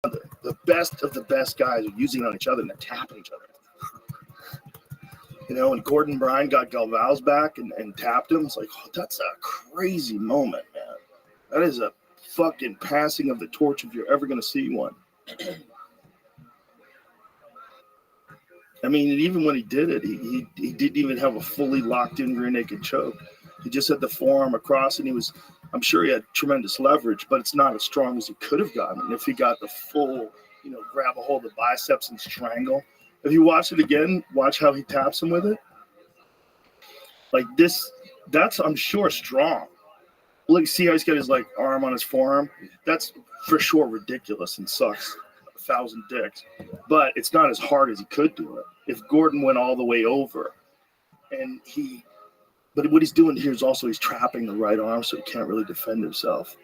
The best of the best guys are using it on each other and they're tapping each other. And Gordon Bryan got Galval's back and tapped him. It's like, oh, that's a crazy moment, man. That is a fucking passing of the torch if you're ever going to see one. I mean, even when he did it, he didn't even have a fully locked in rear naked choke. He just had the forearm across, and I'm sure he had tremendous leverage, but it's not as strong as he could have gotten. And if he got the full, grab a hold of the biceps and strangle. If you watch it again, watch how he taps him with it. Like this, that's, I'm sure, strong. Look, see how he's got his arm on his forearm? That's for sure ridiculous and sucks 1,000 dicks. But it's not as hard as he could do it. If Gordon went all the way over, but what he's doing here is also he's trapping the right arm so he can't really defend himself.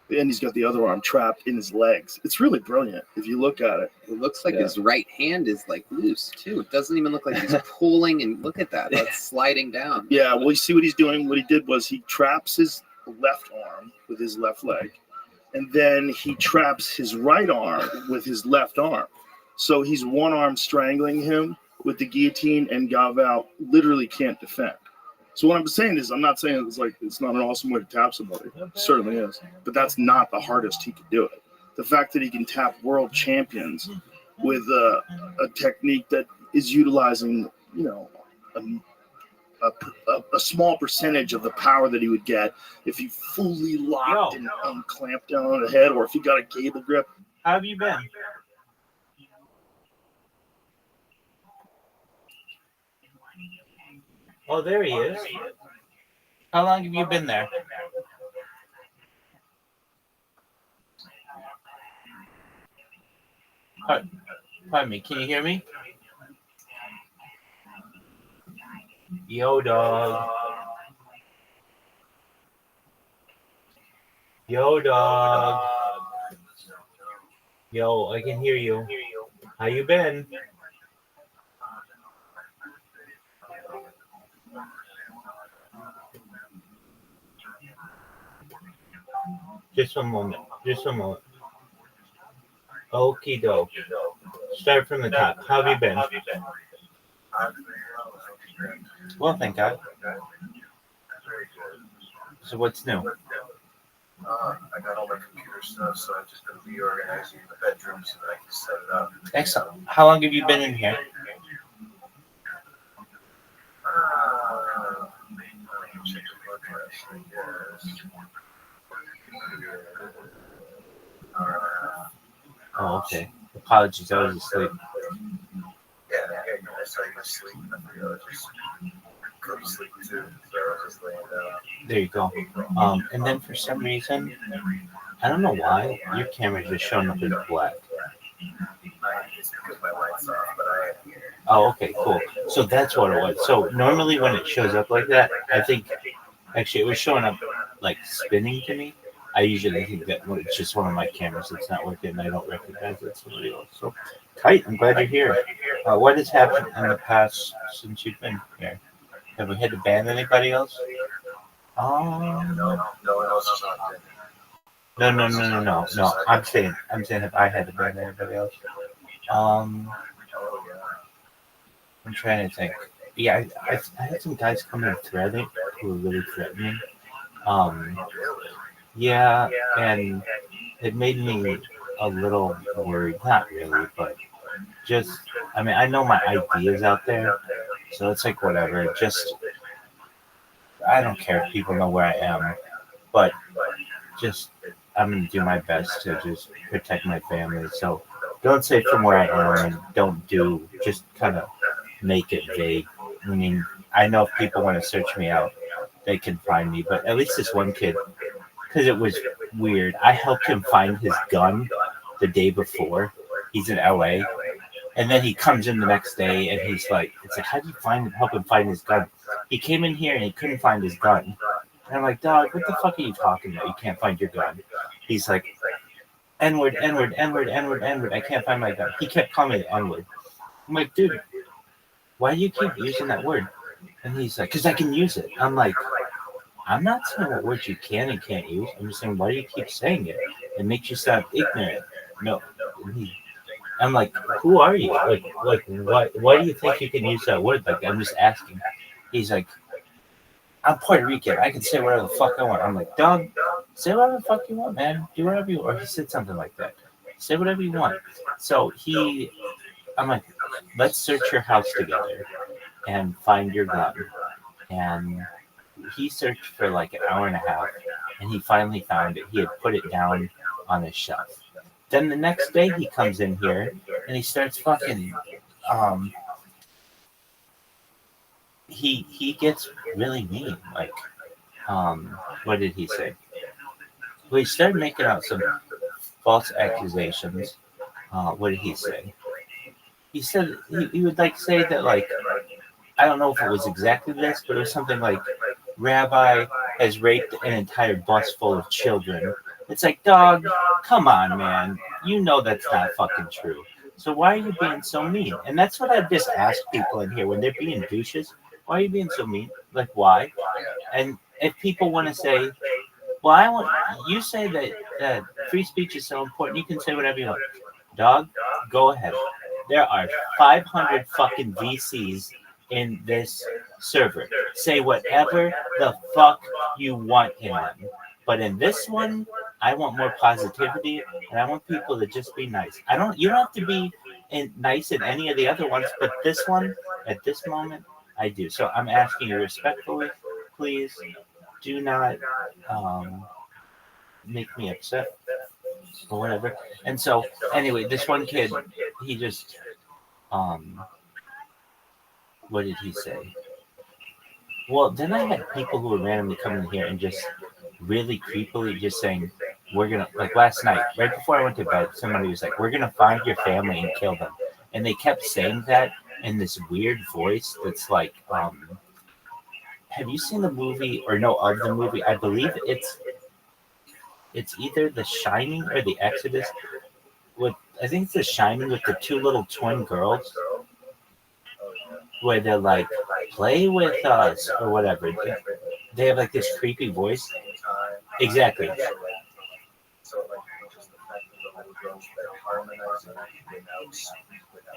And he's got the other arm trapped in his legs. It's really brilliant if you look at it. It looks like his right hand is loose too. It doesn't even look like he's pulling, and look at that. It's sliding down. Yeah, well, you see what he's doing? What he did was he traps his left arm with his left leg, and then he traps his right arm with his left arm. So he's one arm strangling him with the guillotine, and Galval literally can't defend. So what I'm saying is, I'm not saying it's not an awesome way to tap somebody. It certainly is. But that's not the hardest he could do it. The fact that he can tap world champions with a technique that is utilizing, a small percentage of the power that he would get if he fully locked and clamped down on the head, or if he got a cable grip. How have you been? Oh, there he is. How long have you been there? Pardon me, can you hear me? Yo, dog. Yo, dog. Yo, I can hear you. How you been? Just a moment. Okie doke. Start from the top. How have you been? Well, thank God. So what's new? I got all my computer stuff, so I've just been reorganizing the bedroom so that I can set it up. Excellent. How long have you been in here? Oh, okay. Apologies, I was asleep. Yeah, I saw you asleep. I just go to sleep too. So I was just laying down. There you go. And then for some reason, I don't know why, your camera just showing up as black. It's because my light's off, but I am here. Oh, okay, cool. So that's what it was. So normally when it shows up like that, I think, actually it was showing up like spinning to me. I usually think that it's just one of my cameras that's not working and I don't recognize it's somebody else. So, tight, I'm glad you're here. What has happened in the past since you've been here? Have we had to ban anybody else? No one else is on there. No. I'm saying have I had to ban anybody else? I'm trying to think. Yeah, I had some guys come in threatening who were really threatening. Yeah, and it made me a little worried. Not really, but just, I mean, I know my ideas out there, so it's like whatever. Just, I don't care if people know where I am, but just, I'm going to do my best to just protect my family. So don't say from where I am, and don't just kind of make it vague. I mean, I know if people want to search me out, they can find me, but at least this one kid, because it was weird. I helped him find his gun the day before. He's in LA. And then he comes in the next day and he's like, it's like, how do you help him find his gun? He came in here and he couldn't find his gun. And I'm like, dog, what the fuck are you talking about? You can't find your gun. He's like, N-word. I can't find my gun. He kept calling me the N-word. I'm like, dude, why do you keep using that word? And he's like, because I can use it. I'm like, I'm not saying what words you can and can't use. I'm just saying, why do you keep saying it? It makes you sound ignorant. no. I'm like, who are you? Like, why do you think you can use that word? Like, I'm just asking. He's like, I'm Puerto Rican. I can say whatever the fuck I want. I'm like, dog, say whatever the fuck you want, man. Do whatever you want. Or he said something like that. Say whatever you want. So I'm like, let's search your house together and find your gun. And he searched for like an hour and a half, and he finally found it. He had put it down on his shelf. Then the next day he comes in here and he starts fucking he gets really mean. Like, what did he say? Well, he started making out some false accusations. What did he say? He said he would like say that, like, I don't know if it was exactly this, but it was something like Rabbi has raped an entire bus full of children. It's like, dog, come on, man. You know that's not fucking true. So why are you being so mean? And that's what I just ask people in here when they're being douches. Why are you being so mean? Like, why? And if people want to say, well, I want you say that free speech is so important, you can say whatever you want. Dog, go ahead. There are 500 fucking VCs in this server. Say whatever the fuck you want in them. But in this one, I want more positivity, and I want people to just be nice. You don't have to be nice in any of the other ones, but this one, at this moment, I do. So I'm asking you respectfully, please do not make me upset or whatever. And so, anyway, this one kid, he just, what did he say? Well, then I had people who were randomly coming in here and just really creepily just saying, we're going to, like last night, right before I went to bed, somebody was like, we're going to find your family and kill them. And they kept saying that in this weird voice that's like, have you seen the movie or know of the movie? I believe it's either The Shining or The Exodus. I think it's The Shining with the two little twin girls, where they're like, play with us or whatever. They have like this creepy voice. Exactly. So like just the fact that the little girls that harmonize without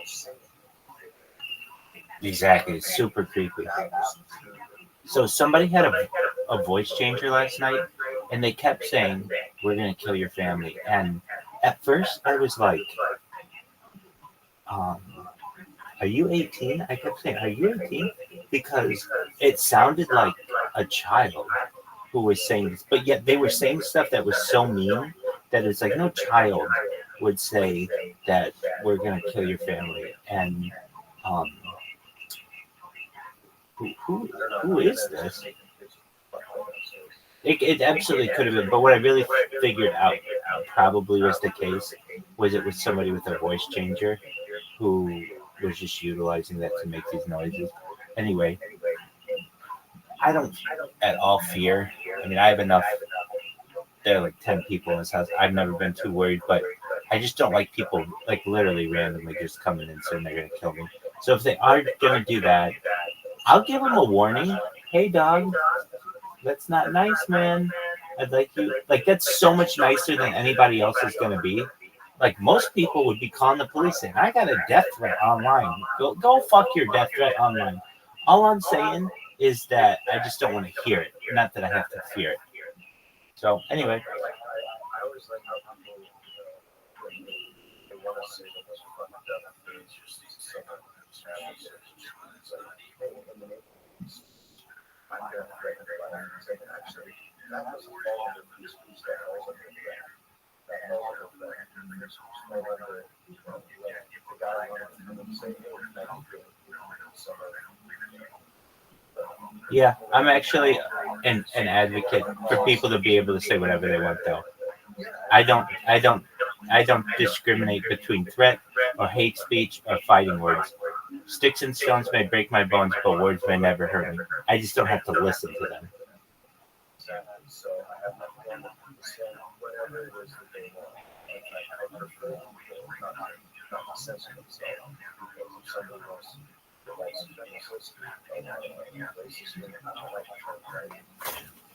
singing. Exactly. It's super creepy. So somebody had a voice changer last night, and they kept saying, we're going to kill your family. And at first I was like, are you 18? I kept saying, are you 18? Because it sounded like a child who was saying this, but yet they were saying stuff that was so mean that it's like no child would say that we're going to kill your family. And who is this? It absolutely could have been, but what I really figured out probably was the case was it was somebody with a voice changer who was just utilizing that to make these noises. Anyway, I don't at all fear. I mean, I have enough. There are like 10 people in this house. I've never been too worried, but I just don't like people like literally randomly just coming in and saying they're going to kill me. So if they are going to do that, I'll give them a warning. Hey, dog, that's not nice, man. I'd like you. Like, that's so much nicer than anybody else is going to be. Like, most people would be calling the police saying, I got a death threat online. Go fuck your death threat online. All I'm saying is that I just don't want to hear it. Not that I have to fear it. So, anyway. I always like how people, they want to say that it's fucked up. It's just someone who's having it's like, hey, I'm going to threaten by actually, that was all of the speech that I was under threat. That all of the there's no other, the guy wanted to come and say, hey, thank you for somebody. Yeah, I'm actually an advocate for people to be able to say whatever they want, though. I don't discriminate between threat or hate speech or fighting words. Sticks and stones may break my bones, but words may never hurt me. I just don't have to listen to them. So I have nothing to say whatever it is that they want. I prefer not to censor themselves because if someone else likes to racist and racist and I don't like to right?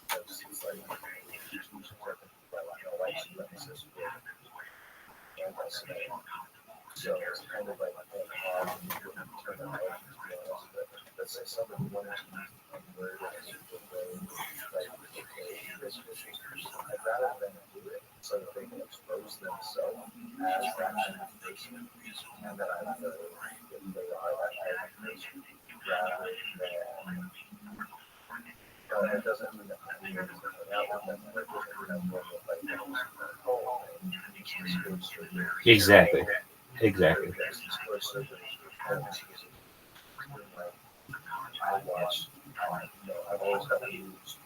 Because it's like white supremacist. anti-Semitic. So it's kind of like hard to turn it out, to be honest. But let's say somebody wanted to use a word in a certain way, like, okay, this was I'd rather than do it so that they can expose themselves as that kind of person, and that I know if they are that kind of person, rather than. It doesn't mean that I'm going to out with them, but it doesn't mean I'm going to like Exactly. Exactly. I watch, I've always had to use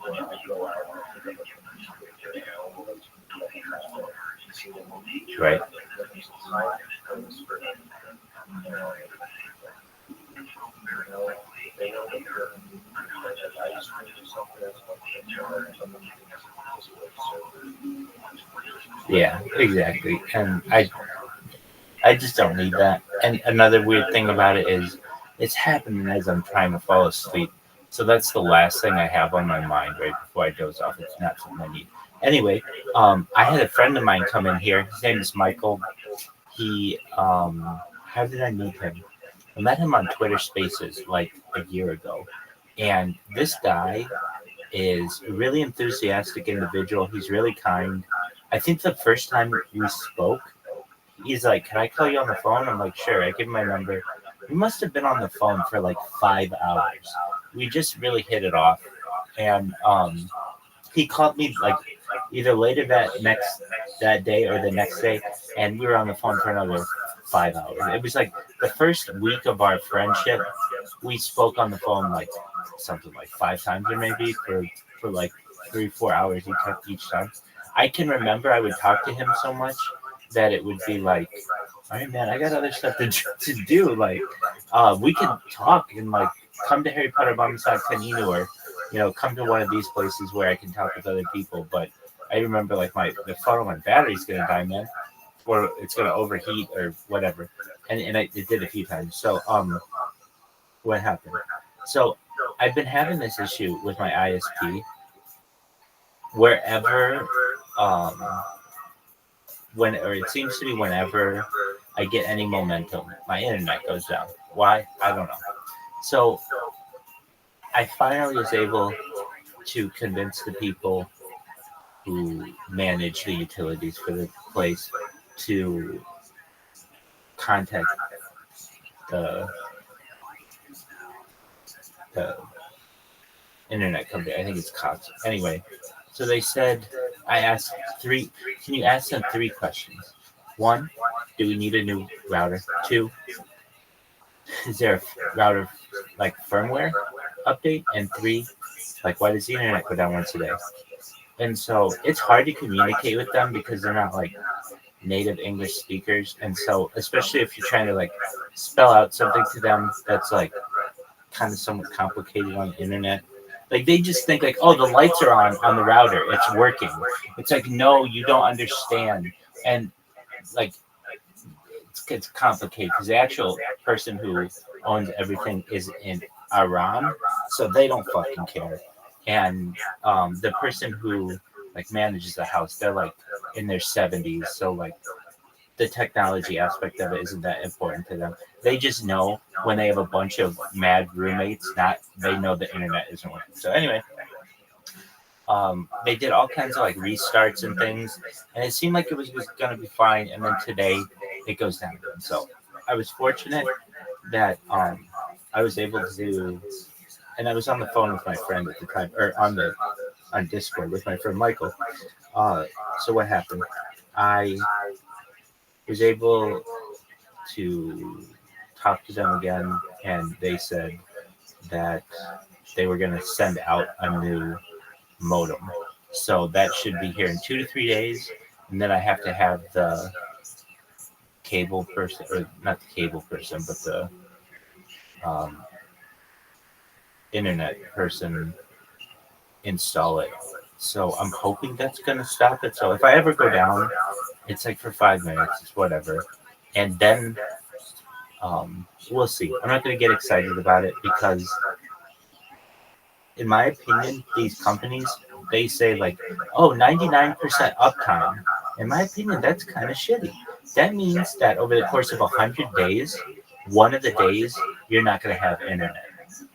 when I go out and pick up a Right. They know that you're ice cream or something that's Yeah, exactly. And I just don't need that. And another weird thing about it is it's happening as I'm trying to fall asleep. So that's the last thing I have on my mind right before I doze off. It's not something I need. Anyway, I had a friend of mine come in here. His name is Michael. He how did I meet him? I met him on Twitter Spaces like a year ago. And this guy is a really enthusiastic individual. He's really kind. I think the first time we spoke, he's like, "Can I call you on the phone?" I'm like, "Sure." I give him my number. We must have been on the phone for like 5 hours. We just really hit it off. And he called me like either later that day or the next day, and we were on the phone for another 5 hours. It was like the first week of our friendship, we spoke on the phone like something like 5 times or maybe for like 3-4 hours each time. I can remember I would talk to him so much that it would be like, all right, man, I got other stuff to do. Like, we could talk and like come to Harry Potter Bamsag Taninu or, come to one of these places where I can talk with other people. But I remember like the phone on my battery's gonna die, man, or it's gonna overheat or whatever. And it did a few times. So what happened? So I've been having this issue with my ISP wherever or it seems to be whenever I get any momentum, my internet goes down. Why? I don't know. So I finally was able to convince the people who manage the utilities for the place to contact the internet company. I think it's Cox. Anyway, so they said, I asked can you ask them 3 questions? 1, do we need a new router? 2, is there a router like firmware update? And 3, like why does the internet go down once a day? And so it's hard to communicate with them because they're not like native English speakers. And so especially if you're trying to like spell out something to them that's like kind of somewhat complicated on the internet. Like they just think like, oh, the lights are on the router, it's working. It's like, no, you don't understand. And like it's complicated because the actual person who owns everything is in Iran, so they don't fucking care. And the person who like manages the house, they're like in their 70s, so like the technology aspect of it isn't that important to them. They just know when they have a bunch of mad roommates, they know the internet isn't working. So anyway, they did all kinds of like restarts and things, and it seemed like it was going to be fine. And then today it goes down again. So I was fortunate that I was able to, and I was on the phone with my friend at the time, or on Discord with my friend Michael. So what happened? I was able to talk to them again, and they said that they were going to send out a new modem. So that should be here in 2 to 3 days, and then I have to have the cable person, or not the cable person, but the internet person install it. So I'm hoping that's going to stop it. So if I ever go down, it's like for 5 minutes, it's whatever. And then we'll see. I'm not going to get excited about it because, in my opinion, these companies they say like, oh, 99% uptime. In my opinion, that's kind of shitty. That means that over the course of 100 days, one of the days you're not going to have internet.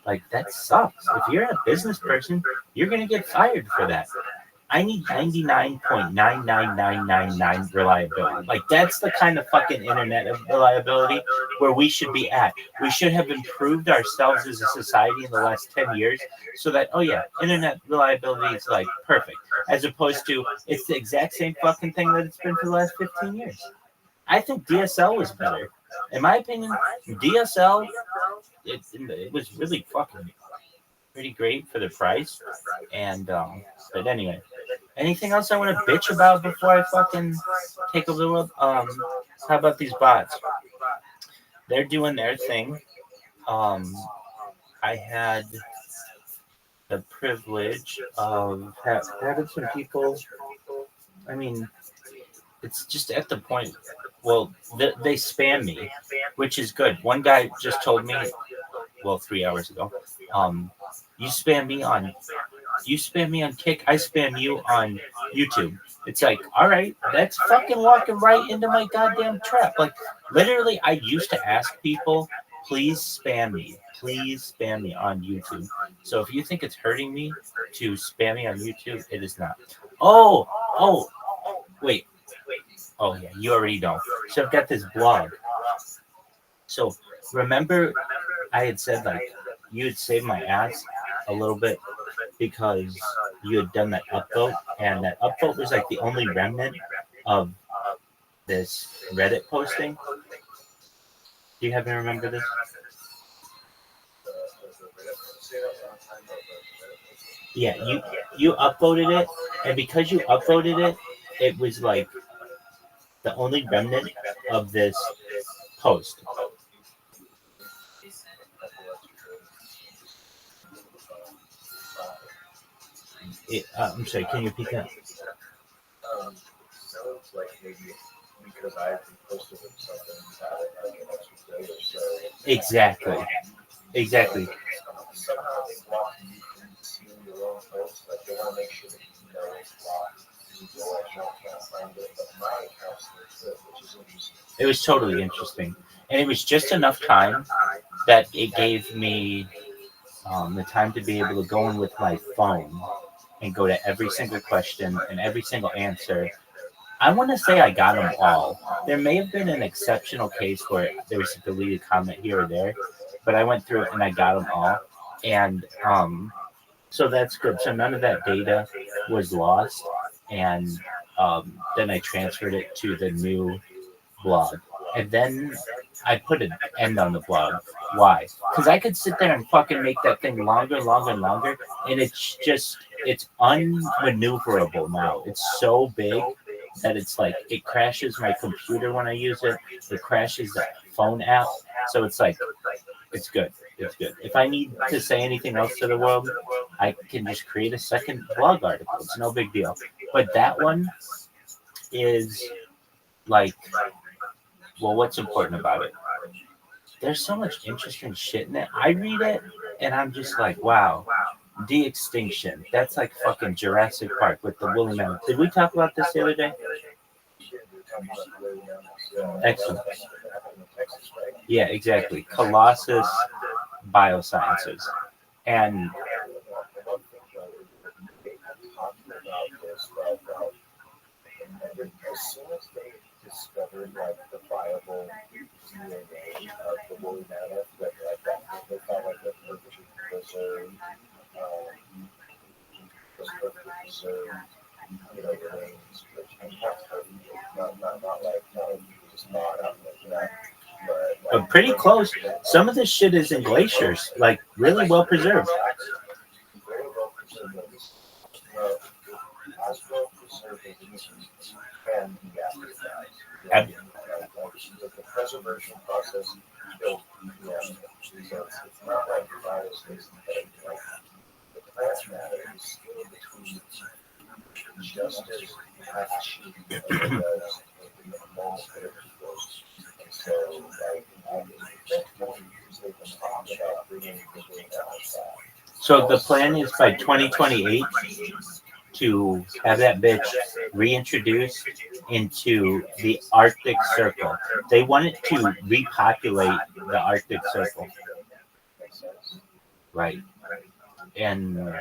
Like, that sucks. If you're a business person, you're going to get fired for that. I need 99.99999 reliability. Like, that's the kind of fucking internet of reliability where we should be at. We should have improved ourselves as a society in the last 10 years so that, oh yeah, internet reliability is like perfect. As opposed to, it's the exact same fucking thing that it's been for the last 15 years. I think DSL was better. In my opinion, DSL, it was really fucking pretty great for the price. And, but anyway. Anything else I want to bitch about before I fucking take over the world? How about these bots? They're doing their thing. I had the privilege of having some people. I mean, it's just at the point. Well, they spam me, which is good. One guy just told me, well, 3 hours ago, you spam me on Kick, I spam you on YouTube. It's like, all right, that's fucking walking right into my goddamn trap. Like, literally, I used to ask people, please spam me on YouTube. So if you think it's hurting me to spam me on YouTube, it is not. Oh, wait. Oh, yeah, you already know. So I've got this blog. So remember I had said, like, you had saved my ass a little bit because you had done that upvote, and that upvote was like the only remnant of this Reddit posting. Do you happen to remember this? Yeah, you upvoted it, and because you upvoted it, it was like the only remnant of this post. I'm sorry, can you repeat that? Sounds like maybe because I posted something about it like an extra day or so. Exactly. Somehow they block you from seeing your own post. Like they want to make sure that you know it's blocked. You go at your account, find it, but my account's still good, which is interesting. It was totally interesting, and it was just enough time that it gave me the time to be able to go in with my phone and go to every single question and every single answer. I want to say I got them all. There may have been an exceptional case where there was a deleted comment here or there, but I went through it and I got them all. And so that's good. So none of that data was lost. And then I transferred it to the new blog. And then I put an end on the blog. Why? Because I could sit there and fucking make that thing longer, and it's unmaneuverable now. It's so big that it's like, it crashes my computer when I use it. It crashes the phone app. So it's like, it's good. If I need to say anything else to the world, I can just create a second blog article. It's no big deal. But that one is like, well, what's important about it? There's so much interesting shit in it. I read it and I'm just like, wow, de-extinction. That's like fucking Jurassic Park with the woolly mammoth. Did we talk about this the other day? Excellent. Yeah, exactly. Colossus Biosciences. And as soon as they discovered like the viable DNA of the woolly mammoth, that like that they found like the perfectly preserved, you know, remains, which I'm not like just not like that, but pretty close. Some of this shit is in glaciers, like really well preserved. Very well preserved. As well preserved as can be after that. The preservation process built, so it's not like the virus is like the plant matter is still in between just as patchy as it does in the normal particles. And so, like, they've been talking about bringing the woolly mammoth back. So the plan is by 2028. to have that bitch reintroduced into the Arctic Circle. They wanted to repopulate the Arctic Circle, right? And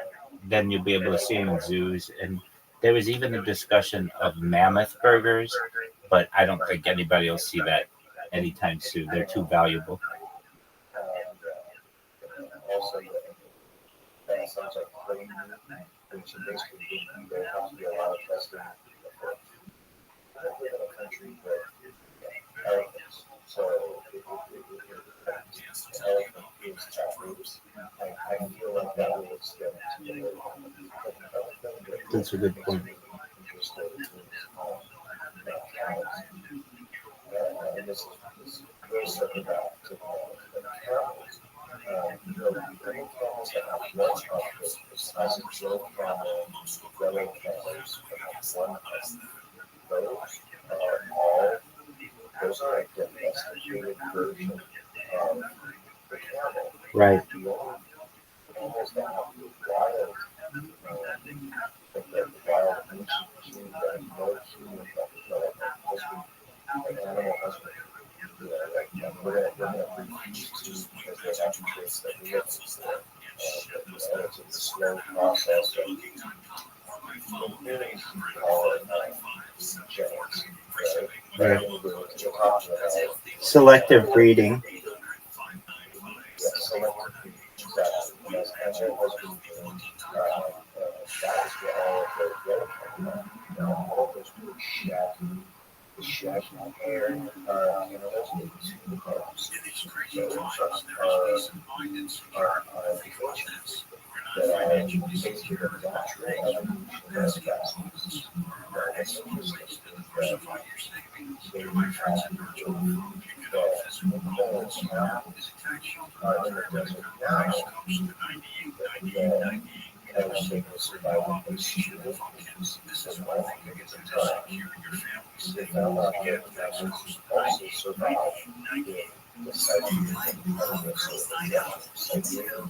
then you'll be able to see them in zoos. And there was even a discussion of mammoth burgers, but I don't think anybody will see that anytime soon. They're too valuable. Also, that sounds like clean, which basically there has to be a lot of testing in a country where elephants. So elephant is taboos. I feel like that would extend to That's a good point. And this goes back to camels. Green camels have one outfit, as a joke camel, yellow camels have one outfit. Those are a domesticated version of the camel. Right. The only animals that have the wild, wild ancient gene that no human husband, animal husband. We're going to refuse to because they have to trace the vehicles there. It's a slow process of humans call it genetics. Right. Selective breeding. Yeah, selective breeding. Exactly. Yes, and there has been that is where all of the yellow come from. All of those really shaggy hair animals are creatures that are basically the natural evolution of fascinations. It's interesting that they have are in the desert now that has taken survival of students as well. They found out that camels also survive the Siberian competitiveness of the Siberian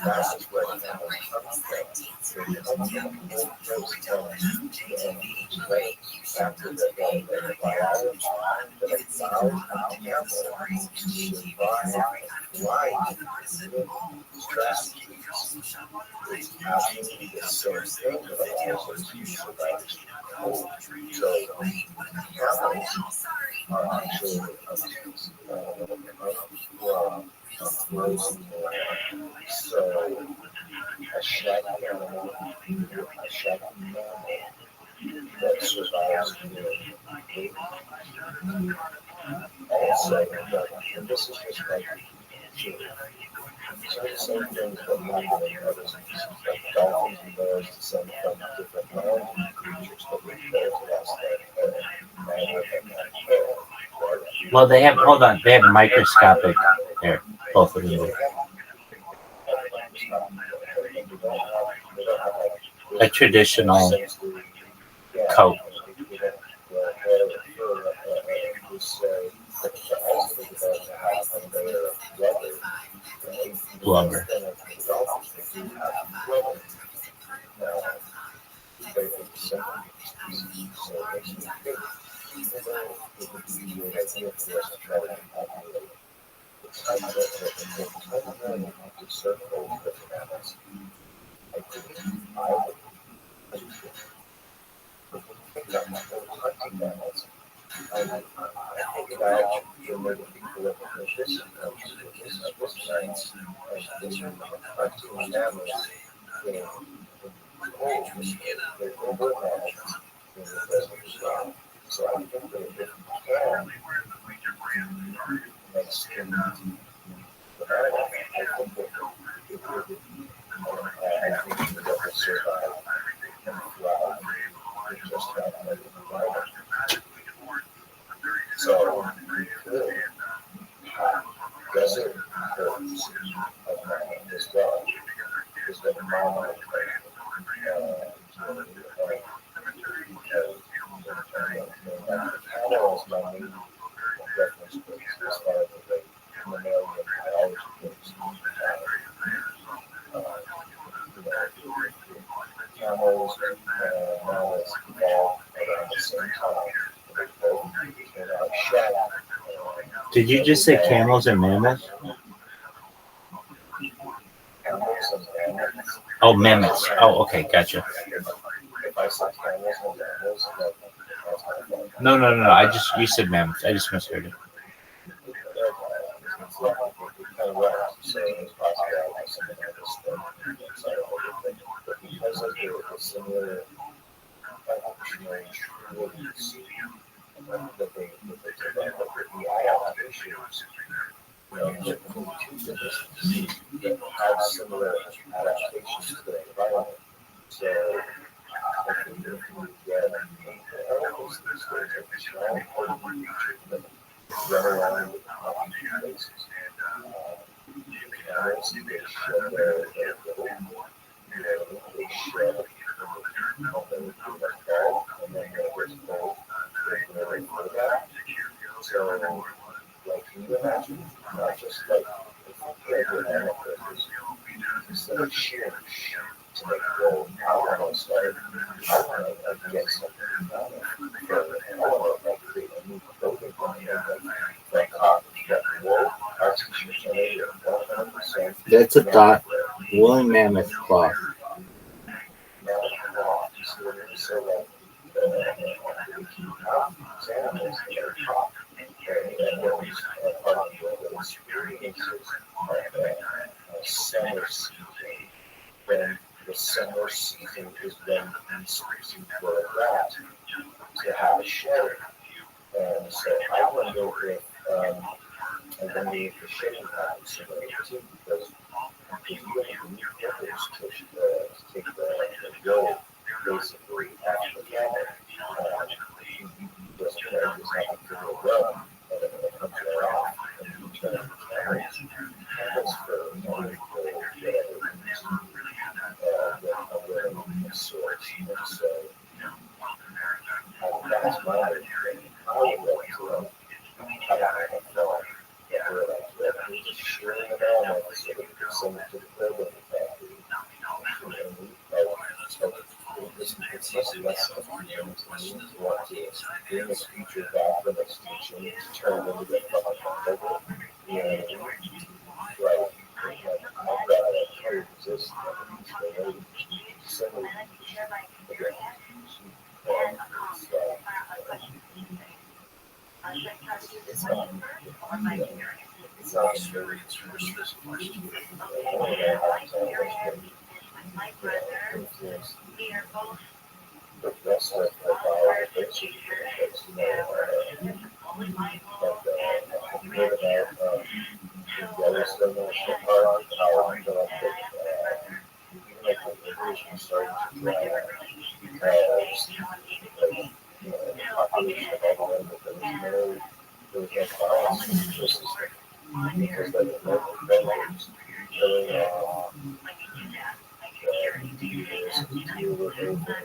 that is where camels come from. They come from a whole place and right after the biology that allowed camels to survive life in strategies. It's absolutely the same thing that allows us to survive cold. So camels are actually frozen. So a shaggy animal, a shaggy mammal that survives in also, and this is just like so the same things that happen in other species, like dolphins and bears descend from different land creatures, but with bears Well, they have, hold on, they have microscopic hair, both of them. A traditional coat. Blubber. So I think that if you can, so we could have desert herds of man as well, because the mama animals my main reference books as far as the mammalian biology books. Camels and Did you just say camels and mammoths? Oh, mammoths. Oh, okay, gotcha. No. You said mammoths. I just misheard it. Because of the similar evolutionary shorties that they develop, the adaptations, there can be two different that have similar adaptations to the environment. So, I think if we get animals these days, it's very important to run around with places. Animals, they shed their little, they shed help them through their fall, and then they get cold, they're ready for that. So, like, can you imagine? Not just like regular animal critters, instead of shearing to make gold, I want to start, I want to get something out of it. I want to create a new clothing line like cotton, that wool, our t-shirts are made of 100%. That's a thought. Woolly mammoth cloth. So like these animals that are taught part of the experiences of summer season. When the summer season is when these species were brought to have a shelter. And so I wonder if and then the shedding happens similar too, because you have new filters to take the wool basically after the camel. Just have to go well, and then it comes off, and you turn the cameras. Camels for whatever the source. And so that's my understanding. I would like to know. I don't know. We're just sharing it all, so we can send it to the building factory. It's just less of a to want to bring this future back from extinction to turn into the fucking over. And right, I'd rather exist than suddenly again. It's not. It's not scary. It's but that's like our basic because you know I've heard about Yellowstone National Park, how even like the rivers are starting to dry because you know the population of all of them was really had balance in the ecosystem because like the ventilators killing deer were over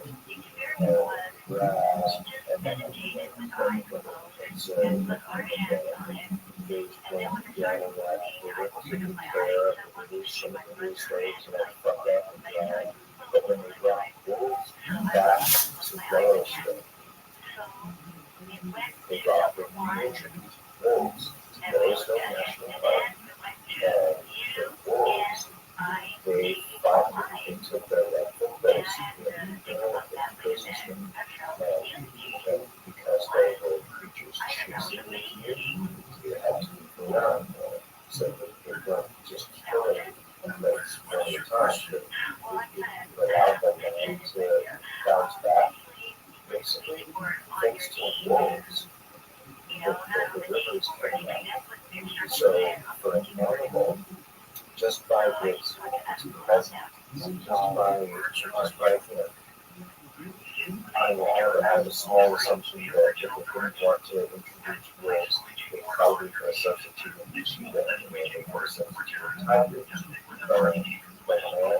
grass and then and so they went down that they went to compare some of the slaves and I fucked up and died. But when they brought wolves back to Yellowstone, they brought the indigenous wolves to Yellowstone National Park, and the wolves, they fought and took their rightful place in the ecosystem, and because they were creatures chasing the deer, they had to move around more, so they weren't just killing a place one at a time, but allowed them to bounce back. Basically, thanks to wolves, the rivers came out. So, for an animal, just by its presence, just by I have a small assumption that if they didn't want to introduce wolves, they probably could have substituted cheetah and they would have substituted tigers. But now,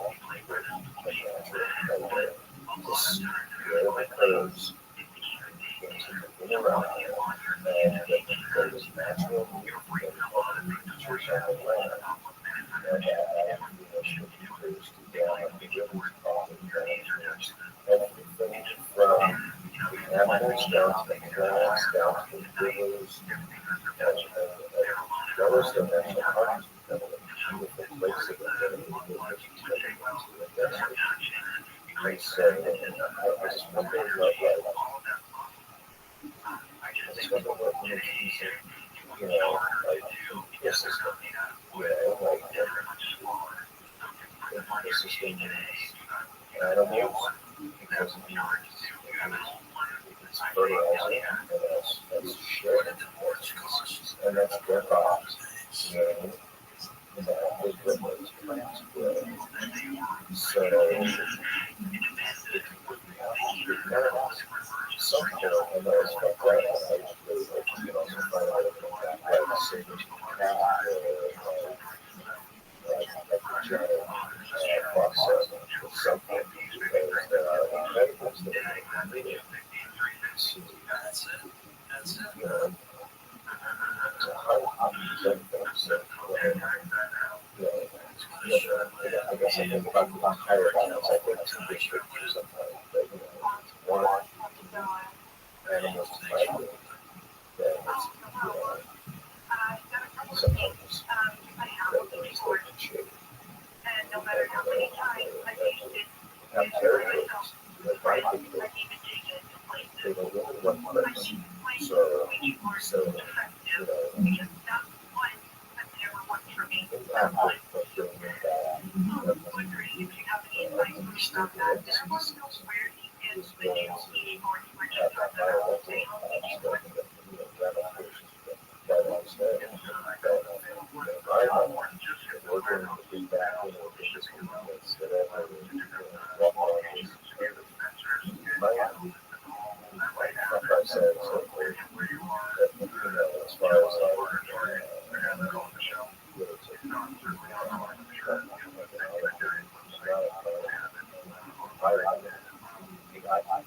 this occurs into around and there is natural movement of creatures on the land. And occurs to down the rivers, and everything from the animals fish down to the crabs, down to the rivers, and those are national parks. Beautiful places that are and so I just wonder what, makes these, like, this system, like, the system animals, because it's fertilizer, and that's shit, and that's their crops, and that is what those plants grow. So, some people, and those fuck right, you can also find out about that, like, say, cat, like giant process or something, because there are chemicals that are needed to help these other things. So, I guess I think about the higher levels, I think it's a district or something, but, one animals to fight with, then it's, sometimes just like shit. Have territories, like my people, they don't live in one place. So, as far as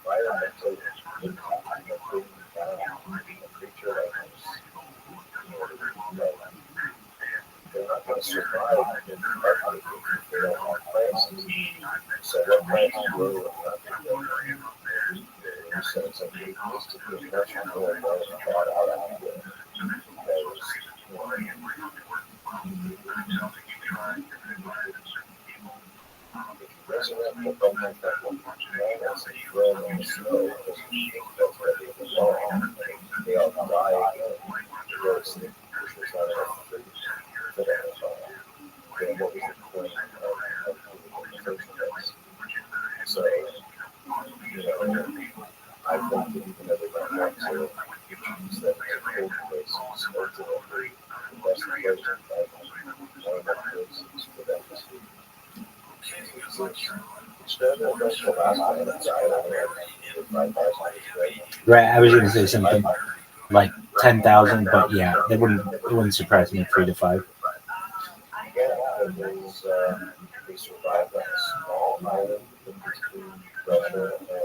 environmental impact of bringing down a creature like this, they're not going to survive in the Arctic if they don't have plants. So what plants grow in the so it's a big list of the national world that is brought out there. Resurrect the bone that will as they grow in the snow because that's where they belong. They all die again. Because there's not enough food for them. Then what was the point of the first place? So, I think that even though they don't want to choose them as cold places, ultimately, the best place to find one of the places for them to see. Right, I was going to say something like 10,000, but yeah, it wouldn't surprise me 3 to 5. Yeah, they survived on a small island in between Russia and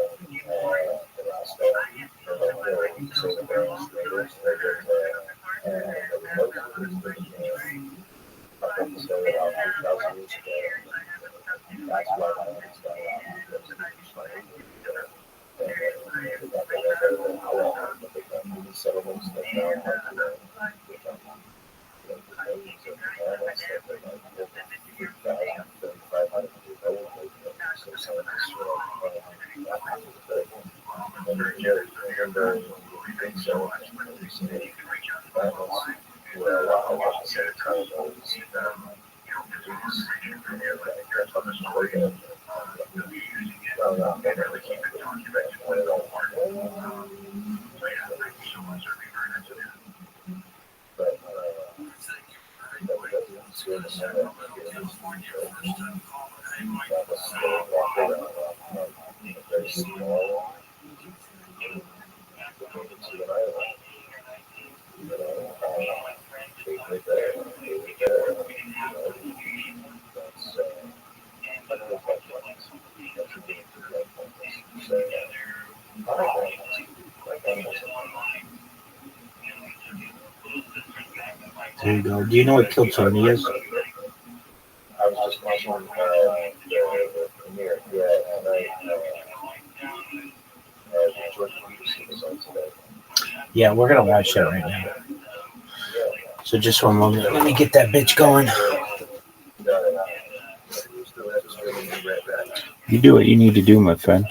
Alaska, and then they say the various raiders, and the remote up until about 2,000 years ago. That's why the islands got out, because it was like, they got together and but they got new settlements that found like, they found millions of animals that were like 3,000, 3,500 years old. So scientists were like, that happens, but and the big settlements recently, animals were allowed at the same time as There you go. Do you know what killed Tony is? I was just watching the premiere, yeah, and George Peterson was on Yeah, we're gonna watch that right now. So just one moment. Let me get that bitch going. You do what you need to do, my friend.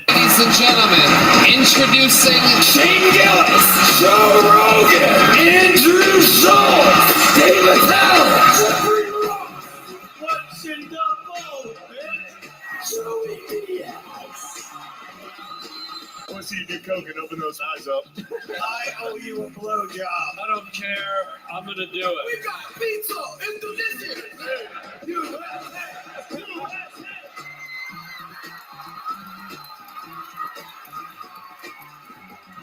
Ladies and gentlemen, introducing Shane Gillis, Joe Rogan, Andrew Schultz, David Tell, watching the ball, bitch. Joey Diaz. I want to see you do coke and open those eyes up. I owe you a blowjob. I don't care. I'm gonna do it. We got pizza Indonesia.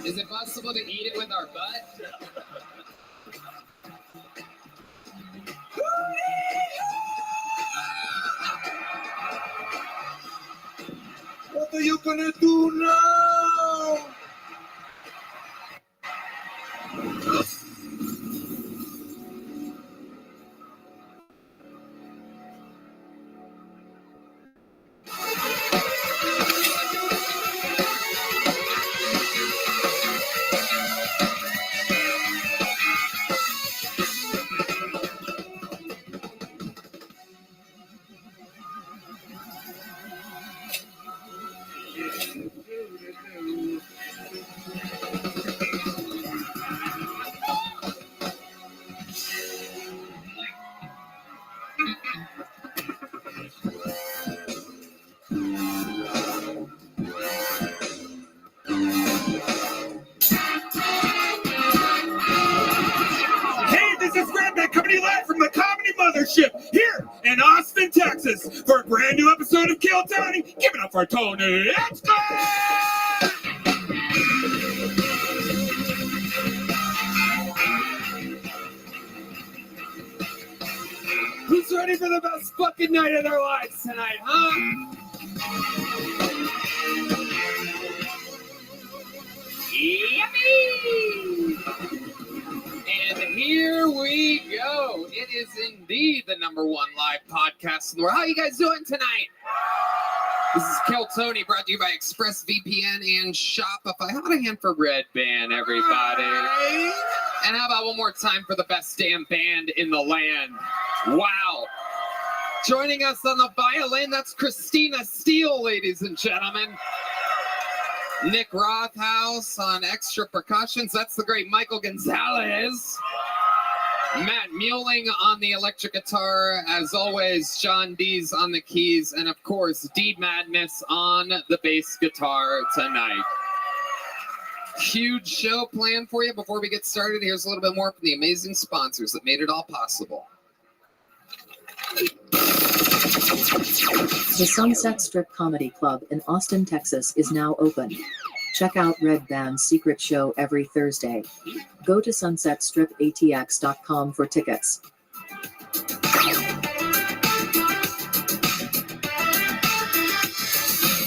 Is it possible to eat it with our butt? What are you gonna do now? Here in Austin, Texas, for a brand new episode of Kill Tony. Give it up for Tony. Let's go! Who's ready for the best fucking night of their lives tonight, huh? Yummy! And here we go. It is indeed the #1 live podcast in the world. How are you guys doing tonight? This is Kill Tony, brought to you by ExpressVPN and Shopify. How about a hand for Red Band, everybody? And how about one more time for the best damn band in the land? Wow. Joining us on the violin, that's Christina Steele, ladies and gentlemen. Nick Rothhouse on extra percussions. That's the great Michael Gonzalez. Matt Muelling on the electric guitar. As always, John Dees on the keys. And of course, D Madness on the bass guitar tonight. Huge show planned for you. Before we get started, here's a little bit more from the amazing sponsors that made it all possible. The Sunset Strip Comedy Club in Austin, Texas is now open. Check out Red Band's secret show every Thursday. Go to sunsetstripatx.com for tickets.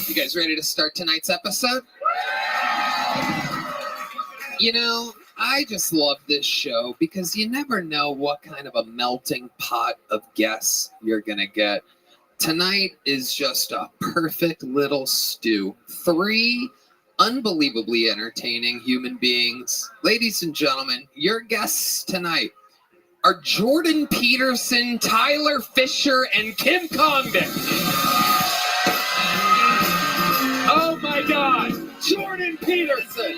You guys ready to start tonight's episode? You know, I just love this show because you never know what kind of a melting pot of guests you're going to get. Tonight is just a perfect little stew. 3 unbelievably entertaining human beings. Ladies and gentlemen, your guests tonight are Jordan Peterson, Tyler Fisher, and Kim Congdon. Oh my God, Jordan Peterson.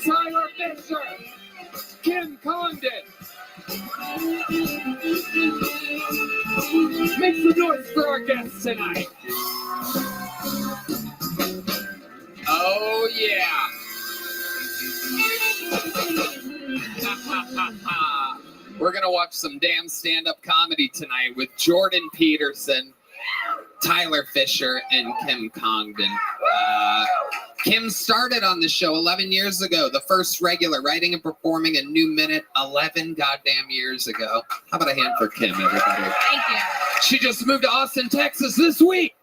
Tyler Fisher, Kim Congdon. Make some noise for our guests tonight. Oh yeah. We're going to watch some damn stand-up comedy tonight with Jordan Peterson, Tyler Fisher, and Kim Congdon. Kim started on the show 11 years ago, the first regular, writing and performing a new minute 11 goddamn years ago. How about a hand for Kim, everybody? Thank you. She just moved to Austin, Texas this week.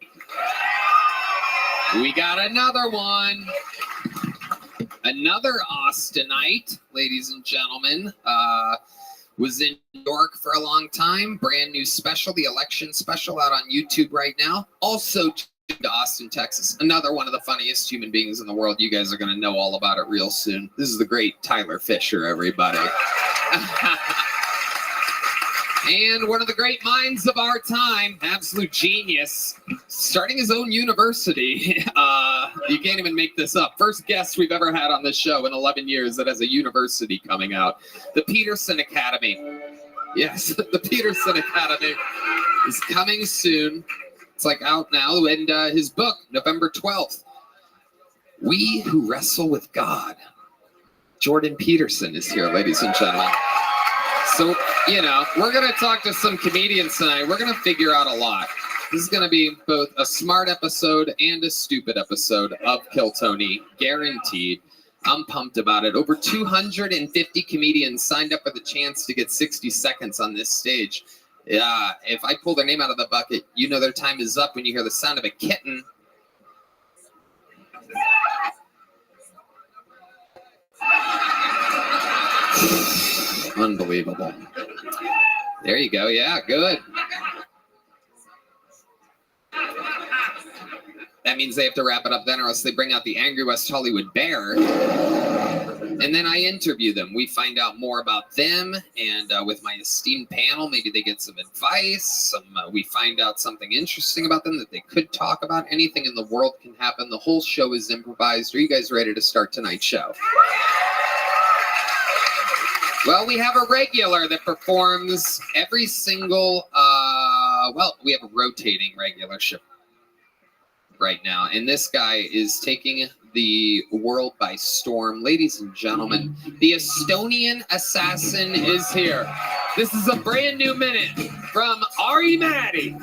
We got another one. Another Austinite, ladies and gentlemen. Was in New York for a long time. Brand new special, the election special, out on YouTube right now. Also to Austin, Texas. Another one of the funniest human beings in the world. You guys are going to know all about it real soon. This is the great Tyler Fisher, everybody. And one of the great minds of our time, absolute genius, starting his own university. You can't even make this up. First guest we've ever had on this show in 11 years that has a university coming out. The Peterson Academy. Yes, the Peterson Academy is coming soon. It's like out now. And his book, November 12th. We Who Wrestle with God. Jordan Peterson is here, ladies and gentlemen. So, you know, we're going to talk to some comedians tonight. We're going to figure out a lot. This is going to be both a smart episode and a stupid episode of Kill Tony, guaranteed. I'm pumped about it. Over 250 comedians signed up for the chance to get 60 seconds on this stage. If I pull their name out of the bucket, you know their time is up when you hear the sound of a kitten. Unbelievable. There you go. Yeah, good. That means they have to wrap it up then, or else they bring out the Angry West Hollywood Bear. And then I interview them. We find out more about them, and with my esteemed panel, maybe they get some advice. We find out something interesting about them that they could talk about. Anything in the world can happen. The whole show is improvised. Are you guys ready to start tonight's show? Well, we have a regular that performs every single, we have a rotating regular show right now. And this guy is taking the world by storm. Ladies and gentlemen, the Estonian assassin is here. This is a brand new minute from Ari Maddie.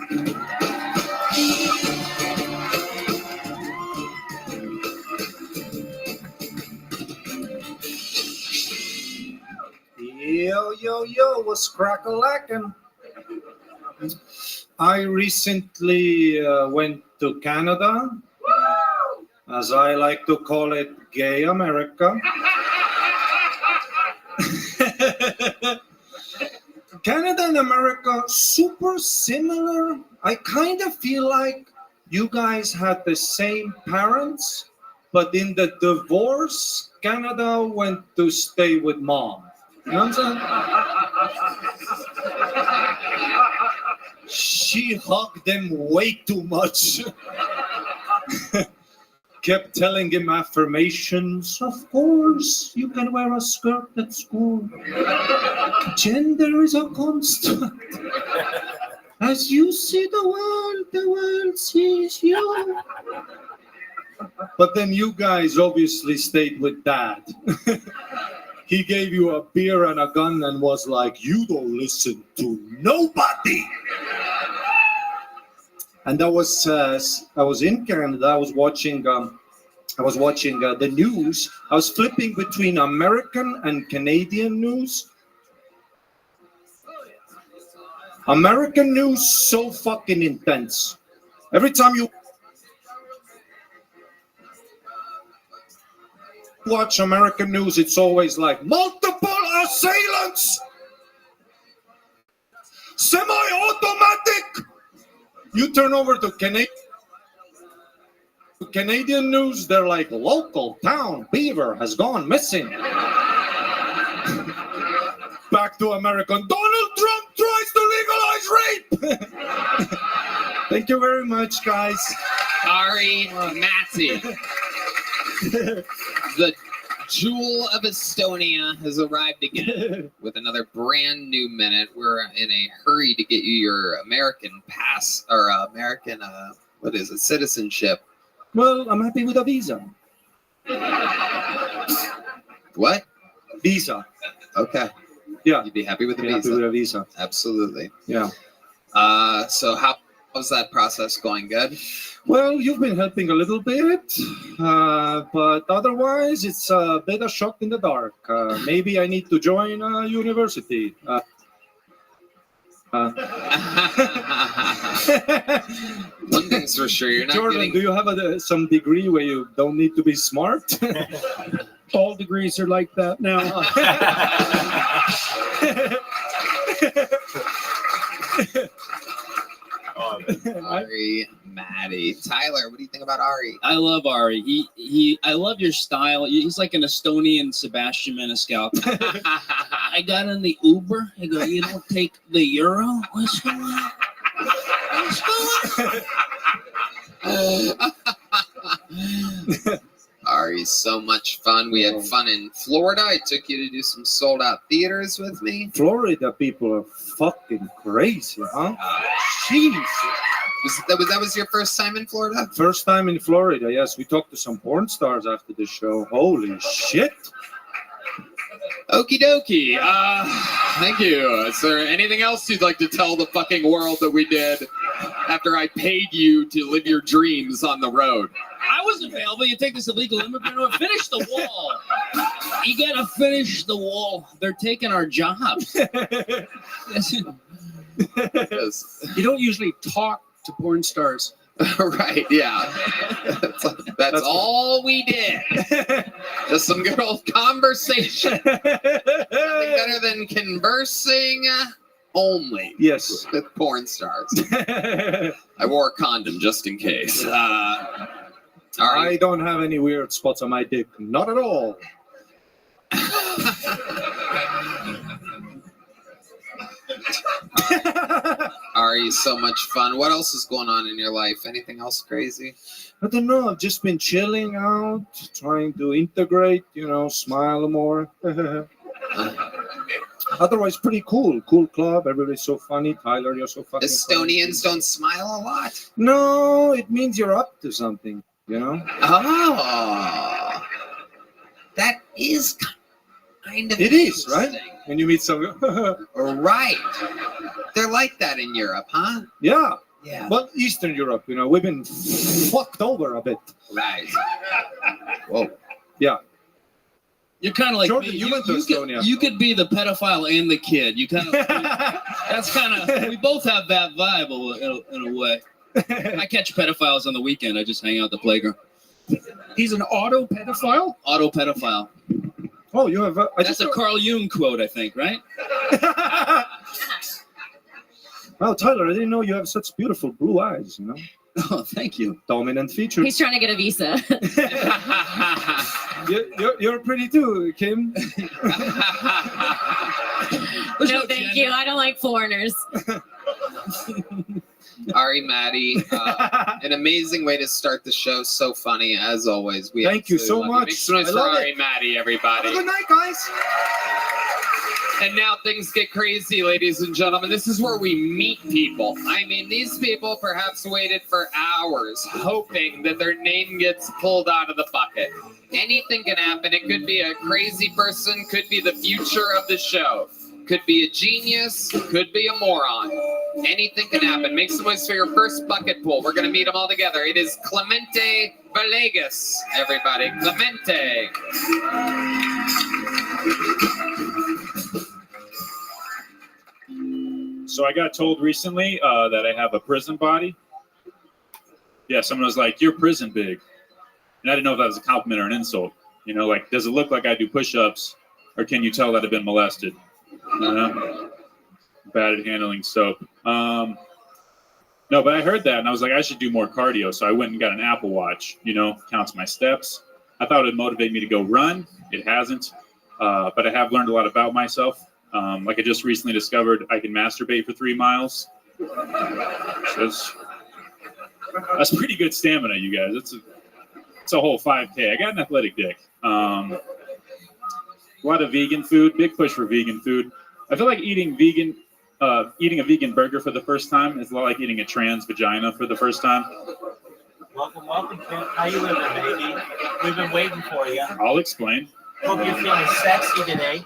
Yo, what's crack-a-lackin'? I recently went to Canada, as I like to call it, gay America. Canada and America, super similar. I kind of feel like you guys had the same parents, but in the divorce, Canada went to stay with mom. You know what I'm saying? She hugged them way too much. Kept telling him affirmations. Of course, you can wear a skirt at school. Gender is a construct. As you see the world sees you. But then you guys obviously stayed with dad. He gave you a beer and a gun and was like, you don't listen to nobody. And I was in Canada. I was watching the news. I was flipping between American and Canadian news. American news, so fucking intense. Every time you watch American news, it's always like multiple assailants, semi-automatic. You turn over to Canadian news, they're like, local town beaver has gone missing. Back to American, Donald Trump tries to legalize rape. Thank you very much, guys. Ari Massey. The jewel of Estonia has arrived again with another brand new minute. We're in a hurry to get you your American pass or American, citizenship. Well, I'm happy with a visa. What? Visa. Okay. Yeah. You'd be happy with the Be happy visa. with a visa. Absolutely. Yeah. So how's that process going? Good? Well, you've been helping a little bit, but otherwise it's a bit of shot in the dark. Maybe I need to join a university. One thing's for sure, you're not Jordan, getting... do you have some degree where you don't need to be smart? All degrees are like that now. Ari, Maddie, Tyler, what do you think about Ari? I love Ari. I love your style. He's like an Estonian Sebastian Maniscalco. I got in the Uber. I go, you don't take the Euro? What's going on? What's going on? Ari's so much fun. We had fun in Florida. I took you to do some sold out theaters with me. Florida people are fucking crazy, huh? Jesus. That was your first time in Florida? First time in Florida, yes. We talked to some porn stars after the show. Holy shit. Okie dokie. Thank you. Is there anything else you'd like to tell the fucking world that we did after I paid you to live your dreams on the road? I wasn't available. You take this illegal immigrant or finish the wall. You gotta finish the wall. They're taking our jobs. You don't usually talk to porn stars. Right, yeah. That's all we did. Just some good old conversation. Nothing better than conversing only. Yes. With porn stars. I wore a condom just in case. I don't have any weird spots on my dick. Not at all. Ari, so much fun. What else is going on in your life? Anything else crazy? I don't know. I've just been chilling out, trying to integrate, smile more. Otherwise, pretty cool. Cool club. Everybody's so funny. Tyler, you're so fucking Estonians funny. don't smile a lot. No, it means you're up to something, Oh. That is kind of It is, right? When you meet someone. Right. They're like that in Europe, huh? Yeah. Yeah. But Eastern Europe, we've been fucked over a bit. Right. Whoa. Yeah. You're kind of like Jordan, me. you went to Estonia. You could be the pedophile and the kid. You kind of. That's kind of. We both have that vibe in a way. I catch pedophiles on the weekend. I just hang out at the playground. He's an auto pedophile? Auto pedophile. Oh, you have. That's a Carl Jung quote, I think, right? Oh, Tyler, I didn't know you have such beautiful blue eyes, Oh, thank you. Dominant features. He's trying to get a visa. You're pretty too, Kim. No, thank you. I don't like foreigners. Ari, Maddie, an amazing way to start the show. So funny, as always. Thank you so much. Make some noise for Ari, Maddie, everybody. Good night, guys. And now things get crazy, ladies and gentlemen. This is where we meet people. I mean, these people perhaps waited for hours, hoping that their name gets pulled out of the bucket. Anything can happen. It could be a crazy person, could be the future of the show. Could be a genius, could be a moron. Anything can happen. Make some noise for your first bucket pool. We're going to meet them all together. It is Clemente Villegas, everybody. Clemente. So I got told recently that I have a prison body. Yeah, someone was like, "You're prison big." And I didn't know if that was a compliment or an insult. Like, does it look like I do push-ups, or can you tell that I've been molested? Bad at handling soap. No, but I heard that and I was like, I should do more cardio. So I went and got an Apple Watch, counts my steps. I thought it'd motivate me to go run. It hasn't. But I have learned a lot about myself. Like I just recently discovered I can masturbate for 3 miles. So that's pretty good stamina, you guys. It's a whole 5K. I got an athletic dick. A lot of vegan food, big push for vegan food. I feel like eating a vegan burger for the first time is a lot like eating a trans vagina for the first time. Welcome, Kim. How you living, baby? We've been waiting for you. I'll explain. Hope you're feeling sexy today.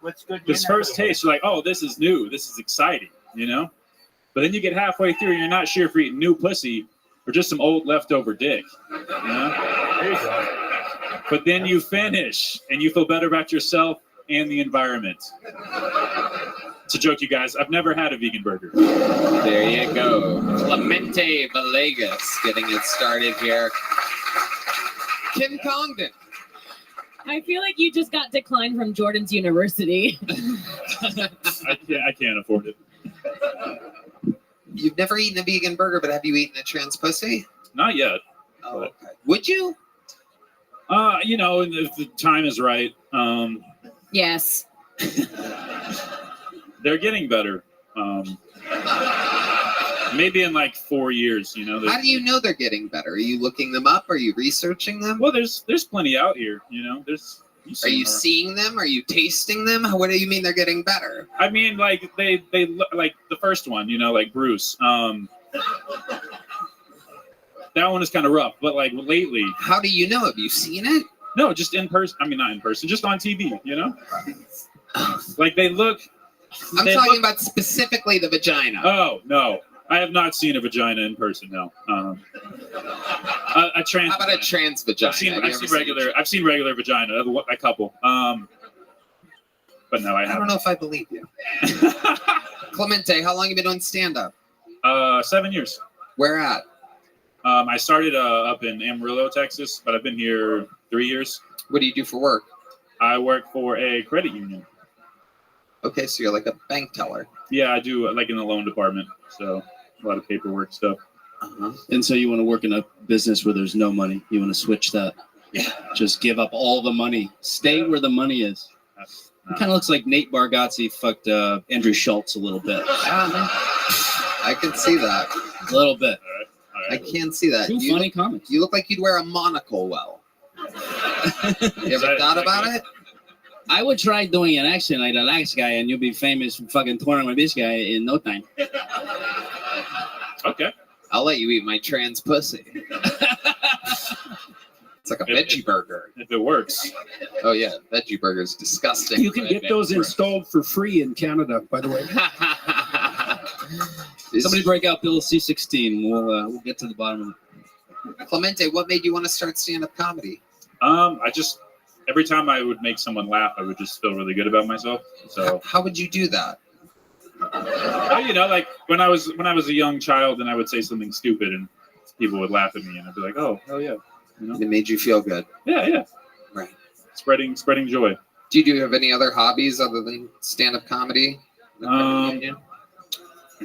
What's good? This first taste, you're like, oh, this is new. This is exciting, you know? But then you get halfway through and you're not sure if you're eating new pussy or just some old leftover dick, you know? There you go. But then you finish and you feel better about yourself and the environment. It's a joke, you guys. I've never had a vegan burger. There you go. Clemente Villegas getting it started here. Kim Congdon. I feel like you just got declined from Jordan's University. I can't afford it. You've never eaten a vegan burger, but have you eaten a trans pussy? Not yet. Oh, okay. Would you? You know, if the time is right. Yes. They're getting better. Maybe in like 4 years, you know. How do you know they're getting better? Are you looking them up? Are you researching them? Well, there's plenty out here, you know. Are you seeing them? Are you tasting them? What do you mean they're getting better? I mean, like they look like the first one, you know, like Bruce. That one is kind of rough, but like lately. How do you know? Have you seen it? No, just in person. I mean, not in person, just on TV, you know. Like they look. I'm talking about specifically the vagina. Oh no, I have not seen a vagina in person. No. A trans. How about a trans vagina? I've seen regular vagina. A couple. But no, I haven't. I don't know if I believe you. Clemente, how long have you been doing stand-up? 7 years. Where at? I started up in Amarillo, Texas, but I've been here 3 years. What do you do for work? I work for a credit union. Okay, so you're like a bank teller. Yeah, I do, like in the loan department. So a lot of paperwork stuff. Uh-huh. And so you want to work in a business where there's no money. You want to switch that. Yeah. Just give up all the money. Stay where the money is. It kind of looks like Nate Bargatze fucked Andrew Schultz a little bit. I can see that. A little bit. All right. I can see that. Two funny comics. You look like you'd wear a monocle well. You ever thought about it? I would try doing an accent like the last guy, and you'll be famous for fucking touring with this guy in no time. Okay. I'll let you eat my trans pussy. It's like a veggie burger. If it works. Oh yeah, veggie burger's disgusting. You can get those installed for free in Canada, by the way. Somebody break out Bill C-16. We'll get to the bottom of it. Clemente, what made you want to start stand-up comedy? Every time I would make someone laugh, I would just feel really good about myself. So how would you do that? Well, you know, like when I was a young child and I would say something stupid and people would laugh at me and I'd be like, oh, hell yeah. You know? It made you feel good. Yeah. Right. Spreading joy. Do you have any other hobbies other than stand-up comedy? I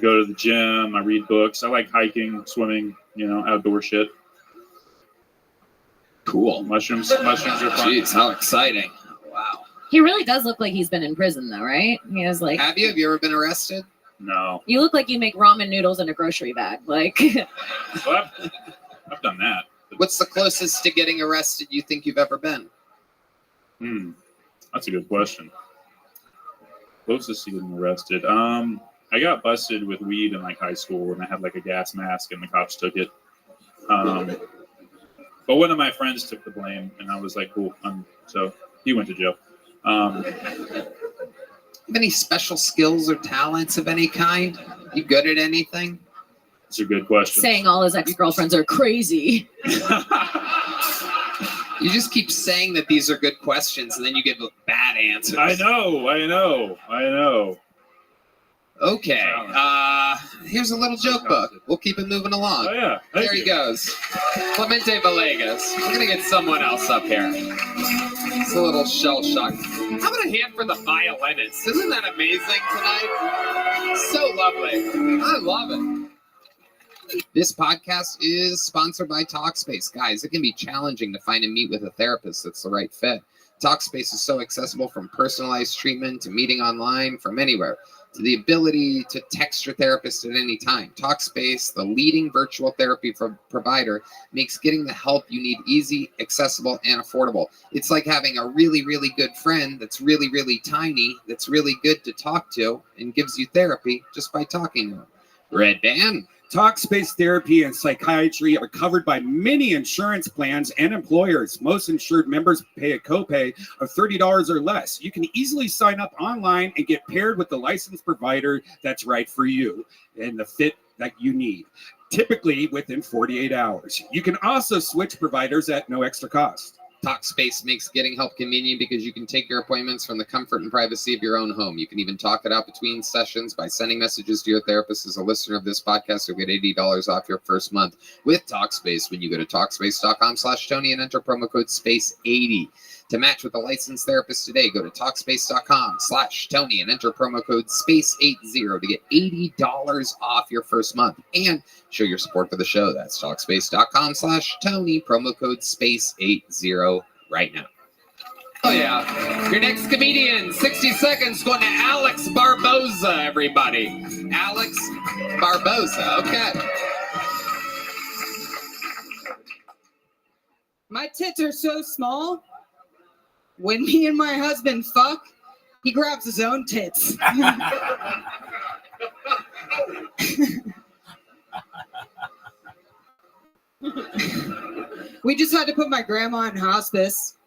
go to the gym. I read books. I like hiking, swimming, you know, outdoor shit. Cool. Mushrooms are fun. Jeez, how exciting. Wow. He really does look like he's been in prison, though, right? He has like. Have you ever been arrested? No. You look like you make ramen noodles in a grocery bag. Like. Well, I've done that. What's the closest to getting arrested you think you've ever been? That's a good question. Closest to getting arrested. I got busted with weed in like high school and I had like a gas mask and the cops took it. But one of my friends took the blame and I was like, cool. So he went to jail. Have any special skills or talents of any kind? You good at anything? That's a good question. Saying all his ex-girlfriends are crazy. You just keep saying that these are good questions and then you give bad answers. I know. Okay. Here's a little joke book. We'll keep it moving along. Oh, yeah. There he goes. Clemente Villegas. We're going to get someone else up here. It's a little shell-shocked. How about a hand for the violinist? Isn't that amazing tonight? So lovely. I love it. This podcast is sponsored by Talkspace. Guys, it can be challenging to find and meet with a therapist that's the right fit. Talkspace is so accessible, from personalized treatment to meeting online from anywhere, to the ability to text your therapist at any time. Talkspace, the leading virtual therapy provider, makes getting the help you need easy, accessible, and affordable. It's like having a really, really good friend that's really, really tiny, that's really good to talk to, and gives you therapy just by talking to him. Red Band. Talkspace therapy and psychiatry are covered by many insurance plans and employers. Most insured members pay a copay of $30 or less. You can easily sign up online and get paired with the licensed provider that's right for you and the fit that you need, typically within 48 hours. You can also switch providers at no extra cost. Talkspace makes getting help convenient because you can take your appointments from the comfort and privacy of your own home. You can even talk it out between sessions by sending messages to your therapist. As a listener of this podcast, you'll get $80 off your first month with Talkspace when you go to Talkspace.com/Tony and enter promo code SPACE80. To match with a licensed therapist today, go to Talkspace.com/Tony and enter promo code SPACE80 to get $80 off your first month and show your support for the show. That's Talkspace.com/Tony, promo code SPACE80 right now. Oh, yeah. Your next comedian, 60 seconds, going to Alex Barboza, everybody. Alex Barboza, okay. My tits are so small. When me and my husband fuck, he grabs his own tits. We just had to put my grandma in hospice.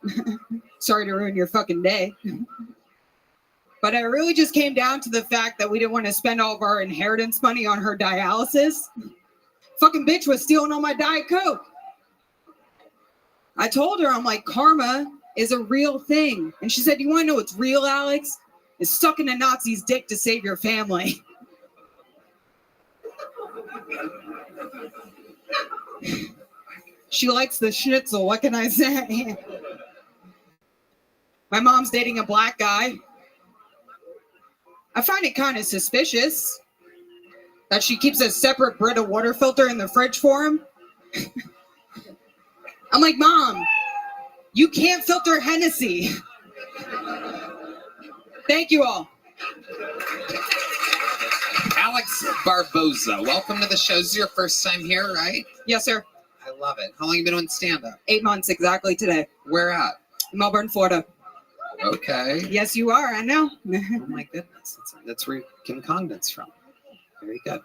Sorry to ruin your fucking day. But it really just came down to the fact that we didn't want to spend all of our inheritance money on her dialysis. Fucking bitch was stealing all my Diet Coke. I told her, I'm like, karma is a real thing. And she said, you want to know what's real, Alex? Is sucking a Nazi's dick to save your family. She likes the schnitzel, what can I say? My mom's dating a black guy. I find it kind of suspicious that she keeps a separate Brita water filter in the fridge for him. I'm like, Mom, you can't filter Hennessy. Thank you all. Alex Barboza, welcome to the show. This is your first time here, right? Yes, sir. I love it. How long have you been doing stand-up? 8 months exactly today. Where at? Melbourne, Florida. Okay. Yes, you are. I know. Oh, my goodness. That's where Kim Congdon's from. Very good.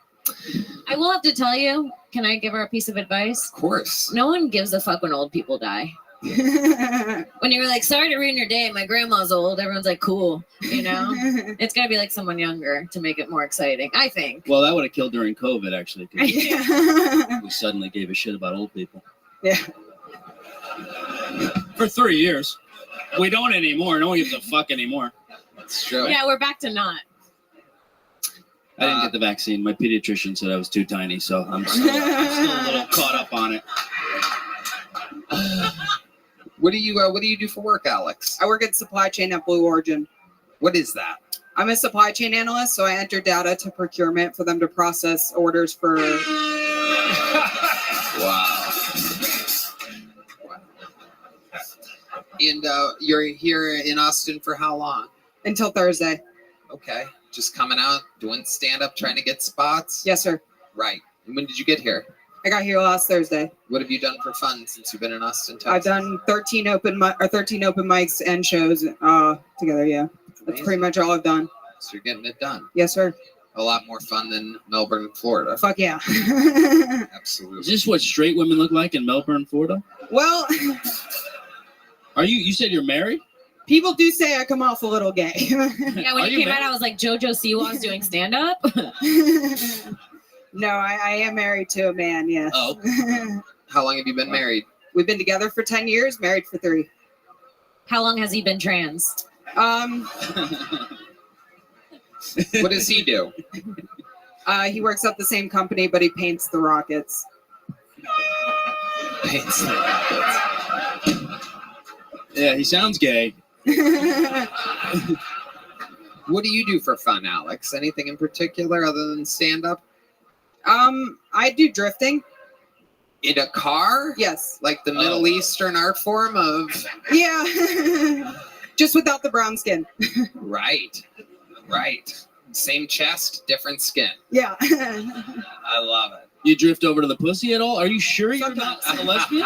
I will have to tell you, can I give her a piece of advice? Of course. No one gives a fuck when old people die. When you're like, sorry to ruin your day, my grandma's old, everyone's like, cool, you know? It's gotta be like someone younger to make it more exciting, I think. Well, that would have killed during COVID, actually. 'Cause we suddenly gave a shit about old people. Yeah. For 3 years. We don't anymore. No one gives a fuck anymore. That's true. Yeah, we're back to not. I didn't get the vaccine. My pediatrician said I was too tiny, so I'm still a little caught up on it. What do you do for work, Alex? I work at supply chain at Blue Origin. What is that? I'm a supply chain analyst, so I enter data to procurement for them to process orders for... Wow. And you're here in Austin for how long? Until Thursday. Okay. Just coming out, doing stand-up, trying to get spots? Yes, sir. Right. And when did you get here? I got here last Thursday. What have you done for fun since you've been in Austin, Texas? I've done 13 open mics and shows together, yeah. That's pretty much all I've done. So you're getting it done. Yes, sir. A lot more fun than Melbourne, Florida. Fuck yeah. Absolutely. Is this what straight women look like in Melbourne, Florida? Well... You said you're married? People do say I come off a little gay. Yeah, when you came out, I was like, JoJo Siwa's doing stand-up? No, I am married to a man, yes. Oh. How long have you been married? We've been together for 10 years, married for 3. How long has he been trans? What does he do? He works at the same company, but he paints the rockets. Paints the rockets. Yeah, he sounds gay. What do you do for fun, Alex? Anything in particular other than stand-up? I do drifting. In a car? Yes. Like the Middle Eastern art form of... Yeah. Just without the brown skin. Right. Same chest, different skin. Yeah. I love it. You drift over to the pussy at all? Are you sure you're not a lesbian?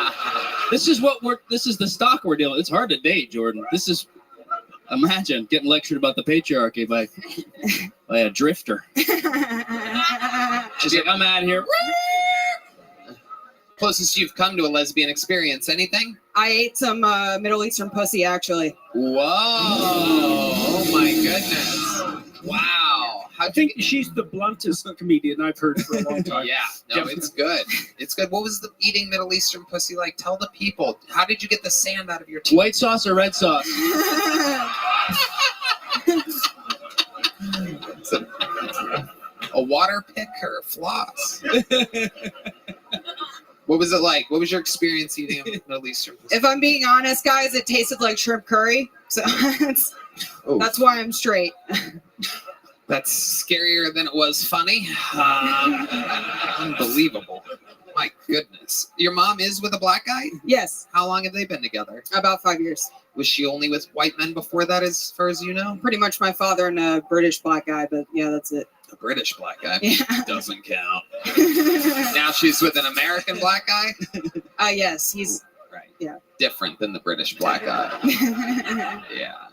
This is the stock we're dealing with. It's hard to date, Jordan. This is Imagine getting lectured about the patriarchy by a drifter. She's like, I'm out of here. Closest you've come to a lesbian experience? Anything? I ate some Middle Eastern pussy, actually. Whoa! Oh my goodness! Wow! I think she's the bluntest comedian I've heard for a long time. Yeah, no, it's good. It's good. What was the eating Middle Eastern pussy like? Tell the people. How did you get the sand out of your teeth? White sauce or red sauce? A water pick or a floss? What was it like? What was your experience eating a Middle Eastern pussy? If I'm being honest, guys, it tasted like shrimp curry. So that's why I'm straight. That's scarier than it was funny. Unbelievable. My goodness. Your mom is with a black guy? Yes. How long have they been together? About 5 years. Was she only with white men before that, as far as you know? Pretty much my father and a British black guy, but yeah, that's it. A British black guy? Yeah. Doesn't count. Now she's with an American black guy? Yes, he's right. Yeah. Different than the British black guy. Yeah.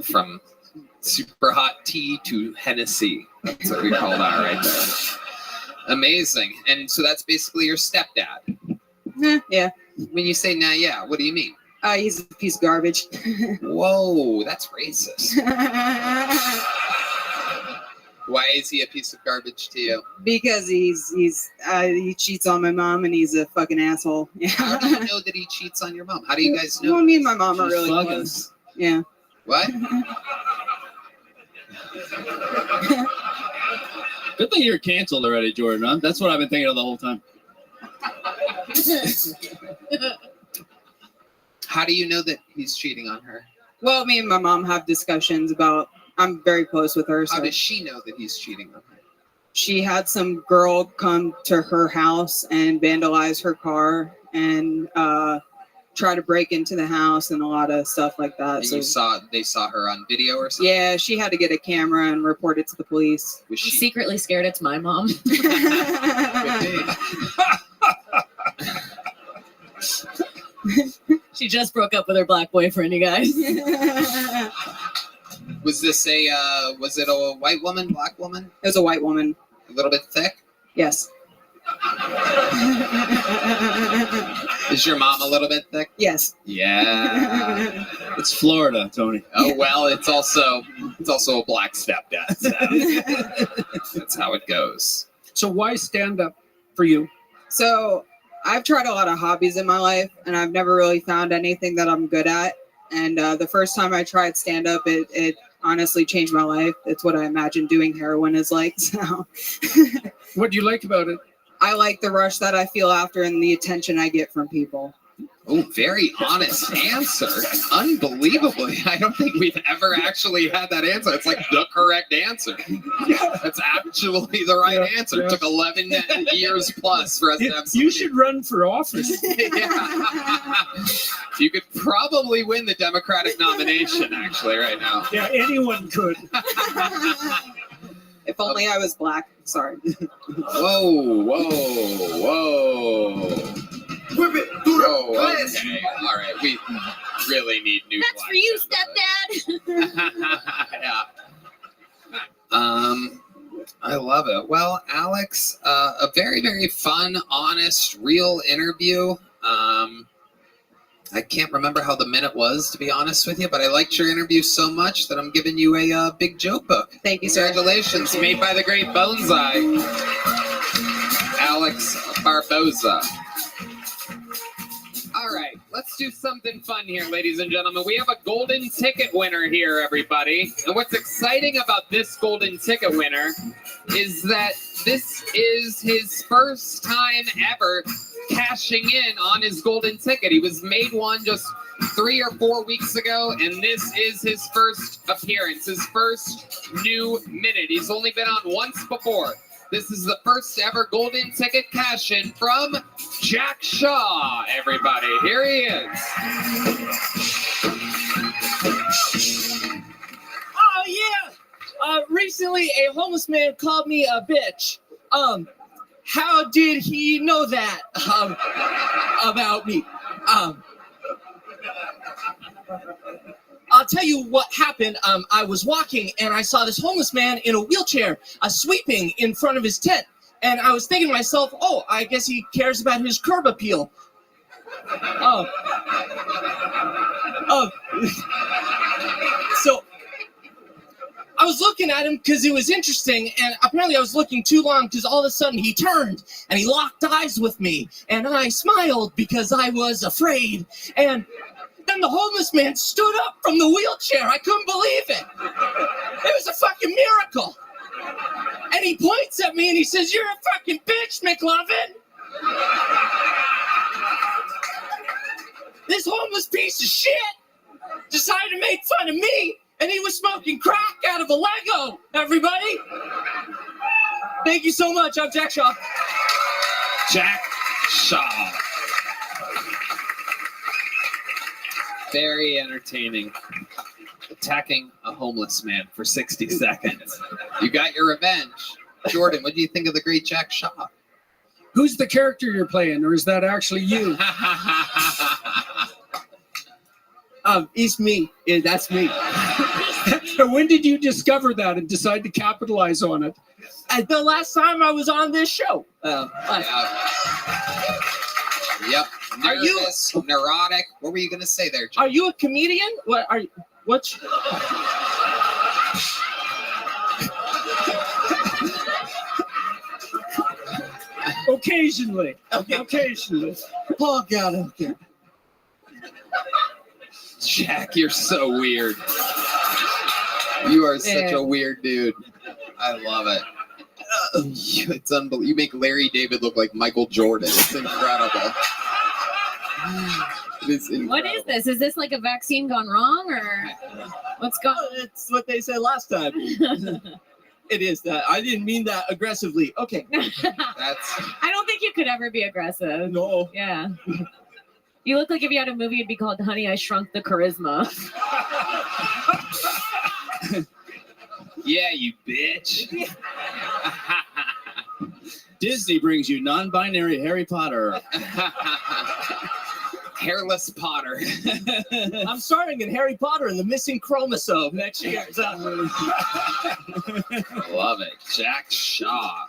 From super hot tea to Hennessy. That's what we call that right there. Amazing. And so that's basically your stepdad. Yeah. When you say nah, yeah, what do you mean? He's a piece of garbage. Whoa, that's racist. Why is he a piece of garbage to you? Because he cheats on my mom and he's a fucking asshole. Yeah. How do you know that he cheats on your mom? How do you guys know? Well, me and my mom are She's really fucking. close. Yeah. What? Good thing you're canceled already, Jordan. Huh? That's what I've been thinking of the whole time. How do you know that he's cheating on her? Well, me and my mom have discussions about. I'm very close with her. How So does she know that he's cheating on her? she had some girl come to her house and vandalize her car and try to break into the house and a lot of stuff like that. And they saw her on video or something? Yeah, she had to get a camera and report it to the police. Was I'm she secretly scared it's my mom. She just broke up with her black boyfriend, you guys. Was this was it a white woman, black woman? It was a white woman. A little bit thick? Yes. Is your mom a little bit thick? Yes. Yeah. It's Florida, Tony. Oh well, it's also a black stepdad. So that's how it goes. So why stand up for you? So I've tried a lot of hobbies in my life, and I've never really found anything that I'm good at. And the first time I tried stand-up, it honestly changed my life. It's what I imagine doing heroin is like. So What do you like about it? I like the rush that I feel after and the attention I get from people. Oh, very honest answer. Unbelievably. I don't think we've ever actually had that answer. It's like the correct answer. That's actually the right answer. It took 11 years plus for us to have You should run for office. Yeah. You could probably win the Democratic nomination, actually, right now. Yeah, anyone could. If only I was black. Sorry. Whoa, whoa, whoa. Whip it through Oh, the glass. okay. All right. We really need new That's for you, stepdad. Yeah. I love it. Well, Alex, a very, very fun, honest, real interview. I can't remember how the minute was, to be honest with you, but I liked your interview so much that I'm giving you a big joke book. Thank you, sir. Congratulations, made by the great Bonsai, Alex Barboza. All right, let's do something fun here, ladies and gentlemen. We have a golden ticket winner here, everybody. And what's exciting about this golden ticket winner is that this is his first time ever cashing in on his golden ticket. He was made one just 3 or 4 weeks ago, and this is his first appearance, his first new minute. He's only been on once before. This is the first ever golden ticket cash-in from Jack Shaw, everybody. Here he is. Oh, yeah. Recently, a homeless man called me a bitch. How did he know that about me? I'll tell you what happened. I was walking and I saw this homeless man in a wheelchair sweeping in front of his tent. And I was thinking to myself, oh, I guess he cares about his curb appeal. So I was looking at him because it was interesting, and apparently I was looking too long because all of a sudden he turned and he locked eyes with me, and I smiled because I was afraid. And then the homeless man stood up from the wheelchair. I couldn't believe it. It was a fucking miracle. And he points at me and he says, "You're a fucking bitch, McLovin." This homeless piece of shit decided to make fun of me, and he was smoking crack out of a Lego, everybody. Thank you so much. I'm Jack Shaw. Jack Shaw. Very entertaining. Attacking a homeless man for 60 seconds. You got your revenge. Jordan, what do you think of the great Jack Shaw? Who's the character you're playing, or is that actually you? It's me. Yeah, that's me. When did you discover that and decide to capitalize on it? The last time I was on this show. Yep. Nervous, neurotic. What were you going to say there, John? Are you a comedian? What are you? What's? Occasionally. Okay. Occasionally. Oh God. Okay. Jack, you're so weird. You are such a weird dude. I love it. It's unbelievable. You make Larry David look like Michael Jordan. It's incredible. It is incredible. What is this? Is this like a vaccine gone wrong, or what's going on? It's what they said last time. It is that. I didn't mean that aggressively. Okay. I don't think you could ever be aggressive. No. Yeah. You look like if you had a movie, it'd be called Honey, I Shrunk the Charisma. Yeah, you bitch. Disney brings you non-binary Harry Potter. Hairless Potter. I'm starring in Harry Potter and the Missing Chromosome next year. Love it. Jack Shaw.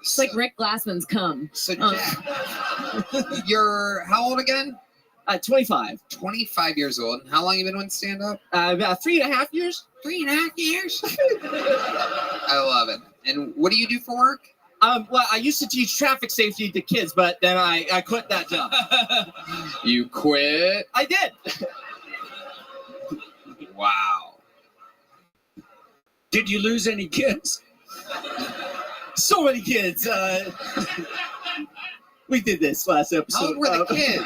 It's like Rick Glassman's cum. So, Jack, you're how old again? 25. 25 years old. And how long you been doing stand-up? About 3.5 years. 3.5 years? I love it. And what do you do for work? Well, I used to teach traffic safety to kids, but then I quit that job. You quit? I did. Wow. Did you lose any kids? So many kids. We did this last episode. How old were the kids?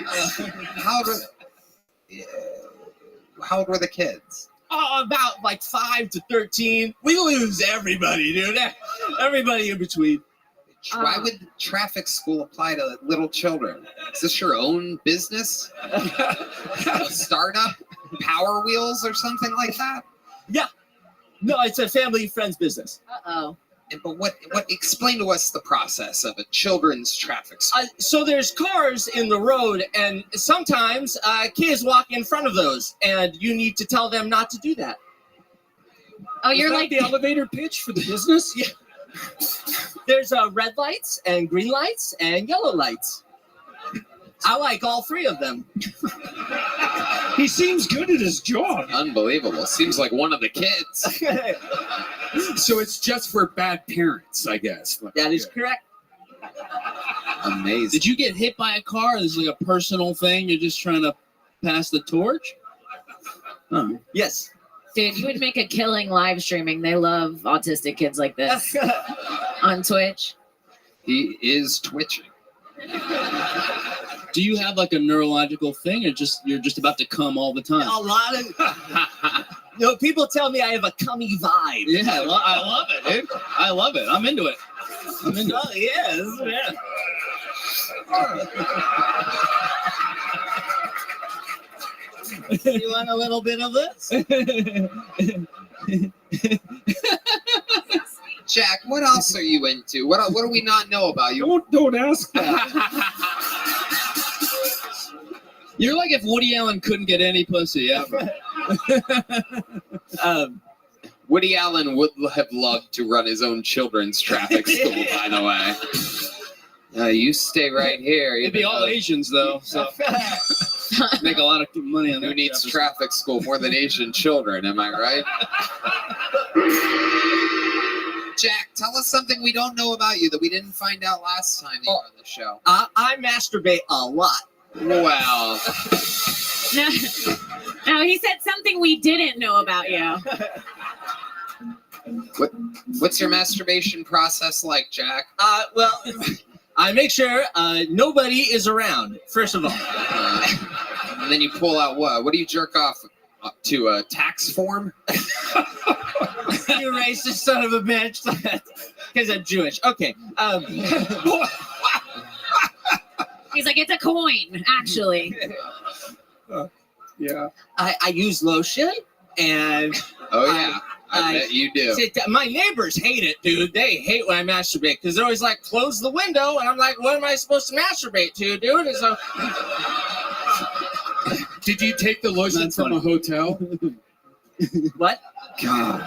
How old were the kids? About like 5 to 13. We lose everybody, dude. Everybody in between. Why would traffic school apply to little children? Is this your own business? A startup? Power Wheels or something like that? Yeah. No, it's a family friends business. Uh-oh. But what? Explain to us the process of a children's traffic school. So there's cars in the road, and sometimes kids walk in front of those, and you need to tell them not to do that. Oh, you're Is that like the elevator pitch for the business? Yeah. There's red lights and green lights and yellow lights. I like all three of them. He seems good at his job. Unbelievable. Seems like one of the kids. So it's just for bad parents, I guess. That is correct. Amazing. Did you get hit by a car? This is like a personal thing. You're just trying to pass the torch? Oh. Yes. Dude, you would make a killing live streaming. They love autistic kids like this on Twitch. He is twitching. Do you have like a neurological thing, or you're just about to come all the time? A lot of people tell me I have a cummy vibe. Yeah, I love it, dude. I love it. I'm into it. Oh, yes. Yeah. You want a little bit of this? Jack, what else are you into? What do we not know about you? Don't ask that. You're like if Woody Allen couldn't get any pussy ever. Woody Allen would have loved to run his own children's traffic school, by the way. You stay right here. It'd be all Asians, though, so make a lot of money on that. Who needs traffic school more than Asian children, am I right? Jack, tell us something we don't know about you that we didn't find out last time you were on the show. I masturbate a lot. Well, No, he said something we didn't know about you. what's your masturbation process like, Jack? Well, I make sure nobody is around, first of all. And then you pull out what? What do you jerk off to? A tax form? You racist son of a bitch. Because I'm Jewish. Okay. He's like, it's a coin, actually. Yeah. I use lotion and Oh, yeah. I bet you do. My neighbors hate it, dude. They hate when I masturbate because they're always like, close the window. And I'm like, what am I supposed to masturbate to, dude? And so, Did you take the lotion from a hotel? what? God.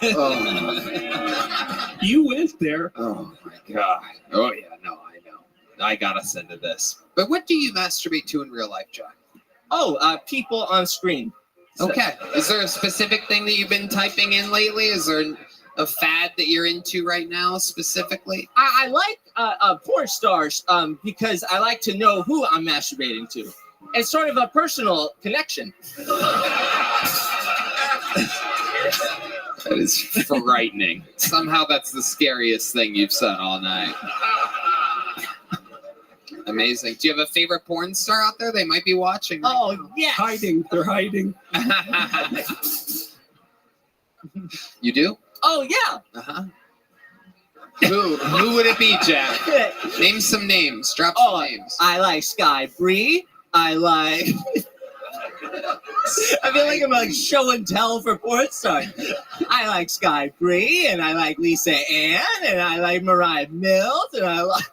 Oh. You went there. Oh, my God. Oh, yeah. No, I know. I got us into this. But what do you masturbate to in real life, Jack? Oh, people on screen. So, Okay. Is there a specific thing that you've been typing in lately? Is there a fad that you're into right now specifically? I like porn stars because I like to know who I'm masturbating to. It's sort of a personal connection. That is frightening. Somehow that's the scariest thing you've said all night. Amazing. Do you have a favorite porn star out there? They might be watching. Right Oh, now. yes. Hiding. They're hiding. You do? Oh, yeah. Uh-huh. Who would it be, Jack? Name some names. Drop some names. I like Sky Bree. I like... I feel like I'm like show and tell for porn stars. I like Sky Bree, and I like Lisa Ann, and I like Mariah Mills, and I like...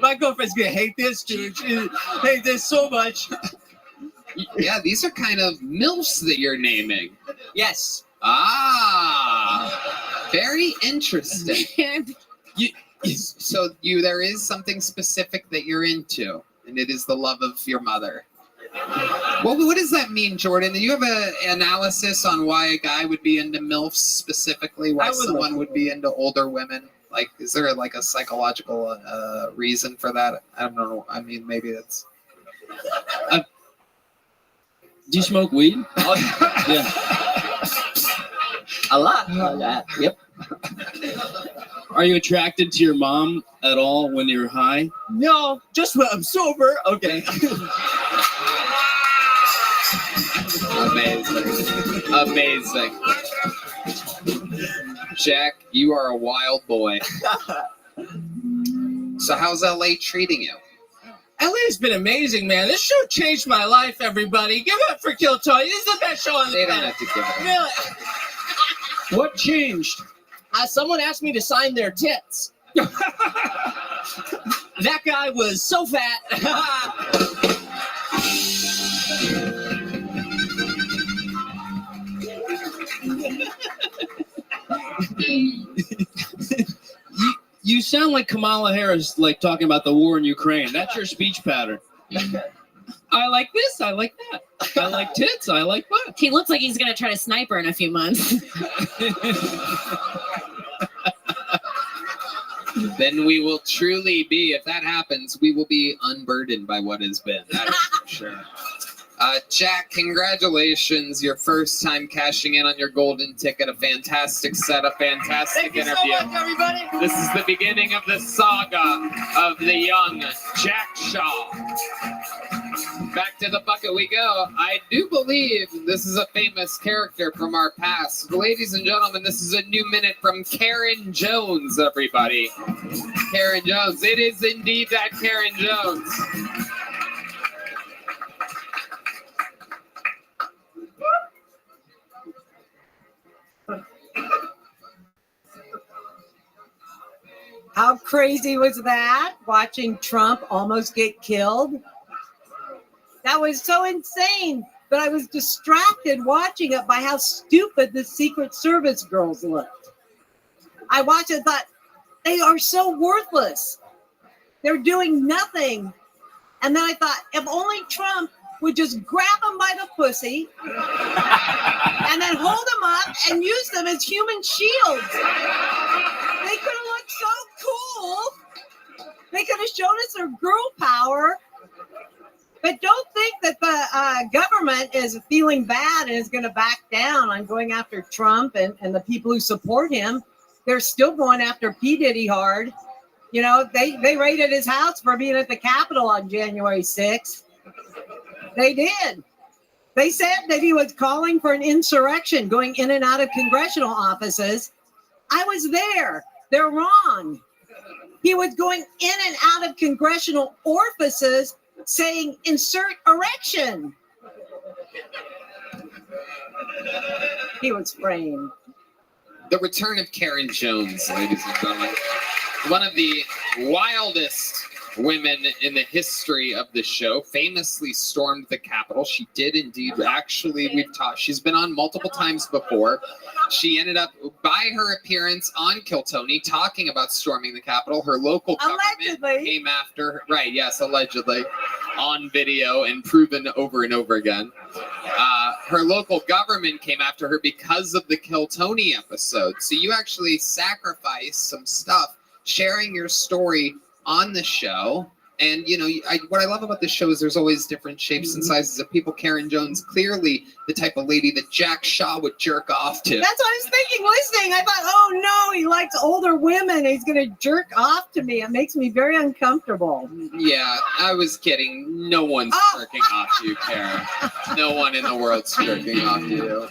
My girlfriend's gonna hate this, dude. She hates this so much. Yeah, these are kind of MILFs that you're naming. Yes. Ah, very interesting. So there is something specific that you're into, and it is the love of your mother. Well, what does that mean, Jordan? Do you have an analysis on why a guy would be into MILFs specifically? Why someone would be into older women? Like, is there like a psychological reason for that? I don't know. I mean, maybe it's... Do you smoke weed? Yeah. A lot. Yep. Are you attracted to your mom at all when you're high? No, just when I'm sober. Okay. Amazing. Amazing. Jack, you are a wild boy. So how's LA treating you? LA's been amazing, man. This show changed my life, everybody. Give it up for Kill Tony. This is the best show on the They don't planet. have to give it. Really? What changed? Someone asked me to sign their tits. That guy was so fat. You sound like Kamala Harris, like talking about the war in Ukraine. That's your speech pattern. I like this. I like that. I like tits. I like butt. He looks like he's going to try to snipe her in a few months. Then we will truly be, if that happens, we will be unburdened by what has been. That is for sure. Jack, congratulations. Your first time cashing in on your golden ticket. A fantastic set, a fantastic interview. Thank you so much, everybody. This is the beginning of the saga of the young Jack Shaw. Back to the bucket we go. I do believe this is a famous character from our past. Ladies and gentlemen, this is a new minute from Karen Jones, everybody. Karen Jones. It is indeed that Karen Jones. How crazy was that? Watching Trump almost get killed? That was so insane. but I was distracted watching it by how stupid the Secret Service girls looked. I watched it and thought, they are so worthless. They're doing nothing. And then I thought, if only Trump would just grab them by the pussy and then hold them up and use them as human shields. They could have looked so cool. They could have shown us their girl power. But don't think that the government is feeling bad and is going to back down on going after Trump and the people who support him. They're still going after P. Diddy hard. You know, they raided his house for being at the Capitol on January 6th. They did. They said that he was calling for an insurrection, going in and out of congressional offices. I was there. They're wrong. He was going in and out of congressional orifices saying, insert erection. He was framed. The return of Karen Jones, ladies and gentlemen. One of the wildest women in the history of the show, famously stormed the Capitol. She did indeed. Actually, we've talked. She's been on multiple times before. She ended up, by her appearance on Kill Tony, talking about storming the Capitol. Her local government came after her. Right, yes, allegedly. On video and proven over and over again. Her local government came after her because of the Kill Tony episode. So you actually sacrificed some stuff, sharing your story on the show. And, you know, what I love about the show is there's always different shapes and sizes of people. Karen Jones, clearly the type of lady that Jack Shaw would jerk off to. That's what I was thinking, listening. I thought, oh no, he likes older women. He's going to jerk off to me. It makes me very uncomfortable. Yeah, I was kidding. No one's jerking off to you, Karen. No one in the world's jerking off to you.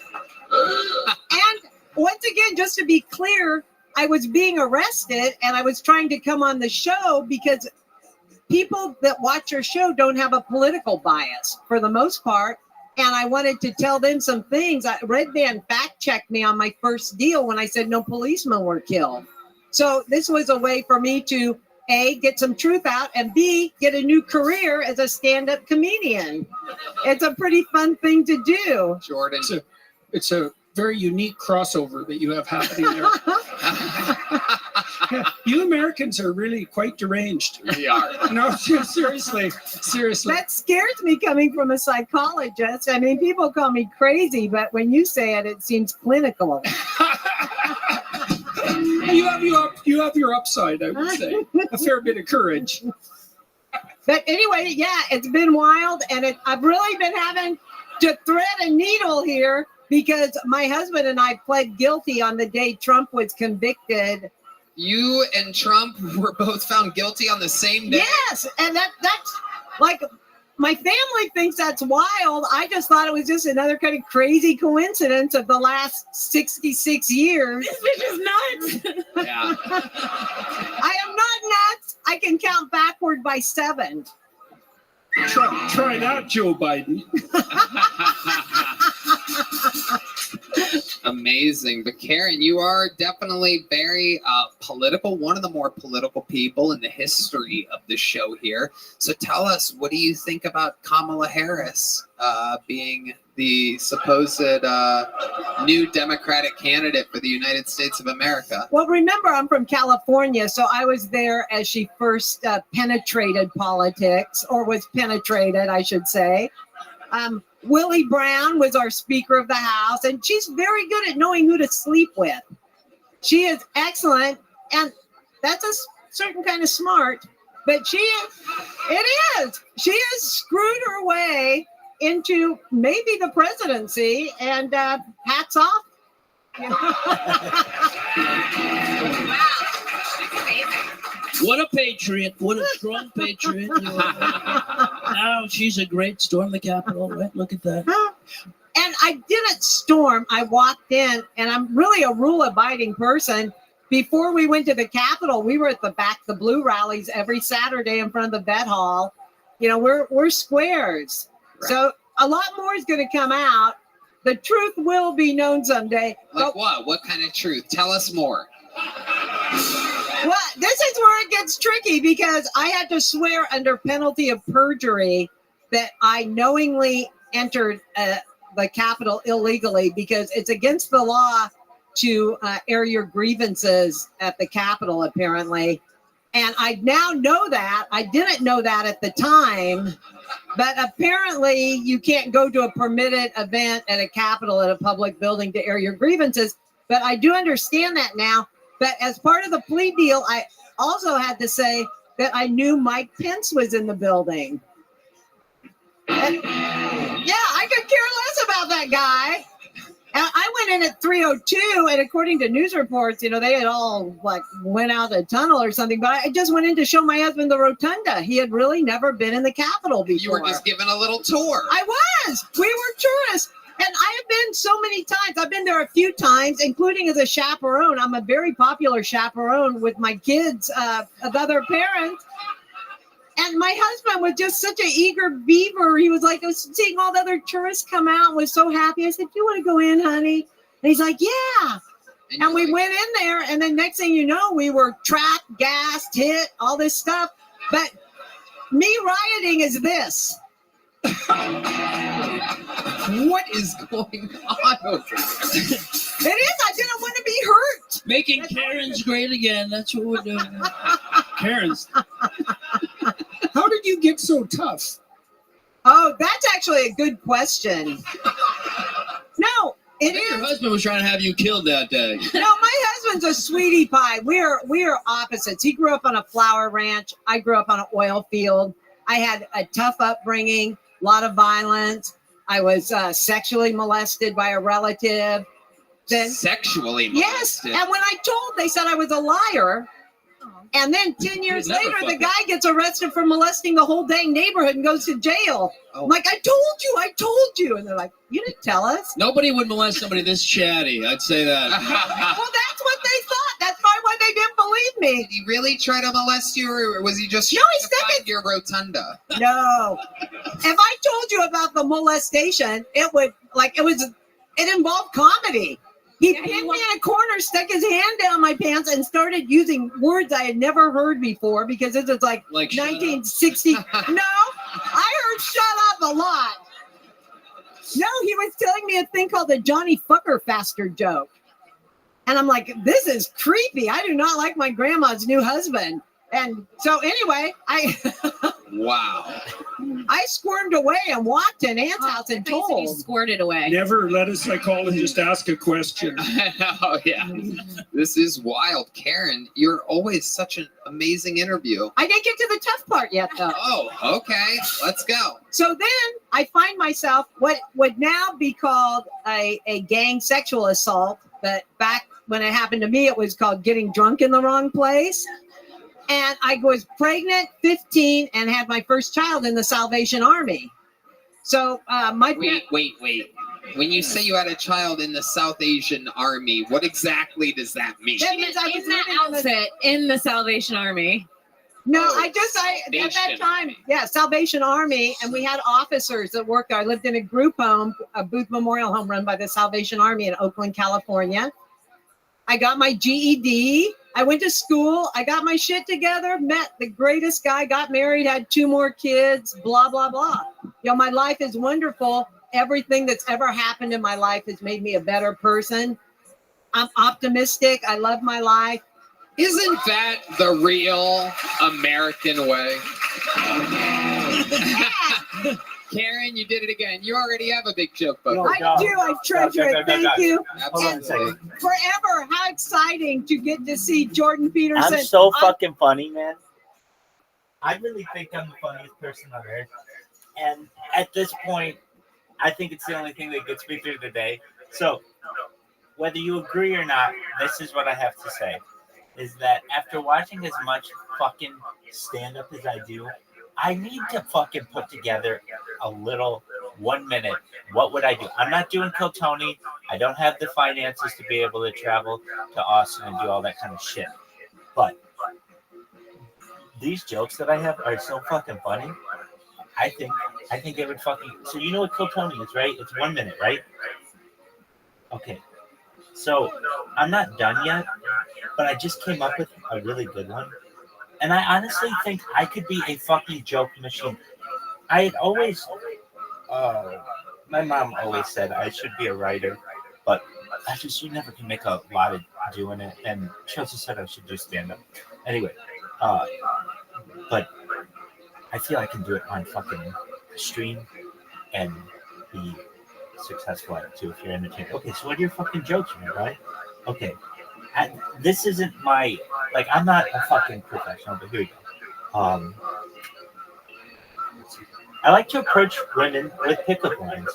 And once again, just to be clear, I was being arrested and I was trying to come on the show because people that watch your show don't have a political bias for the most part. And I wanted to tell them some things. Red Band fact-checked me on my first deal when I said no policemen were killed. So this was a way for me to, A, get some truth out, and B, get a new career as a stand-up comedian. It's a pretty fun thing to do. Jordan. It's a very unique crossover that you have happening there. You Americans are really quite deranged. We are. No, seriously. That scares me coming from a psychologist. I mean, people call me crazy, but when you say it, it seems clinical. You have your upside, I would say. A fair bit of courage. But anyway, yeah, it's been wild, and I've really been having to thread a needle here because my husband and I pled guilty on the day Trump was convicted. You and Trump were both found guilty on the same day? Yes, and that's like, my family thinks that's wild. I just thought it was just another kind of crazy coincidence of the last 66 years. This bitch is nuts. Yeah. I am not nuts. I can count backward by 7. Try that, Joe Biden. Amazing. But Karen, you are definitely very political, one of the more political people in the history of the show here. So tell us, what do you think about Kamala Harris being the supposed new Democratic candidate for the United States of America? Well, remember, I'm from California, so I was there as she first penetrated politics, or was penetrated, I should say. Willie Brown was our Speaker of the House, and she's very good at knowing who to sleep with. She is excellent, and that's a certain kind of smart, but she has screwed her way into maybe the presidency, and hats off. What a patriot. What a strong patriot. Now she's a great storm the Capitol. Right? Look at that. And I didn't storm. I walked in, and I'm really a rule-abiding person. Before we went to the Capitol, we were at the Back the Blue rallies every Saturday in front of the Vet Hall. You know, we're squares. Right. So a lot more is going to come out. The truth will be known someday. Like what? What kind of truth? Tell us more. Well, this is where it gets tricky because I had to swear under penalty of perjury that I knowingly entered the Capitol illegally because it's against the law to air your grievances at the Capitol, apparently. And I now know that. I didn't know that at the time, but apparently you can't go to a permitted event at a Capitol at a public building to air your grievances. But I do understand that now. But as part of the plea deal, I also had to say that I knew Mike Pence was in the building. And, yeah, I could care less about that guy. And I went in at 3:02, and according to news reports, you know, they had all like went out a tunnel or something. But I just went in to show my husband the rotunda. He had really never been in the Capitol before. You were just given a little tour. I was. We were tourists. And I have been so many times. I've been there a few times, including as a chaperone. I'm a very popular chaperone with my kids of other parents. And my husband was just such an eager beaver. He was like, seeing all the other tourists come out, was so happy. I said, "Do you want to go in, honey?" And he's like, "Yeah." And we went in there, and then next thing you know, we were trapped, gassed, hit, all this stuff. But me rioting is this. What is going on over there? It is. I didn't want to be hurt. Making Karens great again. That's what we're doing. Karens. How did you get so tough? Oh, that's actually a good question. No, I think your husband was trying to have you killed that day. No, my husband's a sweetie pie. We are opposites. He grew up on a flower ranch. I grew up on an oil field. I had a tough upbringing, a lot of violence. I was sexually molested by a relative. Then sexually yes, molested? and when I told, they said I was a liar. And then 10 years later, the guy gets arrested for molesting the whole dang neighborhood and goes to jail. I'm like, I told you. And they're like, you didn't tell us. Nobody would molest somebody this chatty. I'd say that. Well, that's what they thought. That's probably why they didn't believe me. Did he really try to molest you, or was he just No, trying he to said find your rotunda? No. If I told you about the molestation, it involved comedy. He pinned me in a corner, stuck his hand down my pants, and started using words I had never heard before because this is like 1960. No, I heard "shut up" a lot. No, he was telling me a thing called the Johnny Fucker Faster joke. And I'm like, this is creepy. I do not like my grandma's new husband. And so anyway, Wow. I squirmed away and walked to Aunt's house and told. You squirted away. Never let a psychologist ask a question. Oh, yeah. This is wild. Karen, you're always such an amazing interview. I didn't get to the tough part yet, though. Oh, okay. Let's go. So then I find myself what would now be called a gang sexual assault, but back when it happened to me, it was called getting drunk in the wrong place. And I was pregnant, 15, and had my first child in the Salvation Army. So Wait. When you say you had a child in the South Asian Army, what exactly does that mean? That means I was in that outfit in the Salvation Army. No, at that time, Salvation Army, and we had officers that worked there. I lived in a group home, a Booth Memorial Home run by the Salvation Army in Oakland, California. I got my GED. I went to school. I got my shit together, met the greatest guy, got married, had 2 more kids, blah, blah, blah. You know, my life is wonderful. Everything that's ever happened in my life has made me a better person. I'm optimistic. I love my life. Isn't that the real American way? Karen, you did it again. You already have a big joke book. I do. I treasure it. Thank you. Hold on a second. Forever. How exciting to get to see Jordan Peterson. I'm so fucking funny, man. I really think I'm the funniest person on earth. And at this point, I think it's the only thing that gets me through the day. So, whether you agree or not, this is what I have to say. Is that after watching as much fucking stand-up as I do, I need to fucking put together a little 1 minute. What would I do? I'm not doing Kill Tony. I don't have the finances to be able to travel to Austin and do all that kind of shit. But these jokes that I have are so fucking funny. I think it would fucking. So you know what Kill Tony is, right? It's 1 minute, right? Okay. So I'm not done yet, but I just came up with a really good one. And I honestly think I could be a fucking joke machine. I had always my mom always said I should be a writer, but you never can make a lot of doing it. And she also said I should do stand up. Anyway, but I feel I can do it on fucking stream and be successful at it too if you're entertained. Okay, so what are your fucking jokes, right? Okay, this isn't my like. I'm not a fucking professional, but here we go. I like to approach women with pickup lines.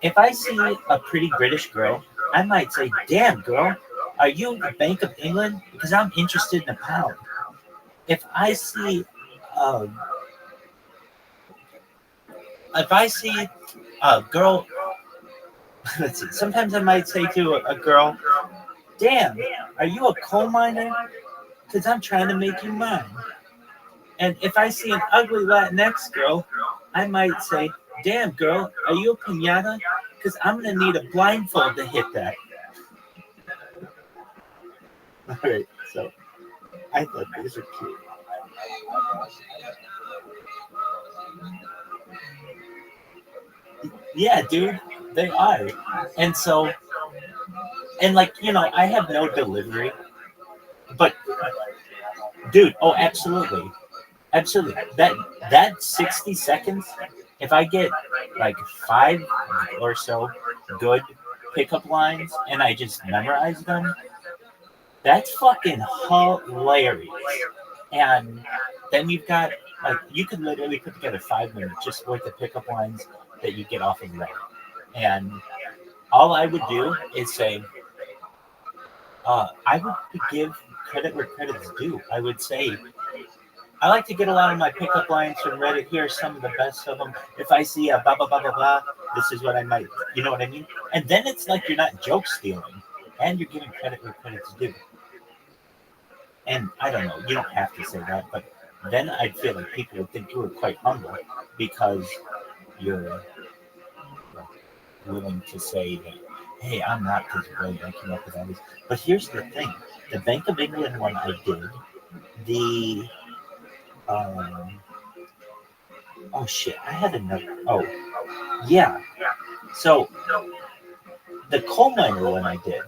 If I see a pretty British girl, I might say, "Damn, girl, are you the Bank of England? Because I'm interested in a pound." If I see a girl, let's see. Sometimes I might say to a girl, "Damn, are you a coal miner? Because I'm trying to make you mine." And if I see an ugly Latinx girl, I might say, "Damn, girl, are you a piñata? Because I'm going to need a blindfold to hit that." All right, so I thought these are cute. Yeah, dude, they are. And so, and like, I have no delivery, but dude, oh, absolutely. Absolutely. That 60 seconds, if I get like 5 or so good pickup lines and I just memorize them, that's fucking hilarious. And then you've got, like, you could literally put together 5 minutes just worth of pickup lines that you get off of Reddit. And all I would do is say, I would give credit where credit's due. I would say, I like to get a lot of my pickup lines from Reddit. Here are some of the best of them. If I see a blah, blah, blah, blah, blah, this is what I might, you know what I mean? And then it's like you're not joke stealing and you're giving credit where credit's due. And I don't know, you don't have to say that, but then I'd feel like people would think you were quite humble because you're willing to say that, hey, I'm not this brilliant, I came up with all these. But here's the thing, the Bank of England one I did, the oh shit, I had another, oh, yeah. So, the coal miner one I did,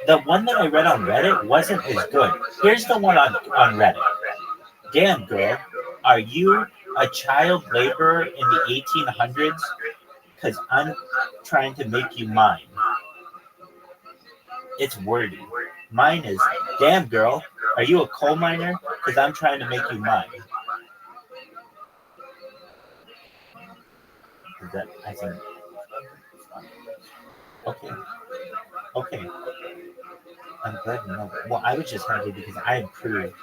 the one that I read on Reddit wasn't as good. Here's the one on Reddit. Damn, girl, are you a child laborer in the 1800s? Because I'm trying to make you mine. It's wordy. Mine is, damn, girl, are you a coal miner? Because I'm trying to make you mine. Is that, I think. Okay. I'm glad you know that. Well, I was just happy because I improved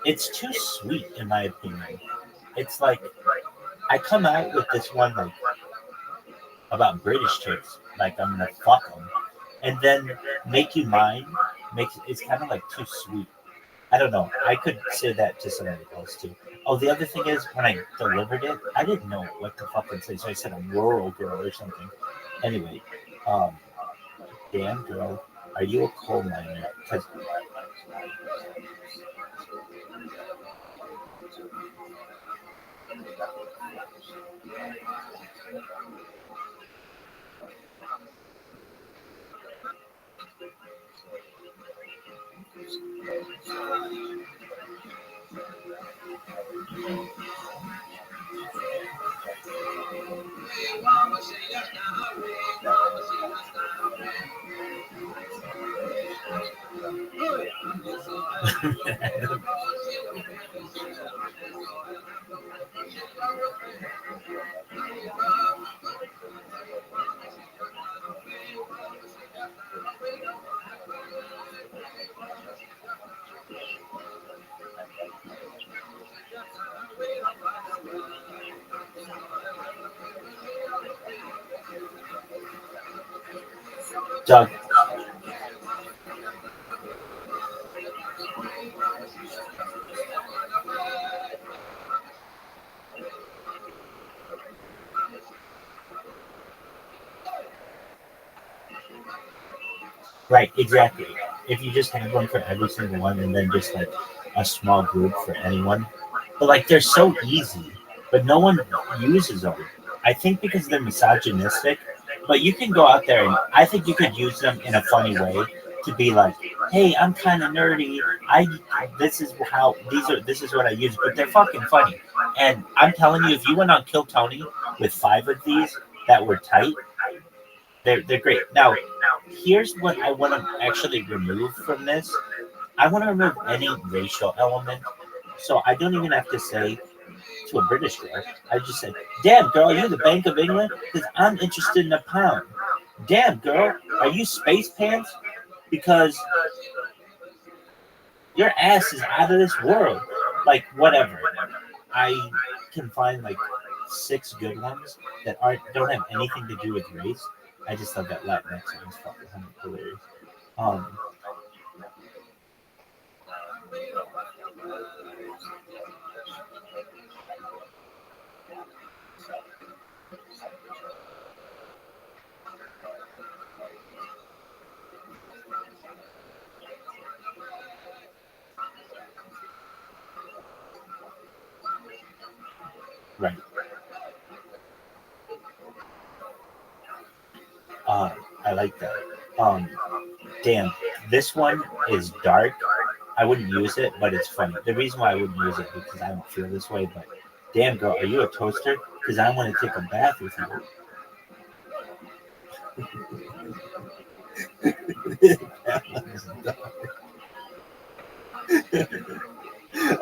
it's too sweet in my opinion. It's like I come out with this one like about British chicks, like I'm gonna fuck them, and then make you mine. It's kind of like too sweet. I don't know. I could say that to somebody else too. Oh, the other thing is when I delivered it, I didn't know what to fucking say, so I said a rural girl or something. Anyway, damn girl, are you a coal miner? Because Doug. Right, exactly. If you just have one for every single one and then just like a small group for anyone. But like they're so easy. but no one uses them. I think because they're misogynistic, but you can go out there and I think you could use them in a funny way to be like, hey, I'm kind of nerdy. This is what I use, but they're fucking funny. And I'm telling you, if you went on Kill Tony with 5 of these that were tight, they're great. Now, here's what I want to actually remove from this. I want to remove any racial element. So I don't even have to say to a British girl. I just say, damn, girl, are you the Bank of England? Because I'm interested in a pound. Damn, girl, are you Space Pants? Because your ass is out of this world. Like, whatever. I can find like 6 good ones that don't have anything to do with race. I just thought that Latinx one was fucking hilarious. Right. I like that. Damn, this one is dark. I wouldn't use it, but it's funny. The reason why I wouldn't use it is because I don't feel this way, but damn, girl, are you a toaster? Because I want to take a bath with you.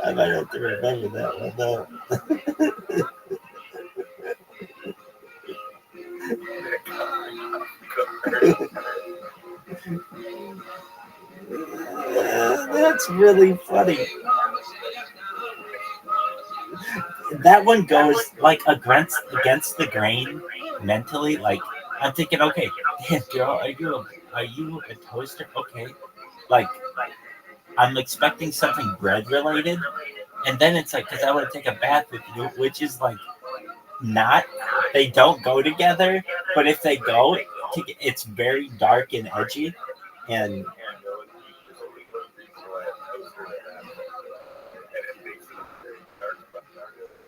I might have to remember that one, though. That's really funny. That one goes like against the grain mentally. Like I'm thinking, okay, damn, girl, are you a toaster? Okay, like I'm expecting something bread related, and then it's like because I want to take a bath with you, which is like not. They don't go together, but if they go, it's very dark and edgy, and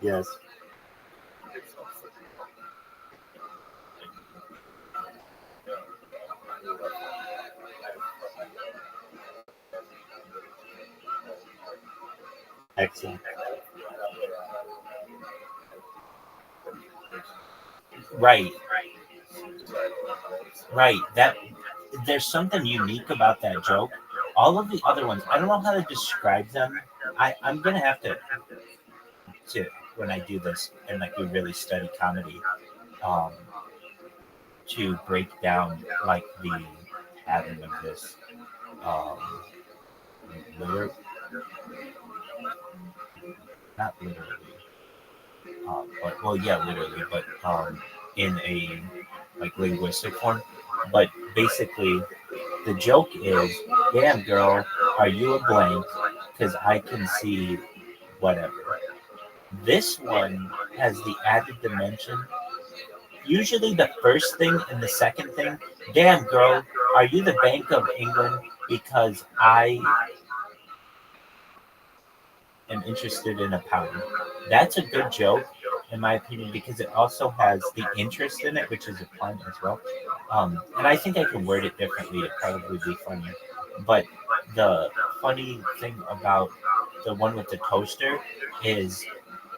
yes. Excellent. Right. Right. That there's something unique about that joke. All of the other ones, I don't know how to describe them. I'm gonna have to when I do this and like we really study comedy, um, to break down like the pattern of this. Um, not literally. But well, yeah, literally, but in a like linguistic form. But basically, the joke is, "Damn girl, are you a blank? Because I can see whatever." This one has the added dimension. Usually, the first thing and the second thing, "Damn girl, are you the Bank of England? Because I am interested in a pound." That's a good joke, in my opinion, because it also has the interest in it, which is a pun as well. And I think I can word it differently to probably be funnier. But the funny thing about the one with the toaster is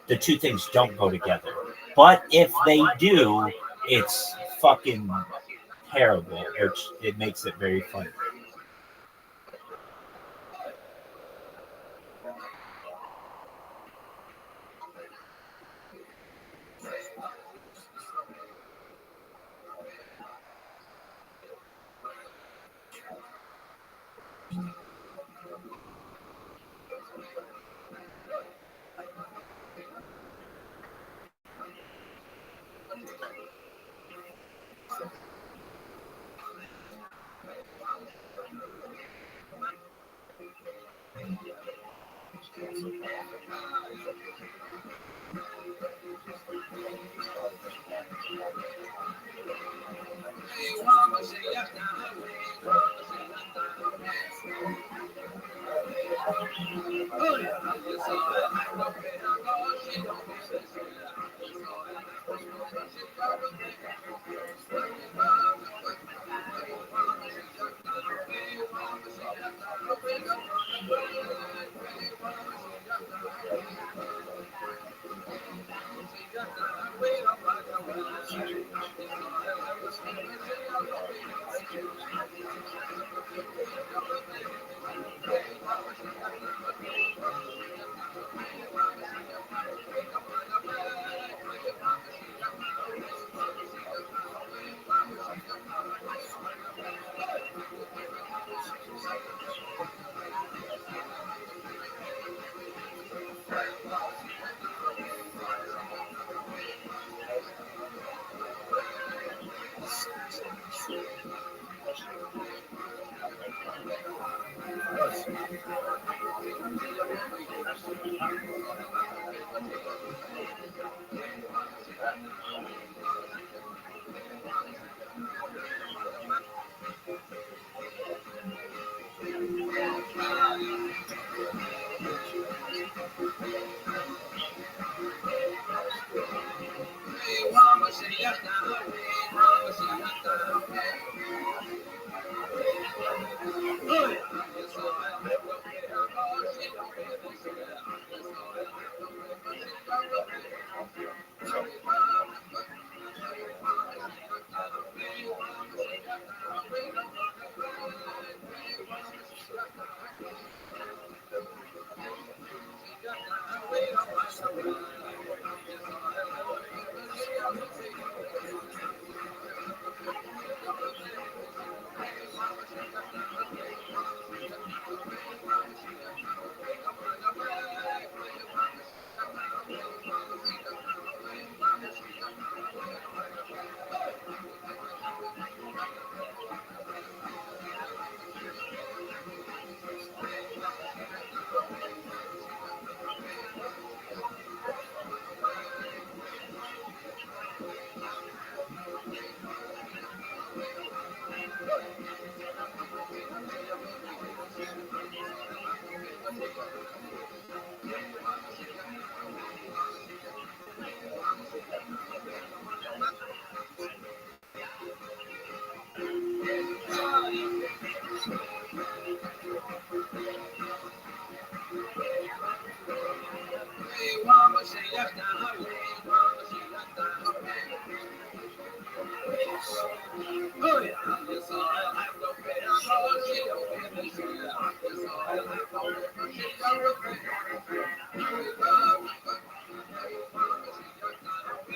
the two things don't go together. But if they do, it's fucking terrible, which it makes it very funny.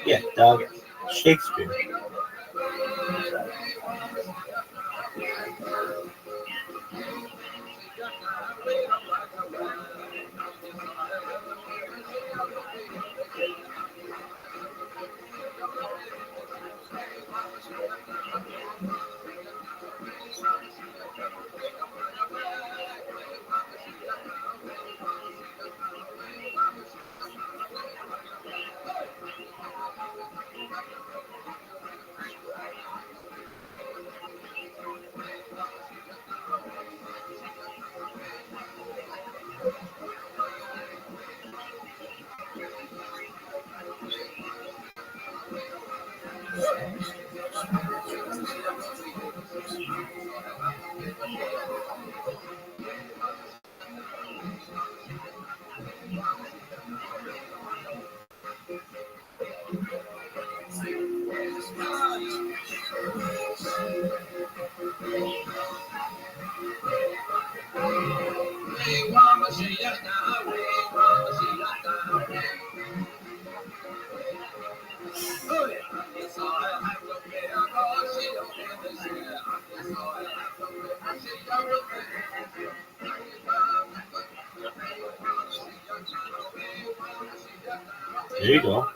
Yeah, dog. Shakespeare. There you go.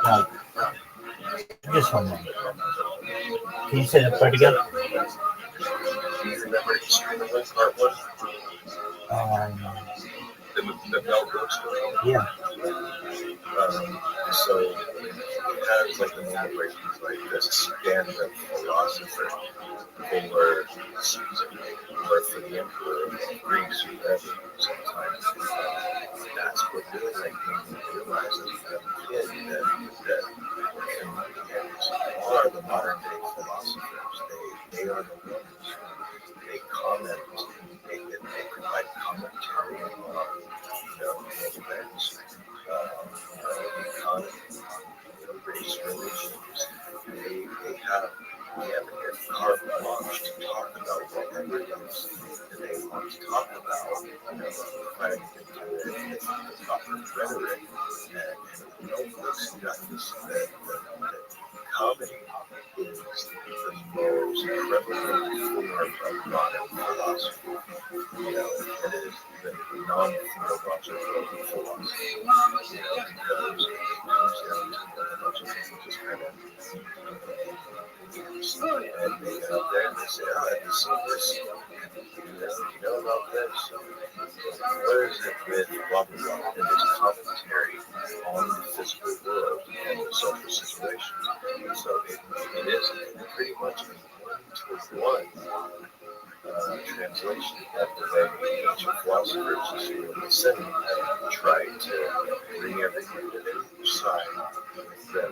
Now, just one minute. Can you say that part again? Yeah. So it has like the celebrations like this stand-up philosopher for Caesar or for the emperor of Greece or whatever. Sometimes that's what really like made me realize as a young kid that comedians are the modern day philosophers. They are the ones who they comment, they provide commentary on events, economy, race relations. They have carte blanche to talk about whatever it is that they want to talk about. Trying to do it with the proper rhetoric and notebooks. You got this that comedy is the most prevalent form of modern philosophy. It is the non-theological philosophy. Because it comes down to a bunch of people just kind of and they get up there and they say, oh, have you seen this? You know about this? What is it with blah, blah, blah? And there's commentary on the physical world and the social situation. So it is pretty much a one-to-one translation of the way ancient philosophers in setting tried to bring everything to their side. That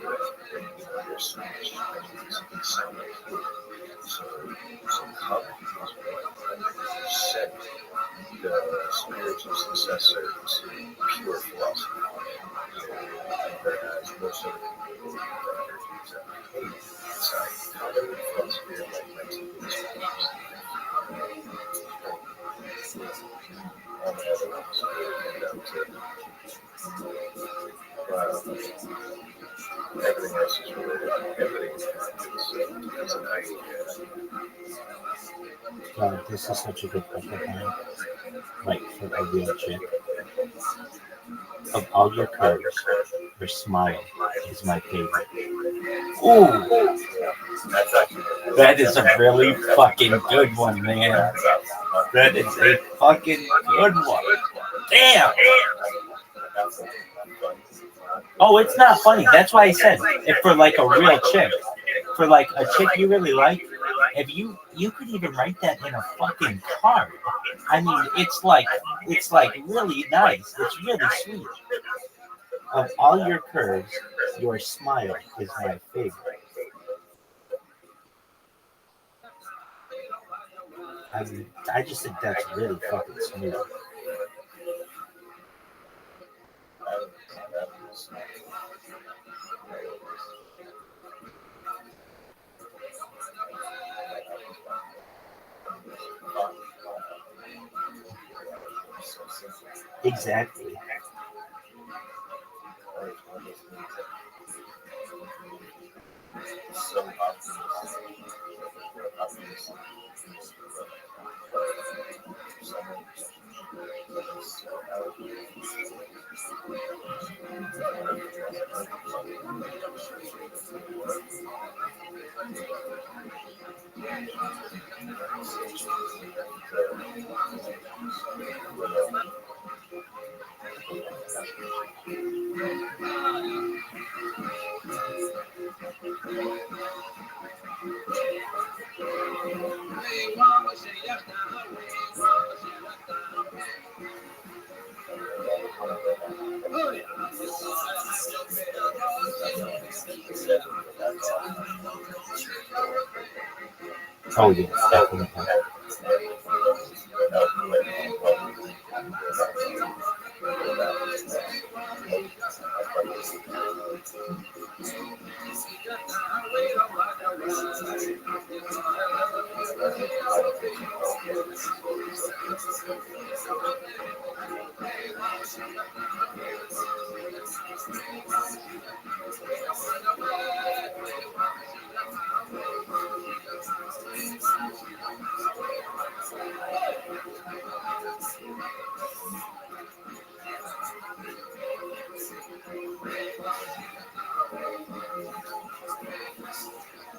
there's so much sound like here. So comedy is what set the spiritual successor to pure philosophy. Whereas most other people hate inside comedy and philosophy are like 19 minutes. All the other ones come down to everything else is related. Everything depends on how you get it. God, this is such a good question. Like for a real chick. Of all your curves, your smile is my favorite. Ooh! That is a really fucking good one, man. That is a fucking good one. Damn! Oh, it's not funny. That's why I said if for like a real chick, for like a chick you really like, if you could even write that in a fucking card. I mean, it's like really nice. It's really sweet. Of all your curves, your smile is my favorite. I just think that's really fucking smooth. Exactly. Oh yeah, definitely.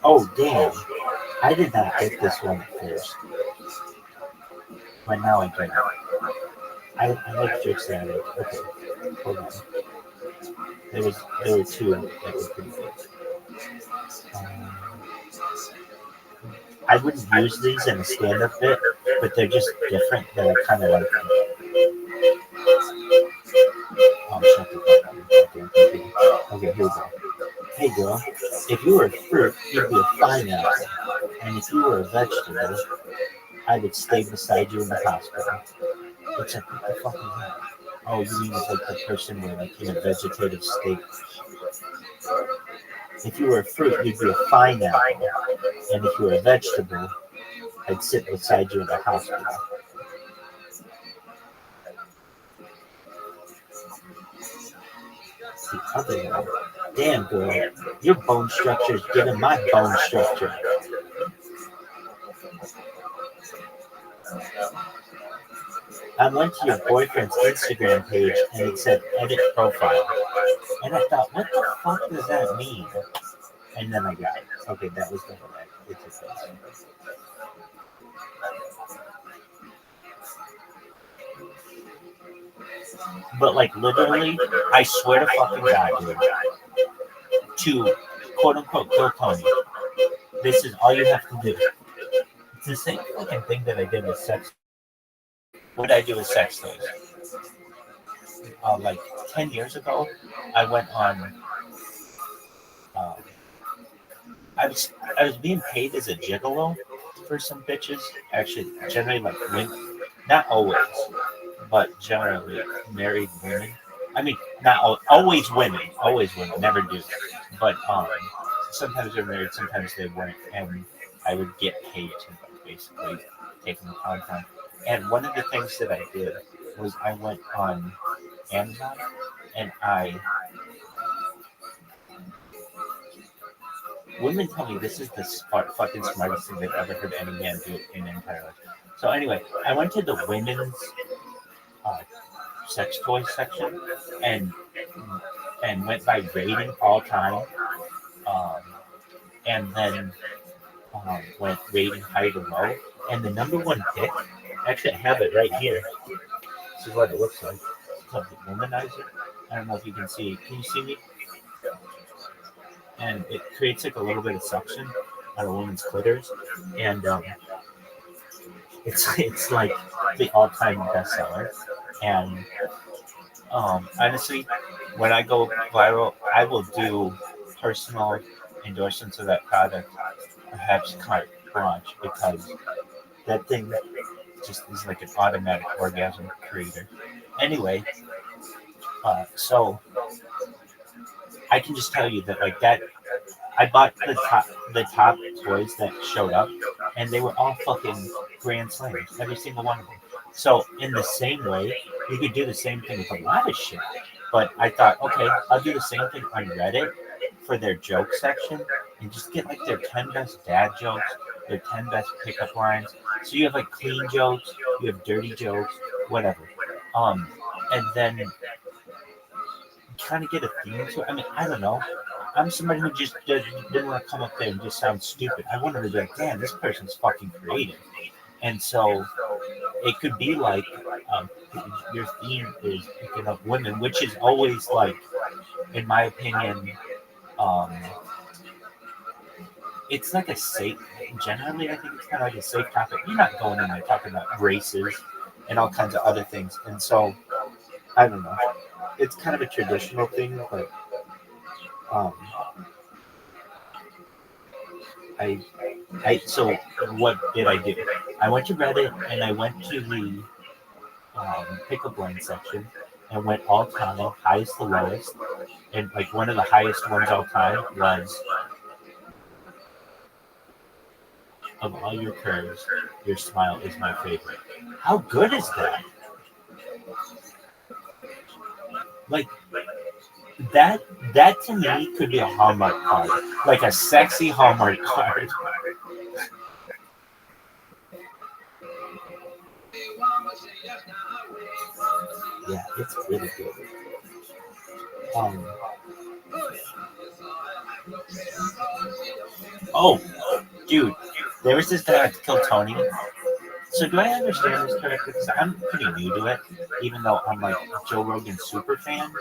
Oh damn! I did not get this one at first, but now I get it. I like jokes at it. Okay, hold on. There were two that were pretty good. I wouldn't use these in a stand-up bit, but they're just different. That I kind of like them. Oh, shut the fuck up, you goddamn computer. Okay, here we go. Hey girl, if you were a fruit, you'd be a fine apple. And if you were a vegetable, I would stay beside you in the hospital. It's like, what the fuck is that? Oh, you mean it's like the person where like in a vegetative state. If you were a fruit, you'd be a fine apple. And if you were a vegetable, I'd sit beside you in the hospital. The other one. Damn, girl, your bone structure is getting my bone structure. I went to your boyfriend's Instagram page and it said edit profile. And I thought, what the fuck does that mean? And then I got it. Okay, that was the one. It's a thing. But like literally, I swear to fucking God, dude, to quote unquote kill Tony, this is all you have to do. It's the same fucking thing that I did with sex. What did I do with sex toys? Like 10 years ago, I went on. I was being paid as a gigolo for some bitches. Actually, generally like women, not always, but generally married women. I mean, not always women, never do. But sometimes they're married, sometimes they weren't, and I would get paid to basically take them on time. And one of the things that I did was I went on Amazon and women tell me this is the fucking smartest thing they've ever heard any man do in their entire life. So anyway, I went to the women's sex toy section and went by rating all time, and then went rating high to low. And the number one pick, actually I have it right here. This is what it looks like. It's called the Womanizer. I don't know if you can see. Can you see me? And it creates like a little bit of suction on a woman's clitoris, and it's like the all-time bestseller. And honestly, when I go viral, I will do personal endorsements of that product, perhaps carte blanche, because that thing just is like an automatic orgasm creator. Anyway, so I can just tell you that like that, I bought the top toys that showed up, and they were all fucking grand slams, every single one of them. So in the same way, you could do the same thing with a lot of shit. But I thought, okay, I'll do the same thing on Reddit for their joke section and just get like their 10 best dad jokes, their 10 best pickup lines. So you have like clean jokes, you have dirty jokes, whatever. And then kind of get a theme to it. I mean, I don't know. I'm somebody who just didn't want to come up there and just sound stupid. I wanted to be like, damn, this person's fucking creative. And so it could be like your theme is picking up women, which is always like, in my opinion, it's like a safe. Generally, I think it's kind of like a safe topic. You're not going in there talking about races and all kinds of other things, and so I don't know. It's kind of a traditional thing, but so what did I do? I went to Reddit and I went to the pickup line section and went all time, highest to lowest, and like one of the highest ones all time was, of all your curves, your smile is my favorite. How good is that? Like that to me could be a Hallmark card, like a sexy Hallmark card. Yeah, it's really good. Oh, dude, there was this guy that killed Tony. So do I understand this correctly? Because I'm pretty new to it, even though I'm like a Joe Rogan super fan.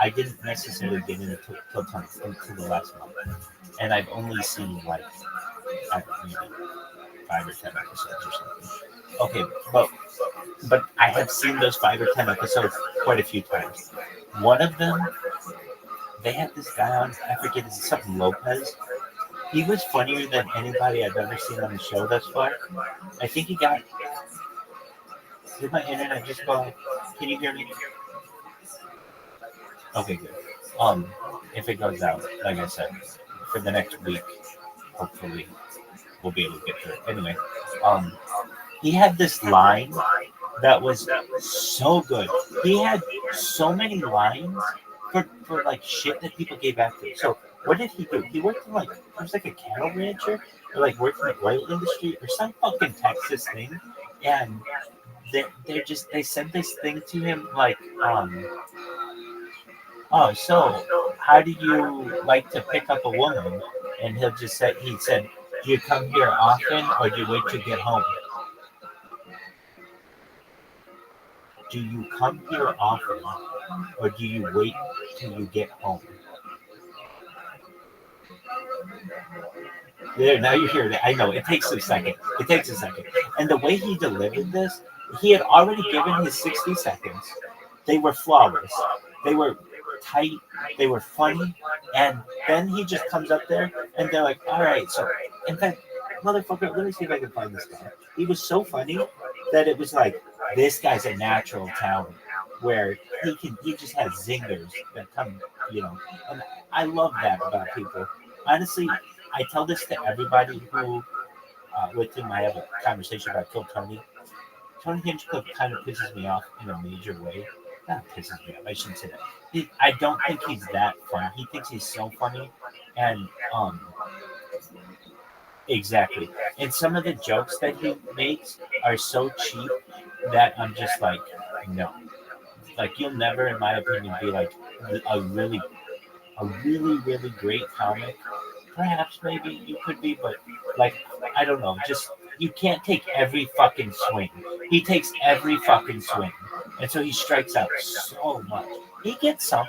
I didn't necessarily get into Kill Tony until the last month, and I've only seen like maybe 5 or 10 episodes or something. Okay, but I have seen those 5 or 10 episodes quite a few times. One of them, they had this guy on, I forget, is it something Lopez? He was funnier than anybody I've ever seen on the show thus far. I think he got... Did my internet just go out? Can you hear me? Okay, good. If it goes out, like I said, for the next week, hopefully we'll be able to get through it. Anyway, he had this line that was so good. He had so many lines for like shit that people gave back to him. So what did he do? He worked in like, he was like a cattle rancher, or like worked in the oil industry or some fucking Texas thing, and they said this thing to him like, oh, so how do you like to pick up a woman? And he said, do you come here often or do you wait to get home? Do you come here often or do you wait till you get home? There, now you hear that. I know, it takes a second. And the way he delivered this, he had already given his 60 seconds. They were flawless. They were tight, they were funny, and then he just comes up there and they're like, all right, so in fact, motherfucker, let me see if I can find this guy. He was so funny that it was like, this guy's a natural talent where he just has zingers that come, and I love that about people. Honestly, I tell this to everybody who with whom I have a conversation about Kill Tony. Tony Hinchcliffe kind of pisses me off in a major way. Not pisses me off, I shouldn't say that. I don't think he's that funny. He thinks he's so funny, and exactly. And some of the jokes that he makes are so cheap that I'm just like, no. Like, you'll never, in my opinion, be like a really, really great comic. Perhaps maybe you could be, but like, I don't know. Just, you can't take every fucking swing. He takes every fucking swing. And so he strikes out so much. He gets some.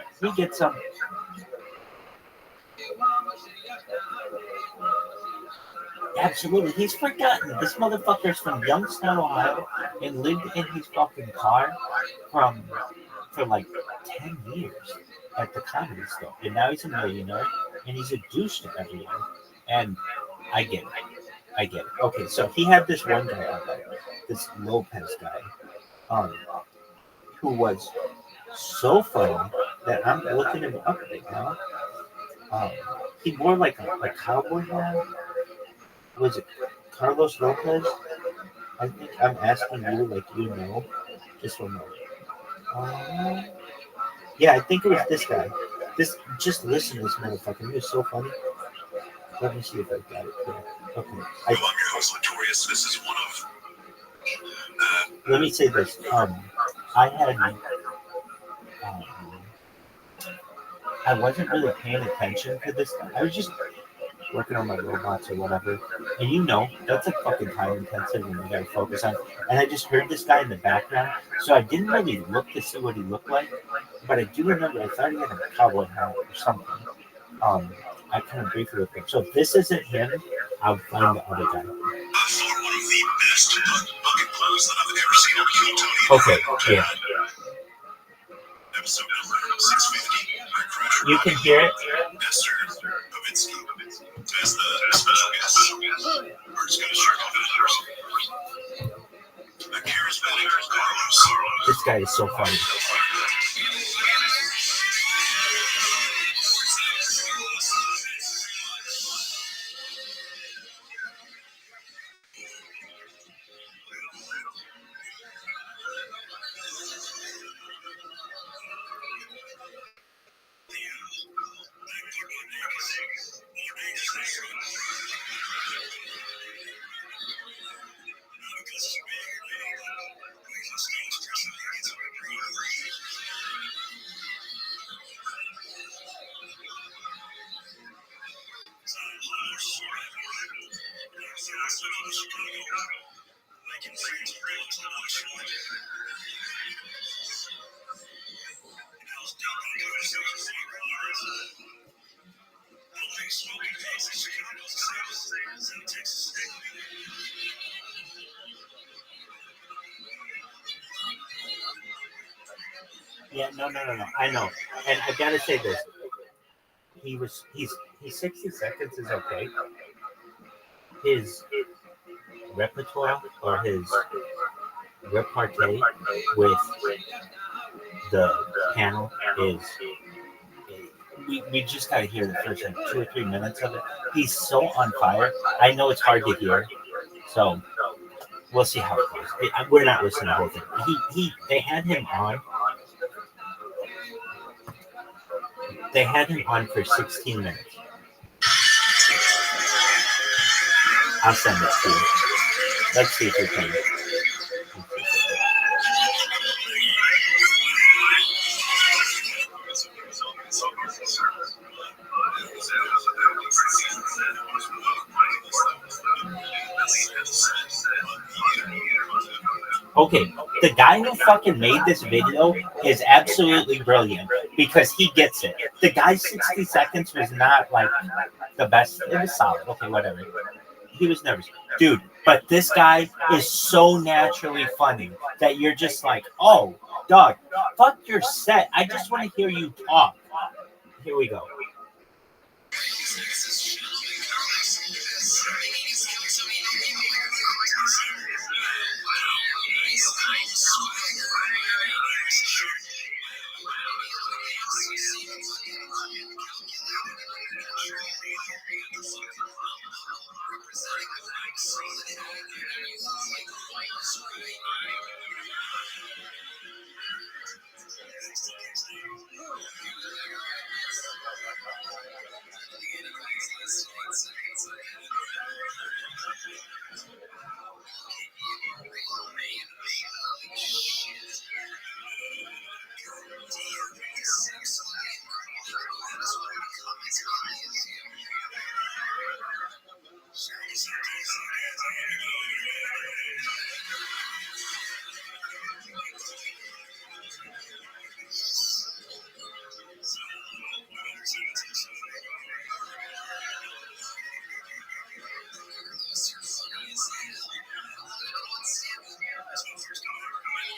Absolutely. He's forgotten. This motherfucker's from Youngstown, Ohio, and lived in his fucking car for like 10 years at the Comedy Store. And now he's a millionaire, and he's a douche to everyone. And I get it. Okay, so he had this one guy out there, this Lopez guy, who was so funny that I'm looking him up right now. He wore like a cowboy hat. Was it Carlos Lopez? I think I'm asking you like you know. Just one moment. Yeah, I think it was this guy. Just listen to this motherfucker. He was so funny. Let me see if I got it here. Okay. I'm your host, Latorius. This is one of. Let me say this. I wasn't really paying attention to this guy. working on my robots or whatever. And you know, that's like fucking time intensive and you gotta focus on. And I just heard this guy in the background, so I didn't really look to see what he looked like, but I do remember I thought he had a cowboy hat or something. I kind of briefly looked up. So if this isn't him, I'll find the other guy. For one of the best bucket clothes that I've ever seen on Kill Tony. Okay, yeah. Episode number 650. Our crush You can hear it. Esther Povitsky as the special guest. Bert's got a shirt off in a charismatic Carlos. This guy is so funny. Yeah, no. I know. And I gotta say this. He's 60 seconds is okay. His repertoire or his repartee with the panel is we just gotta hear the first like 2 or 3 minutes of it. He's so on fire. I know it's hard to hear, so we'll see how it goes. We're not listening to the whole thing. They had him on. They had him on for 16 minutes. I'll send it to you. Let's see if we can. Okay, the guy who fucking made this video is absolutely brilliant because he gets it. The guy's 60 seconds was not like the best. It was solid. Okay, whatever. He was nervous. Dude, but this guy is so naturally funny that you're just like, oh, dog, fuck your set. I just want to hear you talk. Here we go.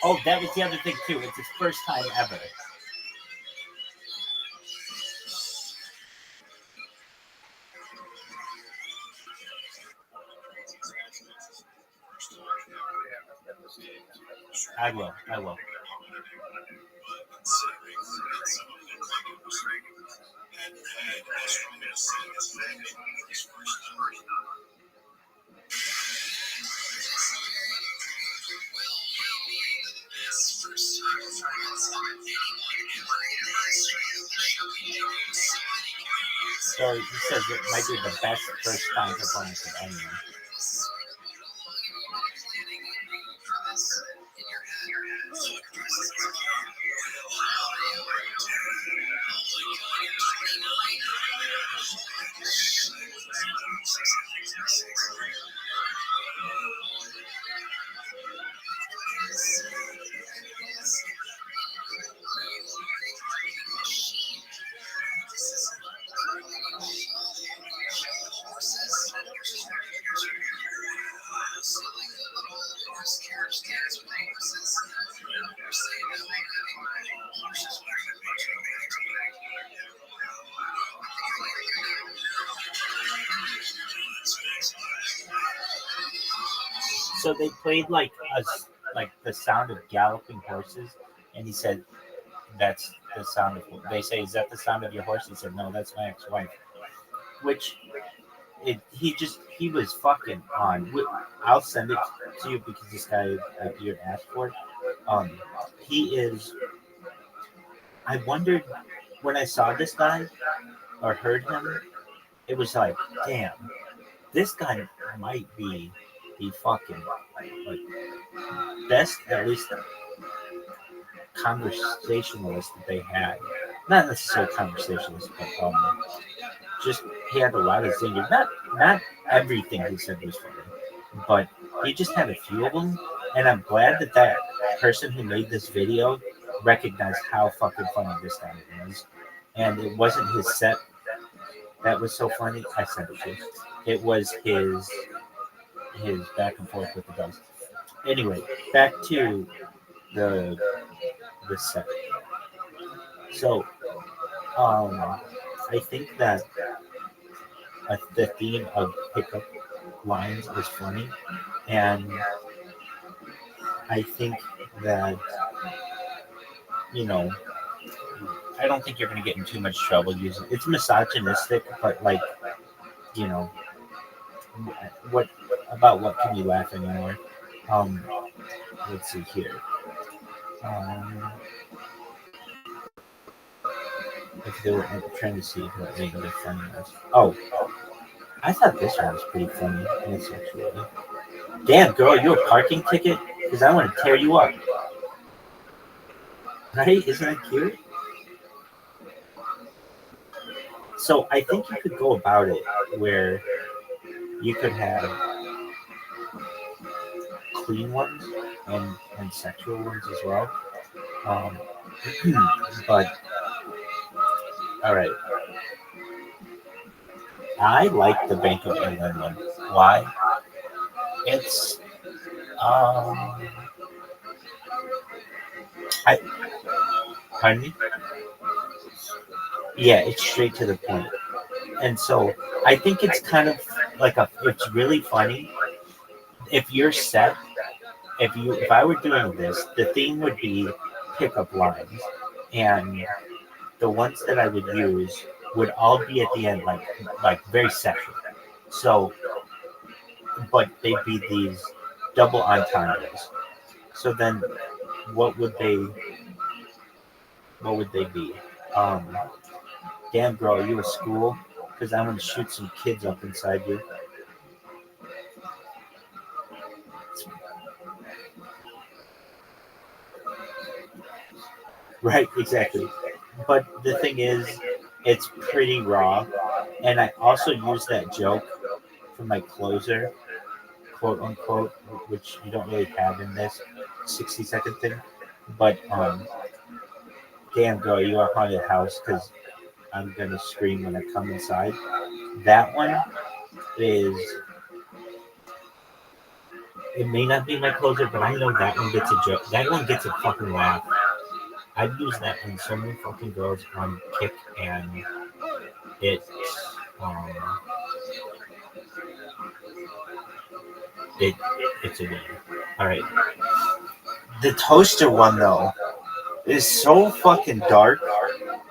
Oh, that was the other thing too. It's his first time ever. I will. So he says it might be the best first time performance of anyone. So they played like the sound of galloping horses, and he said, "That's the sound of." They say, "Is that the sound of your horse?" He said, "No, that's my ex-wife." Which he was fucking on. I'll send it to you because this guy like you asked for it. He is. I wondered when I saw this guy or heard him, it was like, damn, this guy might be the fucking like best, at least conversationalist that they had. Not necessarily conversationalist, but just he had a lot of zingers. Not everything he said was funny, but he just had a few of them. And I'm glad that person who made this video recognized how fucking funny this guy was. And it wasn't his set that was so funny. I sent it to you. It was his back and forth with the guys. Anyway, back to the set. So, I think that the theme of pickup lines is funny, and I think that I don't think you're going to get in too much trouble using it. It's misogynistic, but like, what can you laugh anymore? Let's see here. If they were trying to see what made it funny was. Oh, I thought this one was pretty funny in its sexuality. Damn, girl, you a parking ticket? Because I want to tear you up. Right? Isn't that cute? So I think you could go about it where you could have clean ones and sexual ones as well. But all right, I like the Bank of England one. Why? It's pardon me? Yeah, it's straight to the point. And so I think it's kind of like it's really funny. If you're set, if I were doing this, the theme would be pickup lines. And the ones that I would use would all be at the end like very sexual. So but they'd be these double entendres. So then what would they be? Damn girl, are you a school? Because I'm going to shoot some kids up inside you. Right, exactly. But the thing is, it's pretty raw. And I also use that joke for my closer, quote unquote, which you don't really have in this 60-second thing. But, damn girl, you are haunted house because I'm going to scream when I come inside. That one is, it may not be my closer, but I know that one gets a joke. That one gets a fucking laugh. I've used that on so many fucking girls on Kick, and it's a winner. All right. The toaster one, though, is so fucking dark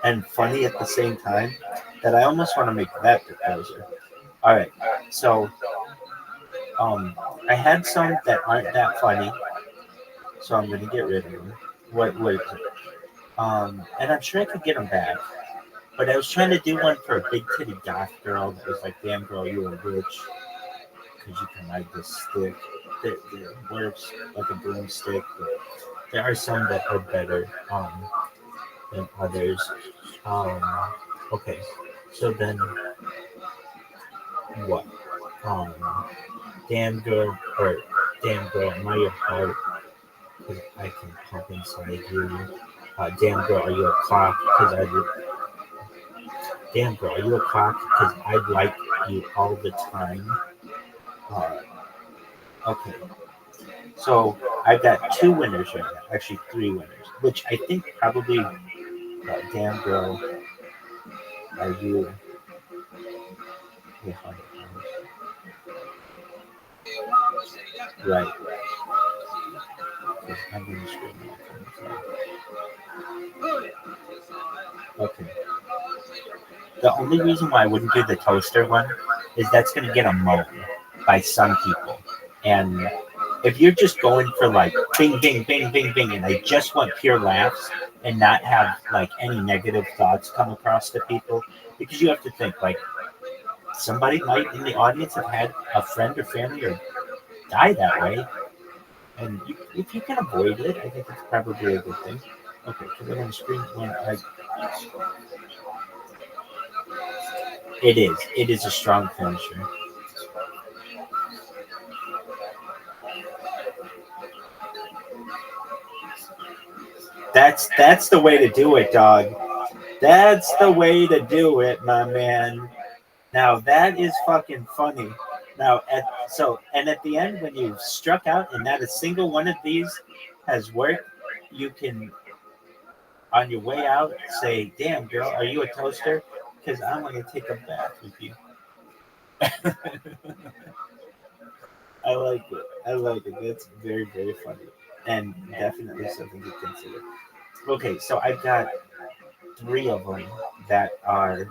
and funny at the same time that I almost want to make that the closer. All right, so I had some that aren't that funny, so I'm gonna get rid of them. What is it? And I'm sure I could get them back, but I was trying to do one for a big titty goth girl that was like, "Damn girl, you a bitch," because you can ride this stick. It works like a broomstick. But there are some that are better than others. Okay, so then what? Damn girl, am I your heart? Because I can pump inside you. Damn girl, are you a clock? Because I would. Damn girl, are you a clock? Because I'd like you all the time. Okay, so I've got 2 winners right now. Actually, 3 winners, which I think probably. Damn girl, are you? Yeah, right. I'm going to scream. Okay. The only reason why I wouldn't do the toaster one is that's going to get a moan by some people. And if you're just going for like bing, bing, bing, bing, bing, and I just want pure laughs and not have like any negative thoughts come across to people, because you have to think like somebody might in the audience have had a friend or family or die that way. And if you can avoid it, I think it's probably a good thing. Okay, because I'm on the screen when I. It is. It is a strong finisher. That's the way to do it, dog. That's the way to do it, my man. Now that is fucking funny. Now at the end when you've struck out and not a single one of these has worked, you can on your way out say, "Damn girl, are you a toaster? Because I want to take a bath with you." I like it. I like it. That's very, very funny. And definitely something to consider. Okay, so I've got 3 of them that are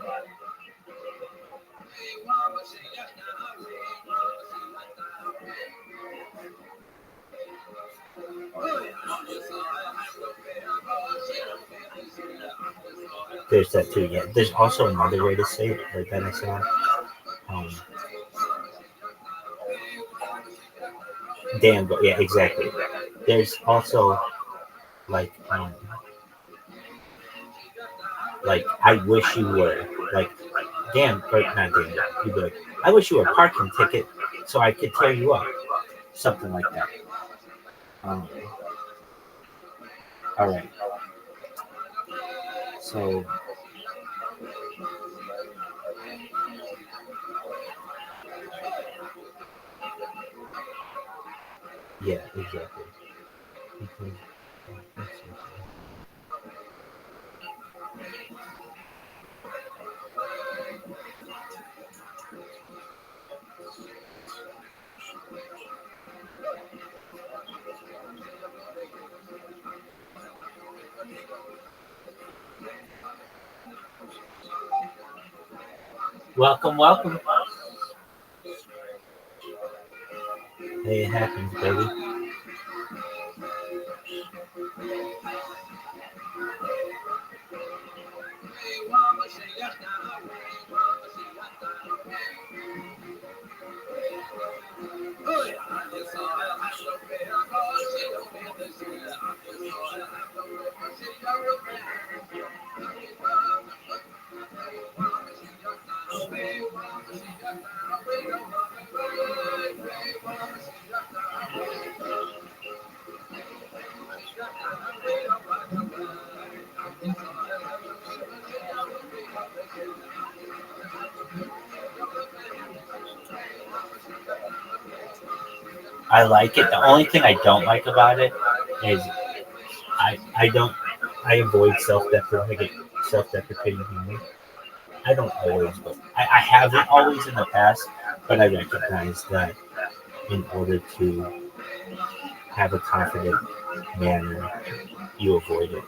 there's that too, yeah. There's also another way to say it, like that I saw. Damn, but yeah, exactly. There's also like I wish you were like damn, or not damn. You'd be like, I wish you were a parking ticket so I could tear you up, something like that. All right. So. Yeah, exactly. Welcome, welcome. Hey, it happens, baby. I like it. The only thing I don't like about it is I avoid self-deprecating humor. I don't always, but I haven't always in the past, but I recognize that in order to have a confident manner, you avoid it.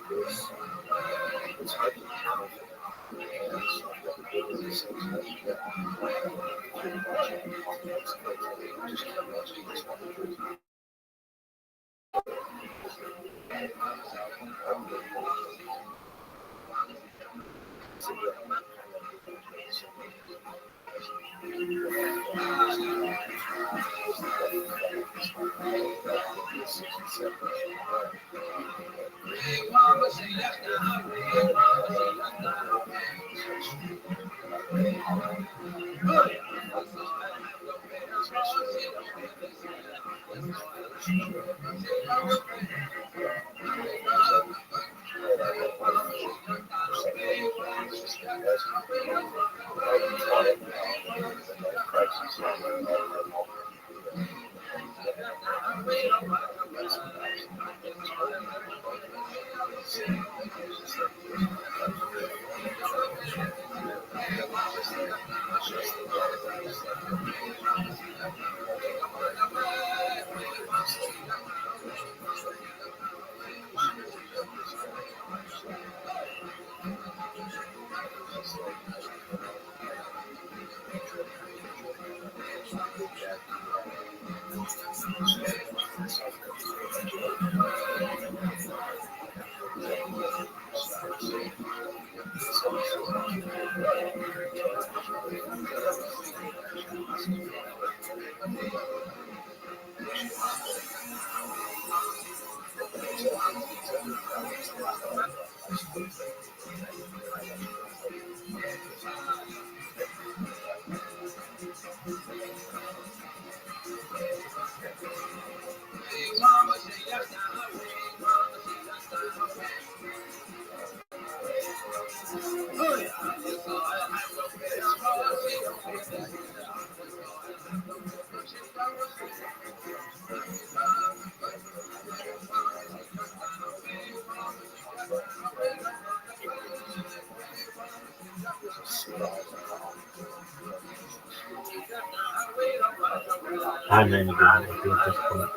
I'm in agreement with you at this point.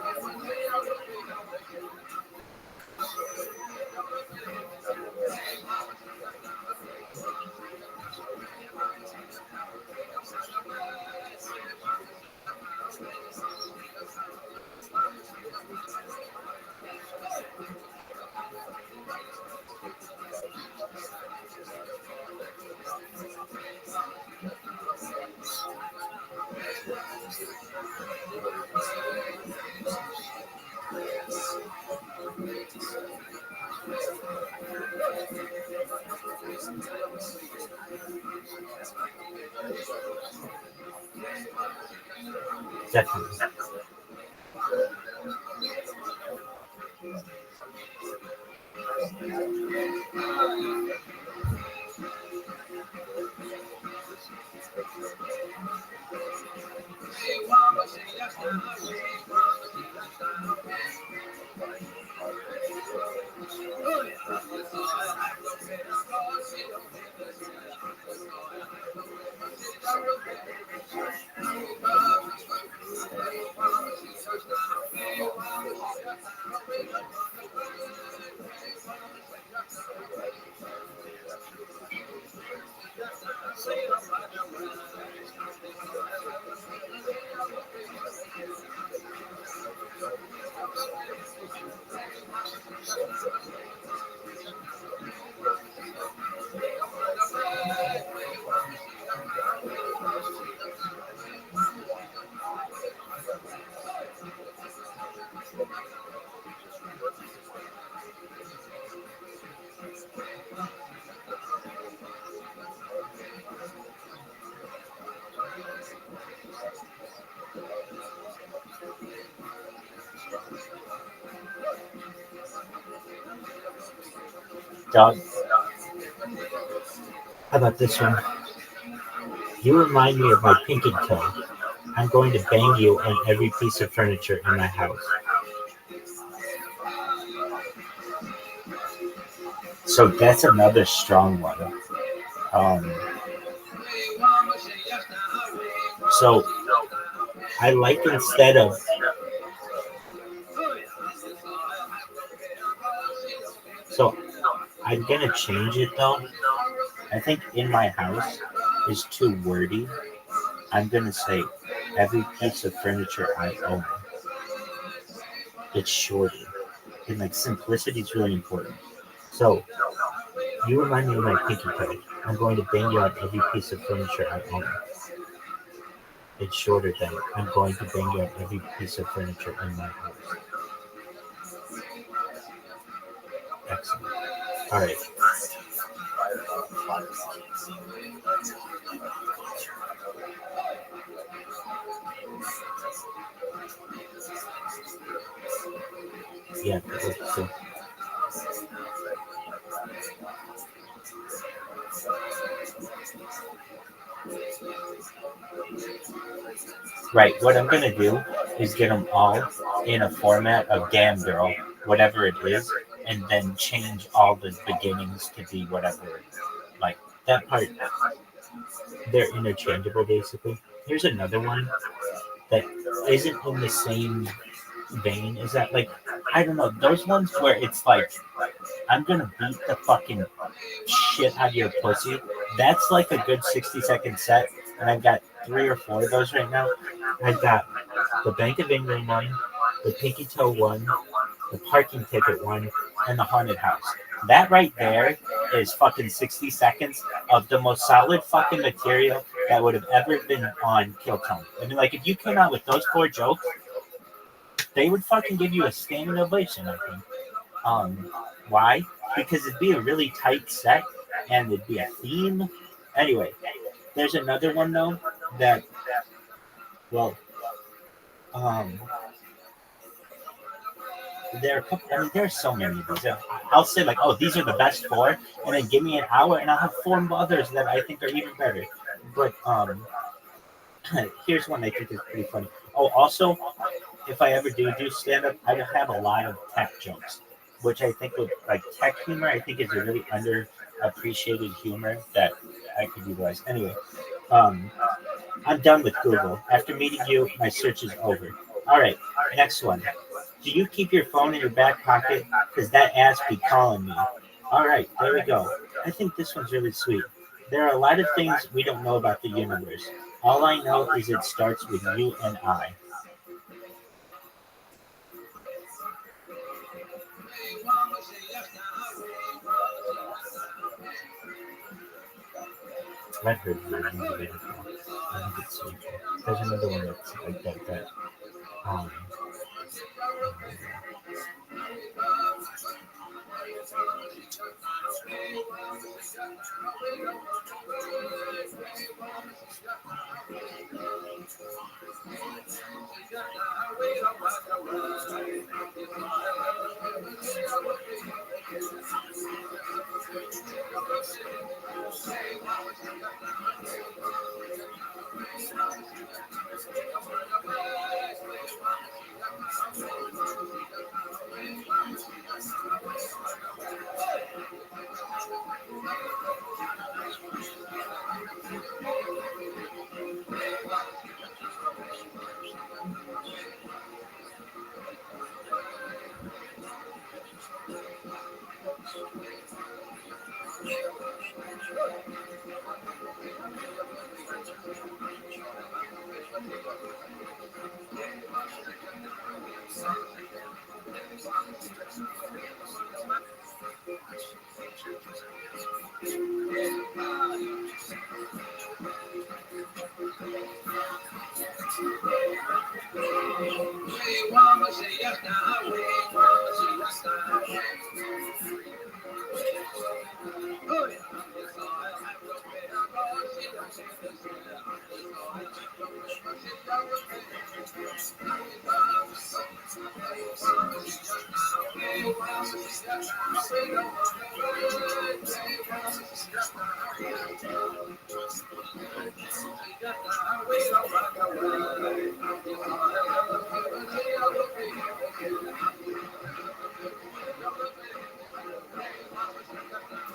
Definitely. Doug, how about this one? You remind me of my pinky toe. I'm going to bang you on every piece of furniture in my house. So that's another strong one. So I like instead of so I'm gonna change it though. I think in my house is too wordy. I'm gonna say every piece of furniture I own. It's shorter. And like simplicity is really important. So you remind me of my pinky toe. I'm going to bang you on every piece of furniture I own. It's shorter than I'm going to bang you on every piece of furniture in my house. Excellent. All right. Yeah, so. Right, what I'm going to do is get them all in a format of Damn Girl, whatever it is, and then change all the beginnings to be whatever. Like that part, they're interchangeable basically. Here's another one that isn't in the same vein as that. Like, I don't know, those ones where it's like, I'm gonna beat the fucking shit out of your pussy. That's like a good 60-second set, and I've got 3 or 4 of those right now. I've got the Bank of England one, the Pinky Toe one, the parking ticket one, and the haunted house. That right there is fucking 60 seconds of the most solid fucking material that would have ever been on Kill Tone. I mean, like, if you came out with those 4 jokes, they would fucking give you a standing ovation, I think. Why? Because it'd be a really tight set, and it'd be a theme. Anyway, there's another one, though, that, well, there are a couple, I mean, there's so many of these. I'll say, like, oh, these are the best 4, and then give me an hour, and I'll have 4 others that I think are even better. But here's one I think is pretty funny. Oh, also, if I ever do stand-up, I will have a lot of tech jokes, which I think would, like, tech humor, I think is a really underappreciated humor that I could utilize. Anyway, I'm done with Google. After meeting you, my search is over. All right, next one. Do you keep your phone in your back pocket? Because that ass be calling me. All right, there we go. I think this one's really sweet. There are a lot of things we don't know about the universe. All I know is it starts with you and I. I've heard versions of it. I think it's sweet. There's another one that's like that.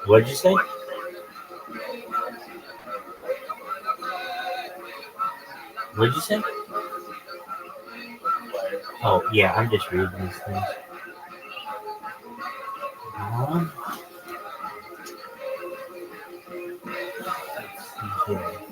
What'd you say? What'd you say? Oh, yeah, I'm just reading these things. Yeah.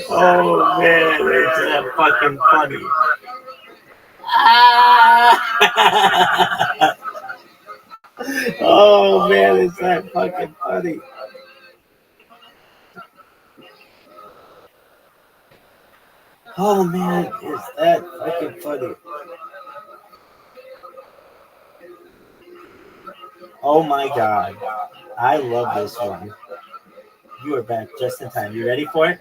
Oh man, it's that fucking funny. Ah! Oh man, it's that fucking funny. Oh man, is that fucking funny. Oh my god. I love this one. You are back just in time. You ready for it?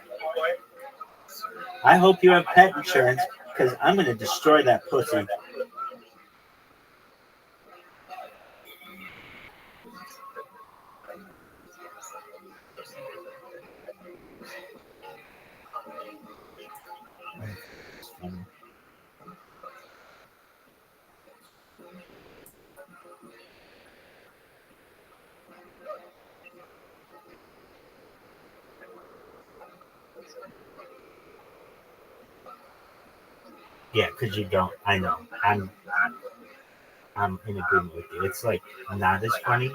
I hope you have pet insurance because I'm going to destroy that pussy. Yeah, because you don't. I know. I'm in agreement with you. It's like not as funny,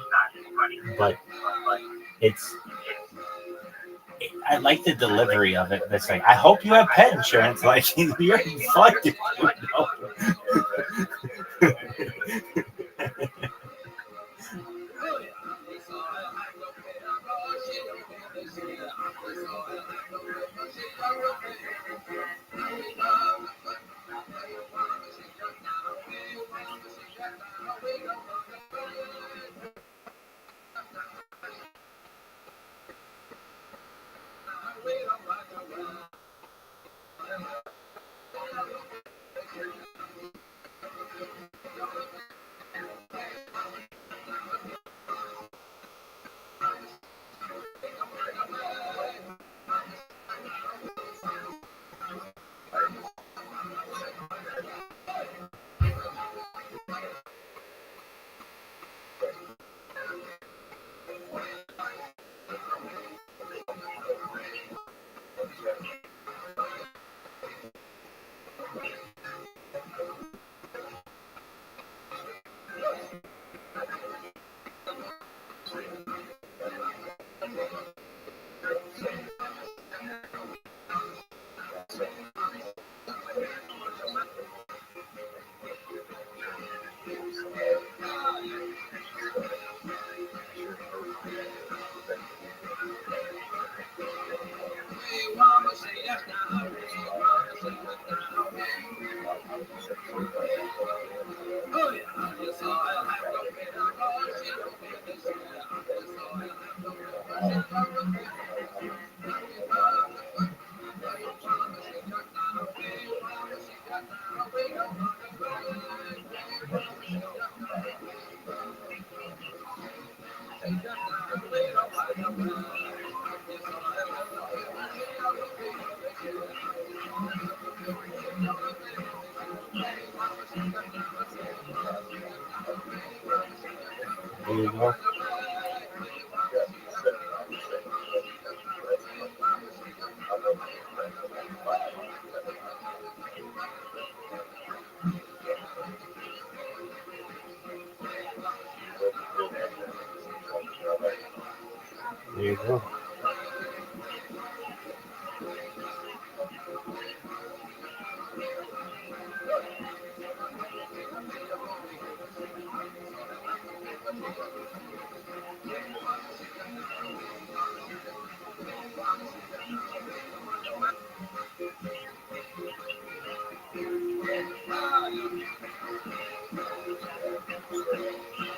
but it's. I like the delivery of it. It's like, I hope you have pet insurance. Like you're fucked. If you don't. There you go. There you go.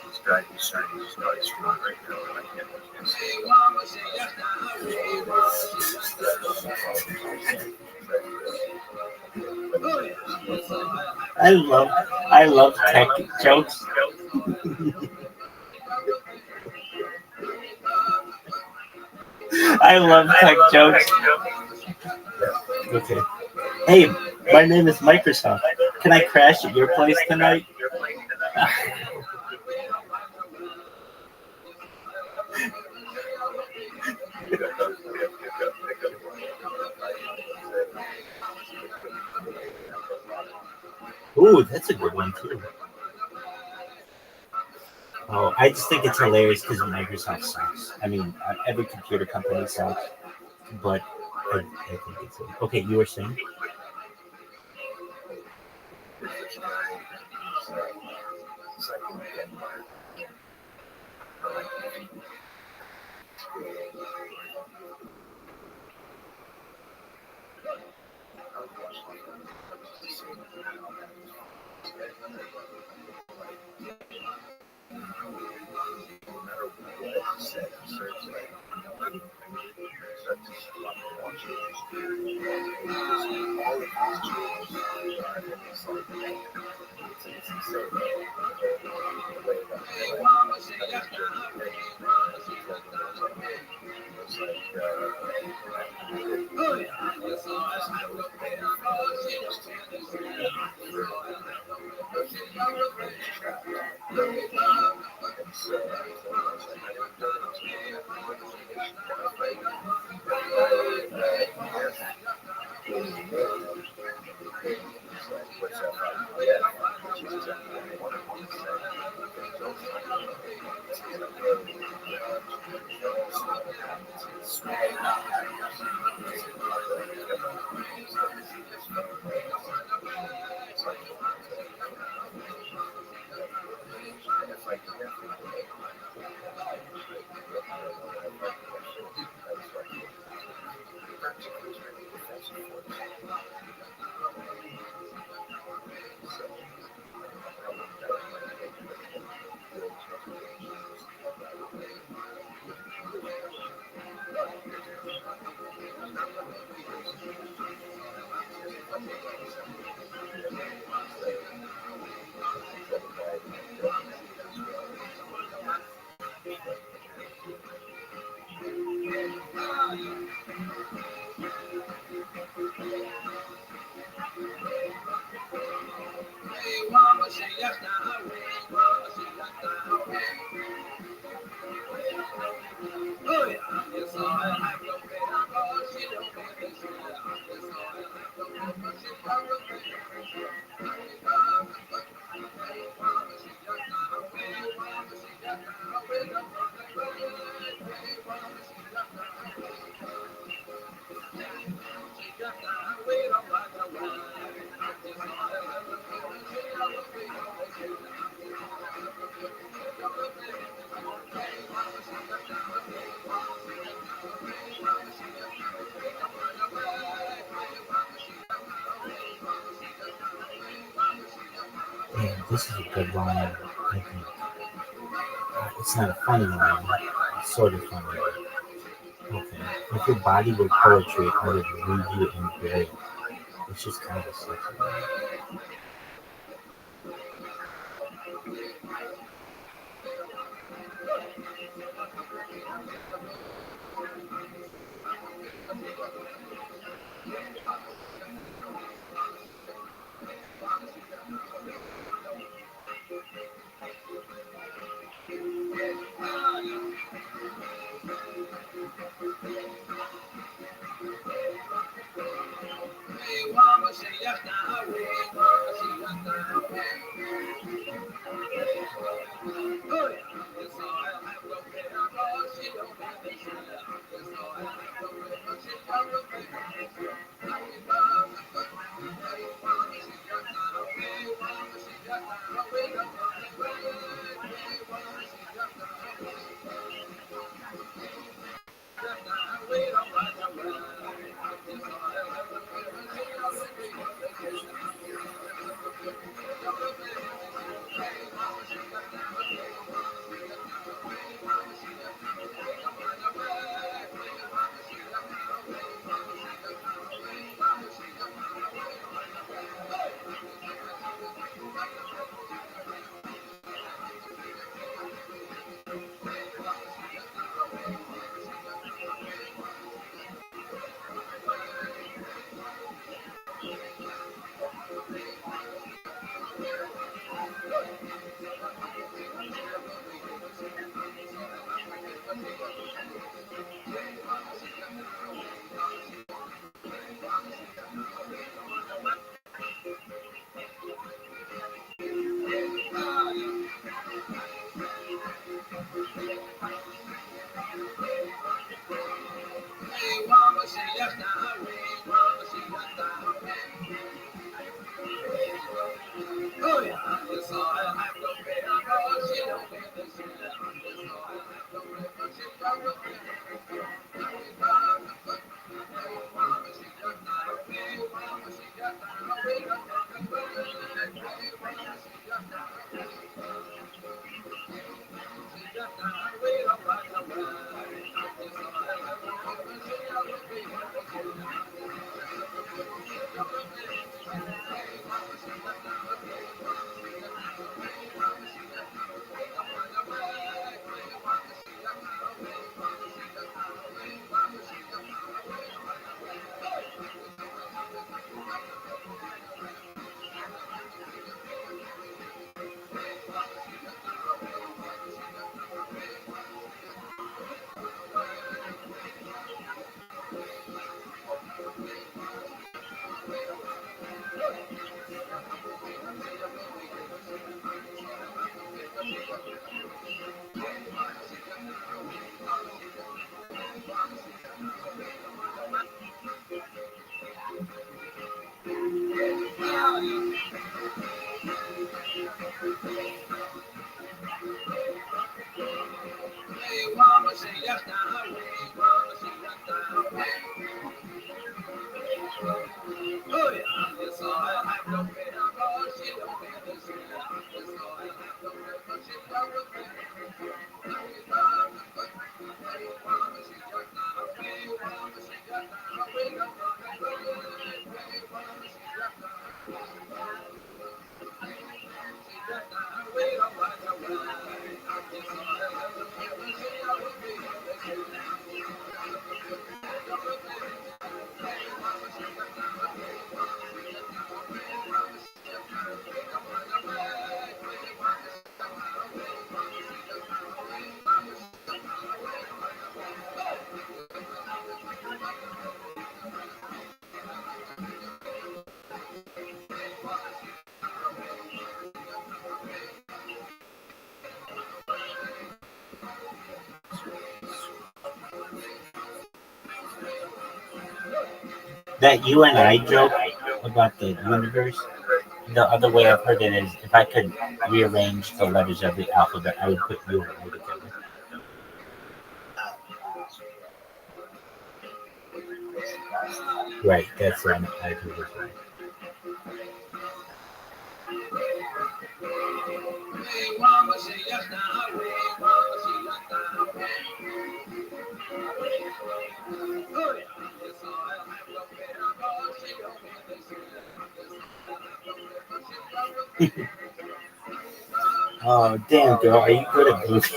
This guy who's starting his body strong right now, and I can't say I love tech jokes. I love tech jokes. Okay. Hey, my name is Microsoft. Can I crash at your place tonight? Ooh, that's a good one too. Oh, I just think it's hilarious because Microsoft sucks. I mean, every computer company sucks, but I think it's okay. You were saying? Yeah, this is a good line. I think. It's not a funny line. It's sort of funny. Okay. If your body were poetry, I would read you in braille. It's just kind of sexy. That you and I joke about the universe, the other way I've heard it is if I could rearrange the letters of the alphabet, I would put you and me together. Right, that's right. I do this right. Oh, damn, girl, are you good at movie?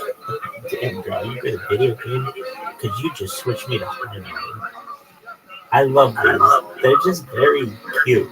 Damn, girl, are you good at video games? Could you just switch me to hard mode? I love these. They're just very cute.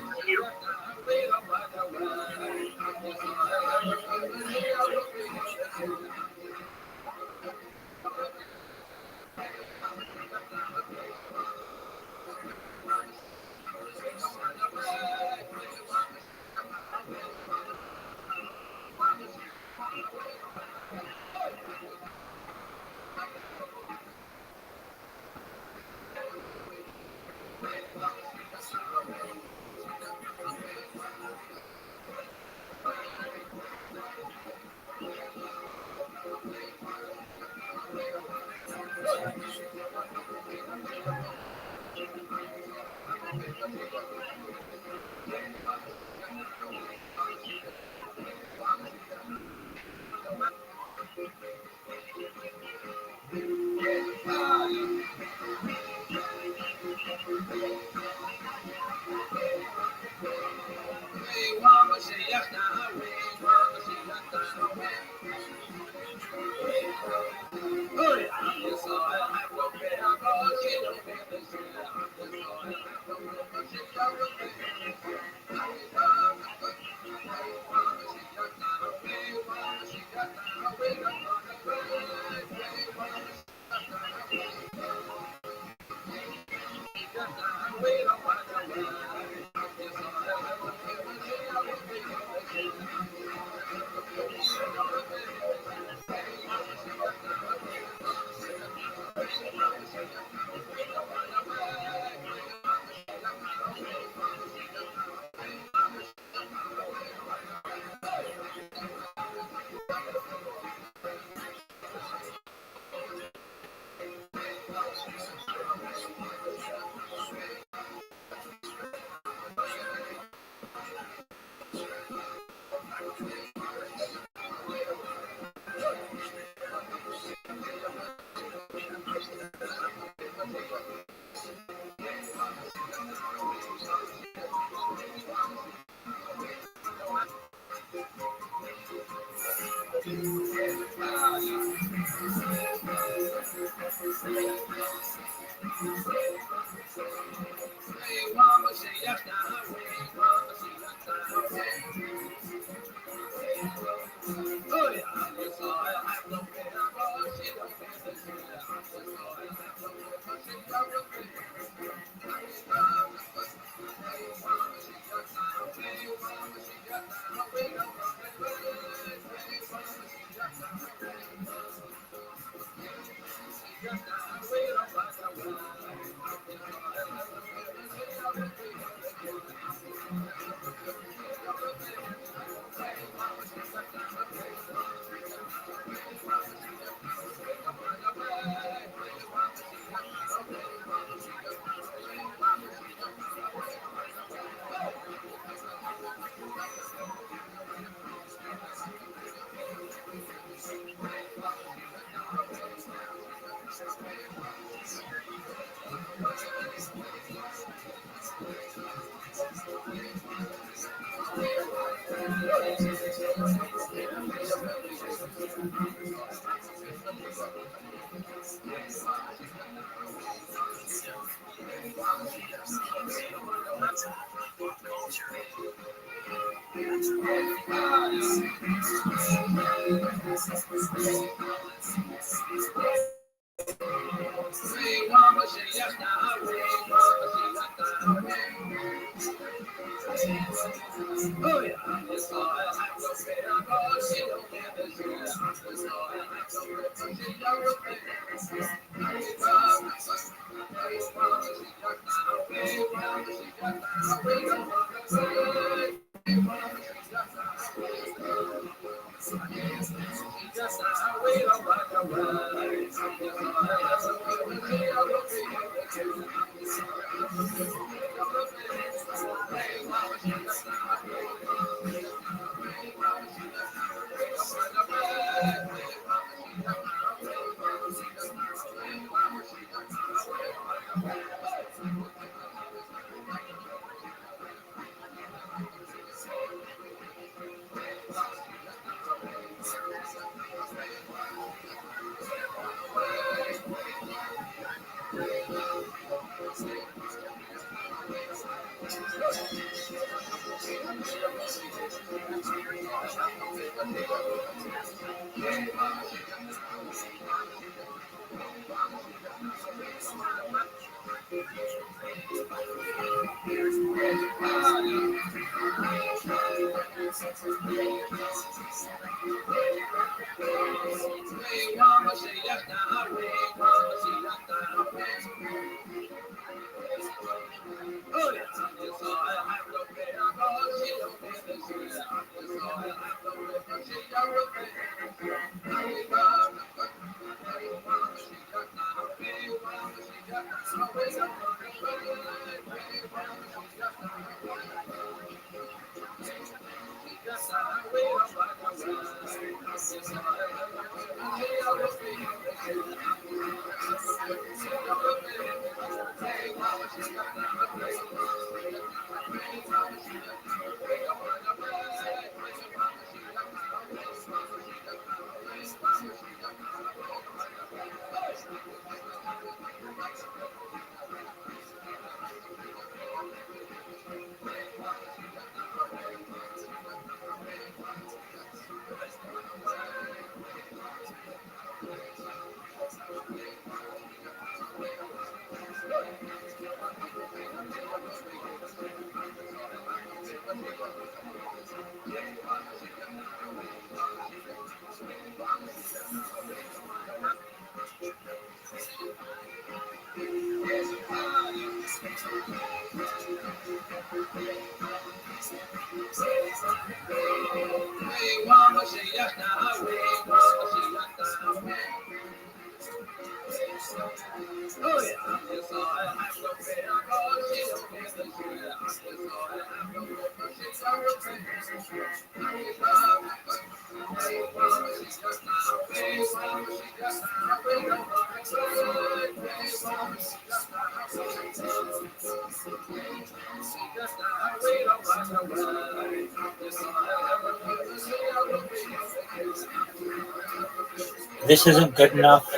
This isn't good enough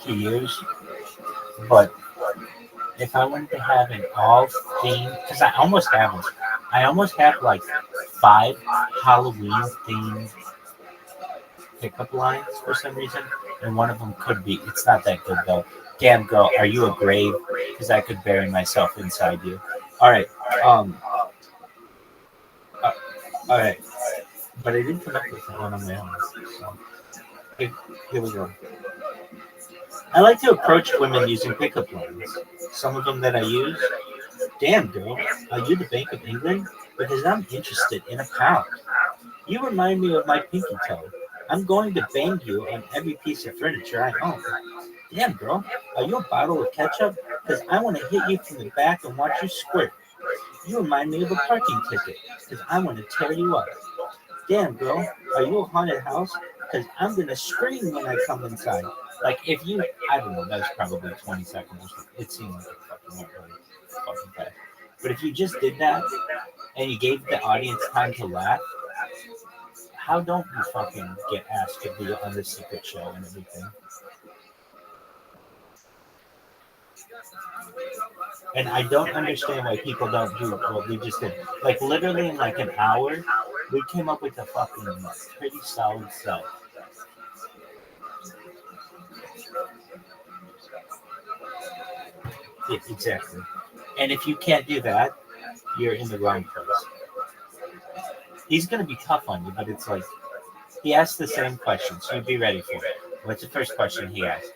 to use, but if I wanted to have an all theme, because I almost have one. I almost have like 5 Halloween themed pickup lines for some reason, and one of them could be, it's not that good though. Damn girl, are you a grave? Because I could bury myself inside you. All right. All right. But I didn't come up with one on my own. So here we go. I like to approach women using pickup lines. Some of them that I use. Damn girl, are you the Bank of England? Because I'm interested in a pound. You remind me of my pinky toe. I'm going to bang you on every piece of furniture I own. Damn girl, are you a bottle of ketchup? Because I want to hit you from the back and watch you squirt. You remind me of a parking ticket. Because I want to tear you up. Damn girl, are you a haunted house? Because I'm going to scream when I come inside. Like if you, I don't know, that was probably 20 seconds. It seemed like it fucking went really fucking fast. But if you just did that and you gave the audience time to laugh, how don't you fucking get asked to be on the secret show and everything? And I don't understand why people don't do what we just did. Like literally in like an hour, we came up with a fucking pretty solid set. Yeah, exactly. And if you can't do that, you're in the wrong place. He's going to be tough on you, but it's like, he asks the same question, so you'd be ready for it. What's the first question he asks?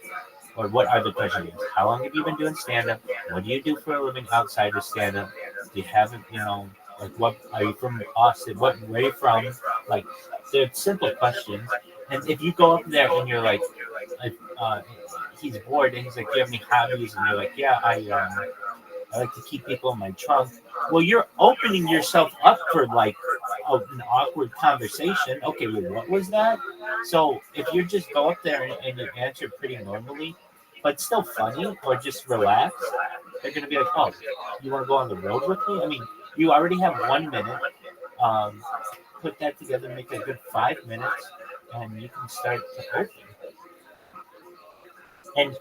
Or what are the questions? How long have you been doing stand-up? What do you do for a living outside of stand-up? Do you have, like, what, are you from Austin? Where are you from? Like, they're simple questions. And if you go up there and you're like, he's bored and he's like, do you have any hobbies? And you're like, yeah, I like to keep people in my trunk. Well, you're opening yourself up for like an awkward conversation. Okay, well, what was that? So if you just go up there and you answer pretty normally, but still funny or just relax, they're going to be like, oh, you want to go on the road with me? I mean, you already have 1 minute. Put that together, make a good 5 minutes, and you can start to open. And,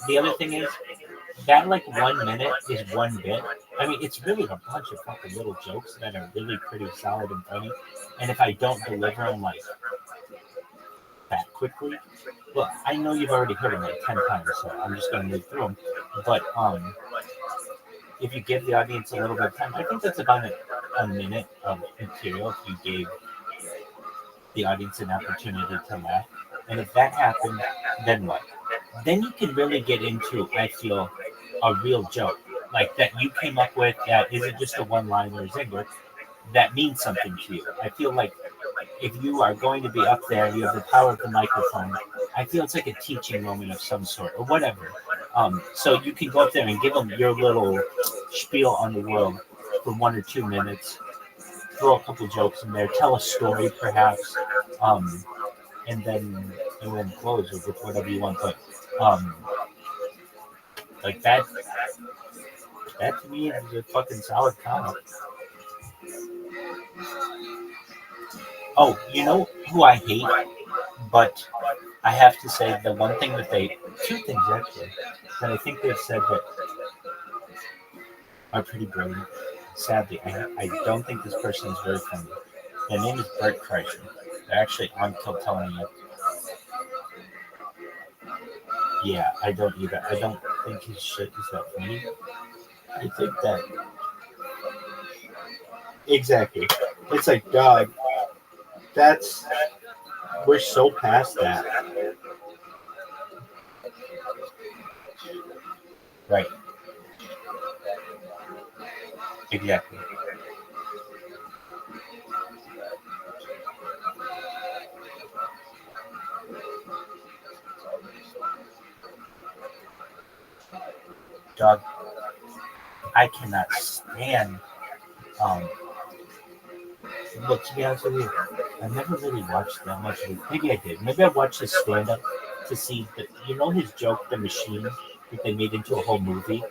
the other thing is, that like 1 minute is one bit. I mean, it's really a bunch of fucking little jokes that are really pretty solid and funny. And if I don't deliver them like that quickly, well, I know you've already heard them like 10 times, so I'm just gonna move through them. But if you give the audience a little bit of time, I think that's about a minute of material if you gave the audience an opportunity to laugh. And if that happened, then what? Then you can really get into, I feel, a real joke. Like that you came up with that isn't just a one-liner zinger, that means something to you. I feel like if you are going to be up there, you have the power of the microphone. I feel it's like a teaching moment of some sort or whatever. So you can go up there and give them your little spiel on the world for 1 or 2 minutes. Throw a couple jokes in there, tell a story perhaps, and then close with whatever you want. But like that to me is a fucking solid comic. Oh, you know who I hate, but I have to say the one thing that two things actually that I think they've said that are pretty brilliant. Sadly, I don't think this person is very funny. Their name is Bert Kreischer. They're actually on Kiltony. Yeah, I don't either. I don't think his shit is that funny. I think that exactly. It's like, dog. We're so past that. Right. Exactly. Dog, I cannot stand. Look, to be honest with you, I never really watched that much of it. Maybe I did. Maybe I watched his stand-up to see, but you know his joke, The Machine, that they made into a whole movie?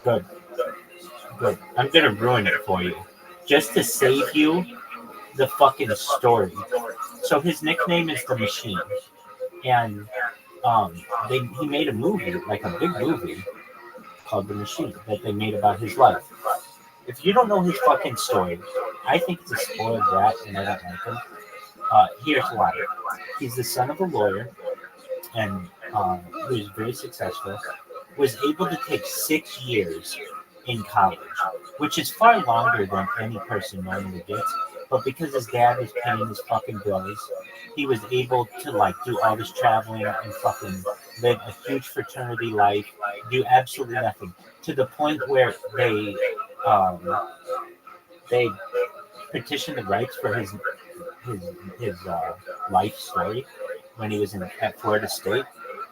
Good. I'm gonna ruin it for you. Just to save you the fucking story. So his nickname is The Machine. And he made a movie, like a big movie, called The Machine, that they made about his life. If you don't know his fucking story, I think it's a spoiled brat and I don't like him. Here's why. He's the son of a lawyer and who's very successful, was able to take 6 years in college, which is far longer than any person normally gets. But because his dad was paying his fucking bills, he was able to like do all this traveling and fucking live a huge fraternity life, do absolutely nothing, to the point where they petitioned the rights for his life story when he was at Florida State,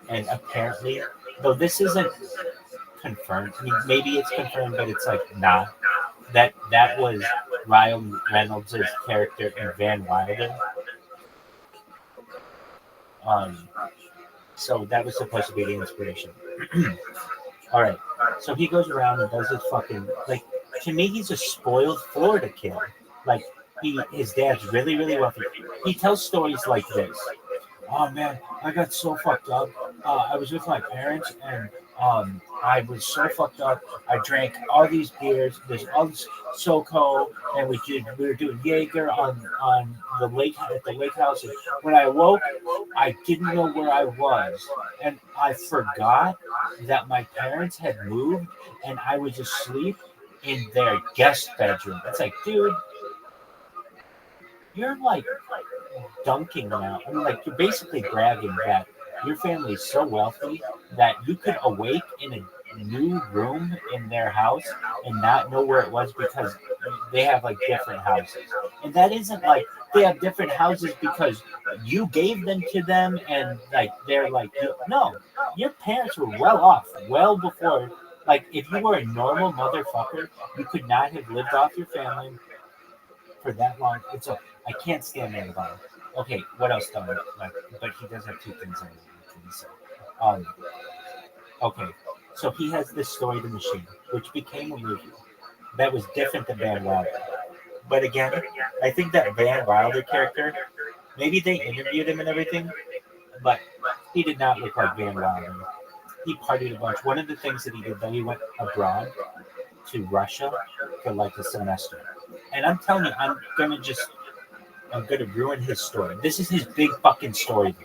and apparently, though this isn't confirmed, I mean maybe it's confirmed, but it's like nah. That was Ryan Reynolds' character in Van Wilder. So that was supposed to be the inspiration. All right. So he goes around and does this fucking, like, to me, he's a spoiled Florida kid. Like, his dad's really, really wealthy. He tells stories like this. Oh, man, I got so fucked up. I was with my parents, and I was so fucked up. I drank all these beers. There's all this SoCo, and we were doing Jaeger on the lake at the lake house. And when I awoke, I didn't know where I was, and I forgot that my parents had moved, and I was asleep in their guest bedroom. It's like, dude, you're like dunking now. I mean, like, you're basically bragging that your family is so wealthy that you could awake in a new room in their house and not know where it was because they have like different houses. And that isn't like they have different houses because you gave them to them and like they're like, no, your parents were well off, well before. Like, if you were a normal motherfucker, you could not have lived off your family for that long. It's a, I can't stand that about him. Okay, what else though? Like, but he does have two things on him. Okay, so he has this story, The Machine, which became a movie that was different than Van Wilder. But again, I think that Van Wilder character, maybe they interviewed him and everything, but He did not look like Van Wilder. He partied a bunch. One of the things that he did, though, he went abroad to Russia for like a semester. And I'm telling you, I'm gonna ruin his story. This is his big fucking story.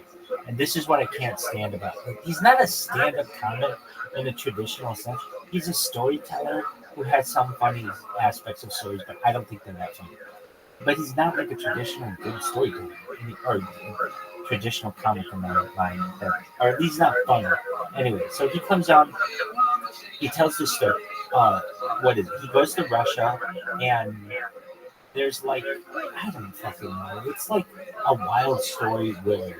And this is what I can't stand about him. He's not a stand-up comic in a traditional sense. He's a storyteller who has some funny aspects of stories, but I don't think they're that funny. But he's not like a traditional good storyteller or traditional comic in my mind, or at least not funny. Anyway, so he comes on, he tells this story. What is it? He goes to Russia, and there's like, I don't fucking know. It's like a wild story where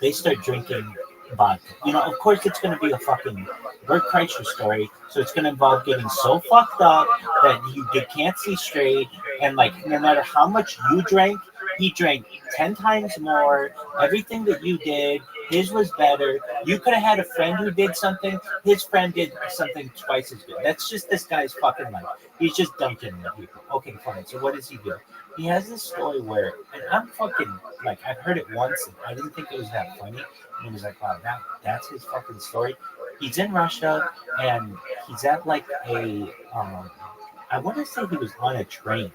they start drinking vodka. You know, of course it's going to be a fucking Bert Kreischer story, so it's going to involve getting so fucked up that you can't see straight, and like no matter how much you drank, he drank 10 times more. Everything that you did, his was better. You could have had a friend who did something. His friend did something twice as good. That's just this guy's fucking life. He's just dunking on people. Okay, fine. So what does he do? He has this story where, and I'm fucking, like, I've heard it once, and I didn't think it was that funny. And he was like, wow, that's his fucking story. He's in Russia, and he's at, like, I want to say he was on a train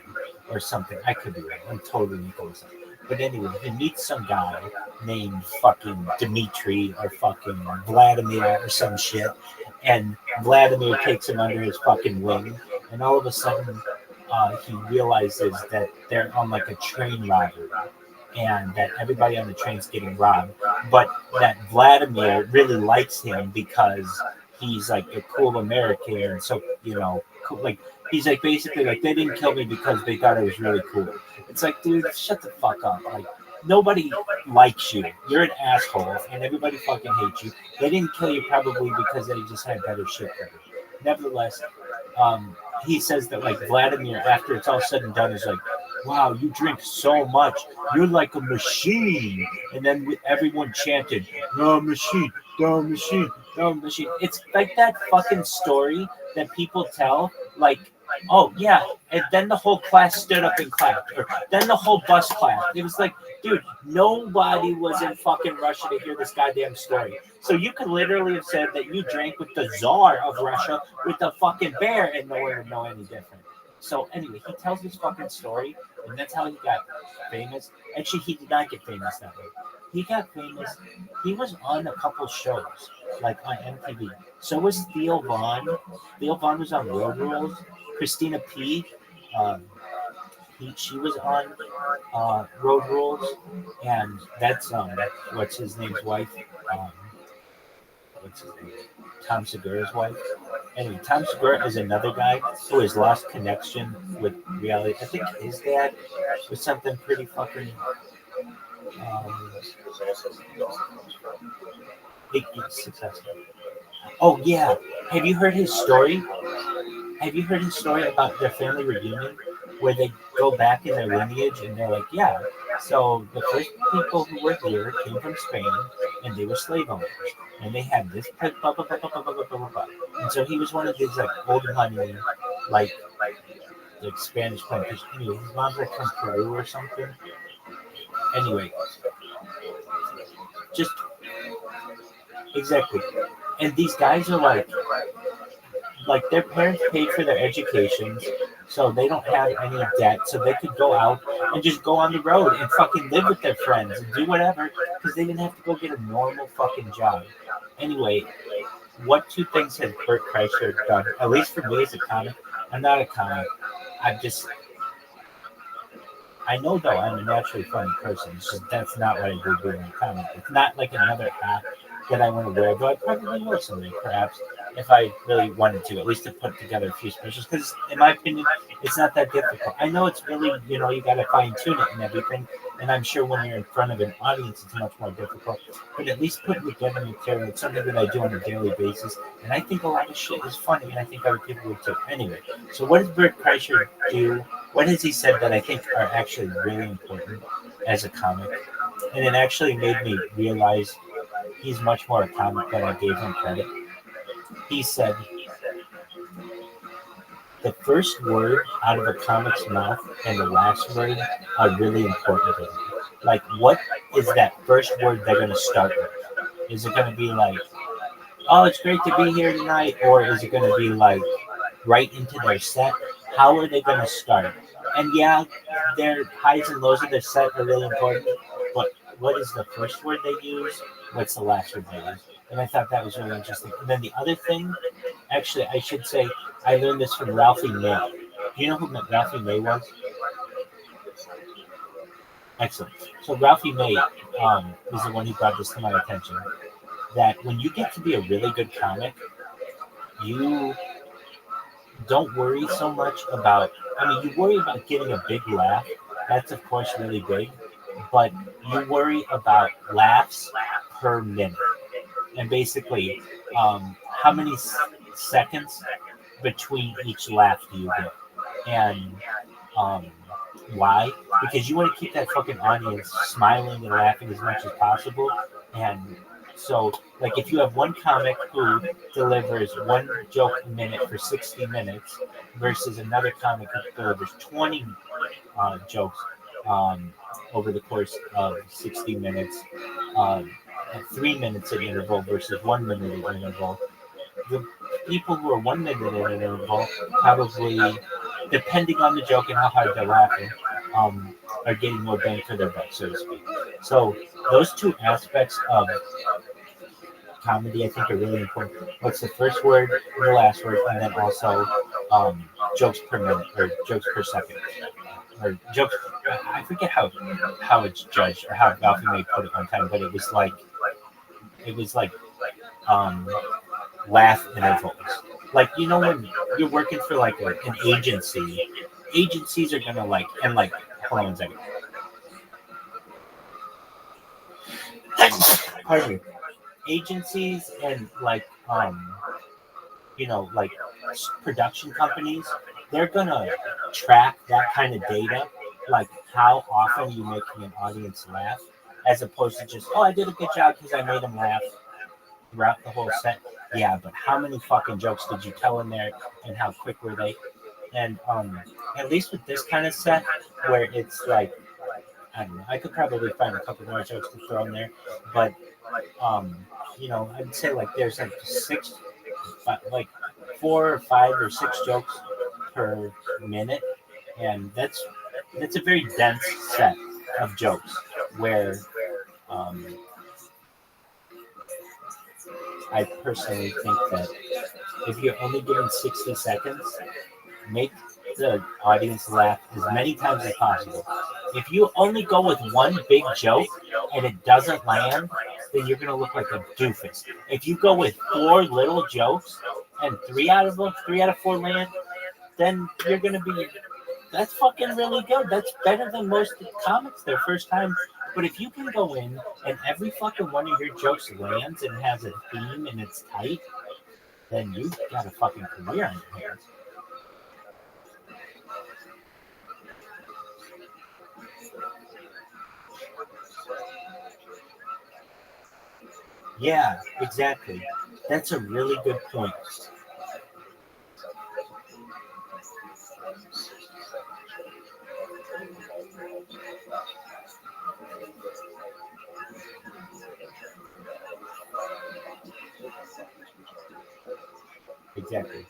or something. I could be wrong. I'm totally making this up. But anyway, he meets some guy named fucking Dmitri or fucking Vladimir or some shit. And Vladimir takes him under his fucking wing. And all of a sudden, he realizes that they're on like a train robbery. And that everybody on the train's getting robbed. But that Vladimir really likes him because he's like a cool American. And so, you know, like, he's like basically like, they didn't kill me because they thought I was really cool. It's like, dude, shut the fuck up. Like, nobody likes you. You're an asshole, and everybody fucking hates you. They didn't kill you probably because they just had better shit for you. Nevertheless, he says that like Vladimir, after it's all said and done, is like, wow, you drink so much. You're like a machine. And then everyone chanted, no machine, no machine, no machine. It's like that fucking story that people tell, like, oh yeah, and then the whole class stood up and clapped, or then the whole bus clapped. It was like, dude, nobody was in fucking Russia to hear this goddamn story. So you could literally have said that you drank with the Tsar of Russia with the fucking bear, and no one would know any different. So anyway, he tells this fucking story, and that's how he got famous. Actually, he did not get famous that way. He got famous. He was on a couple shows, like on MTV. So was Theo Vaughn. Theo Vaughn was on Road Rules. Christina P. She was on Road Rules, and that's what's his name's wife. What's his name? Tom Segura's wife. Anyway, Tom Segura is another guy who has lost connection with reality. I think his dad was something pretty fucking. Successful. Oh yeah, have you heard his story? Have you heard his story about their family reunion where they go back in their lineage and they're like, yeah, so the first people who were here came from Spain and they were slave owners and they had this blah, blah, blah, blah, blah, blah, blah, blah. And so he was one of these like old money, like Spanish planters. Anyway, his mom's like from Peru or something. Anyway, just exactly. And these guys are like their parents paid for their educations, so they don't have any debt, so they could go out and just go on the road and fucking live with their friends and do whatever because they didn't have to go get a normal fucking job. Anyway, what two things has Bert Kreischer done? At least for me as a comic, I'm not a comic. I know though I'm a naturally funny person. It's just that's not what I do doing a comic. It's not like another hat that I want to wear, but I probably will someday, perhaps, if I really wanted to, at least to put together a few specials. Because in my opinion, it's not that difficult. I know it's really, you got to fine tune it and everything. And I'm sure when you're in front of an audience, it's much more difficult. But at least putting together material, it's something that I do on a daily basis. And I think a lot of shit is funny, and I think other people would too. Anyway, so what does Bert Kreischer do? What has he said that I think are actually really important as a comic? And it actually made me realize he's much more a comic than I gave him credit. He said, the first word out of a comic's mouth and the last word are really important to me. Like, what is that first word they're going to start with? Is it going to be like, oh, it's great to be here tonight? Or is it going to be like right into their set? How are they going to start? And yeah, their highs and lows of their set are really important. But what is the first word they use? What's the last word they use? And I thought that was really interesting. And then the other thing, actually, I should say, I learned this from Ralphie May. Do you know who Ralphie May was? Excellent. So Ralphie May is the one who brought this to my attention. That when you get to be a really good comic, you don't worry so much about, I mean, you worry about getting a big laugh. That's, of course, really big. But you worry about laughs per minute. And basically, how many seconds between each laugh do you get? And why? Because you want to keep that fucking audience smiling and laughing as much as possible. And so, like, if you have one comic who delivers one joke a minute for 60 minutes versus another comic who delivers 20 jokes over the course of 60 minutes, at 3 minutes at interval versus 1 minute at interval, the people who are 1 minute at interval probably, depending on the joke and how hard they're laughing, are getting more bang for their buck, so to speak. So those two aspects of comedy, I think, are really important. What's the first word, the last word, and then also jokes per minute or jokes per second, or jokes. I forget how it's judged or how Ralphie May put it one time, but it was like laugh intervals. Like, you know, when you're working for like an agency, agencies are gonna like, and like, hold on 1 second. Pardon me. Agencies and like you know, like production companies, they're gonna track that kind of data, like how often you're making an audience laugh, as opposed to just, oh, I did a good job because I made them laugh throughout the whole set. Yeah, but how many fucking jokes did you tell in there, and how quick were they? And at least with this kind of set, where it's like, I don't know, I could probably find a couple more jokes to throw in there, but you know, I'd say like there's like 4 or 5 or 6 jokes per minute, and that's a very dense set of jokes where I personally think that if you're only given 60 seconds, make the audience laugh as many times as possible. If you only go with one big joke and it doesn't land, then you're gonna look like a doofus. If you go with 4 little jokes and 3 out of 4 land, then you're gonna be, that's fucking really good. That's better than most comics their first time. But if you can go in and every fucking one of your jokes lands and has a theme and it's tight, then you've got a fucking career on your hands. Yeah, exactly. That's a really good point. Exactly.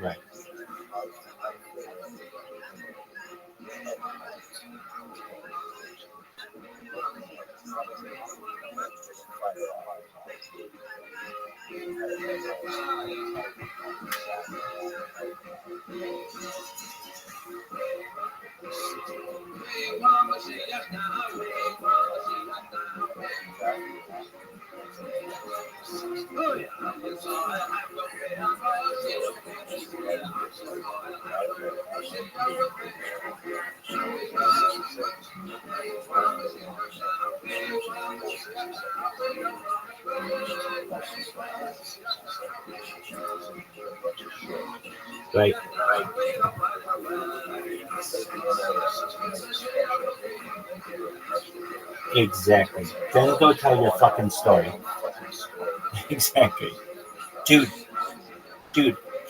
Right. Right. Exactly. Then go tell your fucking story. Exactly. Dude,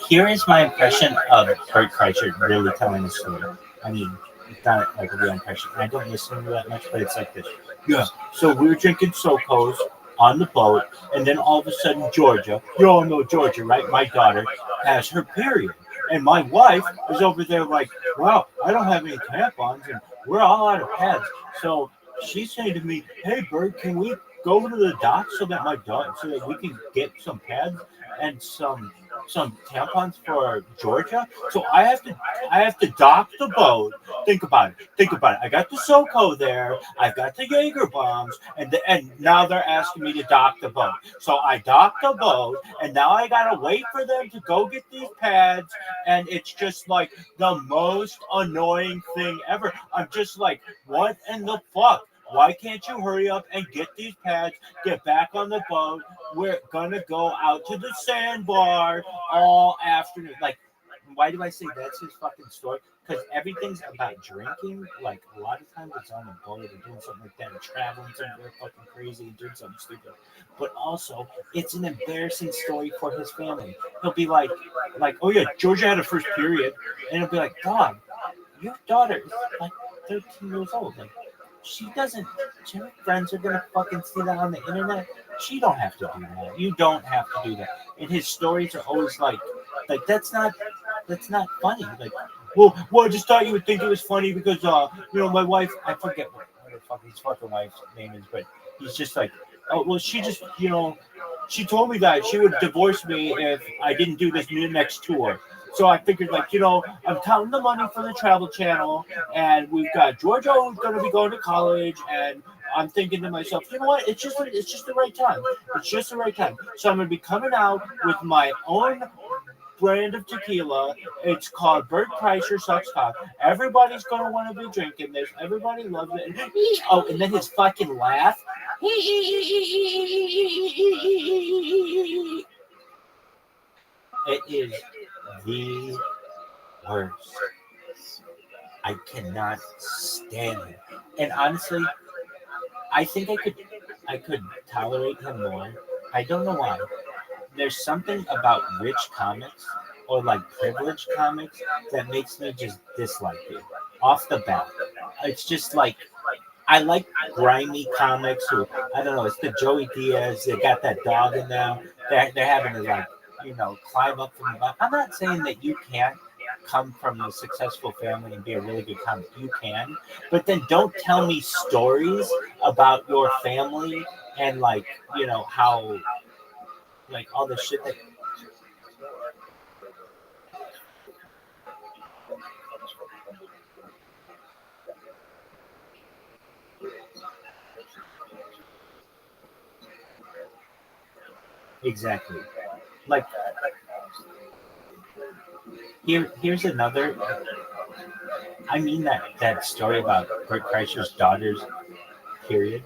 here is my impression of Bert Kreischer really telling the story. I mean, It's not like a real impression. I don't listen to that much, but it's like this. Yeah. So we were drinking SoCos on the boat, and then all of a sudden, Georgia, you all know Georgia, right? My daughter has her period. And my wife is over there like, wow, I don't have any tampons, and we're all out of pads. So she's saying to me, hey, Bert, can we go over to the dock so that so that we can get some pads and some tampons for Georgia? So I have to dock the boat. Think about it. I got the SoCo there. I've got the Jaeger bombs, and now they're asking me to dock the boat. So I docked the boat, and now I gotta wait for them to go get these pads, and it's just like the most annoying thing ever. I'm just like, what in the fuck? Why can't you hurry up and get these pads, get back on the boat? We're gonna go out to the sandbar all afternoon. Like, why do I say that's his fucking story? Because everything's about drinking. Like, a lot of times it's on a boat or doing something like that, or traveling somewhere fucking crazy and doing something stupid. But also, it's an embarrassing story for his family. He'll be like, oh yeah, Georgia had her first period, and he'll be like, dog, your daughter is like 13 years old. Like, her friends are gonna fucking see that on the internet. She don't have to do that. You don't have to do that. And his stories are always like that's not funny. Like, well, I just thought you would think it was funny because my wife, I forget what the fuck his fucking wife's name is, but he's just like, oh well, she just she told me that she would divorce me if I didn't do this next tour. So I figured, I'm counting the money for the Travel Channel, and we've got Georgia who's going to be going to college, and I'm thinking to myself, you know what? It's just the right time. It's just the right time. So I'm going to be coming out with my own brand of tequila. It's called Bert Kreischer Sucks Cock. Everybody's going to want to be drinking this. Everybody loves it. Oh, and then his fucking laugh. It is the worst. I cannot stand it. And honestly, I think I could tolerate him more. I don't know why. There's something about rich comics or like privileged comics that makes me just dislike you off the bat. It's just like, I like grimy comics who, I don't know, it's the Joey Diaz, they got that dog in them. They're having to climb up from the bottom. I'm not saying that you can't come from a successful family and be a really good comic. You can, but then don't tell me stories about your family and how all the shit that. Exactly. Here's another. I mean that story about Bert Kreischer's daughter's period.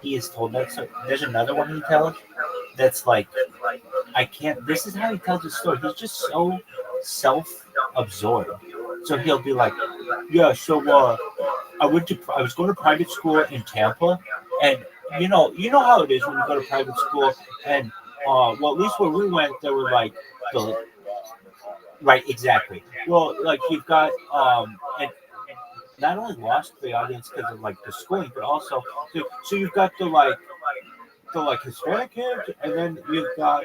He has told that. So there's another one he tells that's like, I can't. This is how he tells his story. He's just so self-absorbed. So he'll be like, yeah. So I was going to private school in Tampa, and you know how it is when you go to private school, and at least where we went, there were right, exactly. Well, you've got and not only lost the audience because of the schooling, but also so you've got the Hispanic kids, and then you've got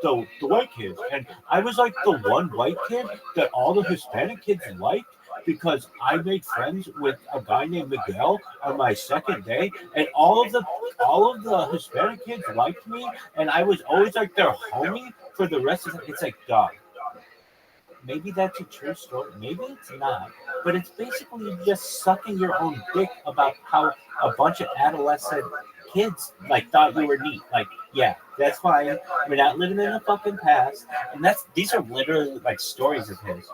the white kids, and I was the one white kid that all the Hispanic kids liked, because I made friends with a guy named Miguel on my second day, and all of the Hispanic kids liked me, and I was always their homie for the rest of it. It's dog. Maybe that's a true story. Maybe it's not. But it's basically just sucking your own dick about how a bunch of adolescent kids thought you were neat. Yeah, that's fine. We're not living in the fucking past. And these are literally stories of his.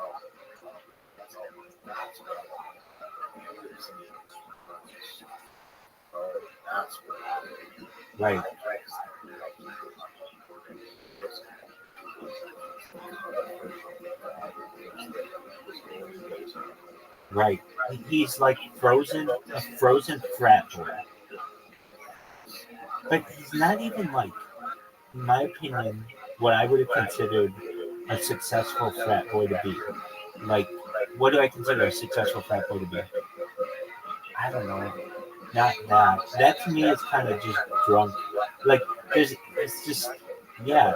Right. Right. He's a frozen frat boy. But he's not even in my opinion, what I would have considered a successful frat boy to be. what do I consider a successful frat boy to be? I don't know. Not that. That to me is kind of just drunk. Like it's just, yeah.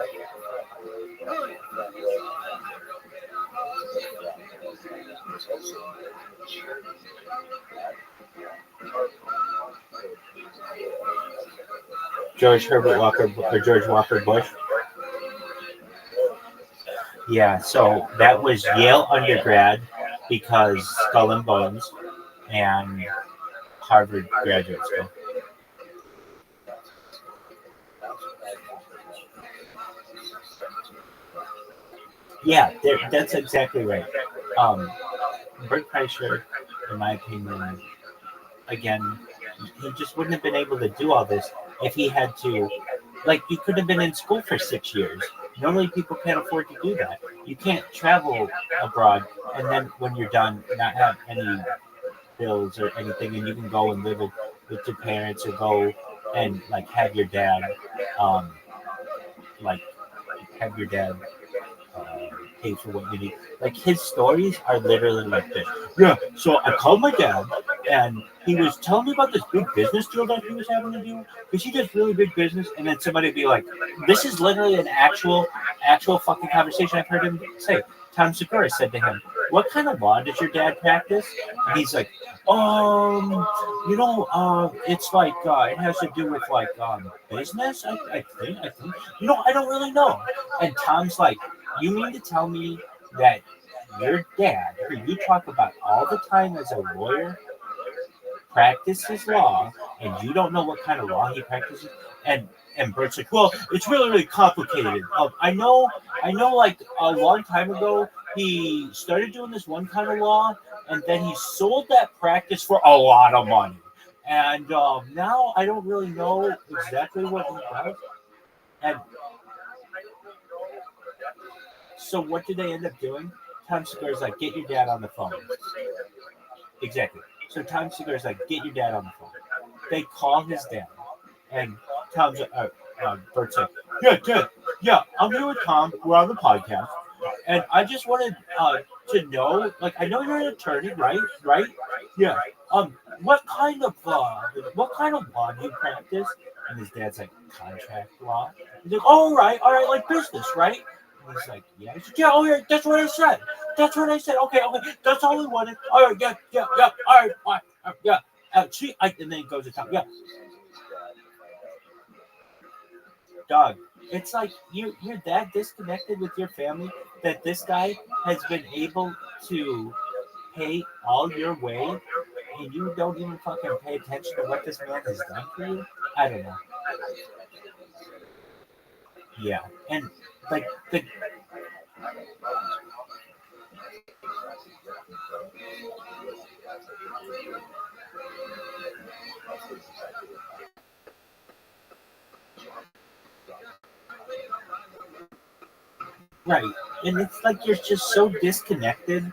George Herbert Walker or George Walker Bush. Yeah, so that was Yale undergrad because Skull and Bones, and Harvard graduate school. Yeah, that's exactly right. Bert Kreischer, in my opinion, again, he just wouldn't have been able to do all this if he had to. Like, you could have been in school for 6 years. Normally, people can't afford to do that. You can't travel abroad and then when you're done, not have any bills or anything, and you can go and live with your parents or go and like have your dad, like have your dad pay for what you need. Like his stories are literally like this. Yeah, so I called my dad and he was telling me about this big business deal that he was having to do because he does really big business. And then somebody would be like, this is literally an actual fucking conversation I've heard him say. Tom Segura said to him, what kind of law does your dad practice? And he's like, it's like, it has to do with like business, I think. I don't really know. And Tom's like, you mean to tell me that your dad, who you talk about all the time as a lawyer, practices law, and you don't know what kind of law he practices? And Bert's like, well, it's really, really complicated. I know, like a long time ago, he started doing this one kind of law, and then he sold that practice for a lot of money. And now I don't really know exactly what he does. And so what do they end up doing? Tom Segura's like, get your dad on the phone. Exactly. So Tom Segura's like, get your dad on the phone. They call his dad, and Tom's Bert's like, yeah, I'm here with Tom. We're on the podcast, and I just wanted to know, like, I know you're an attorney, right? Yeah. What kind of law do you practice? And his dad's like, contract law. He's like, all right, like business, right? And he's like, yeah. He's like, yeah, oh yeah, that's what I said. Okay, that's all we wanted. All right, yeah, all right, yeah. And then he goes to Tom, yeah. Dog, it's like you're that disconnected with your family that this guy has been able to pay all your way, and you don't even fucking pay attention to what this man has done for you? I don't know. Yeah, and like the. Right, and it's like you're just so disconnected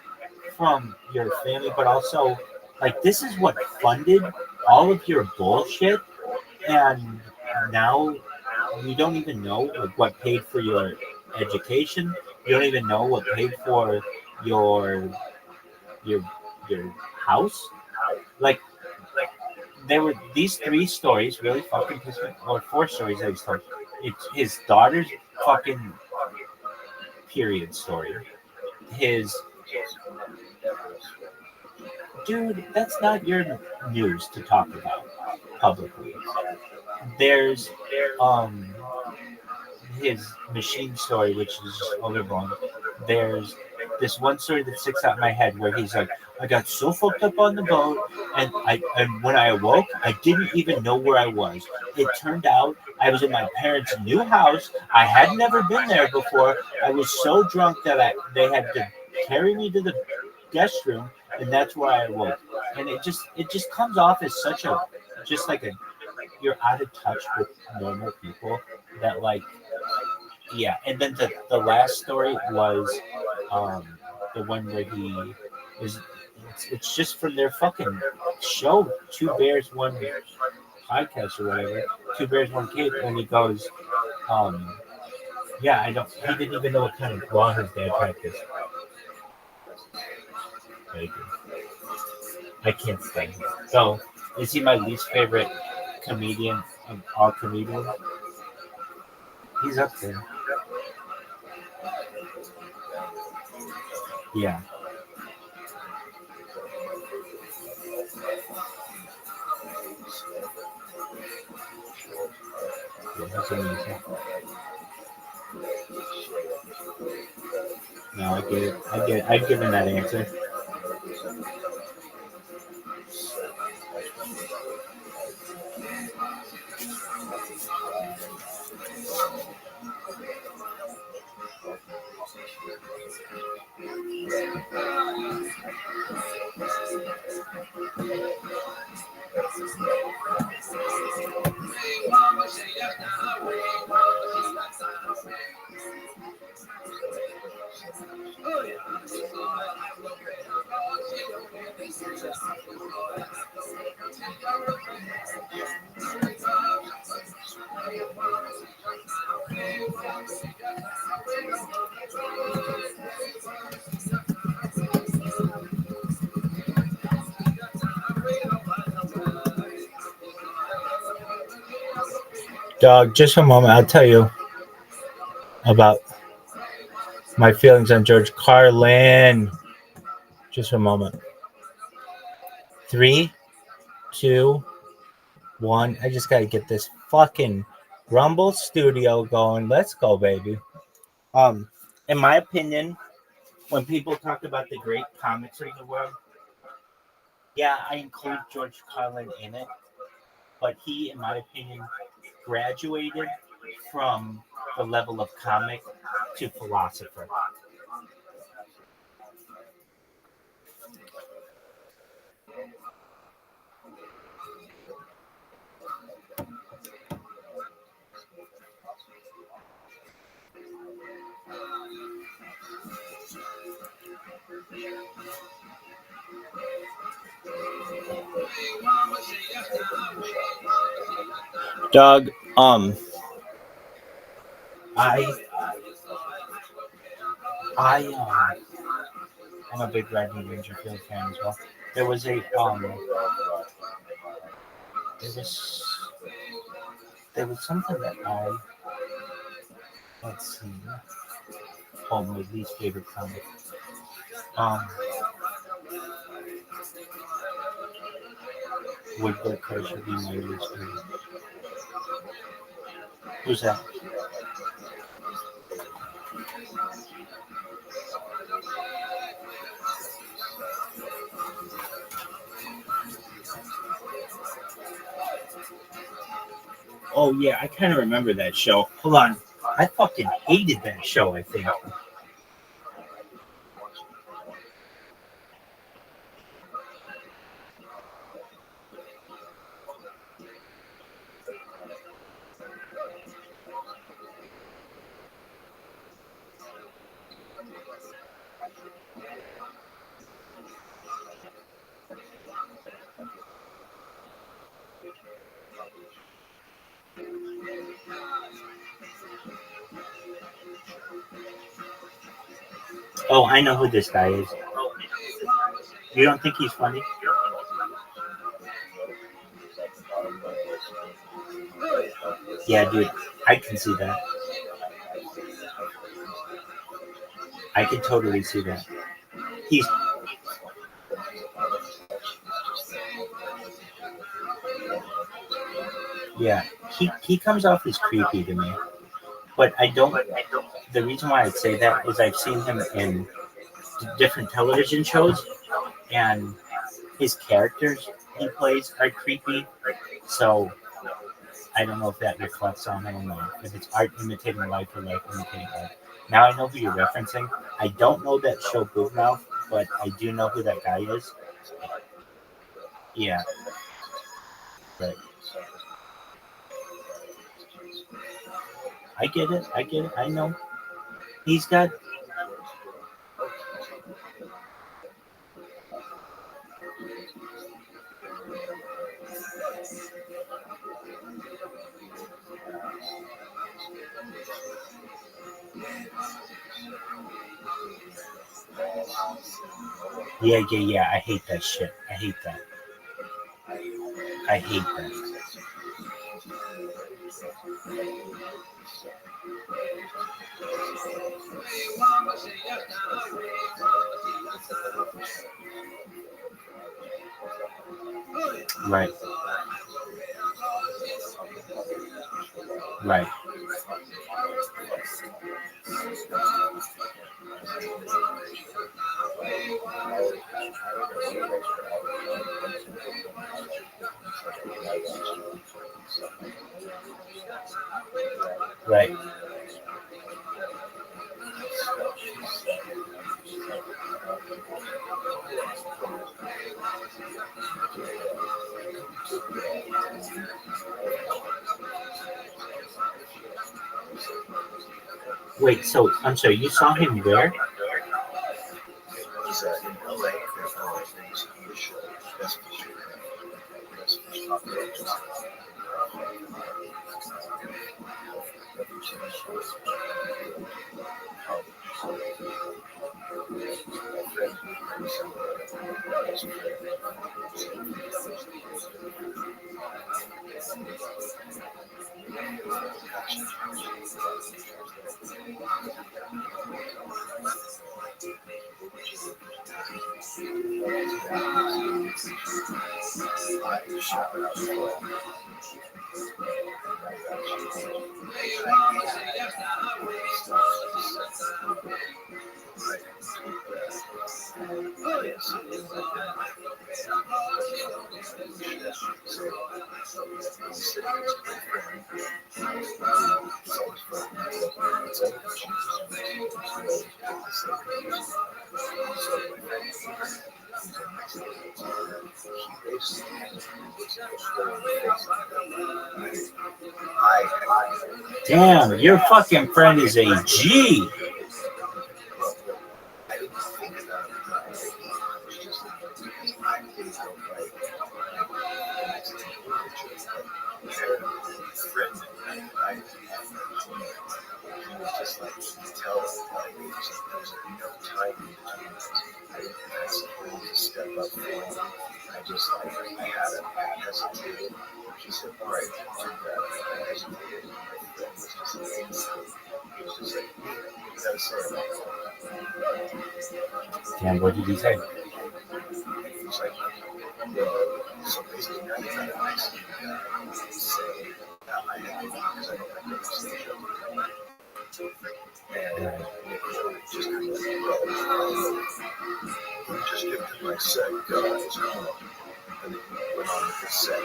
from your family, but also like this is what funded all of your bullshit, and now you don't even know like what paid for your education. You don't even know what paid for your house. Like there were these 3 stories really fucking pissed me, or 4 stories that he's told. It's his daughter's fucking period story. Dude, that's not your news to talk about publicly. There's his machine story, which is just overblown. There's this one story that sticks out in my head where he's like, I got so fucked up on the boat, and when I awoke, I didn't even know where I was. It turned out I was in my parents' new house. I had never been there before. I was so drunk that they had to carry me to the guest room, and that's where I awoke. And it just comes off as such a just like a you're out of touch with normal people that like. Yeah, and then the last story was the one where he is. It's just from their fucking show, 2 Bears, 1 Podcast or whatever. 2 Bears, 1 Cave, and he goes, he didn't even know what kind of law his dad practiced. Very good. I can't stand him. So, is he my least favorite comedian of all comedians? He's up there. Yeah. Yeah, that's amazing. No, I get it. I've given that answer. Dog, just a moment. I'll tell you about my feelings on George Carlin. Just a moment. 3, 2, 1. I just gotta get this fucking Rumble studio going. Let's go, baby. In my opinion, when people talk about the great comics of the world, yeah, I include George Carlin in it, but he, in my opinion, graduated from the level of comic to philosopher. Doug, I'm a big Red and Dangerfield fan as well. There was a there was something that let's see. Oh, my least favorite comic. Woodward Curse should be my least favorite. Who's that? Oh yeah, I kind of remember that show. Hold on, I fucking hated that show. I think. Oh, I know who this guy is. You don't think he's funny? Yeah, dude, I can see that. I can totally see that. He's yeah, he comes off as creepy to me. But I don't. The reason why I'd say that is I've seen him in different television shows, and his characters he plays are creepy. So I don't know if that reflects on him or if it's art imitating life or life imitating art. Now I know who you're referencing. I don't know that show Big Mouth, but I do know who that guy is. Yeah. Right. I get it. I know. He's got. Yeah. I hate that shit. I hate that. I hate that. Right. Right. Right. Wait, so I'm sorry, you saw him where? Damn, your fucking friend is a G. Damn, what did he say? Just give it my set, guys. And then went on with the set.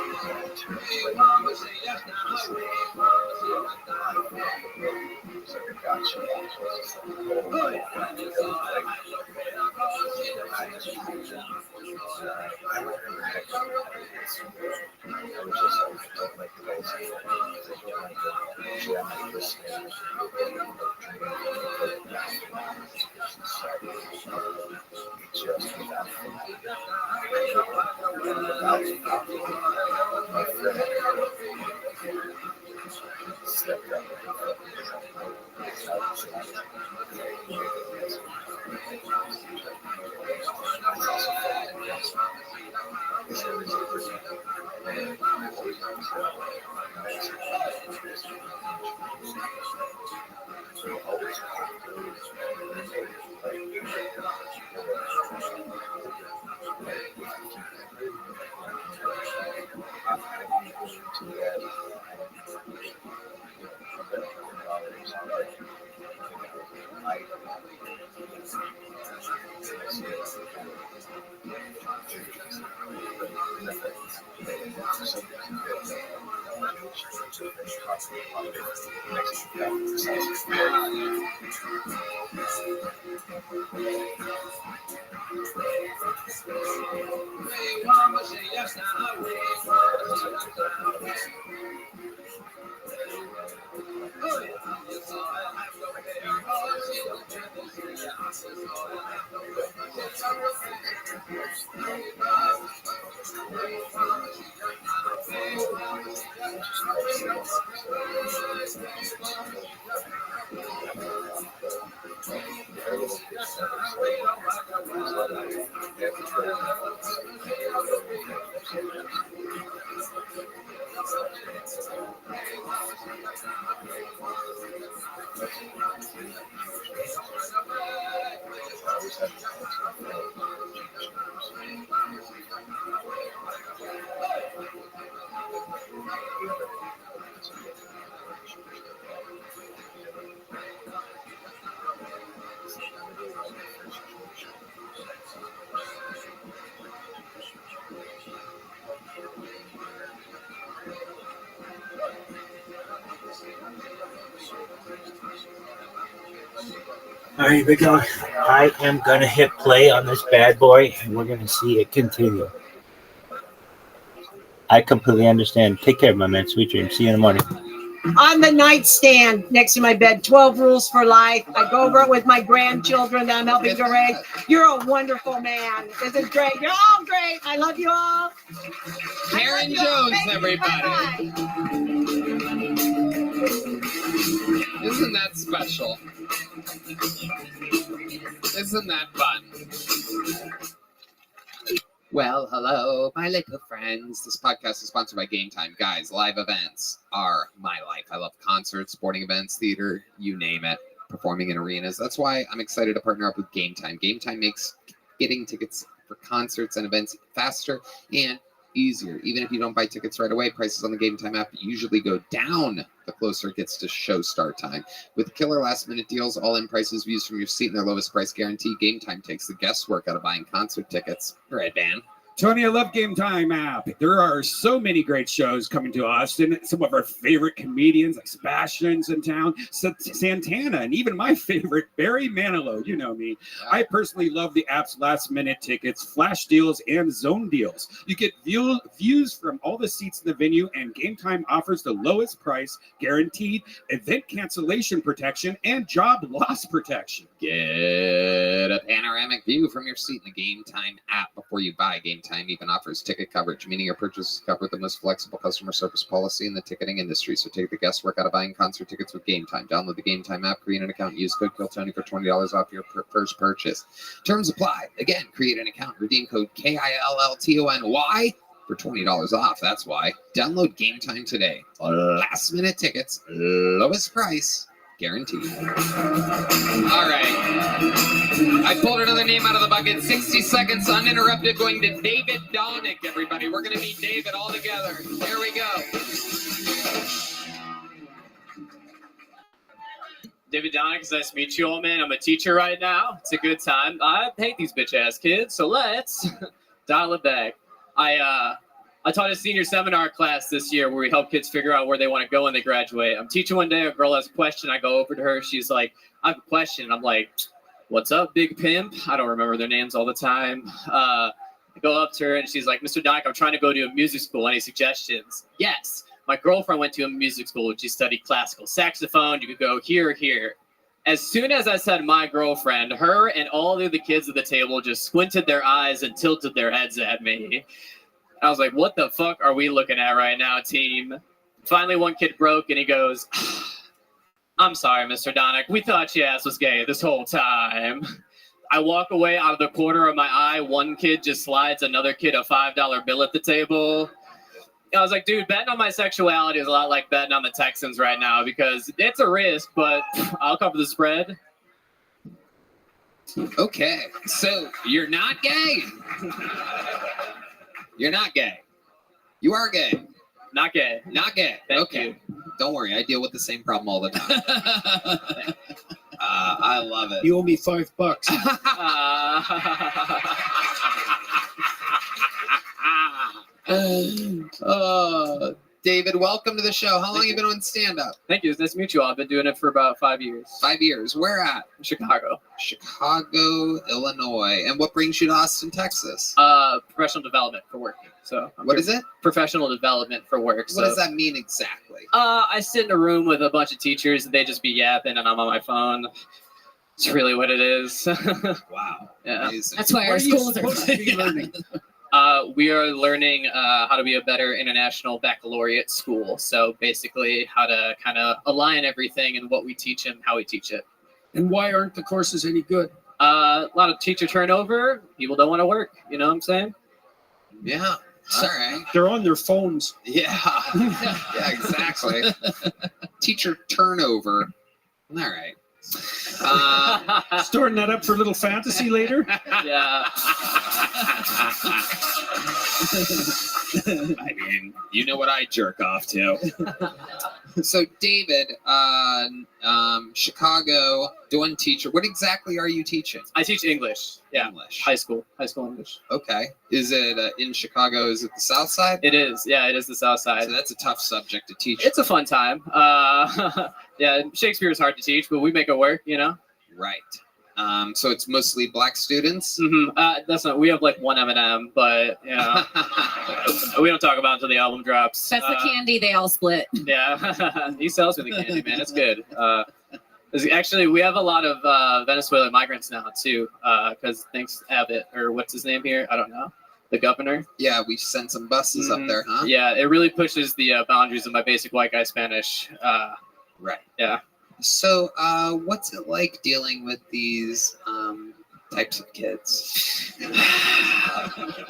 All right, big dog. I am gonna hit play on this bad boy, and we're gonna see it continue. I completely understand. Take care, my man. Sweet dreams. See you in the morning. On the nightstand next to my bed, 12 rules for life. I go over it with my grandchildren that I'm helping to raise. You're a wonderful man. This is great. You're all great. I love you all. Karen Jones, everybody. Isn't that special? Isn't that fun? Well, hello, my little friends. This podcast is sponsored by Game Time. Guys, live events are my life. I love concerts, sporting events, theater, you name it, performing in arenas. That's why I'm excited to partner up with Game Time. Game Time makes getting tickets for concerts and events faster and easier. Even if you don't buy tickets right away, prices on the Game Time app usually go down the closer it gets to show start time. With killer last-minute deals, all-in prices, views from your seat, and their lowest price guarantee, Game Time takes the guesswork out of buying concert tickets. Red Band. Tony, I love Game Time app. There are so many great shows coming to Austin. Some of our favorite comedians, like Sebastian's in town, Santana, and even my favorite, Barry Manilow. You know me. I personally love the app's last-minute tickets, flash deals, and zone deals. You get views from all the seats in the venue, and Game Time offers the lowest price, guaranteed event cancellation protection, and job loss protection. Get a panoramic view from your seat in the Game Time app before you buy. Game Time even offers ticket coverage, meaning your purchase is covered with the most flexible customer service policy in the ticketing industry. So take the guesswork out of buying concert tickets with Game Time. Download the Game Time app, create an account, use code KILLTONY for $20 off your first purchase. Terms apply. Again, create an account, redeem code KILLTONY for $20 off. That's why. Download Game Time today. Last minute tickets, lowest price, guaranteed. All right. I pulled another name out of the bucket. 60 seconds uninterrupted going to David Donick, everybody. We're going to meet David all together. Here we go. David Donick, it's nice to meet you all, man. I'm a teacher right now. It's a good time. I hate these bitch-ass kids, so let's dial it back. I taught a senior seminar class this year where we help kids figure out where they want to go when they graduate. I'm teaching one day, a girl has a question. I go over to her. She's like, I have a question. I'm like, what's up, big pimp? I don't remember their names all the time. I go up to her and she's like, Mr. Donick, I'm trying to go to a music school. Any suggestions? Yes. My girlfriend went to a music school. She studied classical saxophone. You could go here or here. As soon as I said my girlfriend, her and all the other kids at the table just squinted their eyes and tilted their heads at me. I was like, what the fuck are we looking at right now, team? Finally, one kid broke, and he goes, I'm sorry, Mr. Donick. We thought your ass was gay this whole time. I walk away out of the corner of my eye. One kid just slides another kid a $5 bill at the table. I was like, dude, betting on my sexuality is a lot like betting on the Texans right now because it's a risk, but I'll cover the spread. Okay, so you're not gay. You're not gay. You are gay. Not gay. Not gay. Thank okay. you. Don't worry. I deal with the same problem all the time. I love it. You owe me $5. David, welcome to the show. How long have you been on stand-up? Thank you. It's nice to meet you all. I've been doing it for about 5 years. 5 years. Where at? Chicago. Chicago, Illinois. And what brings you to Austin, Texas? Professional development for work. So what is it? Professional development for work. What does that mean exactly? I sit in a room with a bunch of teachers and they just be yapping and I'm on my phone. It's really what it is. Wow. Yeah. Amazing. That's why our schools are learning. We are learning how to be a better international baccalaureate school. So basically how to kind of align everything and what we teach and how we teach it. And why aren't the courses any good? A lot of teacher turnover. People don't want to work. You know what I'm saying? Yeah. All right. They're on their phones. Yeah. Yeah, exactly. Teacher turnover. All right. Storing that up for a little fantasy later. Yeah. I mean, you know what I jerk off to. So, David, Chicago, doing teacher. What exactly are you teaching? I teach English. Yeah. English. High school English. Okay. Is it in Chicago? Is it the South Side? It is. Yeah, it is the South Side. So that's a tough subject to teach. It's a fun time. Yeah, Shakespeare is hard to teach, but we make it work, you know? Right. So it's mostly black students? Mm-hmm. That's not, we have like one M&M, but, you know, we don't talk about it until the album drops. That's the candy they all split. Yeah, he sells me the candy, man. It's good. Actually, we have a lot of Venezuelan migrants now, too, because thanks Abbott, or what's his name here? I don't know. The governor? Yeah, we sent some buses up there, huh? Yeah, it really pushes the boundaries of my basic white guy Spanish. Right. Yeah. So, what's it like dealing with these types of kids?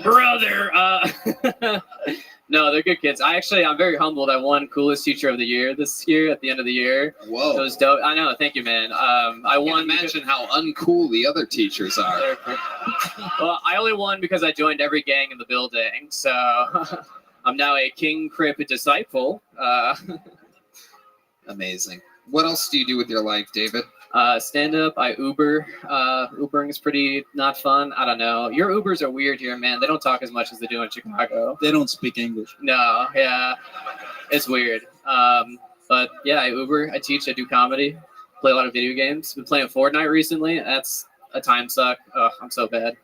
Brother! No, they're good kids. I'm very humbled. I won coolest teacher of the year this year at the end of the year. Whoa. It was dope. I know. Thank you, man. I won. Imagine how uncool the other teachers are. Well, I only won because I joined every gang in the building. So I'm now a King Crip disciple. Amazing. What else do you do with your life, David? Stand up. I Uber. Ubering is pretty not fun. I don't know. Your Ubers are weird here, man. They don't talk as much as they do in Chicago. They don't speak English. No, yeah, it's weird. But yeah, I Uber. I teach. I do comedy. Play a lot of video games. Been playing Fortnite recently. That's a time suck. Oh, I'm so bad.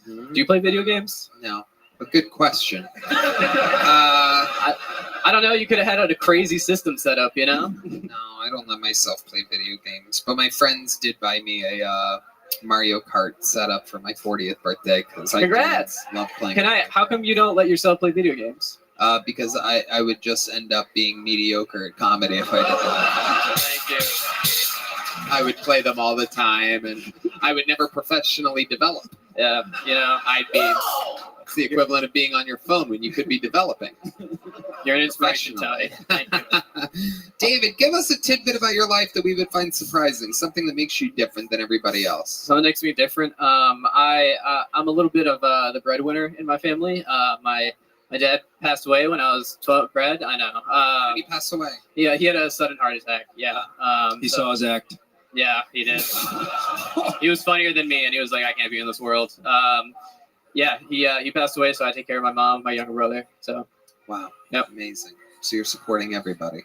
Do you play video games? No. A good question. I don't know. You could have had a crazy system set up, you know? No, I don't let myself play video games. But my friends did buy me a Mario Kart setup for my 40th birthday because Congrats! I love playing. How come you don't let yourself play video games? Because I would just end up being mediocre at comedy if I did that. Thank you. I would play them all the time, and I would never professionally develop. Yeah, you know, I'd be. It's the equivalent of being on your phone when you could be developing. You're an inspiration, Tony. Thank you. David, give us a tidbit about your life that we would find surprising, something that makes you different than everybody else. Something that makes me different. I'm a little bit of the breadwinner in my family. My dad passed away when I was 12. Bread, I know. Did he pass away? Yeah, he had a sudden heart attack. Yeah. He saw his act. Yeah, he did. He was funnier than me, and he was like, I can't be in this world. Yeah, he passed away, so I take care of my mom, my younger brother. So, wow, yep. Amazing. So you're supporting everybody.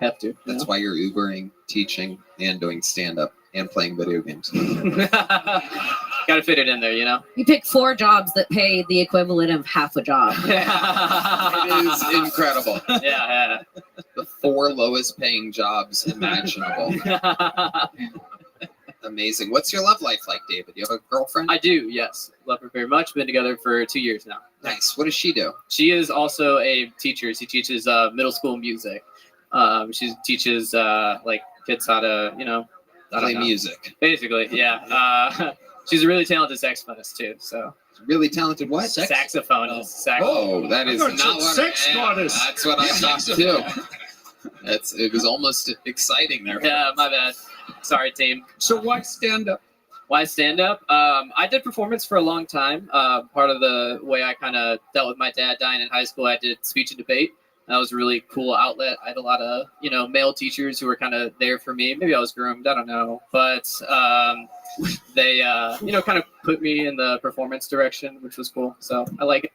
Have to. That's why you're Ubering, teaching, and doing stand-up and playing video games. Got to fit it in there, you know. You pick 4 jobs that pay the equivalent of half a job. It is incredible. Yeah. The 4 lowest paying jobs imaginable. Amazing. What's your love life like, David? You have a girlfriend? I do, yes. Love her very much. Been together for 2 years now. Nice. What does she do? She is also a teacher. She teaches middle school music. She teaches like kids how to, play music. Basically, yeah. She's a really talented saxophonist too. So really talented what? Saxophonist. Oh, that is not what sex goddess. That's what I thought too. It was almost exciting there. Yeah, my bad. Sorry, team. So why stand up? Why stand up? I did performance for a long time. Part of the way I kind of dealt with my dad dying in high school, I did speech and debate. That was a really cool outlet. I had a lot of, male teachers who were kind of there for me. Maybe I was groomed. I don't know. But they, kind of put me in the performance direction, which was cool. So I like it.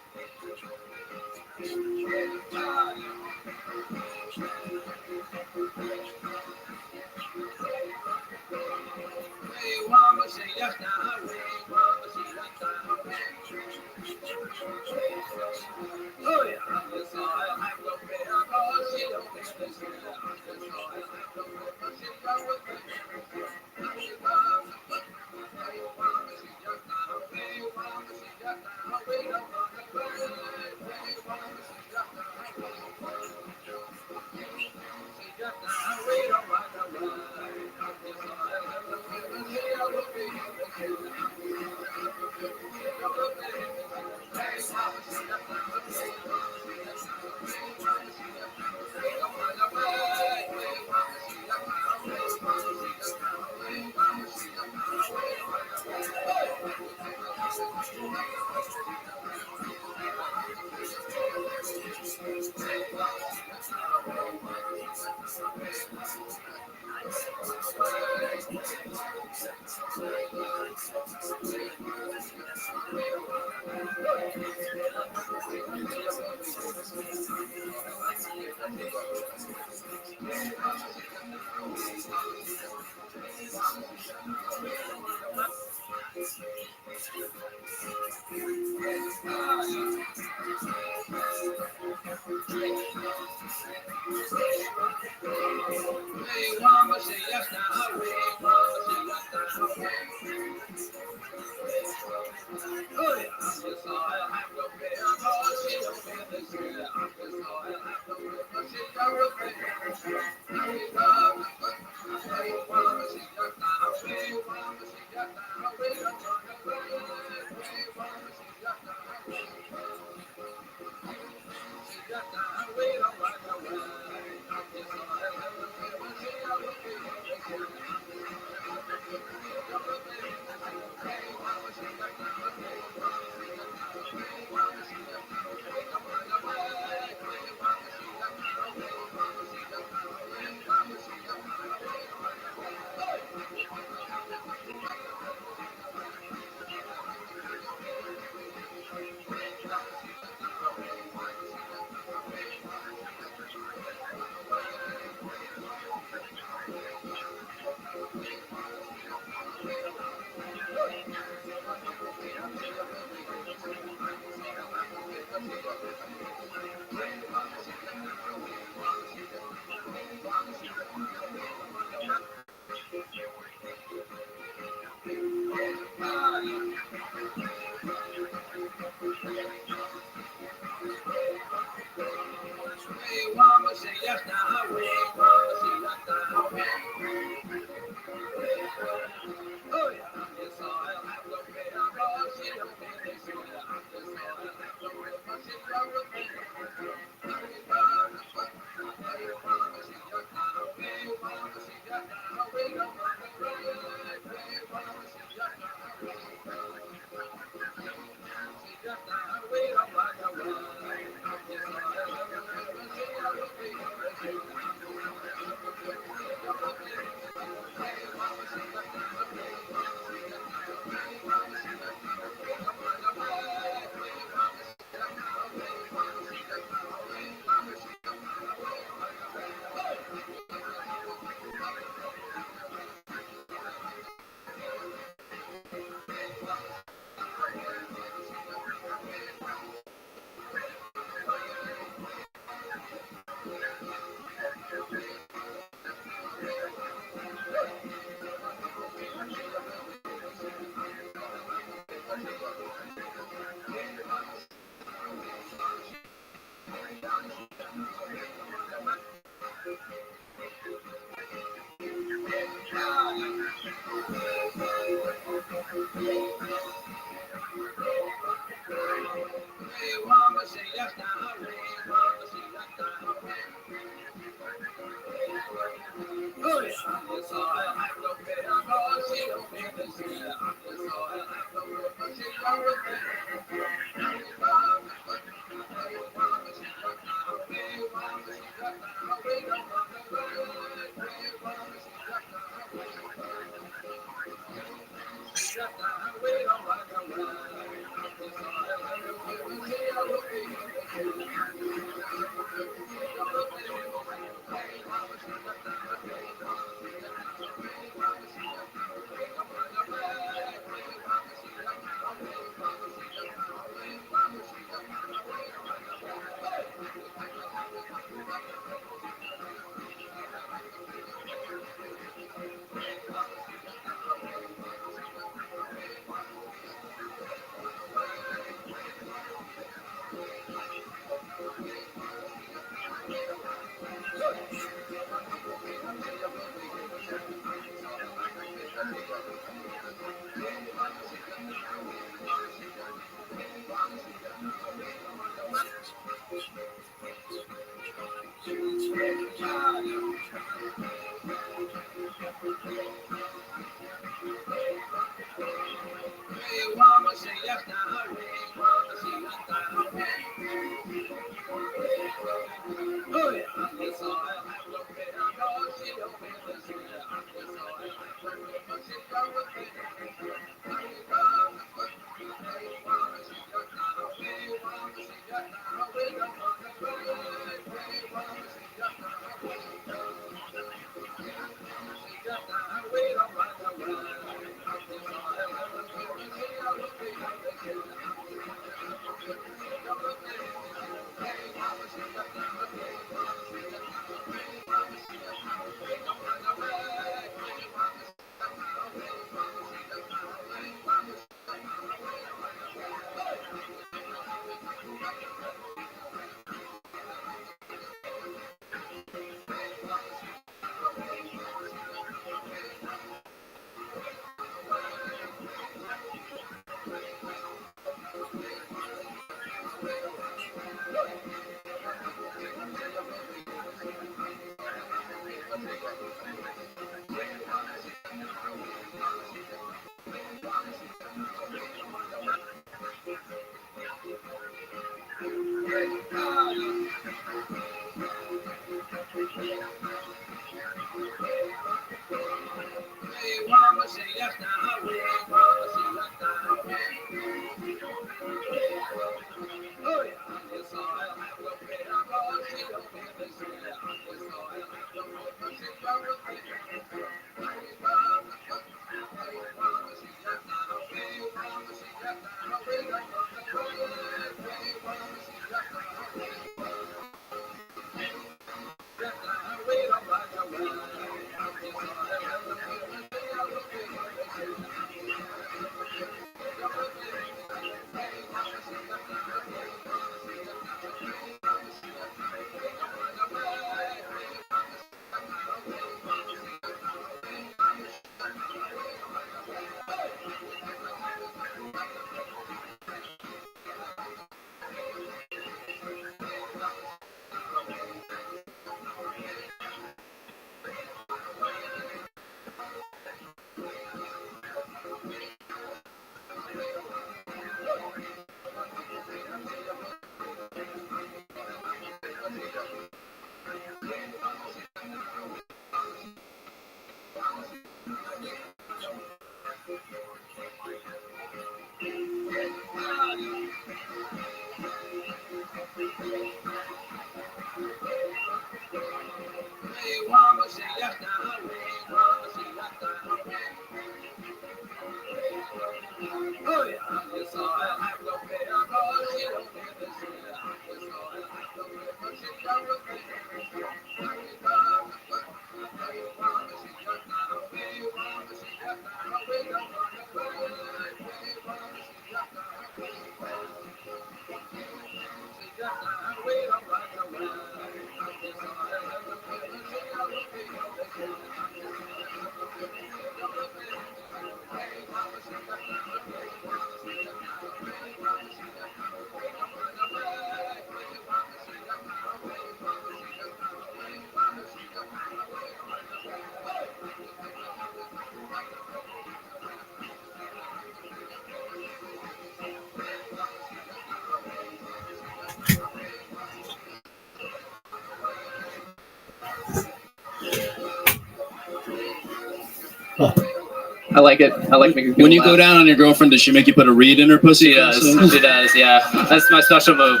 I like it. I like making people When you go laugh. down on your girlfriend, does she make you put a reed in her pussy? She does. She does. Yeah, that's my special move.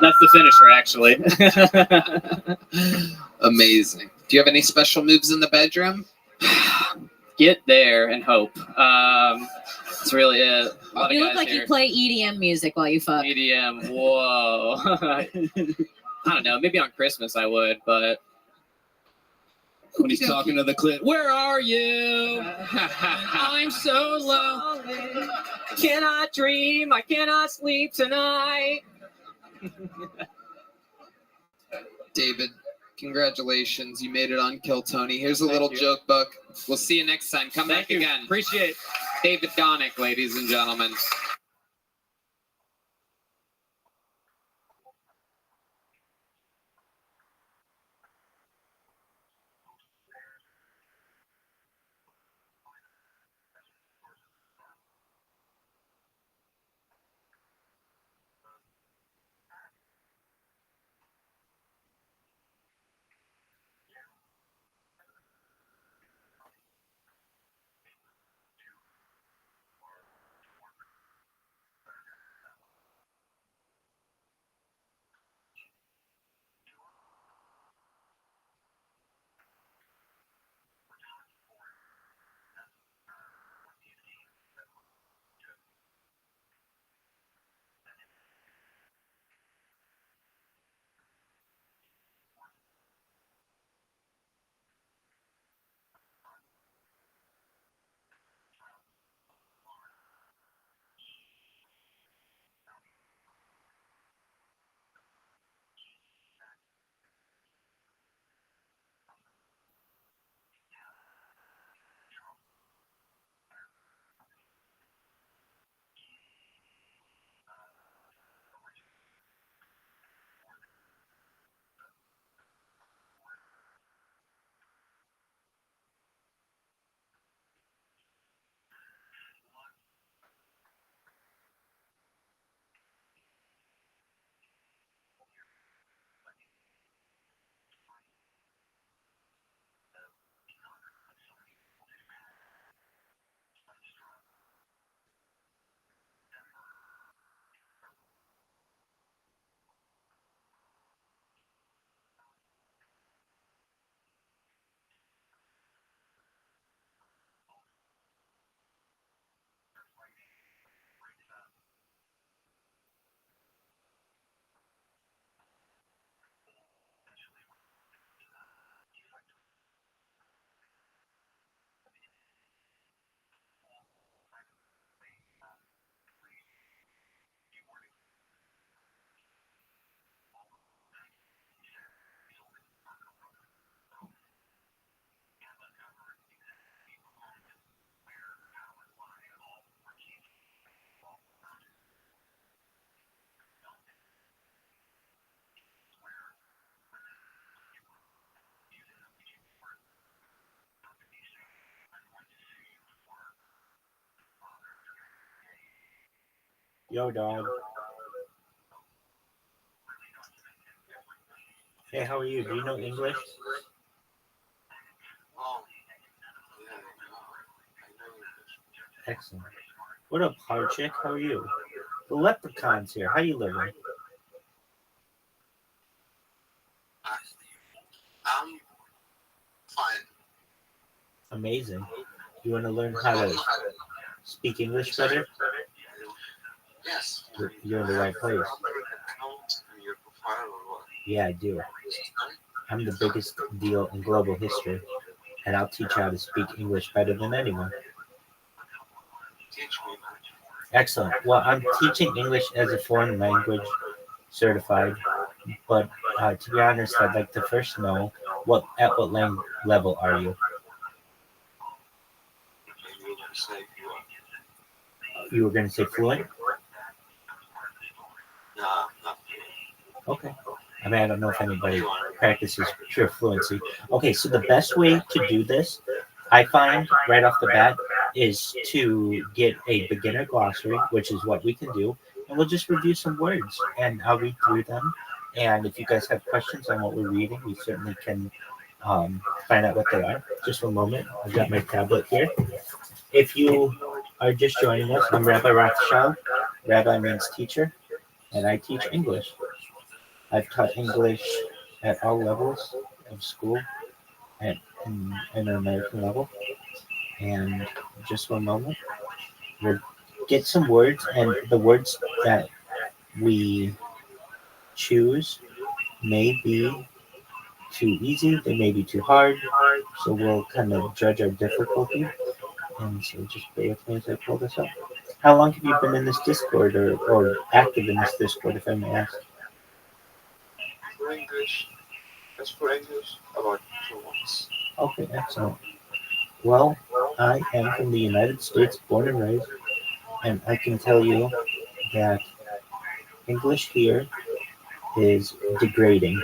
That's the finisher, actually. Amazing. Do you have any special moves in the bedroom? Get there and hope. That's really it. A lot You of look guys like here. you play EDM music while you fuck. EDM. Whoa. I don't know. Maybe on Christmas I would, but When he's talking to the clit, where are you? I'm so low. Cannot dream. I cannot sleep tonight. David, congratulations. You made it on Kill Tony. Here's a little you. joke book. We'll see you next time. Come Thank back you. again. Appreciate it. David Donick, ladies and gentlemen. Yo, dog. Hey, how are you? Do you know English? Excellent. What up, hard chick? How are you? The leprechaun's here. How you living? I'm fine. Amazing. You want to learn how to speak English better? Yes. You're in the right place. Yeah, I do. I'm the biggest deal in global history, and I'll teach you how to speak English better than anyone. Teach me, man. Excellent. Well, I'm teaching English as a foreign language certified, but to be honest, I'd like to first know at what level are you? You were going to say fluent? Nah. Okay. I mean, I don't know if anybody practices pure fluency. Okay, so the best way to do this, I find right off the bat, is to get a beginner glossary, which is what we can do, and we'll just review some words, and I'll read through them. And if you guys have questions on what we're reading, we certainly can find out what they are. Just one moment. I've got my tablet here. If you are just joining us, I'm Rabbi Rothschild. Rabbi means teacher, and I teach English. I've taught English at all levels of school at an American level. And just one moment, we'll get some words, and the words that we choose may be too easy, they may be too hard, so we'll kind of judge our difficulty. And so just bear with me as I pull this up. How long have you been in this Discord or active in this Discord, if I may ask? For English, as for English, about 2 months. Okay, excellent. Well, I am from the United States, born and raised, and I can tell you that English here is degrading.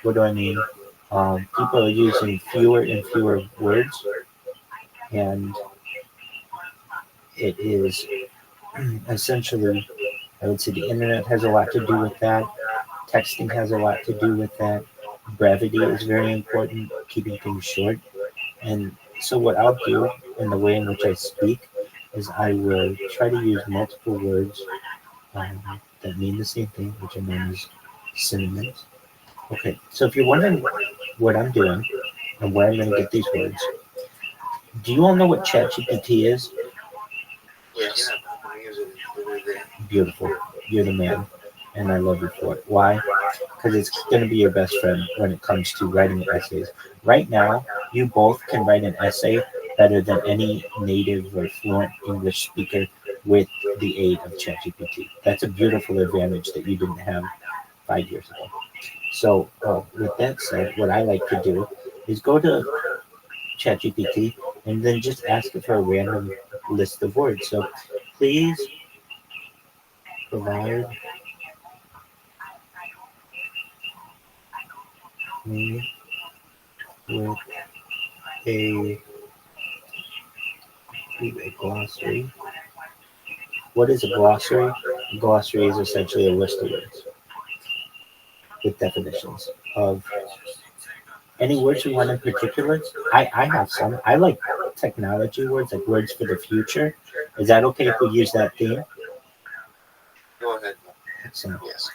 What do I mean? People are using fewer and fewer words, and it is essentially, I would say the internet has a lot to do with that. Texting has a lot to do with that. Brevity is very important, keeping things short. And so what I'll do in the way in which I speak is I will try to use multiple words that mean the same thing, which are known as synonyms. Okay, so if you're wondering what I'm doing and where I'm going to get these words, do you all know what ChatGPT is? Yes. I use it every day. Beautiful. You're the man, and I love you for it. Why? Because it's going to be your best friend when it comes to writing essays. Right now, you both can write an essay better than any native or fluent English speaker with the aid of ChatGPT. That's a beautiful advantage that you didn't have 5 years ago. So with that said, what I like to do is go to ChatGPT and then just ask it for a random list of words. So please provide me with a glossary. What is a glossary? A glossary is essentially a list of words with definitions of any words you want in particular. I have some. I like technology words, like words for the future. Is that okay if we use that theme? Go ahead. Excellent. Yes.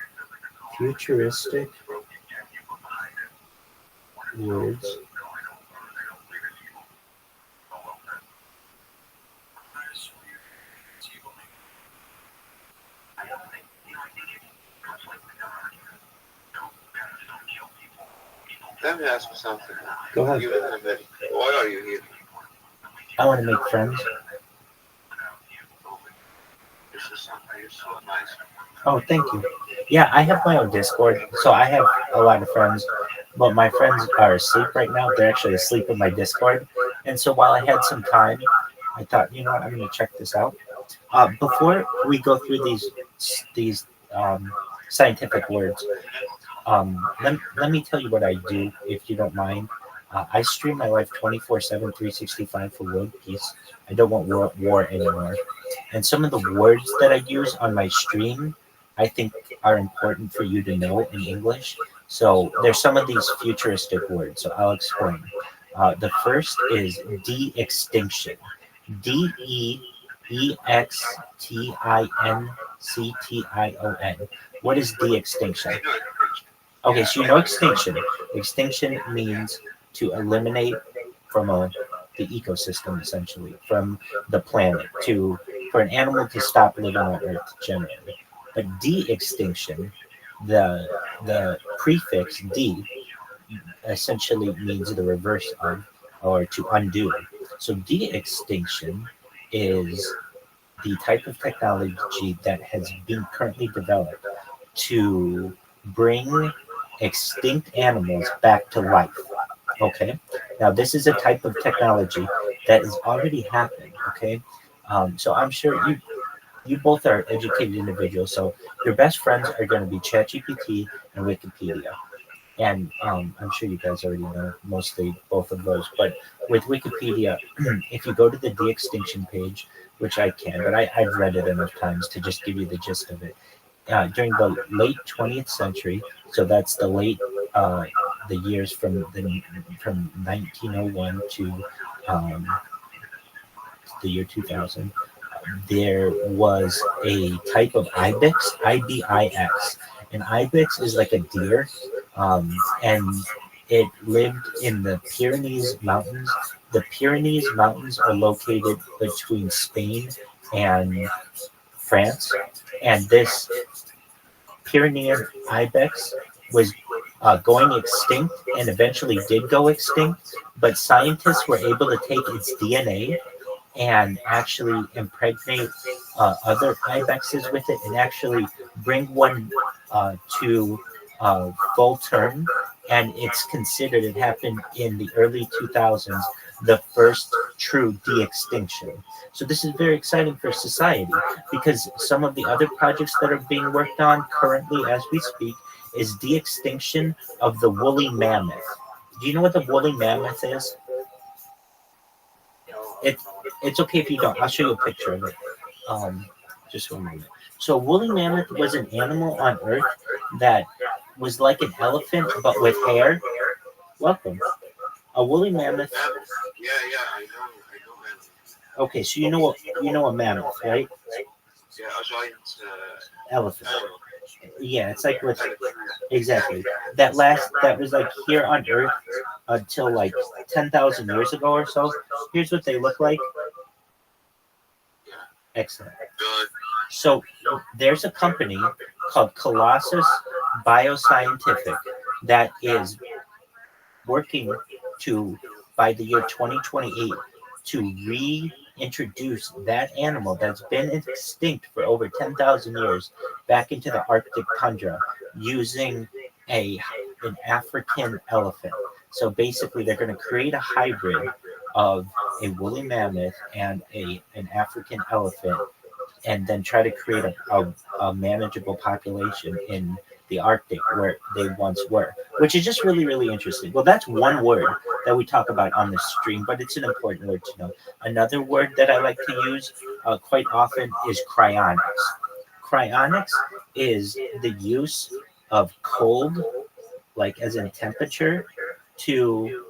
Futuristic words Let me ask you something. Go ahead. You live in America. Why are you here? I want to make friends. This is something you're so nice. Oh, thank you. Yeah, I have my own Discord, so I have a lot of friends, but my friends are asleep right now. They're actually asleep in my Discord. And so while I had some time, I thought, you know what, I'm going to check this out. Before we go through these scientific words, let me tell you what I do, if you don't mind. I stream my life 24/7, 365 for world peace. I don't want war anymore. And some of the words that I use on my stream, I think are important for you to know in English. So there's some of these futuristic words. So I'll explain. The first is de-extinction. DEEXTINCTION. What is de-extinction? Okay, so you know extinction. Extinction means to eliminate from the ecosystem, essentially, from the planet, for an animal to stop living on Earth generally. But de-extinction, the prefix de essentially means the reverse of, or to undo. So de-extinction is the type of technology that has been currently developed to bring extinct animals back to life. Okay, now this is a type of technology that has already happened. Okay, so I'm sure you both are educated individuals, so your best friends are going to be ChatGPT and Wikipedia. And I'm sure you guys already know mostly both of those. But with Wikipedia, if you go to the de-extinction page, which I can, but I've read it enough times to just give you the gist of it. During the late 20th century, so that's the years from 1901 to the year 2000, there was a type of ibex, IBIX. An ibex is like a deer, and it lived in the Pyrenees Mountains. The Pyrenees Mountains are located between Spain and France, and this Pyrenean ibex was going extinct and eventually did go extinct, but scientists were able to take its DNA and actually impregnate other ibexes with it and actually bring one to full term. And it's considered, it happened in the early 2000s, the first true de-extinction. So this is very exciting for society because some of the other projects that are being worked on currently as we speak is de-extinction of the woolly mammoth. Do you know what the woolly mammoth is? It's okay if you don't. I'll show you a picture of it. Just one moment. So woolly mammoth was an animal on Earth that was like an elephant but with hair. Welcome. A woolly mammoth. Yeah, I know mammoth. Okay, so you know a mammoth, right? Yeah, a giant Elephant. Yeah, it's like with exactly that was like here on Earth until like 10,000 years ago or so. Here's what they look like. Excellent. So there's a company called Colossus Bioscientific that is working to, by the year 2028, to reintroduce that animal that's been extinct for over 10,000 years back into the Arctic tundra using an African elephant. So basically, they're going to create a hybrid of a woolly mammoth and an African elephant, and then try to create a manageable population in the Arctic where they once were, which is just really, really interesting. Well, that's one word that we talk about on the stream, but it's an important word to know. Another word that I like to use quite often is cryonics. Cryonics is the use of cold, like as in temperature, to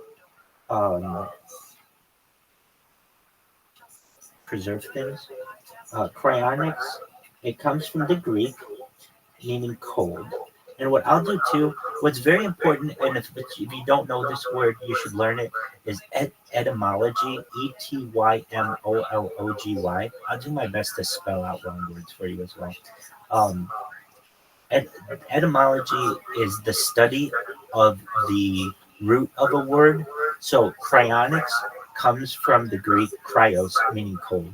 preserve things. Cryonics, it comes from the Greek, meaning cold. And what I'll do too, what's very important, and if you don't know this word, you should learn it, is etymology, etymology. I'll do my best to spell out wrong words for you as well. Etymology is the study of the root of a word. So cryonics comes from the Greek cryos, meaning cold.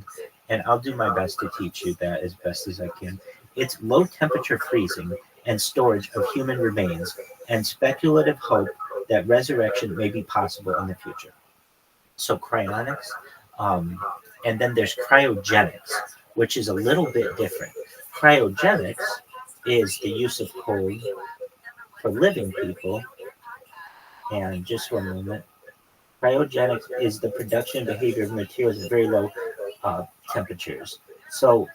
And I'll do my best to teach you that as best as I can. It's low temperature freezing and storage of human remains and speculative hope that resurrection may be possible in the future. So cryonics, and then there's cryogenics, which is a little bit different. Cryogenics is the use of cold for living people. And just one moment. Cryogenics is the production and behavior of materials at very low temperatures. So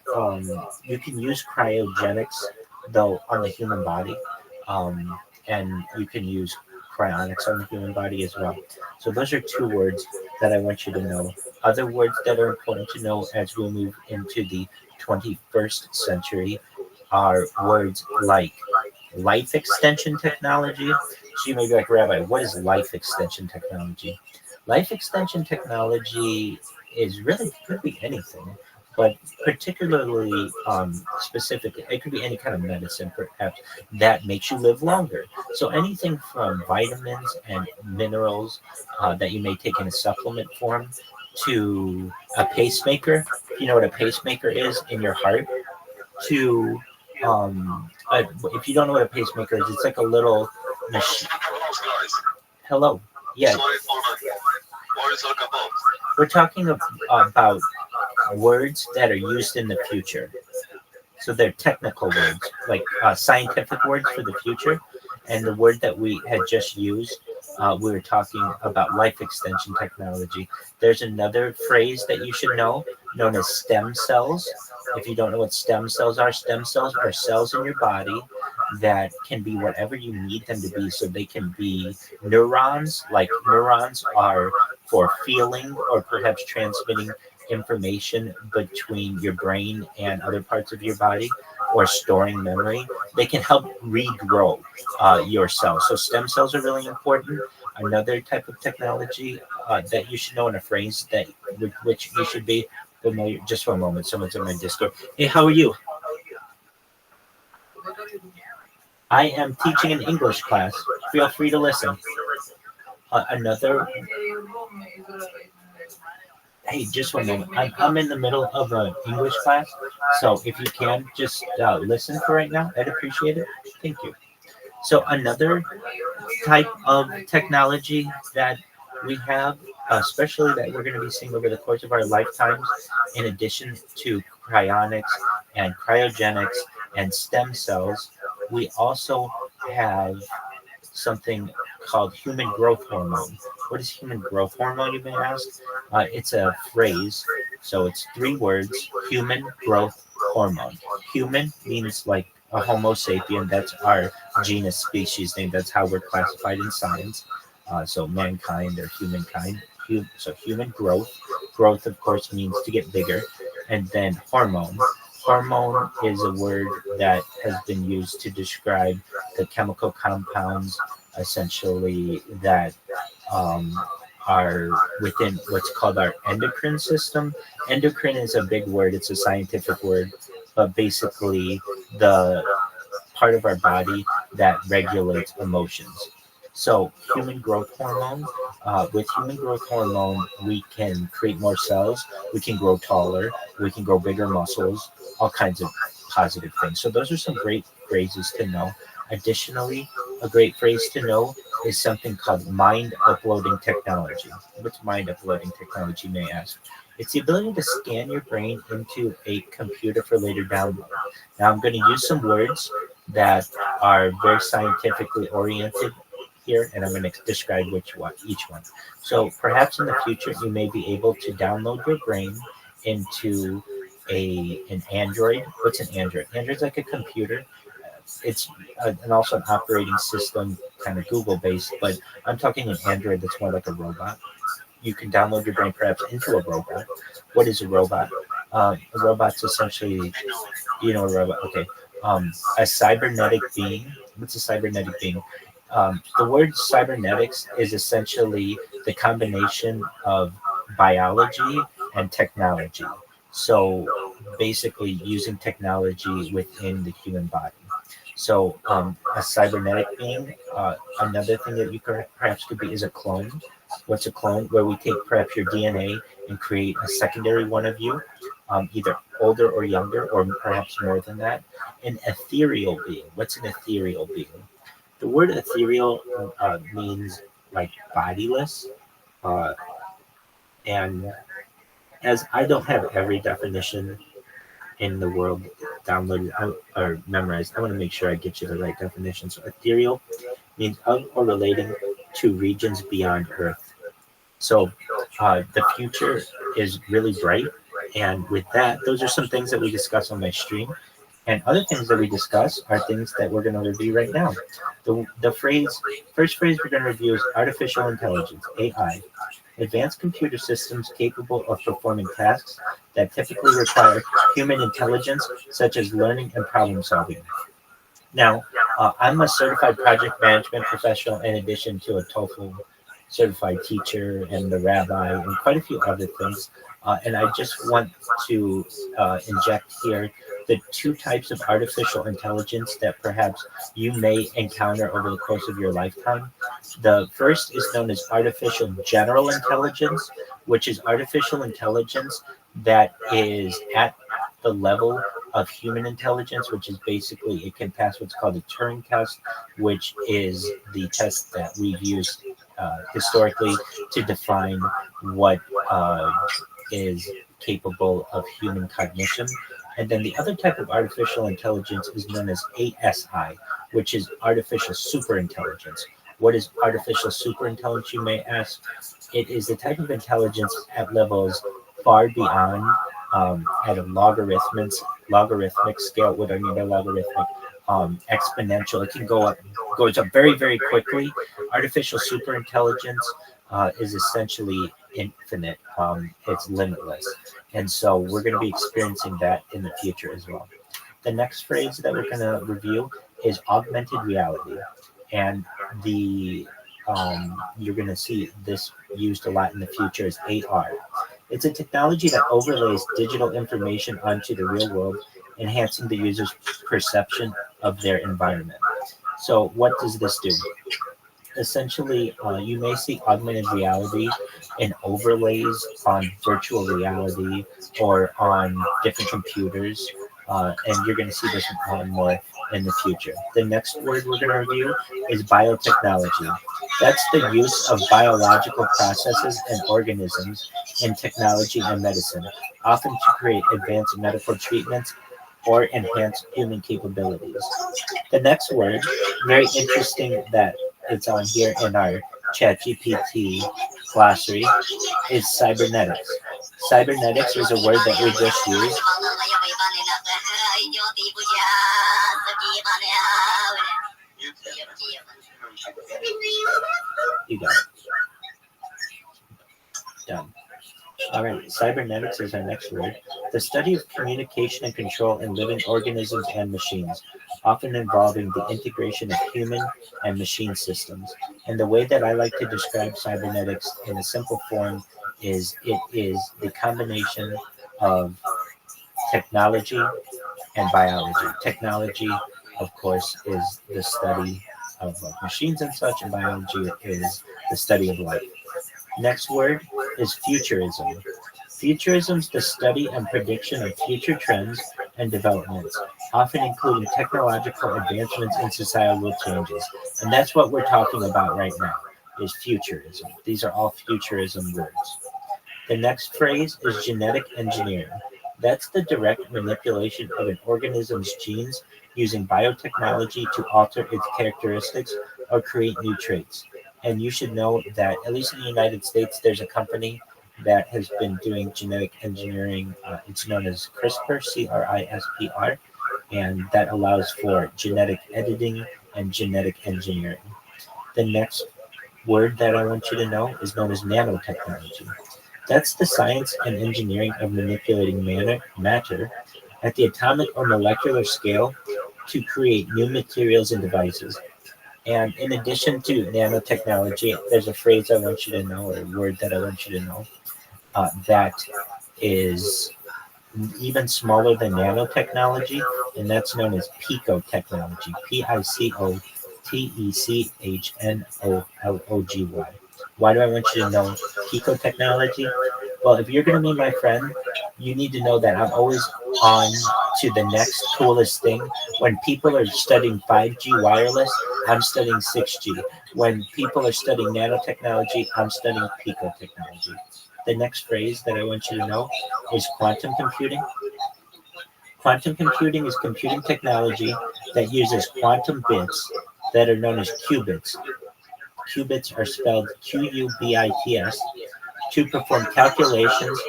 you can use cryogenics though on the human body, and you can use cryonics on the human body as well. So those are two words that I want you to know. Other words that are important to know as we move into the 21st century are words like life extension technology. So you may be like, Rabbi, what is life extension technology? Life extension technology is really could be anything, but particularly specific, it could be any kind of medicine, perhaps, that makes you live longer. So anything from vitamins and minerals that you may take in a supplement form to a pacemaker. You know what a pacemaker is in your heart. To if you don't know what a pacemaker is, it's like a little machine. Hello. Yeah. We're talking about words that are used in the future. So they're technical words, like scientific words for the future. And the word that we had just used, we were talking about life extension technology. There's another phrase that you should know, known as stem cells. If you don't know what stem cells are cells in your body that can be whatever you need them to be. So they can be neurons, like neurons are for feeling or perhaps transmitting information between your brain and other parts of your body, or storing memory. They can help regrow your cells. So stem cells are really important. Another type of technology that you should know, in a phrase that with which you should be familiar. Just for a moment, someone's in my Discord. Hey, how are you? I am teaching an English class. Feel free to listen. Another. Hey, just one moment. I'm in the middle of an English class, so if you can just listen for right now, I'd appreciate it. Thank you. So another type of technology that we have, especially that we're going to be seeing over the course of our lifetimes, in addition to cryonics and cryogenics and stem cells, we also have something called human growth hormone. What is human growth hormone, you may ask? It's a phrase, so it's 3 words, human growth hormone. Human means like a Homo sapien, that's our genus species name, that's how we're classified in science. So mankind or humankind. So human growth. Growth, of course, means to get bigger. And then hormone. Hormone is a word that has been used to describe the chemical compounds, essentially, that are within what's called our endocrine system. Endocrine is a big word, it's a scientific word, but basically the part of our body that regulates emotions. So human growth hormone, with human growth hormone, we can create more cells, we can grow taller, we can grow bigger muscles, all kinds of positive things. So those are some great phrases to know. Additionally, a great phrase to know is something called mind uploading technology. What's mind uploading technology, you may ask? It's the ability to scan your brain into a computer for later download. Now I'm going to use some words that are very scientifically oriented here, and I'm going to describe each one. So perhaps in the future, you may be able to download your brain into an Android. What's an Android? Android's like a computer. It's and also an operating system, kind of Google based, but I'm talking an Android that's more like a robot. You can download your brain perhaps into a robot. What is a robot? A robot's essentially, you know, a robot. Okay, a cybernetic being. What's a cybernetic being? The word cybernetics is essentially the combination of biology and technology. So basically using technology within the human body. So a cybernetic being, another thing that you perhaps could be is a clone. What's a clone? Where we take perhaps your DNA and create a secondary one of you, either older or younger, or perhaps more than that. An ethereal being. What's an ethereal being? The word ethereal means like bodiless, and as I don't have every definition in the world downloaded or memorized, I want to make sure I get you the right definition. So ethereal means of or relating to regions beyond Earth. So the future is really bright. And with that, those are some things that we discuss on my stream. And other things that we discuss are things that we're going to review right now. The first phrase we're going to review is artificial intelligence, AI. Advanced computer systems capable of performing tasks that typically require human intelligence, such as learning and problem solving. Now, I'm a certified project management professional in addition to a TOEFL certified teacher and the rabbi and quite a few other things. And I just want to inject here the two types of artificial intelligence that perhaps you may encounter over the course of your lifetime. The first is known as artificial general intelligence, which is artificial intelligence that is at the level of human intelligence, which is basically it can pass what's called a Turing test, which is the test that we've used historically to define what is capable of human cognition. And then the other type of artificial intelligence is known as ASI, which is artificial superintelligence. What is artificial superintelligence, you may ask? It is the type of intelligence at levels far beyond at a logarithmic scale. What I mean by logarithmic? Exponential. It can goes up very, very quickly. Artificial superintelligence is essentially infinite. It's limitless. And so we're going to be experiencing that in the future as well. The next phrase that we're going to review is augmented reality. And you're going to see this used a lot in the future as AR. It's a technology that overlays digital information onto the real world, enhancing the user's perception of their environment. So what does this do? Essentially, you may see augmented reality in overlays on virtual reality or on different computers, and you're going to see this more and more in the future. The next word we're going to review is biotechnology. That's the use of biological processes and organisms in technology and medicine, often to create advanced medical treatments or enhance human capabilities. The next word, very interesting that it's on here in our ChatGPT glossary, is cybernetics. Cybernetics is a word that we just used. You got it. Done. All right, cybernetics is our next word. The study of communication and control in living organisms and machines, often involving the integration of human and machine systems. And the way that I like to describe cybernetics in a simple form is it is the combination of technology and biology. Technology, of course, is the study of machines and such, and biology is the study of life. Next word is futurism. Futurism is the study and prediction of future trends and developments, often including technological advancements and societal changes. And that's what we're talking about right now, is futurism. These are all futurism words. The next phrase is genetic engineering. That's the direct manipulation of an organism's genes using biotechnology to alter its characteristics or create new traits. And you should know that, at least in the United States, there's a company that has been doing genetic engineering. It's known as CRISPR, CRISPR, and that allows for genetic editing and genetic engineering. The next word that I want you to know is known as nanotechnology. That's the science and engineering of manipulating matter at the atomic or molecular scale to create new materials and devices. And in addition to nanotechnology, there's a phrase I want you to know, or a word that I want you to know, that is even smaller than nanotechnology, and that's known as picotechnology. Picotechnology. Why do I want you to know picotechnology? Well, if you're going to be my friend, you need to know that I'm always on to the next coolest thing. When people are studying 5G wireless, I'm studying 6G. When people are studying nanotechnology, I'm studying picotechnology. The next phrase that I want you to know is quantum computing. Quantum computing is computing technology that uses quantum bits that are known as qubits. Qubits are spelled Qubits, to perform calculations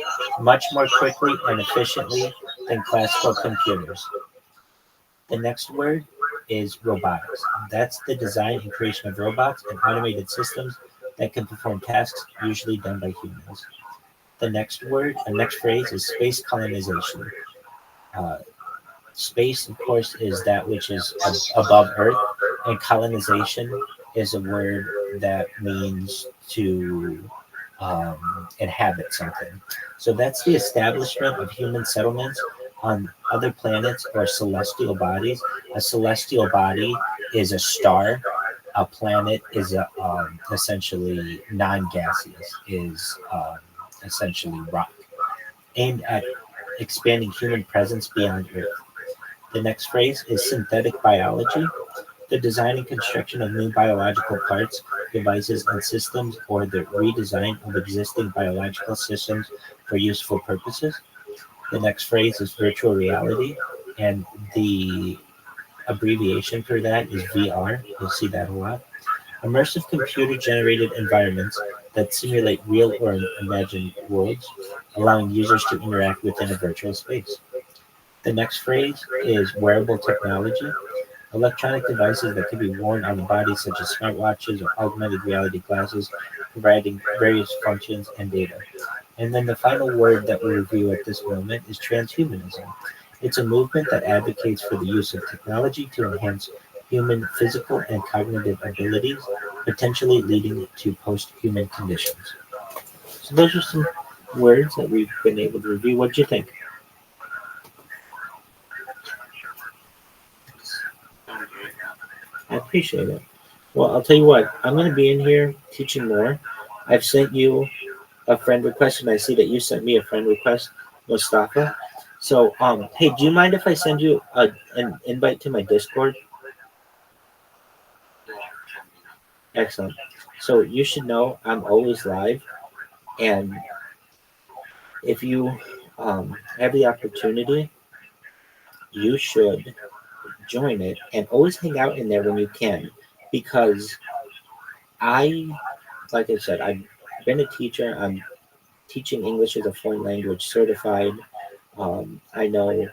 much more quickly and efficiently than classical computers. The next word is robotics. That's the design and creation of robots and automated systems that can perform tasks usually done by humans. The next phrase is space colonization. Uh, Space, of course, is that which is above Earth, and colonization is a word that means to inhabit something. So that's the establishment of human settlements on other planets or celestial bodies. A celestial body is a star. A planet is essentially non-gaseous, is essentially rock, aimed at expanding human presence beyond Earth. The next phrase is synthetic biology, the design and construction of new biological parts, devices, and systems, or the redesign of existing biological systems for useful purposes. The next phrase is virtual reality, and the abbreviation for that is VR. You'll see that a lot. Immersive computer-generated environments that simulate real or imagined worlds, allowing users to interact within a virtual space. The next phrase is wearable technology, electronic devices that can be worn on the body, such as smartwatches or augmented reality glasses, providing various functions and data. And then the final word that we'll review at this moment is transhumanism. It's a movement that advocates for the use of technology to enhance human physical and cognitive abilities, potentially leading to post-human conditions. So those are some words that we've been able to review. What do you think? I appreciate it. Well, I'll tell you what, I'm going to be in here teaching more. I've sent you a friend request, and I see that you sent me a friend request, Mustafa. So, hey, do you mind if I send you an invite to my Discord? Excellent. So you should know I'm always live, and if you have the opportunity, you should join it and always hang out in there when you can, because like I said, I've been a teacher. I'm teaching English as a foreign language certified. I know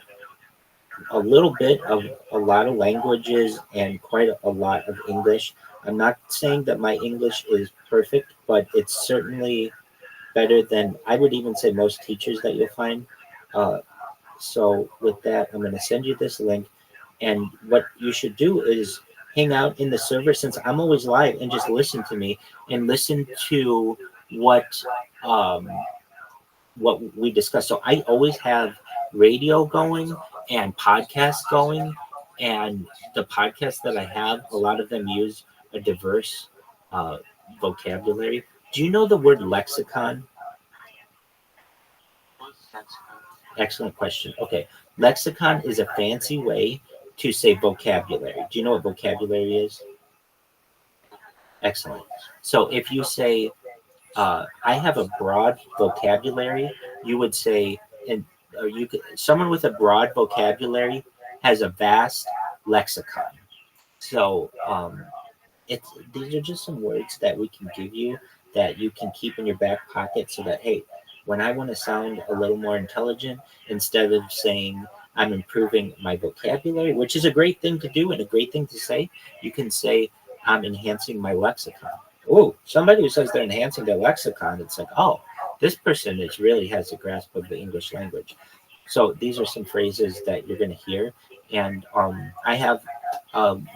a little bit of a lot of languages and quite a lot of English. I'm not saying that my English is perfect, but it's certainly better than, I would even say, most teachers that you'll find. So with that, I'm going to send you this link. And what you should do is hang out in the server, since I'm always live, and just listen to me and listen to what we discuss. So I always have radio going and podcasts going, and the podcasts that I have, a lot of them use a diverse vocabulary. Do you know the word lexicon? Excellent question. Okay, lexicon is a fancy way to say vocabulary. Do you know what vocabulary is? Excellent. So if you say, I have a broad vocabulary, you would say, someone with a broad vocabulary has a vast lexicon. So these are just some words that we can give you that you can keep in your back pocket, so that, hey, when I want to sound a little more intelligent, instead of saying I'm improving my vocabulary, which is a great thing to do and a great thing to say, you can say I'm enhancing my lexicon. Oh, somebody who says they're enhancing their lexicon, it's like, oh, this person really has a grasp of the English language. So these are some phrases that you're going to hear. And I have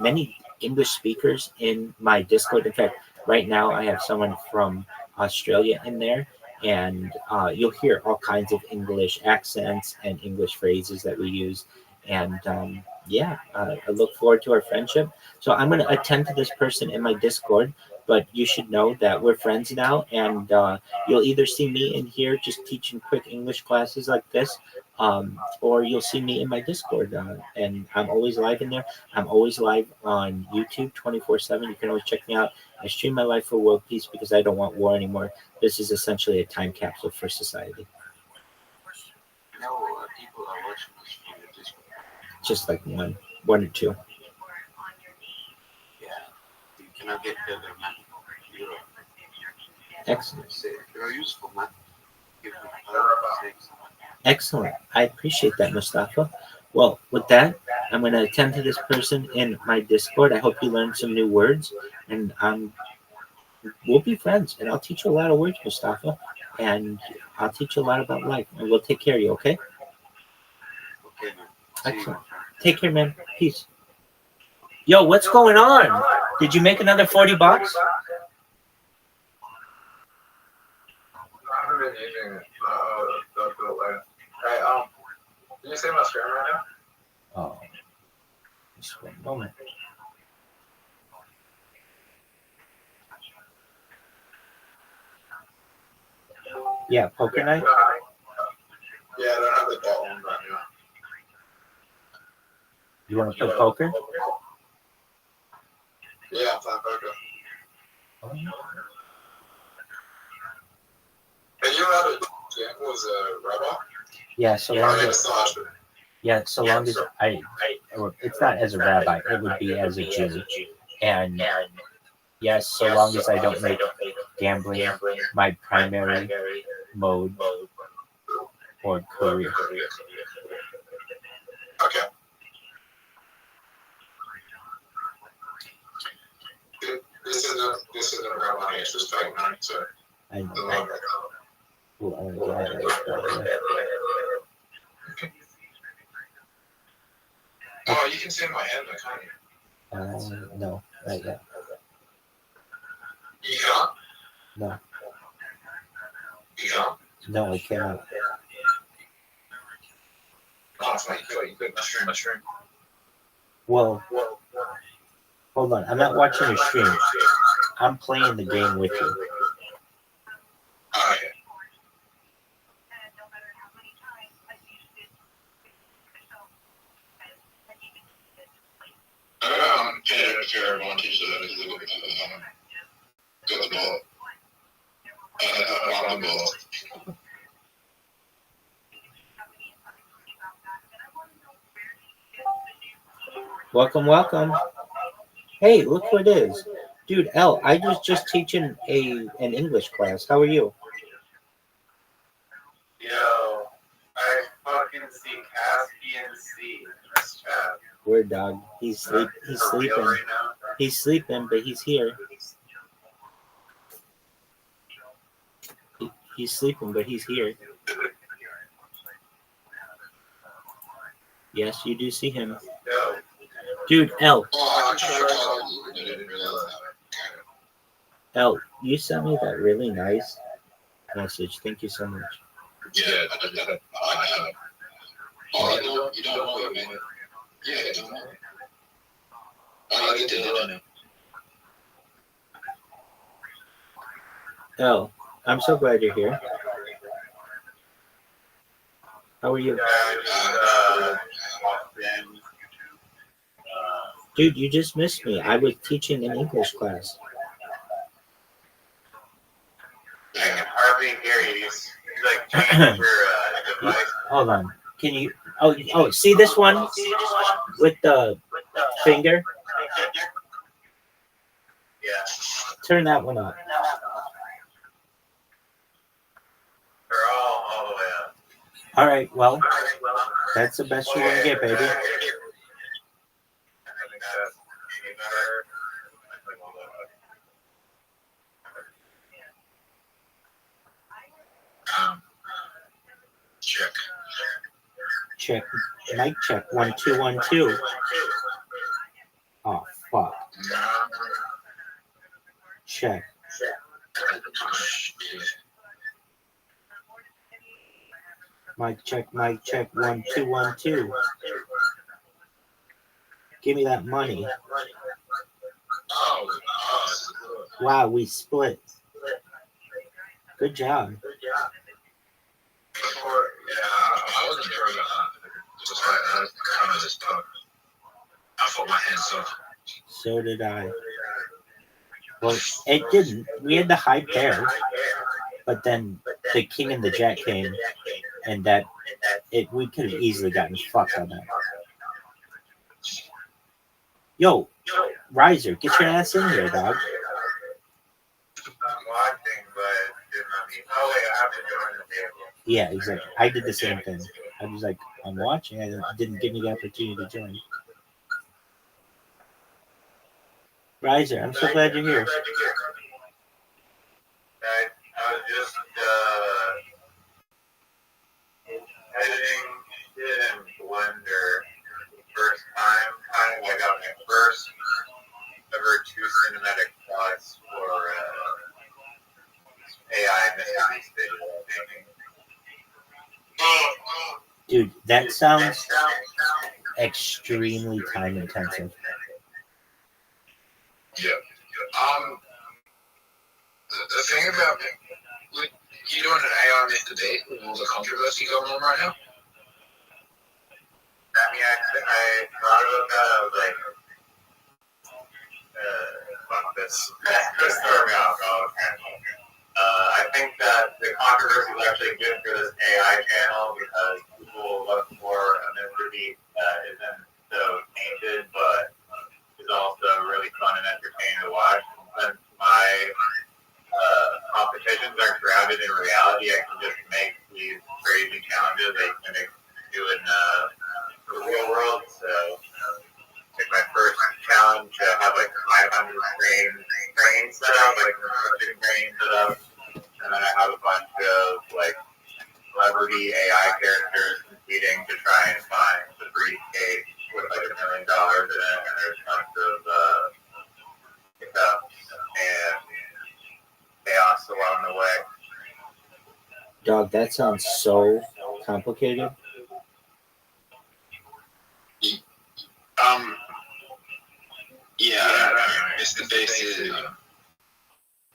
many English speakers in my Discord. In fact, right now I have someone from Australia in there, and you'll hear all kinds of English accents and English phrases that we use. And I look forward to our friendship. So I'm going to attend to this person in my Discord, but you should know that we're friends now, and you'll either see me in here just teaching quick English classes like this, or you'll see me in my Discord, and I'm always live in there. I'm always live on YouTube 24/7. You can always check me out. I stream my life for world peace because I don't want war anymore. This is essentially a time capsule for society. People are watching this from your Discord. Just like one or two. Yeah, you cannot get better, man. Excellent. Very useful, man. Excellent. I appreciate that, Mustafa. Well, with that, I'm going to attend to this person in my Discord. I hope you learned some new words, and we'll be friends, and I'll teach you a lot of words, Mustafa, and I'll teach you a lot about life, and we'll take care of you, okay? Okay, man. Excellent. Take care, man. Peace. Yo, what's going on? Did you make another 40 bucks? I haven't been using the light. Hey, did you say my screen right now? Oh, just one moment. Yeah, poker night? Yeah, I don't have the ball one right now. You want to play poker? Yeah, I'm playing poker. And you had a game was Rabbi? Yeah, so long as it's not as a rabbi, it would be as a Jew. And yes, so long as I don't make gambling my primary mode or career. Okay. This isn't a rabbi, it's just fake money, so. I know. Oh, you can see my hand, can't you? No, not yet. You can't? No. You can't? No, I cannot. Oh, it's like you could mushroom. Well, hold on. I'm not watching your stream. I'm playing the game with you. Oh, okay. Everyone teaches that is a little bit got the ball. On the ball. Welcome. Hey, look who it is. Dude, L, I was just teaching an English class. How are you? Yo, I fucking see Caspian Sea in this chat. Weird dog. He's sleeping. Right now? He's sleeping, but he's here. He's sleeping, but he's here. Yes, you do see him. Yo. Dude, L. Oh, I tried to call you, but I didn't realize that. L, you sent me that really nice message. Thank you so much. Yeah, I have. Oh, you don't know it, man. Yeah, I don't know. I get to know. L, I'm so glad you're here. How are you? Dude, you just missed me. I was teaching an English class. I can hardly hear you. He's like changing your device. Hold on. Can you? Oh, see this one with the finger? Yeah. Turn that one up. They're all the way up. All right. Well, that's the best you're gonna get, baby. Check. Mic check. 1 2 1 2. Oh fuck. Check. Mic check. 1 2 1 2. Give me that money. Wow, we split. Good job. I wasn't sure about that. Just I kind of just I thought my hands up. So did I. Well, it didn't. We had the high pair, but then the king and the jack came, and we could have easily gotten fucked on that. Yo, Riser, get your ass in here, dog. I'm watching, but Oh wait, I have to join the table. Yeah, exactly. I did the same thing. I was like, I'm watching. I didn't give me the opportunity to join. Riser, I'm so glad you're here. I was just editing it in Blender the first time. I got my first ever 2 cinematic thoughts for AI Mr. Beast video making. Dude, that sounds extremely time intensive. Yeah. The thing about you doing an AI debate with all the controversy going on right now? I mean, I thought about that. I was like, fuck this. Just throw me off. I think that the controversy is actually good for this AI channel because people look for a Mr. Beast that isn't so tainted, but is also really fun and entertaining to watch. Since my competitions are grounded in reality, I can just make these crazy challenges I can do in the real world. So, like my first challenge, I have like 500 frames set up, like construction frames set up, and then I have a bunch of like celebrity AI characters competing to try and find the briefcase with like $1 million in it, and there's tons of hiccups and chaos along the way. Dog, that sounds so complicated. Yeah, Mr. Beast is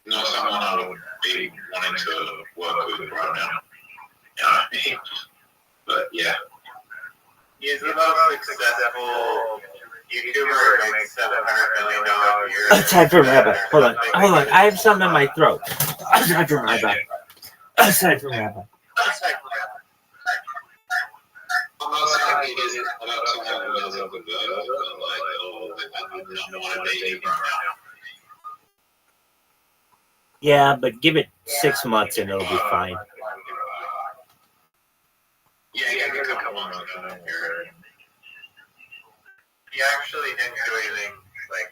not someone I would be wanting to work with right now. You know what I mean? But yeah. He's the most successful YouTuber who makes $700 million a year. Aside from Rabbi. Hold on. I have something in my throat. Aside from Rabbi. Aside from Rabbi. I'm not saying he isn't about someone who does have a verb, but like, I would not want to date him right now. Yeah, but give it 6 months and it'll be fine. Yeah, give it a couple months. He actually didn't do anything like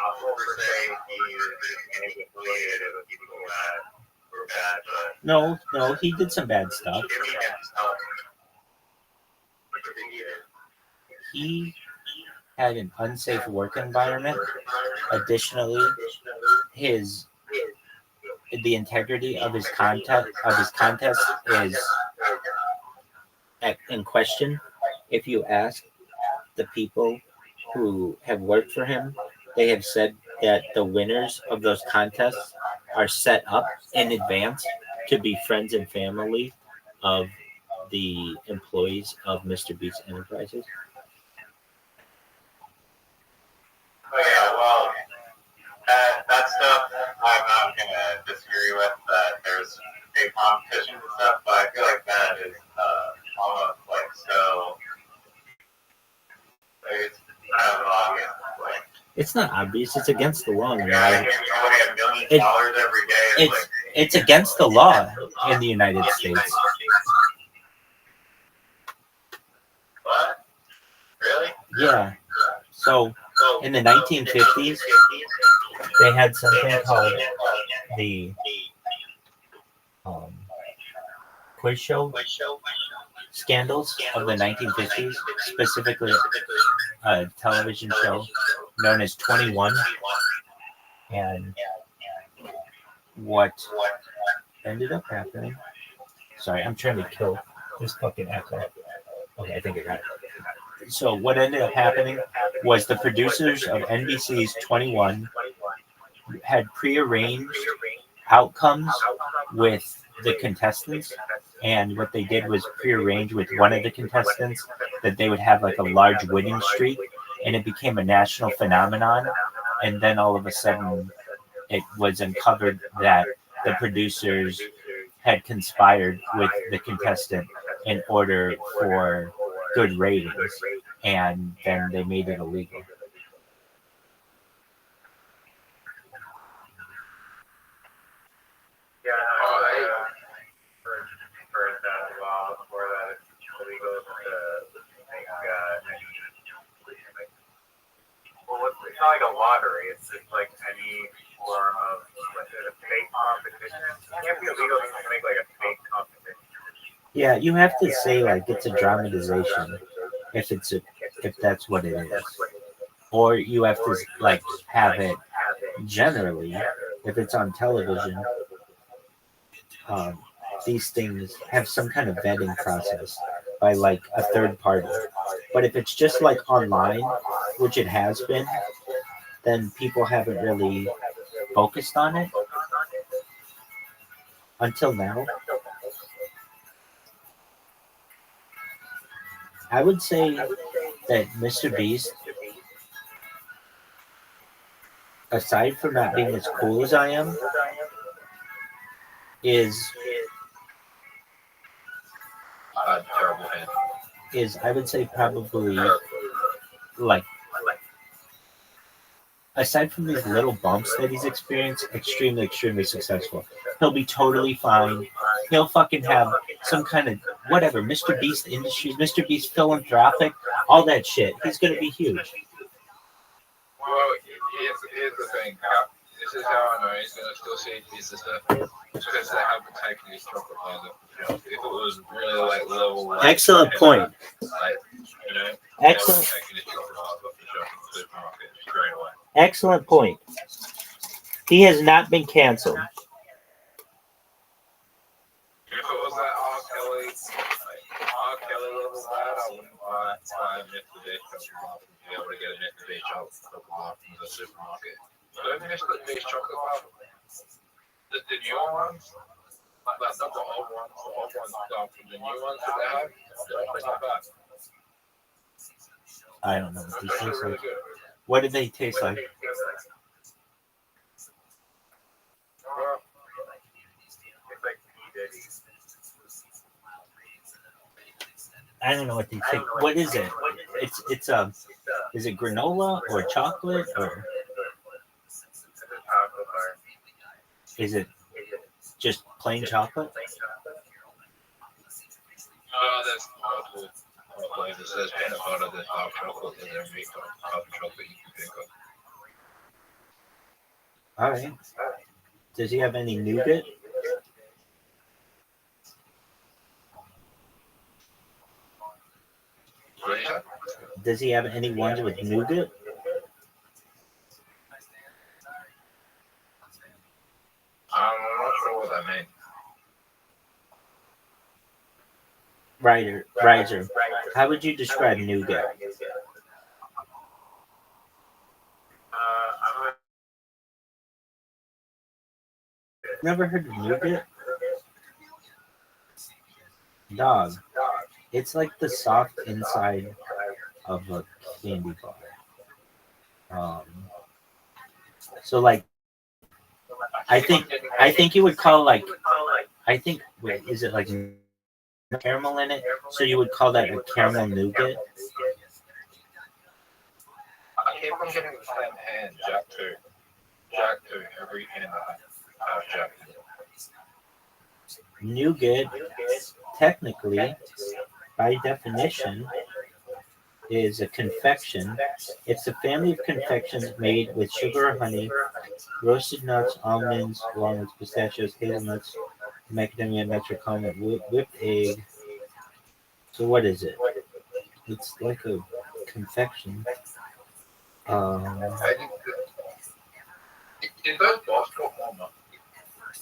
awful per se. He was just manipulated with people that were bad, but No, he did some bad stuff. giving himself. He had an unsafe work environment. Additionally, the integrity of his contest is in question. If you ask the people who have worked for him, they have said that the winners of those contests are set up in advance to be friends and family of the employees of Mr. Beast Enterprises. Oh yeah, well, that stuff I'm not gonna disagree with. That there's big competition and stuff, but I feel like that is almost like so. Like, it's kind of obvious. Like, It's not obvious. It's against the law. you only have $1 million every day. It's against the law in the United States. What? Really? Yeah. So in the 1950s, they had something called the quiz show scandals of the 1950s, specifically a television show known as 21. And what ended up happening, sorry, I'm trying to kill this fucking echo. Okay, I think I got it. So what ended up happening was the producers of NBC's 21 had prearranged outcomes with the contestants, and what they did was prearrange with one of the contestants that they would have like a large winning streak, and it became a national phenomenon. And then all of a sudden it was uncovered that the producers had conspired with the contestant in order for good ratings, and then they made it illegal. Yeah, like any form of a fake competition. It can't be illegal to make like a fake competition. Yeah, you have to say like it's a dramatization if that's what it is, or you have to like have it generally if it's on television. These things have some kind of vetting process by like a third party. But if it's just like online, which it has been, then people haven't really focused on it until now. I would say that Mr. Beast, aside from not being as cool as I am, is Terrible hand. is I would say probably like aside from these little bumps that he's experienced, extremely successful. He'll be totally fine. He'll fucking have some kind of whatever, Mr. Beast Industries, Mr. Beast Philanthropic, all that shit. He's gonna be huge. Well, here's the thing. This is how I know he's gonna still see pieces of stuff because they haven't taken his chocolate bars off the shelf. If it was really like level, like, Excellent point. Like, you know, Excellent. they were taking his chocolate bars off the shelf in the supermarket straight away. Excellent point. He has not been canceled. If it was that R. Kelly, like R. Kelly level bad, I wouldn't buy a Mr. Beast chocolate bar to be able to get a Mr. Beast chocolate bar from the supermarket. But Mr. Beast chocolate bar, the new ones, like not the old ones, down from the new ones that they have, they're not bad. I don't know what these taste like. What do they taste like? I don't know what these taste. What is it? It's is it granola or chocolate or is it just plain chocolate? There's multiple flavors. There's peanut butter, there's dark chocolate, and there's milk chocolate you can pick up. All right. Does he have any nougat? Does he have any ones with nougat? I'm not sure what that means. Riser, how would you describe nougat? Never heard of nougat? Dog. It's like the soft inside of a candy bar. So like, I think you would call like, wait, is it like caramel in it? So you would call that a caramel nougat? I keep on getting the same hand, Jack 2. Jack 2, every hand I have Jack 2. Nougat, technically, by definition, is a confection. It's a family of confections made with sugar or honey, roasted nuts, almonds, walnuts, pistachios, hazelnuts, macadamia nuts, or common whipped egg. So what is it? It's like a confection. Did those bots got more money?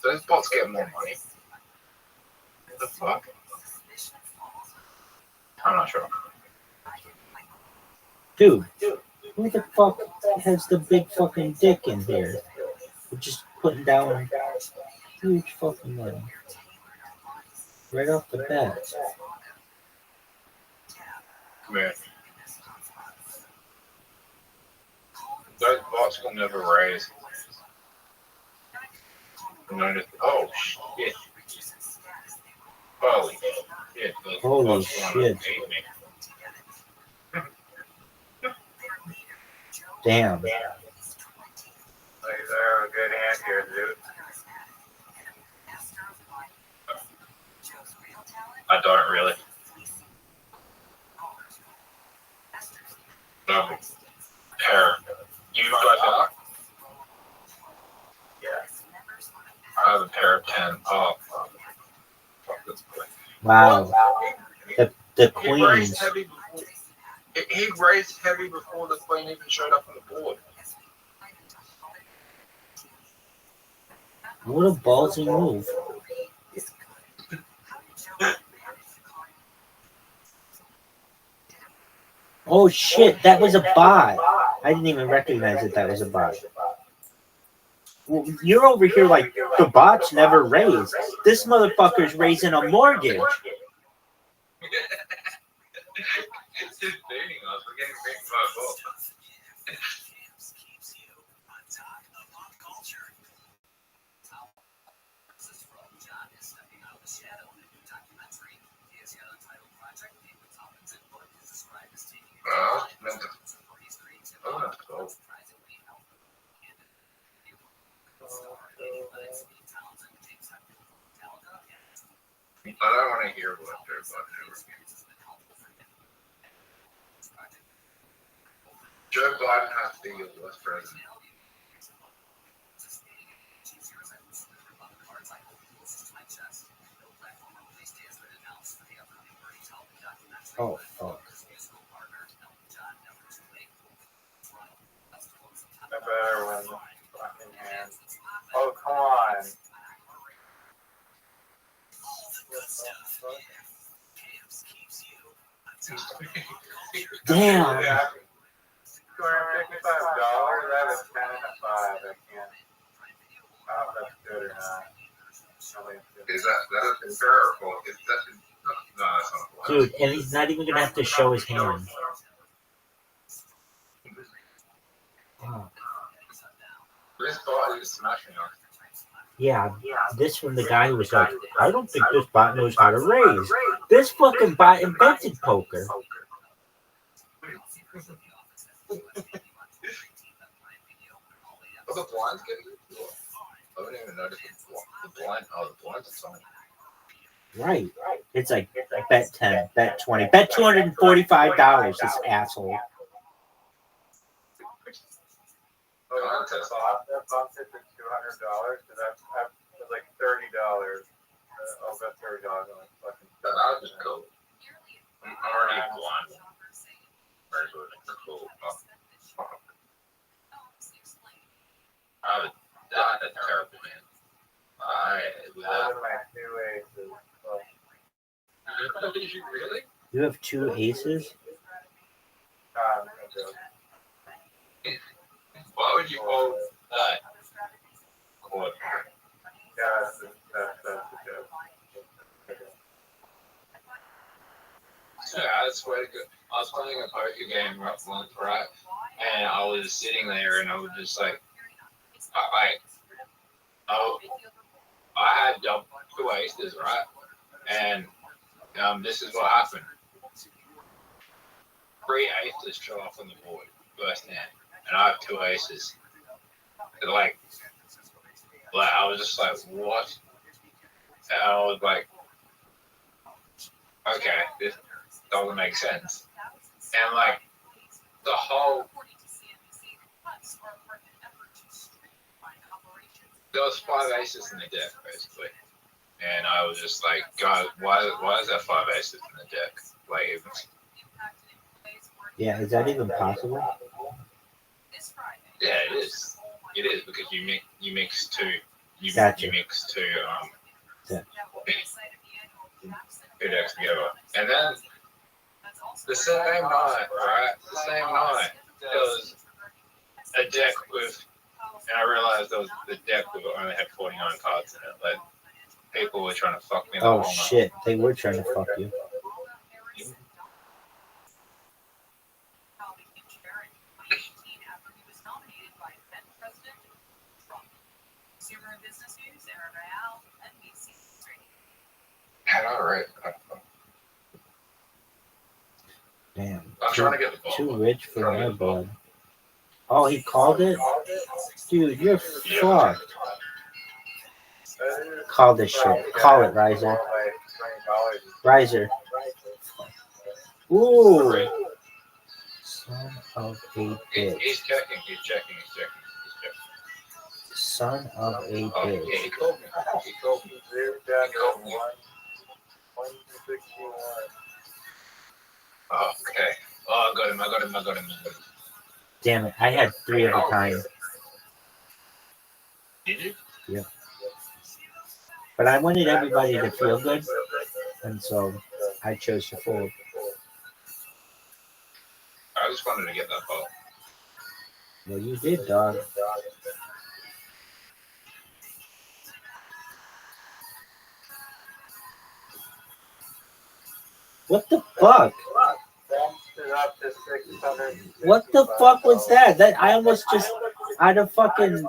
Those bots get more money? What the fuck? I'm not sure. Dude, who the fuck has the big fucking dick in here? We're just putting down huge fucking money. Right off the bat. Come here. Those bots will never raise. Oh shit. Holy shit. Holy shit. Damn. Like, they're a good hand here, dude. I don't really. No. Hair. You got that? pair of 10. Oh, fuck this boy. Wow. The He queens. raised heavy before. He raised heavy before the queen even showed up on the board. What a ballsy move. Oh shit, that was a bot. I didn't even recognize that was a bot. Well, you're over here like the bots never raise. This motherfucker's raising a mortgage. It's just baiting us. We're getting baited by both. I don't want to hear what they're about to do. Joe Biden has to be your worst president. Oh fuck. I better win the fucking hand. Oh, come on. Damn. $255. That is 10 and a 5. I can't. I don't know if that's good or not. Is that fair or false? No, that's not false. Dude, and he's not even gonna have to show his hand. Oh. This ball is smashing us. Yeah, this from the guy who was like, I don't think this bot knows how to raise. This fucking bot invented poker. Oh, the blinds getting good. I didn't even notice the blind. Oh, the blinds are something. Right. It's like bet 10, bet 20, bet $245, this asshole. Oh, you want to bump it to $200? Because that's like $30. I'll bet $30 on it. That would be cool. I'm already blind. Very good. Cool. That's terrible, man. My 2 aces. Did you really? You have 2 aces? Why would you hold that? What? Yeah, that's the joke. Yeah, I swear to God. I was playing a poker game once, right? And I was sitting there and I was just like, I had 2 aces, right? And this is what happened. 3 aces shot off on the board, first hand. And I have 2 aces. Like I was just like, what? And I was like, okay, this doesn't make sense. And like the whole, there was 5 aces in the deck basically, and I was just like, God, why is there 5 aces in the deck? Like, Yeah, is that even possible? yeah, it is. It is because you mix two. Gotcha. You mix two Yeah. two decks together, and then the same night, right? The same night, there was a deck with, and I realized there was the deck with only had 49 cards in it. Like people were trying to fuck me. Oh shit, they were trying to fuck you. All right. Damn. I'm trying to get the ball. Too rich for my blood. Oh, he called it? Dude, you're fucked. Call this shit. Call it, Riser. Riser. Ooh. Son of a bitch. He's checking. Son of a Oh, yeah, bitch. he called me. Okay. Oh, I got him. Damn it! I had 3 of a kind. Did you? Yeah. But I wanted everybody to feel good, and so I chose to fold. I just wanted to get that ball. Well, you did, dog. What the fuck? What the fuck was that? That I almost just out of fucking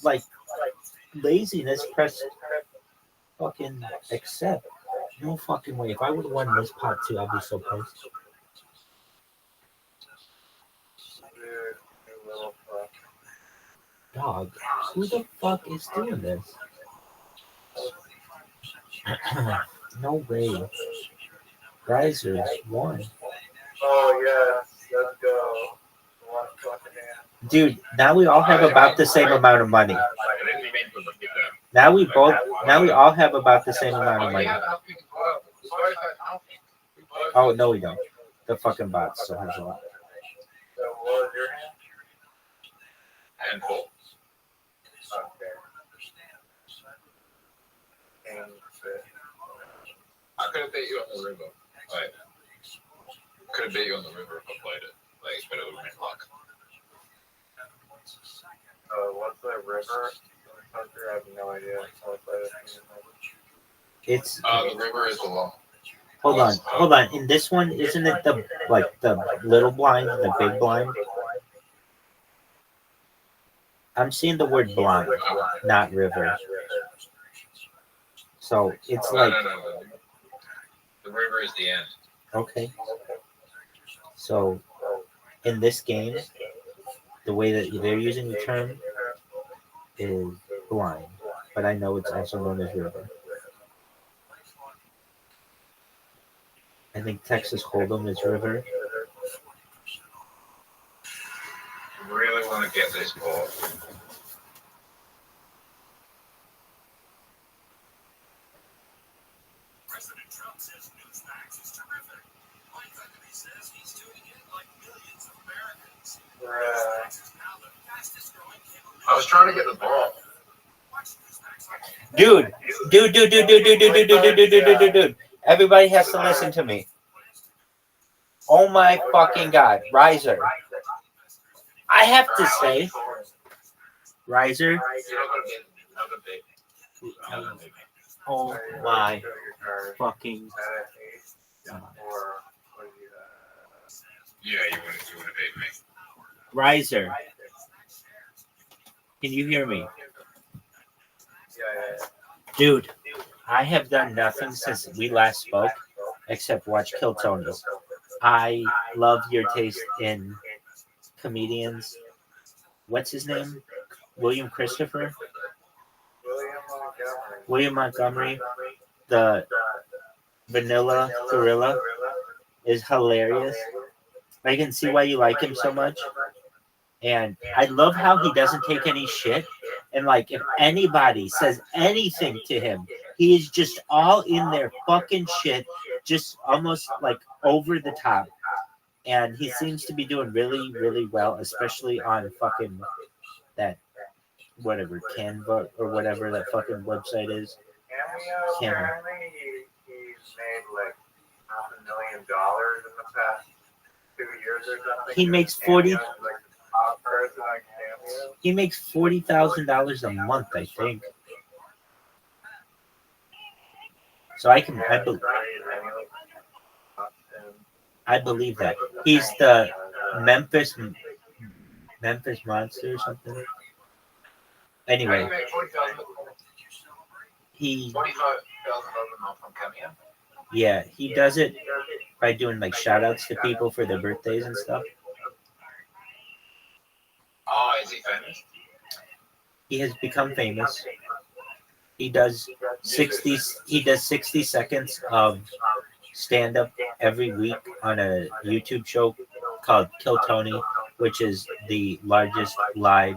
like laziness pressed fucking accept. No fucking way. If I would have won this pot too, I'd be so pissed. Dog, who the fuck is doing this? No way. Risers won. Oh yeah, let's go. One fucking hand. Dude, now we all have about the same amount of money. Now we all have about the same amount of money. Oh no, we don't. The fucking bot still has a lot. So what was your hand? Handful. Okay. And I could have bet you on the river. Like, could have bet you on the river if I played it. Like, but it would have been luck. what's the river? I have no idea. It's the river is the law. hold on. In this one, isn't it the little blind, the big blind? I'm seeing the word blind, not river. So it's like No. The river is the end. okay. So in this game, the way that they're using the term is blind, but I know it's also known as river. I think Texas Hold'em is river. I really want to get this ball. President Trump says Newsmax is terrific. Mike Huckabee says he's tuning in like millions of Americans. Newsmax is now the fastest growing cable news. I was trying to get the ball. Dude. Everybody has to listen to me. Oh my fucking God. Riser. I have to say, Riser. Oh my fucking God. Yeah, you wouldn't bait me. Riser. Can you hear me? Dude, I have done nothing since we last spoke except watch Kill Tony. I love your taste in comedians. What's his name? William Christopher? William Montgomery. The Vanilla Gorilla is hilarious. I can see why you like him so much. And I love how he doesn't take any shit. And like, if anybody says anything to him, he is just all in their fucking shit, just almost like over the top. And he seems to be doing really, really well, especially on fucking that whatever Canva or whatever that fucking website is. Cameo. Apparently he's made like $500,000 in the past 2 years or something. He makes 40. Like top person on Cameo. He makes $40,000 a month, I think. So I believe that he's the Memphis Monster or something. Anyway, he yeah, he does it by doing like shout outs to people for their birthdays and stuff. Oh, is he famous? He has become famous. He does 60 seconds of stand up every week on a YouTube show called Kill Tony, which is the largest live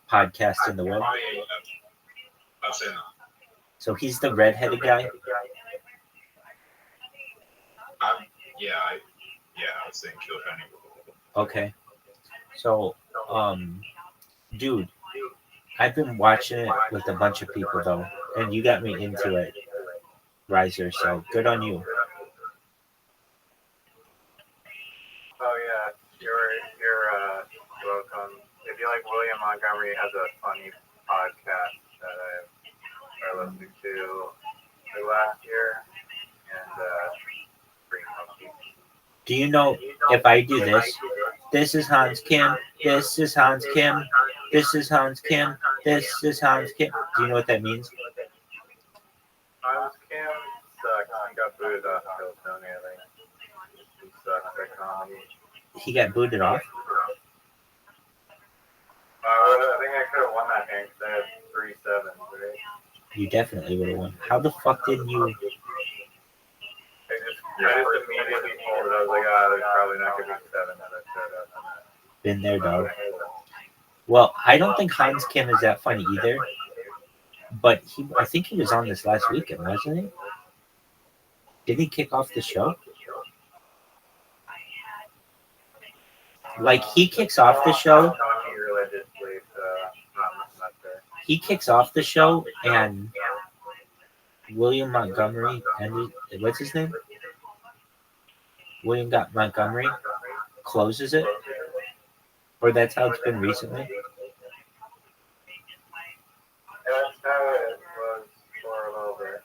podcast in the world. I'd say no. So he's the redheaded guy. I was saying Kill Penny. Okay. So, dude, I've been watching it with a bunch of people though, and you got me into it, Riser. So good on you. Oh yeah, you're welcome. If you like William Montgomery, has a funny podcast that I listened to last year, and pretty funky. Do you know if I do this? This is Hans Kim. This is Hans Kim. This is Hans Kim. This is Hans Kim. Do you know what that means? Hans Kim sucks. He got booted off Kill Tony, I think. He sucks at comedy. He got booted off. I think I could have won that game because I had 3 sevens, right? You definitely would have won. How the fuck didn't you? I just immediately told it. I was like, there's probably not going to be 7 that I showed up. Been there, dog. Well, I don't think Hans Kim is that funny either. But I think he was on this last weekend, wasn't he? Didn't he kick off the show? Like, he kicks off the show. He kicks off the show, and William Montgomery, and what's his name? William Montgomery closes it. Or that's how it's been recently. That's how it was for a little bit.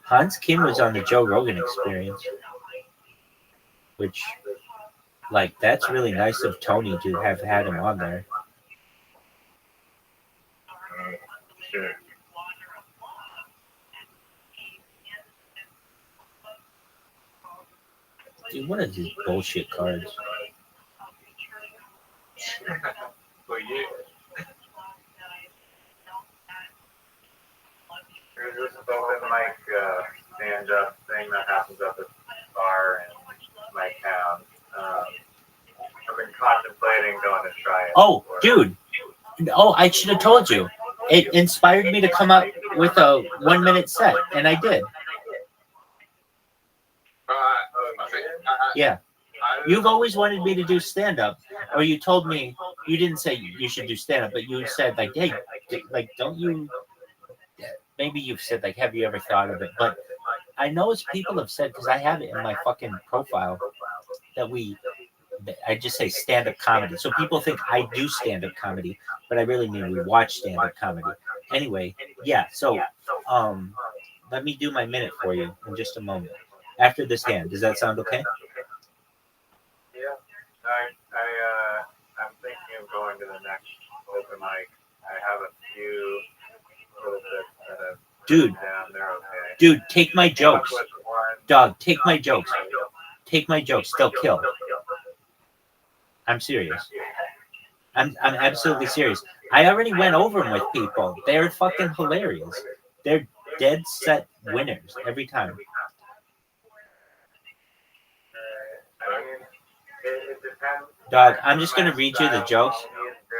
Hans Kim was on the Joe Rogan Experience, which, like, that's really nice of Tony to have had him on there. Sure. Dude, what are these bullshit cards? Well, yeah. There's this open mic stand-up thing that happens up at the bar in my town. I've been contemplating going to try it. Oh, dude. Oh, I should have told you. It inspired me to come up with a 1-minute set, and I did. Yeah. You've always wanted me to do stand-up, or you told me, you didn't say you should do stand-up, but you said, like, hey, like, don't you, maybe you've said, like, have you ever thought of it? But I know as people have said, because I have it in my fucking profile, that I just say stand-up comedy. So people think I do stand-up comedy, but I really mean we watch stand-up comedy. Anyway, yeah, so let me do my minute for you in just a moment. After this hand, does that sound okay? Yeah, I'm thinking of going to the next open mic. I have a few little bits that I've Dude, down. They're okay. dude, take my jokes. Dog, take my jokes. Take my jokes. They'll kill. I'm serious. I'm absolutely serious. I already went over them with people. They're fucking hilarious. They're dead set winners every time. Dog, I'm just gonna read you the jokes.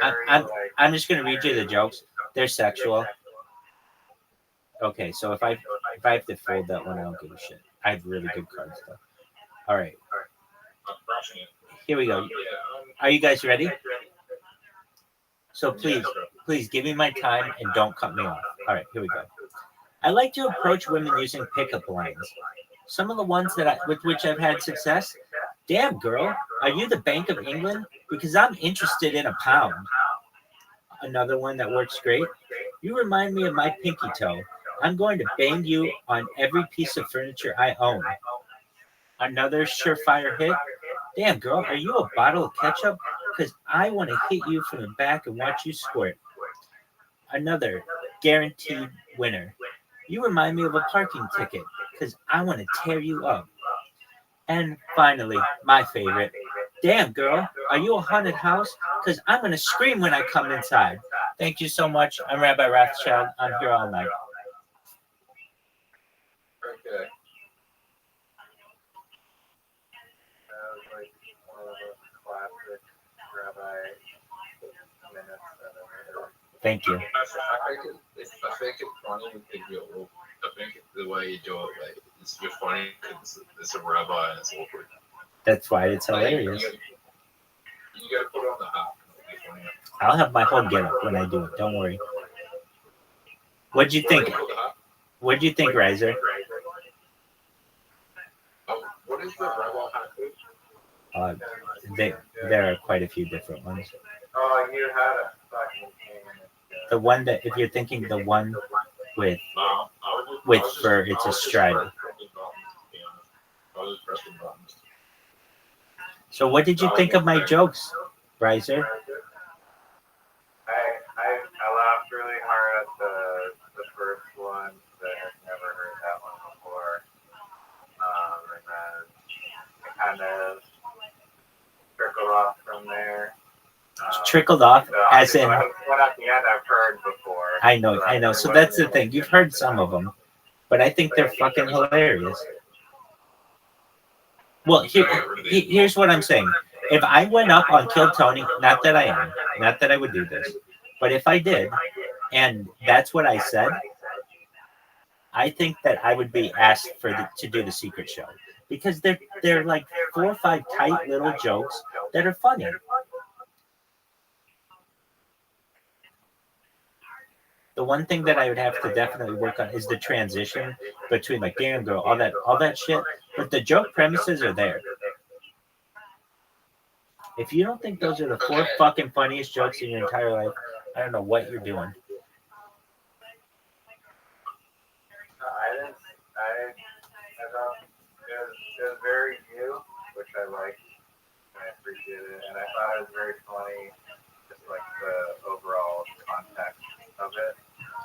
I'm just gonna read you the jokes. They're sexual. Okay, so if I have to fold that one, I don't give a shit. I have really good cards though. All right. Here we go. Are you guys ready? So please give me my time and don't cut me off. All right, here we go. I like to approach women using pickup lines. Some of the ones with which I've had success. Damn, girl, are you the Bank of England? Because I'm interested in a pound. Another one that works great. You remind me of my pinky toe. I'm going to bang you on every piece of furniture I own. Another surefire hit. Damn, girl, are you a bottle of ketchup? Because I want to hit you from the back and watch you squirt. Another guaranteed winner. You remind me of a parking ticket because I want to tear you up. And finally, my favorite. Damn, girl, are you a haunted house? Because I'm going to scream when I come inside. Thank you so much. I'm Rabbi Rothschild. I'm here all night. Okay. That was like one of the classic Rabbi minutes that I've heard. Thank you. I think it's funny because I think the way you do it, like, it's just funny because it's a rabbi and it's awkward. That's why it's Like, hilarious. You gotta put it on the hop. I'll have my whole get up when I do it. Don't worry. What'd you think? What'd you think, Riser? Oh, what is the rabbi hat? There are quite a few different ones. Oh, you had a fucking thing. The one that, if you're thinking the one with fur, it's a stripe. So what did you think of my jokes, Riser? I laughed really hard at the first one. I had never heard that one before. And then it kind of trickled off from there. Trickled off, as in. What at the end I've heard before. I know. So that's the thing. You've heard some of them, but I think they're fucking hilarious. Well, here's what I'm saying. If I went up on Kill Tony, not that I am, not that I would do this, but if I did, and that's what I said, I think that I would be asked to do the secret show because they're like 4 or 5 tight little jokes that are funny. The one thing that I would have to definitely work on is the transition between like damn girl, all that shit. But the joke premises are there. If you don't think those are the 4 fucking funniest jokes in your entire life, I don't know what you're doing. I thought it was very you, which I liked. I appreciated it, and I thought it was very funny, just like the overall context of it.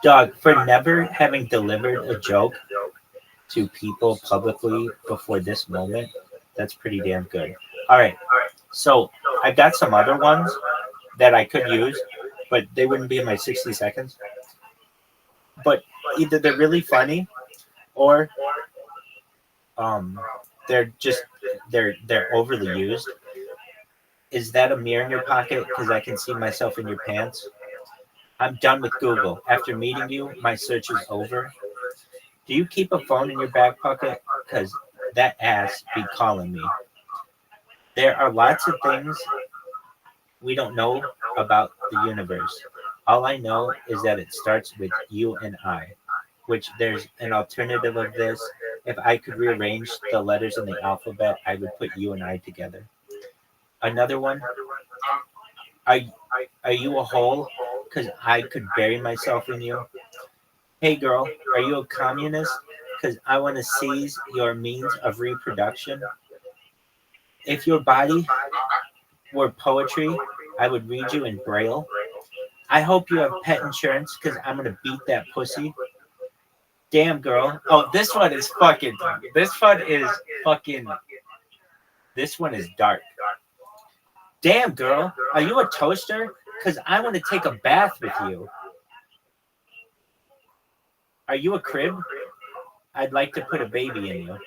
Dog, for never having delivered a joke to people publicly before this moment, that's pretty damn good. All right, so I got some other ones that I could use, but they wouldn't be in my 60 seconds. But either they're really funny, or they're overly used. Is that a mirror in your pocket? Because I can see myself in your pants. I'm done with Google. After meeting you, my search is over. Do you keep a phone in your back pocket? Because that ass be calling me. There are lots of things we don't know about the universe. All I know is that it starts with you and I, which there's an alternative of this. If I could rearrange the letters in the alphabet, I would put you and I together. Another one. Are you a hole? Because I could bury myself in you. Hey girl, are you a communist? Because I want to seize your means of reproduction. If your body were poetry, I would read you in Braille. I hope you have pet insurance because I'm going to beat that pussy. Damn girl. Oh, this one is fucking. This one is dark. Damn girl, are you a toaster? Because I want to take a bath with you. Are you a crib? I'd like to put a baby in you.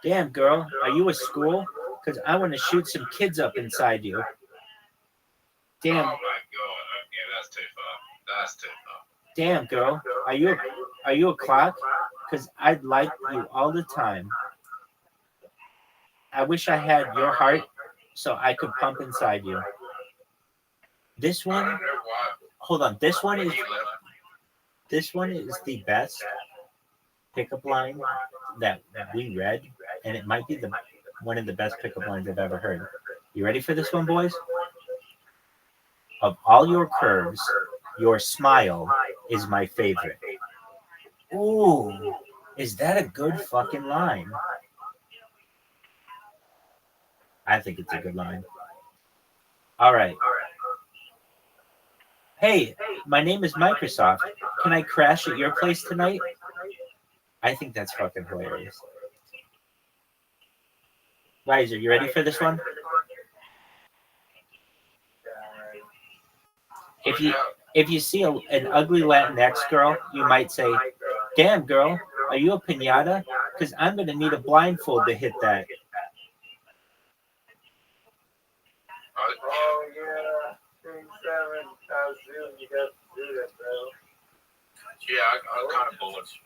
Damn girl, are you a school? Because I want to shoot some kids up inside you. Damn. Oh my god. Okay, that's too far. That's too far. Damn girl, are you a clock? Because I'd like you all the time. I wish I had your heart so I could pump inside you. This one, hold on. This one is the best pickup line that we read, and it might be one of the best pickup lines I've ever heard. You ready for this one, boys? Of all your curves, your smile is my favorite. Ooh, is that a good fucking line? I think it's a good line. All right. Hey, my name is Microsoft. Can I crash at your place tonight? I think that's fucking hilarious. Riser, you ready for this one? If you see an ugly Latinx girl, you might say, damn girl, are you a piñata? Because I'm going to need a blindfold to hit that. Oh yeah, Thing 7, Zoom, you got Yeah, I'm kind of bullish.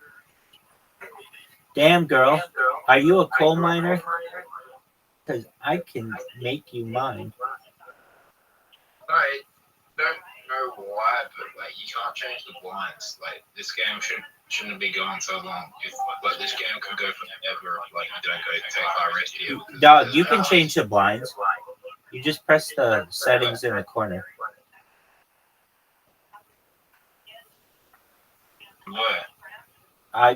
Damn, girl. Are you a coal miner? Because I can make you mine. I don't know why, but like you can't change the blinds. Like this game shouldn't be going so long. If like this game could go forever. Like you don't go take high rest here. Dog, you can change the blinds. You just press the settings in the corner. What? I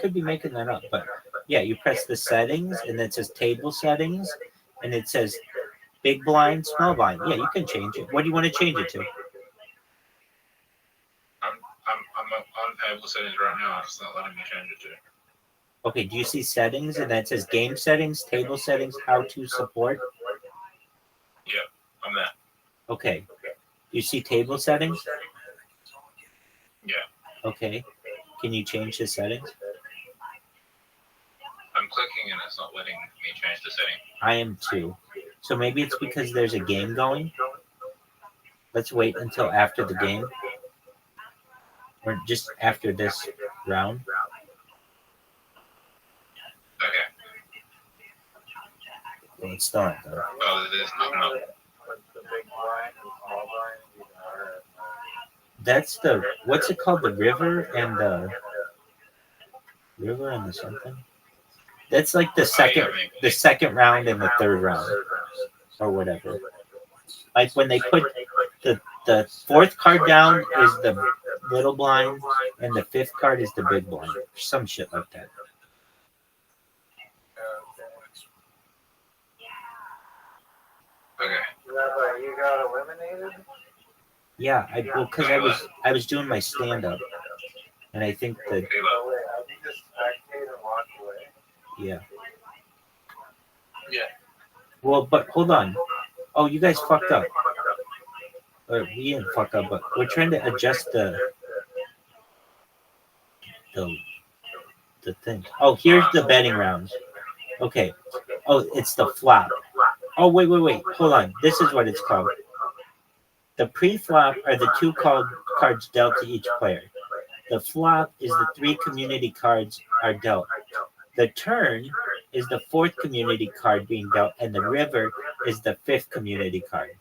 could be making that up, but yeah, you press the settings and then it says table settings and it says big blind, small blind. Yeah, you can change it. What do you want to change it to? I'm on table settings right now. It's not letting me change it to. Okay, do you see settings and then it says game settings, table settings, how to support? Yep, I'm there. Okay. You see table settings? Yeah. Okay. Can you change the settings? I'm clicking and it's not letting me change the setting. I am too. So maybe it's because there's a game going. Let's wait until after the game. Or just after this round. Okay. Well, it's still not though. Oh, there's nothing up. That's the, what's it called? The river and the something? That's like the second round and the third round. Or whatever. Like when they put the fourth card down is the little blind and the fifth card is the big blind. Some shit like that. Okay. You got eliminated? Yeah, because I was doing my stand up. And I think that You just spectate and walk away. yeah. Yeah. Well, but hold on. Oh, you guys fucked up. Or we didn't fuck up, but we're trying to adjust the thing. Oh, here's the betting rounds. Okay. Oh, it's the flop. Oh, wait. Hold on. This is what it's called. The pre-flop are the two cards dealt to each player. The flop is the 3 community cards are dealt. The turn is the 4th community card being dealt, and the river is the 5th community card.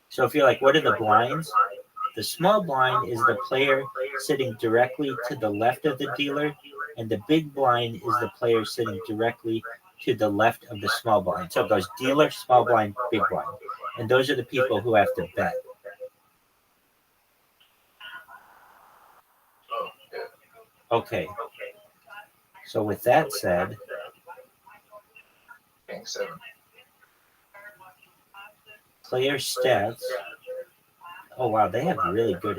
So if you're like, what are the blinds? The small blind is the player sitting directly to the left of the dealer, and the big blind is the player sitting directly to the left of the small blind. So it goes dealer, small blind, big blind. And those are the people who have to bet. Okay. So with that said, King 7. player stats. Oh wow, they have really good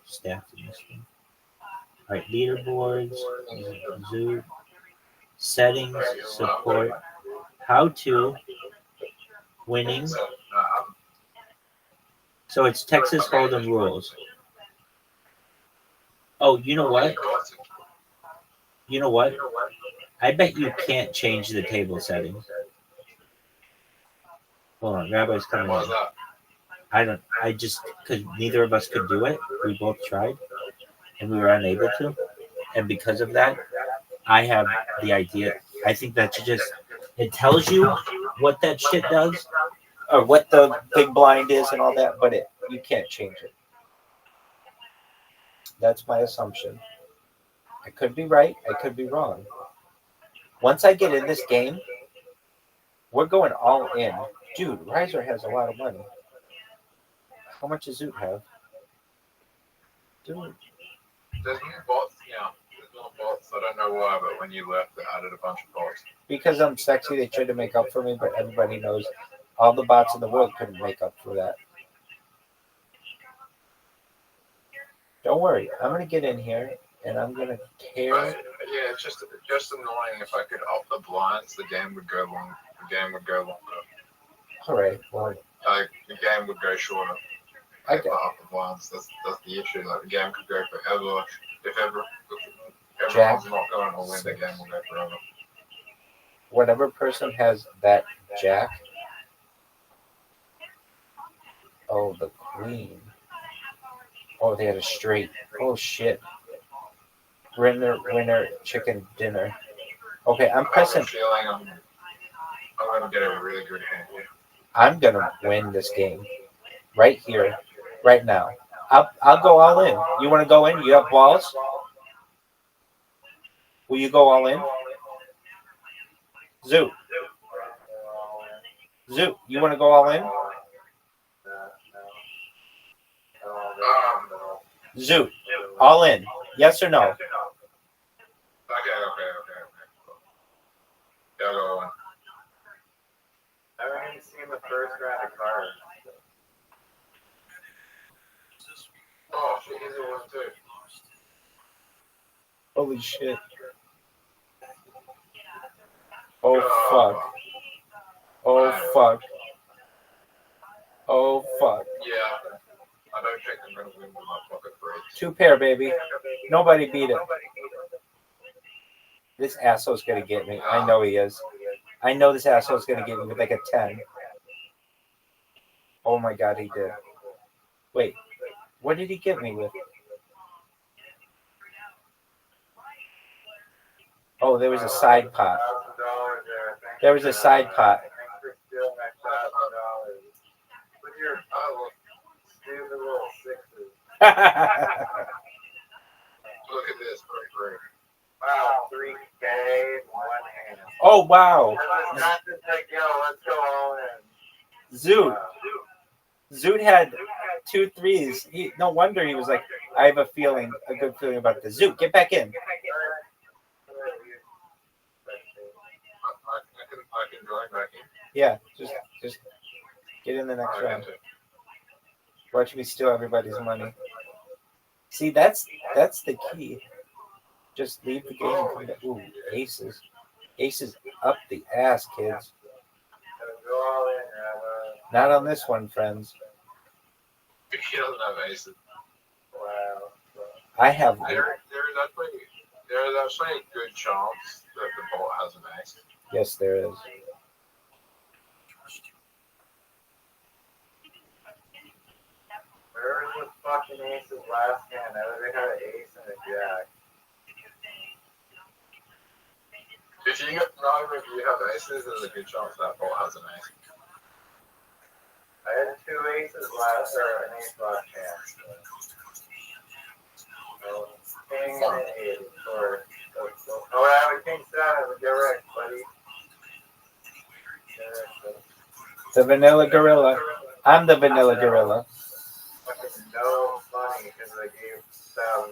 stats in this one. All right, leaderboards, zoo, settings, support, how to, winning. So it's Texas Hold'em rules. Oh, you know what? You know what? I bet you can't change the table settings. Hold on, Rabbi's coming in. Because neither of us could do it. We both tried, and we were unable to. And because of that, I have the idea. I think that it tells you what that shit does, or what the big blind is and all that, but you can't change it. That's my assumption. I could be right. I could be wrong. Once I get in this game, we're going all in. Dude, Riser has a lot of money. How much does Zoot have? Dude. There's new bots, yeah. There's more bots. I don't know why, but when you left, they added a bunch of bots. Because I'm sexy, they tried to make up for me, but everybody knows all the bots in the world couldn't make up for that. Don't worry. I'm going to get in here, and I'm going to tear. Yeah, it's just annoying. If I could up the blinds, the game would go long. The game would go longer. All right. Well, the game would go shorter. I got up the blinds. That's the issue. Like the game could go forever. If everyone's not going to win, the game will go forever. Whatever person has that jack. Oh, the queen. Oh, they had a straight. Oh shit. Winner chicken dinner. Okay, I'm I have a pressing. feeling I'm gonna get a really good hand. I'm gonna win this game right here, right now. I'll go all in. You want to go in? You have balls? Will you go all in? Zoo. Zoo, you want to go all in? Zoo, all in. Yes or no? Okay. Y'all go on. I haven't seen the first round of cards. Oh, shit, he's the one too. Holy shit. Oh fuck. Oh fuck. Oh fuck. Yeah. I don't think I'm gonna win with my pocket break. 2 pair, baby. Nobody beat it. This asshole's gonna get me. I know he is. I know this asshole's gonna get me with like a 10. Oh my god, he did. Wait, what did he get me with? Oh, there was a side pot. There was a side pot. With your stupid little sixes. Look at this, break. Wow, 3K, one hand. Oh wow. Not just like, yo, let's go all in. Zoot. Zoot had 2 threes. No wonder he was like, I have a good feeling about this. Zoot, get back in. I can join back in. Yeah, just get in the next round. Watch me steal everybody's money. See, that's the key. Just leave the game and come back. Ooh, aces. Aces up the ass, kids. Not on this one, friends. He doesn't have aces. Wow. I have. There's actually a good chance that the ball has an ace. Yes, there is. Where was the fucking aces last hand? I they had an ace and a jack. If you have aces, there's a good chance that ball has an ace. I had 2 aces last, or an ace last hand. So, king and an ace, or oh, I have a king 7. Get right, buddy. The vanilla gorilla. I'm the vanilla gorilla. Fucking no money because I gave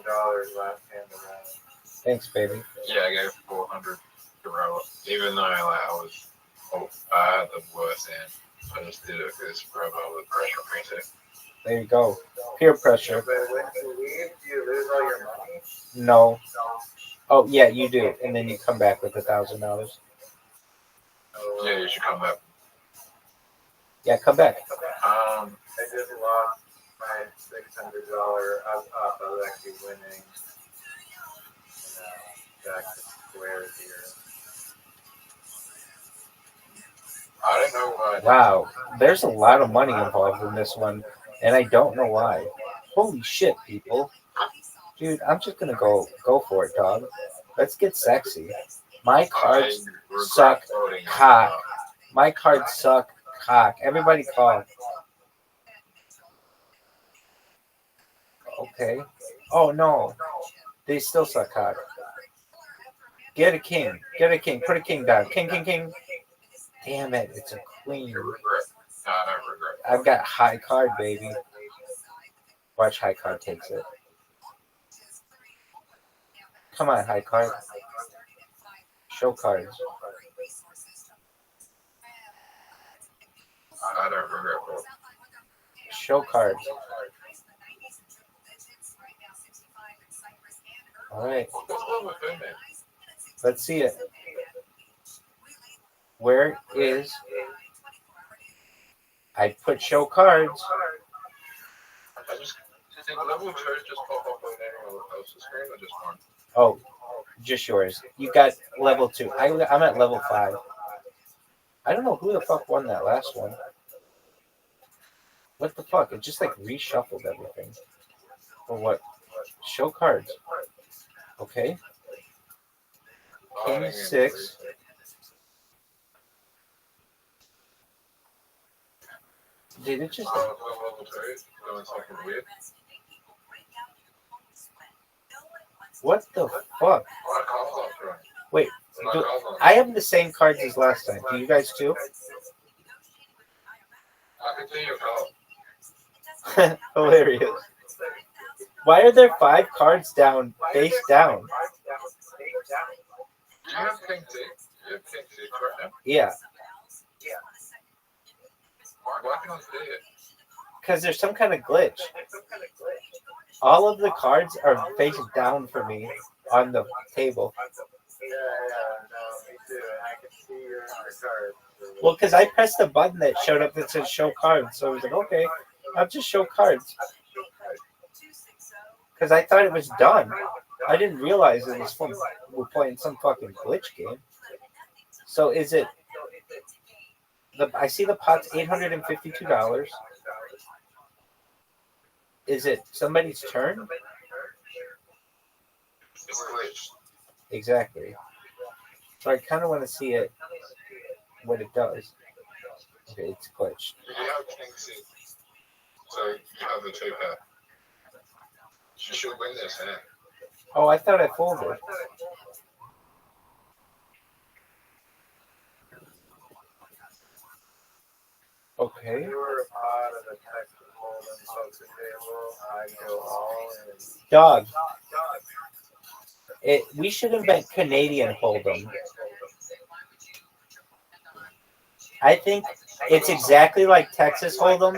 $1,000 last hand around. Thanks, baby. Yeah, I gave 400 to roll. Even though I had the worst hand. I just did it because Robo was pressure me too. There you go. Peer pressure. But when you leave, do you lose all your money? No. Oh yeah, you do, and then you come back with $1,000. Yeah, you should come back. Yeah, come back. I just lost my $600 up. I was actually winning. Back to squares here. I don't know why. Wow, there's a lot of money involved in this one, and I don't know why. Holy shit, people. Dude, I'm just gonna go for it, dog. Let's get sexy. My cards suck cock. My cards suck cock. Everybody call. Okay. Oh no. They still suck cock. Get a king. Get a king. Put a king down. King, king, king. Damn it. It's a queen. I've got high card, baby. Watch high card takes it. Come on, high card. Show cards. I don't regret that. Show cards. All right. Let's see it. Where is... I put show cards. I just think level 2 just pop up on anyone else's screen or just one? Oh, just yours. You got level 2. I'm at level 5. I don't know who the fuck won that last one. What the fuck? It just like reshuffled everything. Or what? Show cards. Okay. King 6. Did it just... What the fuck? Wait, I have the same cards as last time. Do you guys too? Hilarious. Why are there 5 cards down, face down? Yeah. Because there's some kind of glitch. All of the cards are face down for me on the table. Well, because I pressed the button that showed up that said show cards. So I was like, okay, I'll just show cards. Because I thought it was done. I didn't realize it was from, we're playing some fucking glitch game. So is it... I see the pot's $852. Is it somebody's turn? It's glitched. Exactly. So I kind of want to see it, what it does. Okay, it's glitched. You have King 6. So you have the 2 pair. You should win this hand. Oh, I thought I folded. Okay. Dog. We should invent Canadian Hold'em. I think it's exactly like Texas Hold'em,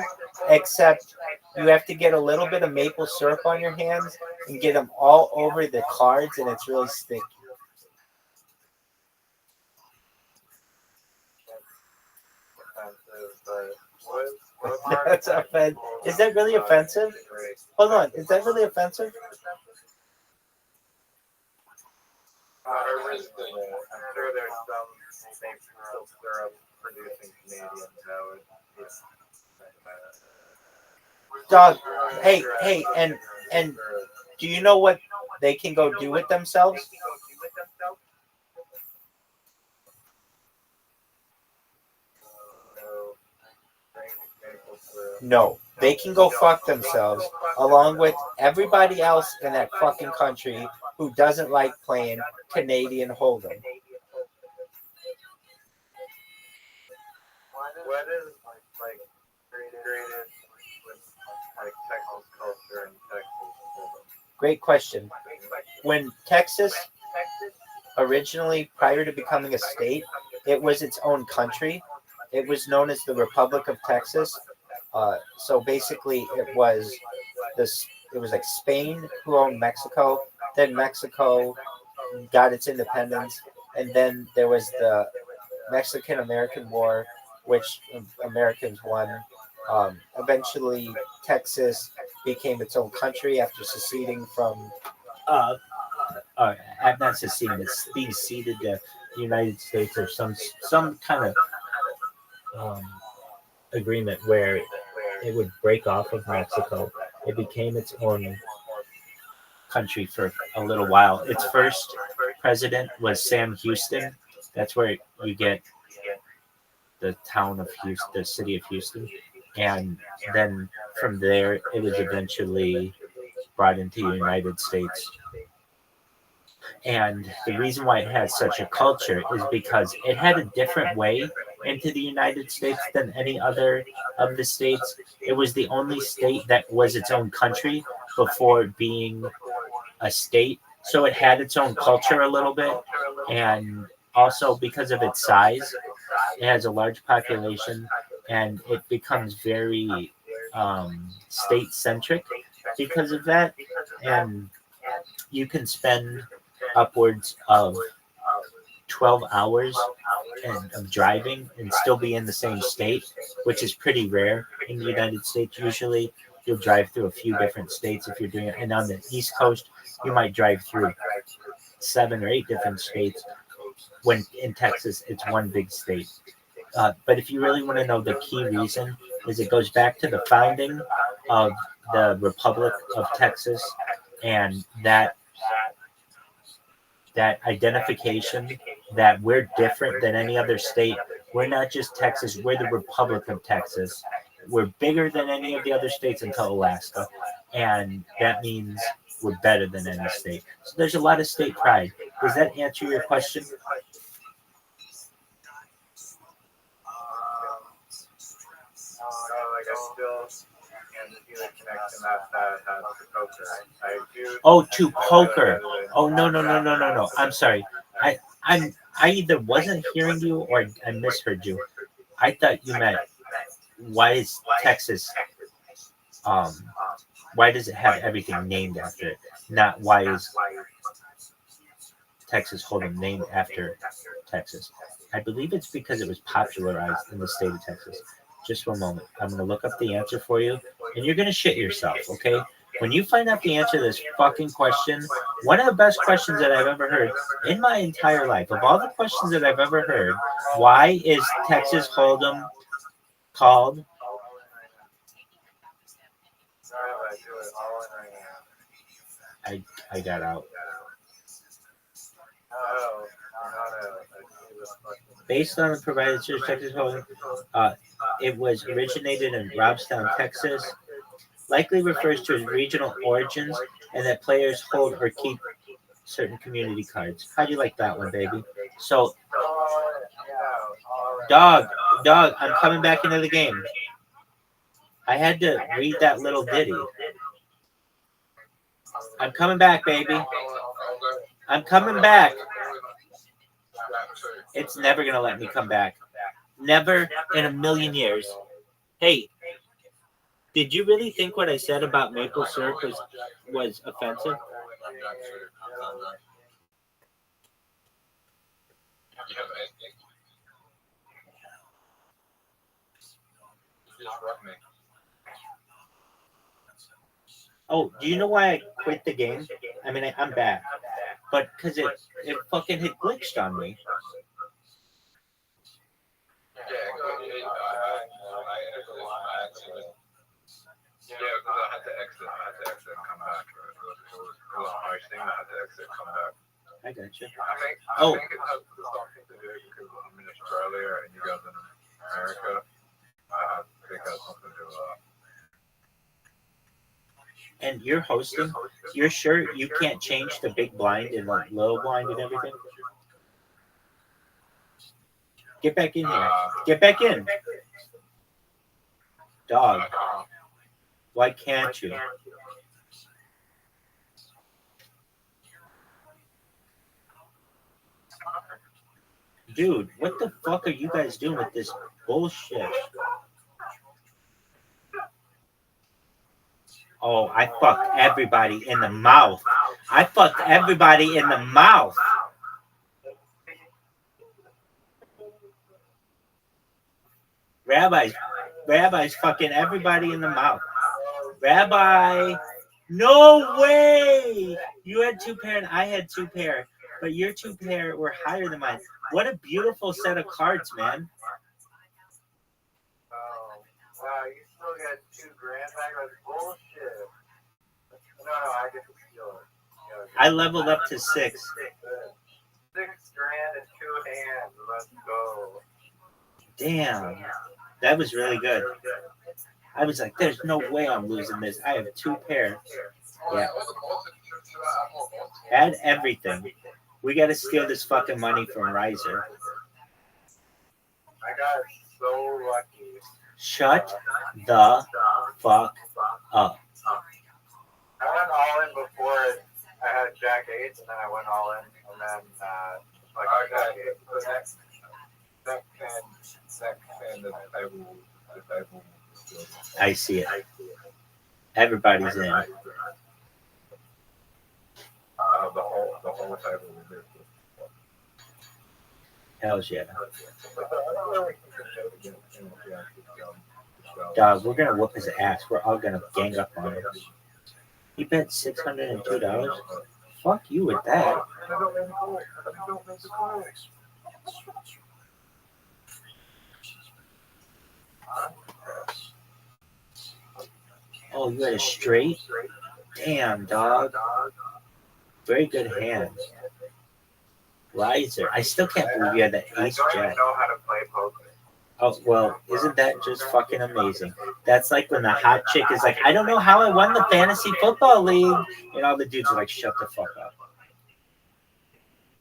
except you have to get a little bit of maple syrup on your hands and get them all over the cards, and it's really sticky. That's offensive. Is that really offensive? Hold on. Is that really offensive? I'm sure there's some maple syrup producing Canadian, so it's Dog. Hey, and do you know what they can go do with themselves? No, they can go fuck themselves along with everybody else in that fucking country who doesn't like playing Canadian Hold'em. what is like created with like Texas culture and Texas? Great question. When Texas originally, prior to becoming a state, it was its own country. It was known as the Republic of Texas. So basically, it was like Spain who owned Mexico. Then Mexico got its independence, and then there was the Mexican-American War, which Americans won. Eventually, Texas became its own country after seceding from. Not seceding, it's being ceded to the United States or some kind of agreement where it would break off of Mexico. It became its own country for a little while. Its first president was Sam Houston. That's where you get the town of Houston, the city of Houston. And then from there, it was eventually brought into the United States. And the reason why it has such a culture is because it had a different way into the United States than any other of the states. It was the only state that was its own country before being a state. So it had its own culture a little bit. And also because of its size, it has a large population and it becomes very state-centric because of that. And you can spend upwards of 12 hours of driving and still be in the same state, which is pretty rare in the United States. Usually you'll drive through a few different states if you're doing it. And on the East Coast, you might drive through 7 or 8 different states. When in Texas, it's one big state. But if you really want to know the key reason, is it goes back to the founding of the Republic of Texas, and that identification that we're different than any other state. We're not just Texas, we're the Republic of Texas. We're bigger than any of the other states until Alaska. And that means we're better than any state. So there's a lot of state pride. Does that answer your question? Like I still can't see the connection that has to poker. I do. Oh, to poker. Oh, no. I'm sorry. I either wasn't hearing you or I misheard you. I thought you meant why is Texas why does it have everything named after it? Not why is Texas Hold'em named after Texas. I believe it's because it was popularized in the state of Texas. Just one moment. I'm going to look up the answer for you, and you're going to shit yourself, okay? When you find out the answer to this fucking question, one of the best questions that I've ever heard in my entire life, of all the questions that I've ever heard, why is Texas Hold'em called? I got out. Based on the provided search, Texas Hold'em, it was originated in Robstown, Texas. Likely refers to its regional origins and that players hold or keep certain community cards. How do you like that one, baby? So, dog, I'm coming back into the game. I had to read that little ditty. I'm coming back, baby. I'm coming back. It's never going to let me come back. Never in a million years. Hey, did you really think what I said about maple syrup was offensive? Oh, do you know why I quit the game? I mean, I'm back. But because it fucking had glitched on me. Yeah, because I had to exit and come back. It was a harsh thing. I had to exit and come back. I got you. I think it has something to do because I'm in Australia and you guys in America. I think it has something to do with that. And you're hosting? You're sure you can't change the big blind and the low blind and everything? Get back in here. Get back in. Dog. Why can't you? Dude, what the fuck are you guys doing with this bullshit? Oh, I fucked everybody in the mouth. I fucked everybody in the mouth. Rabbi's fucking everybody in the mouth. Rabbi, no way! You had 2 pair and I had 2 pair, but your 2 pair were higher than mine. What a beautiful set of cards, man. Wow, you still got $2,000 back? That's bullshit. No, I get to steal it. I leveled up to 6. $6,000 in 2 hands. Let's go. Damn. That was really good. I was like, there's no way I'm losing this. I have 2 pair. Yeah. Add everything. We got to steal this fucking money from Riser. I got so lucky. Shut the fuck up. I went all in before I had Jack 8s, and then I went all in, and then like I got the next the table. I see it. Everybody's in. The whole table. Hell's yeah. Dog, we're gonna whoop his ass. We're all gonna gang up on him. He bet $602. Fuck you with that. Oh, you had a straight? Damn, dog. Very good hands. Riser. I still can't believe you had that ace I don't jack. even know how to play poker. Oh, well, isn't that just fucking amazing? That's like when the hot chick is like, I don't know how I won the fantasy football league. And all the dudes are like, shut the fuck up.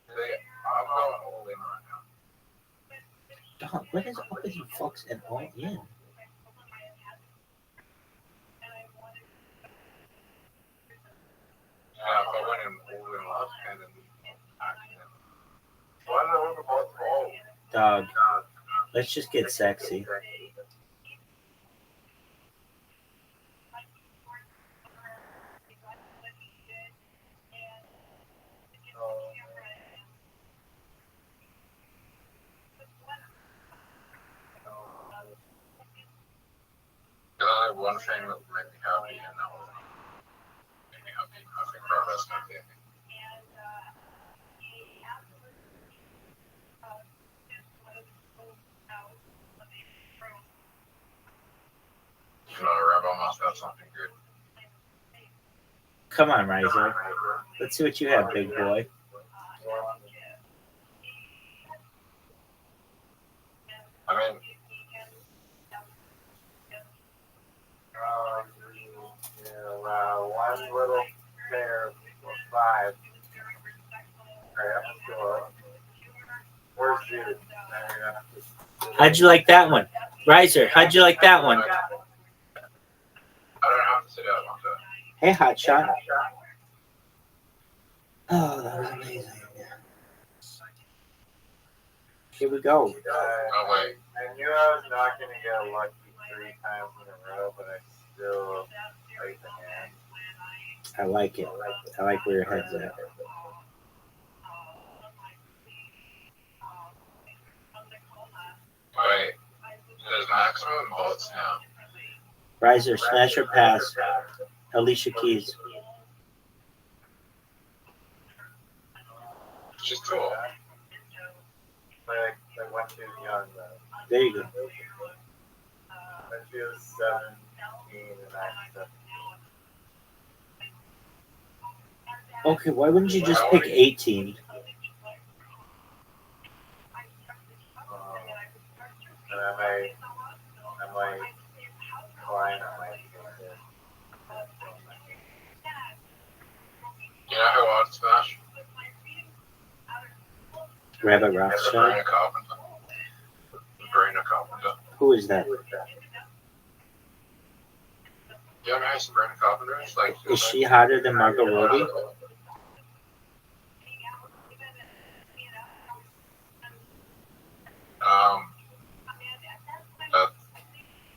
I'm going all in right now. Dog, what is up with you fucks and all in? If I went in all in last hand, then why did I win the ball? Dog, let's just get sexy. I had one thing that would make me happy, and that was make me happy. I think for the rest of the day. You know, Rabbi must have something good. Come on, Riser. Let's see what you have, big boy. I mean, one little pair of 5. Alright, let's go. Where's you? How'd you like that one? Riser, how'd you like that one? I don't have to sit out on that. Hey, hotshot. Oh, that was amazing. Here we go. Oh, wait. I knew I was not going to get lucky 3 times in a row, but I still played the hand. I like it. I like where your head's at. Wait, there's maximum votes now. Riser, smash or pass. Alicia Keys. She's cool. Like when she was young, though. There you go. When she was 17 and I was 17. Okay, why wouldn't you just pick 18? And I might climb on my finger. You know who wants Smash? Rabbi Sabrina Rothschild? Carpenter. Sabrina Carpenter. Who is that? Yeah, man, Sabrina Carpenter. Is she hotter than Margot Robbie?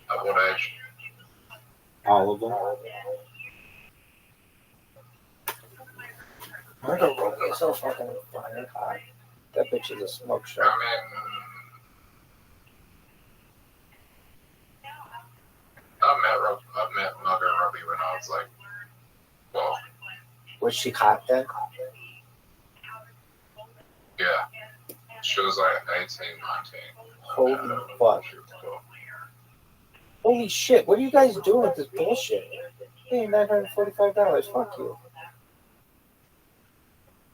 At what age? All of them. Margot Robbie is so fucking hot. That bitch is a smoke show. I mean, I've met Margot Robbie when I was like 12. Was she hot then? Yeah. She was like 18, 19. Holy fuck. Holy shit, what are you guys doing with this bullshit? Hey, $945, fuck you.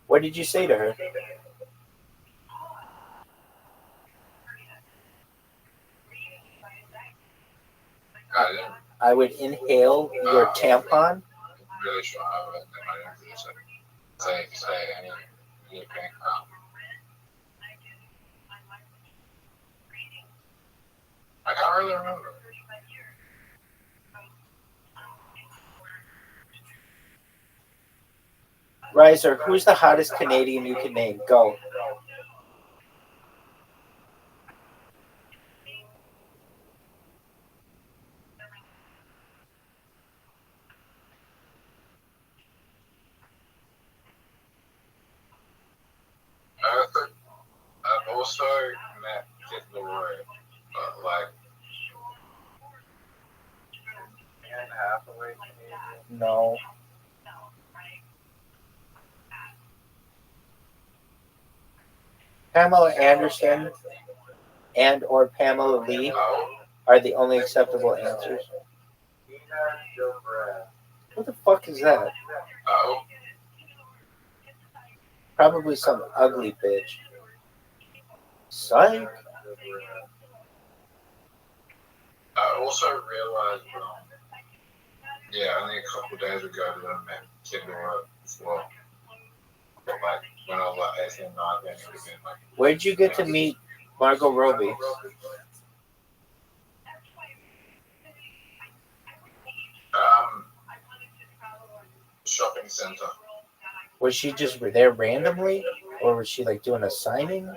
What did you say to her? I would inhale your tampon? Really sure I haven't. I didn't say anything. I can't really remember. Riser, who's the hottest Canadian you can name? Go. I've also met Kid Leroy, but like Anne Hathaway Canadian. No. Pamela Anderson and or Pamela Lee are the only acceptable answers. What the fuck is that? Oh, Probably some ugly bitch. Psych. I also realized, yeah, only a couple days ago that I met Kimber as well. But like when I was like 18, 19, it would have been like. Where'd you get to meet Margot Robbie? Shopping center. Was she just there randomly, or was she like doing a signing?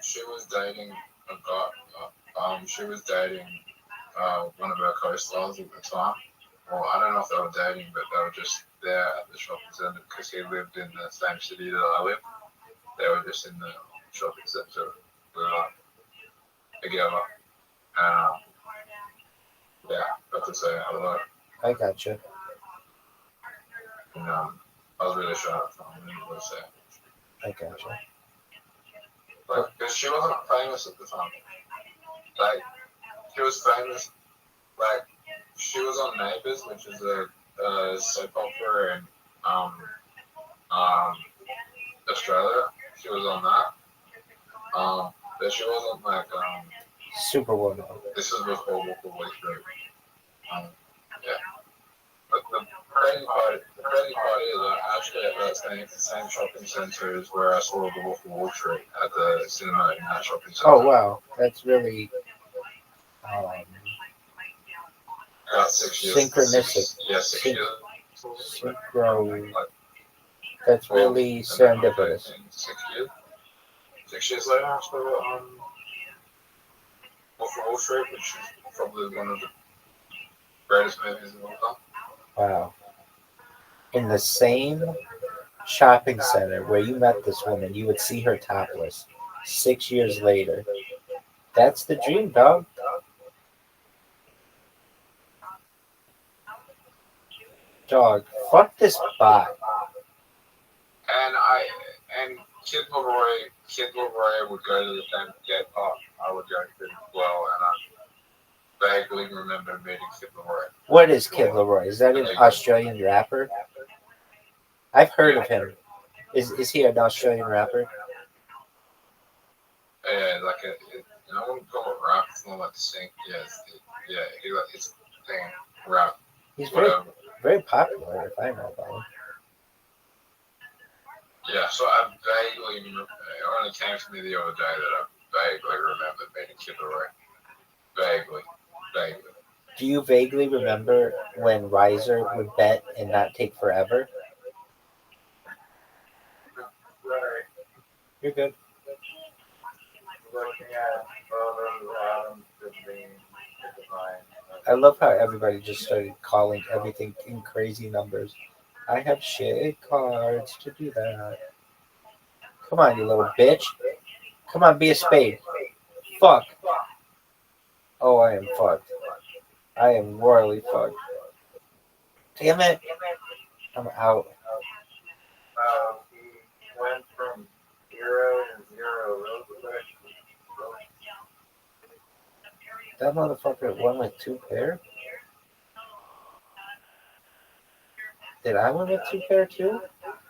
She was dating a guy. She was dating one of her co-stars at the time. Well, I don't know if they were dating, but they were just there at the shopping center because he lived in the same city that I live. They were just in the shopping center together. Yeah, that's to say, I don't know. I gotcha. And, I was really shocked. I didn't really say. I gotcha. Like, because she wasn't famous at the time. Like, she was famous. Like, she was on Neighbours, which is a soap opera in Australia. She was on that. But she wasn't like Super well known. This is before Wolf of Wall Street. Yeah. But the crazy part is that actually at that same shopping centre is where I saw the Wolf of Wall Street at the cinema in that shopping centre. Oh wow, that's really About 6 years. synchronistic. 6 years. Synchro. That's really serendipitous. 6 years. 6 years later, I saw Wolf of Wall Street, which is probably one of the greatest movies of all time. Wow. In the same shopping center where you met this woman, you would see her topless 6 years later. That's the dream, dog. Dog, fuck this bot. And Kid Leroy would go to the same skate park I would go to as well, and I vaguely remember meeting Kid Leroy. What is Kid Leroy? Is that an Australian rapper? I've heard of him. Is he an Australian rapper? Yeah, like I wouldn't call it rap. It's more like sing. Yeah, he like his thing rap. He's very popular, if I know about him. Yeah, so I vaguely remember. It only came to me the other day that I vaguely remembered meeting Kid Leroy. Vaguely. Do you vaguely remember when Riser would bet and not take forever? You're good. I love how everybody just started calling everything in crazy numbers. I have shit cards to do that. Come on, you little bitch. Come on, be a spade. Fuck. Oh, I am fucked. I am royally fucked. Damn it. I'm out. He went from 0 to 0 real quick. That motherfucker won with 2 pair? Did I win with 2 pair too?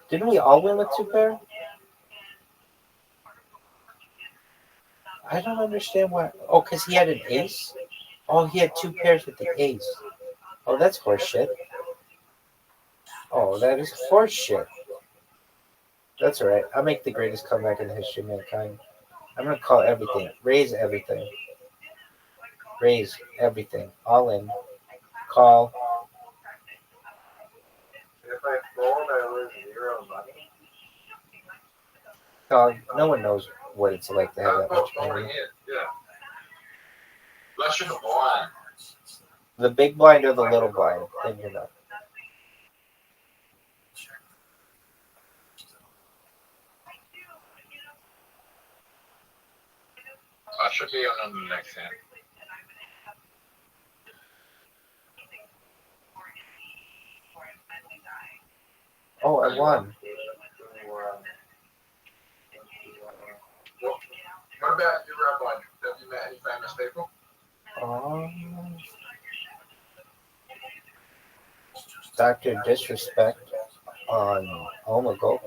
Didn't we all win with 2 pair? I don't understand why. Oh, because he had an ace? Oh, he had 2 pairs with the ace. Oh, that's horseshit. Oh, that is horseshit. That's alright. I'll make the greatest comeback in the history of mankind. I'm going to call everything. Raise everything. Raise everything. All in. Call. If I fold, I lose 0 money. Dog, no one knows what it's like to have that much money. Yeah. Unless you're the blind. The big blind or the little blind, then you're not. I should be on the next hand. Oh, I won. What about your Rabbi, have you met any famous people? Dr. Disrespect on Omegle.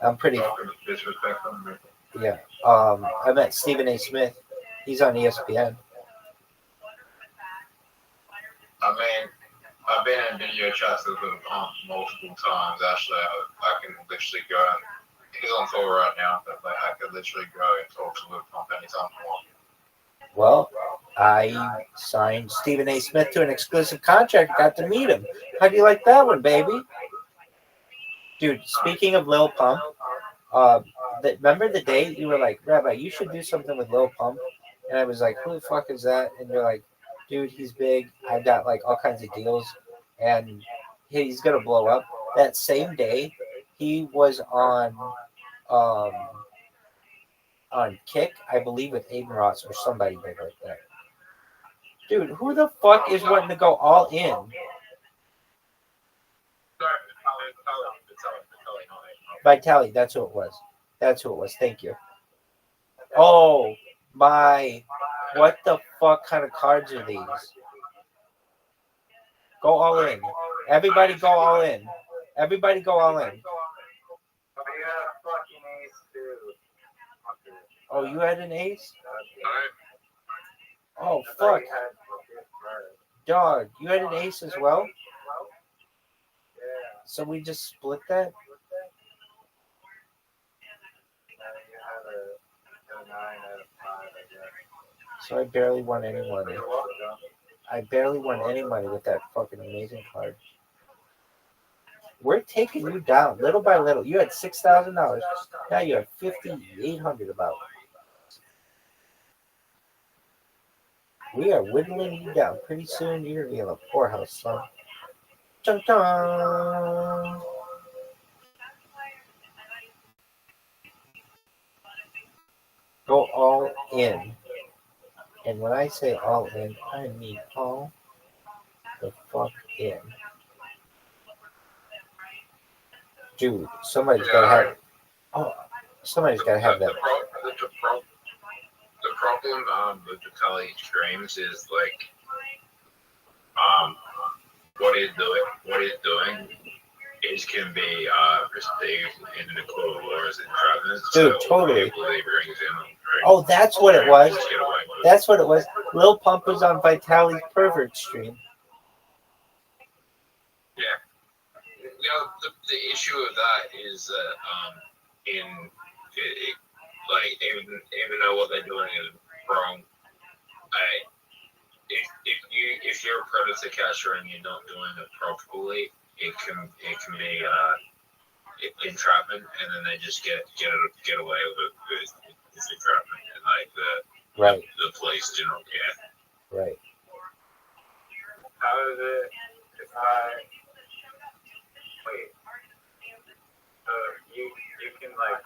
I'm pretty. Dr. Disrespect on me. Yeah. I met Stephen A. Smith. He's on ESPN. I mean, I've been in video chats with him multiple times. Actually, I can literally go. He's on tour right now, but like, I could literally go and talk to Luke Pump anytime I want. Well, I signed Stephen A. Smith to an exclusive contract. Got to meet him. How do you like that one, baby? Dude, speaking of Lil Pump, remember the day you were like, Rabbi, you should do something with Lil Pump? And I was like, who the fuck is that? And you're like, dude, he's big. I got like all kinds of deals, and he's gonna blow up. That same day, he was on Kick, I believe, with Aiden Ross or somebody big like that. Dude, who the fuck is wanting to go all in? Vitaly, that's who it was. That's who it was. Thank you. Oh my! What the fuck kind of cards are these? Go all in. Everybody go all in. Everybody go all in. Oh, you had an ace? Oh, fuck. Dog, you had an ace as well? So we just split that? So I barely won any money. I barely won any money with that fucking amazing card. We're taking you down little by little. You had $6,000. Now you have $5,800 about. We are whittling you down. Pretty soon you're gonna be in a poorhouse, son. Chun chun. Go all in. And when I say all in, I mean all the fuck in. Dude, somebody's gotta have. Oh, somebody's gotta have that. The problem with the Vitaly streams is like, what he's doing is can be received in the court of wars and entrapment. Dude, totally. Brings in, Oh, that's what it was. That's what it was. Lil Pump was on Vitaly's pervert stream. Yeah. You know, the issue of that is that like even though what they're doing is wrong, if you're a predator catcher and you're not doing it properly, it can be entrapment, and then they just get away with entrapment, and like the police do not care. Right. How is it if I wait? You can like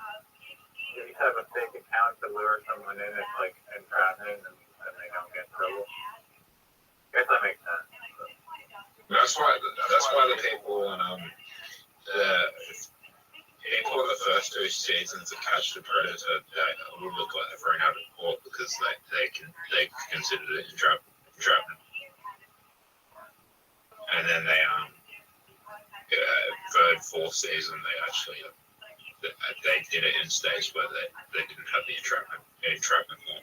you have a fake account to lure someone in as like entrapment, and they don't get in trouble. I guess that makes sense. That's why the people in people in the first two seasons of Catch the Predator will look like they're thrown out of court because they consider it entrapment. And then they third, fourth season they did it in states where they didn't have the entrapment law.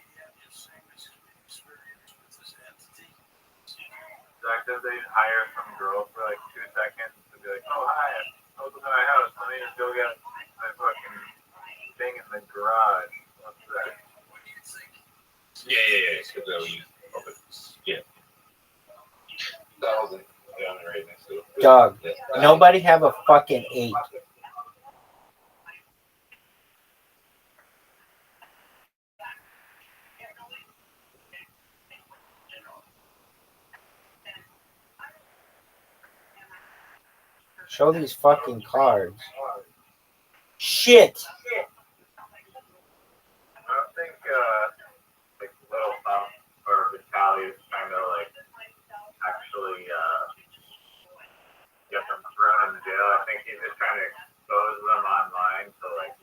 Like, did they hire some girl for like 2 seconds to be like, oh hi, I was in my house, let me just go get my fucking thing in the garage. What's that? Yeah. So that was That wasn't on the right next to it. Dog, nobody have a fucking 8. Show these fucking cards. Shit! I don't think like Little Pump or Vitaly is trying to like actually get them thrown in jail. I think he's just trying to expose them online to like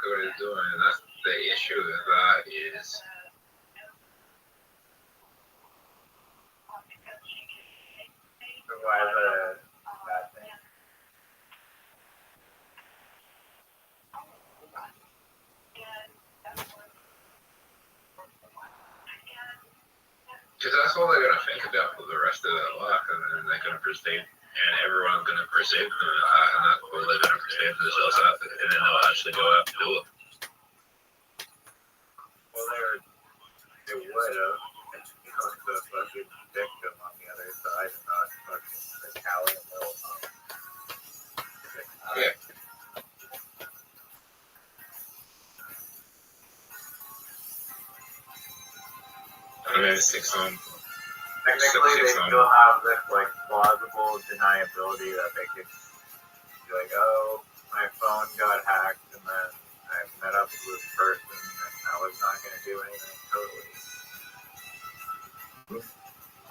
exactly what he's doing. And that's the issue with that is why is that a bad thing? because that's all they're gonna think about for the rest of their life, and then they're gonna proceed, and everyone's gonna perceive them as that, and that's all they're gonna perceive themselves as, and then they'll actually go out and do it. Well, they would have. It's the fucking victim on the other side, not fucking the coward and little Yeah. I mean, 6 on. Technically, they still have this like plausible deniability that they could be like, oh, my phone got hacked, and then I met up with this person, and I was not going to do anything totally.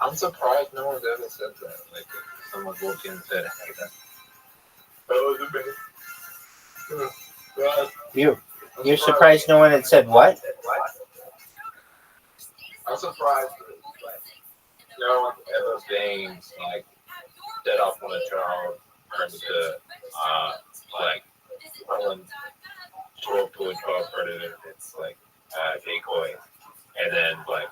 I'm surprised no one's ever said that. Like, if someone walked in and said, hey, that was amazing. You're surprised no one had said what? I'm surprised that no one ever being like dead off on a child predator, like someone talk to a child predator that's like decoy, and then like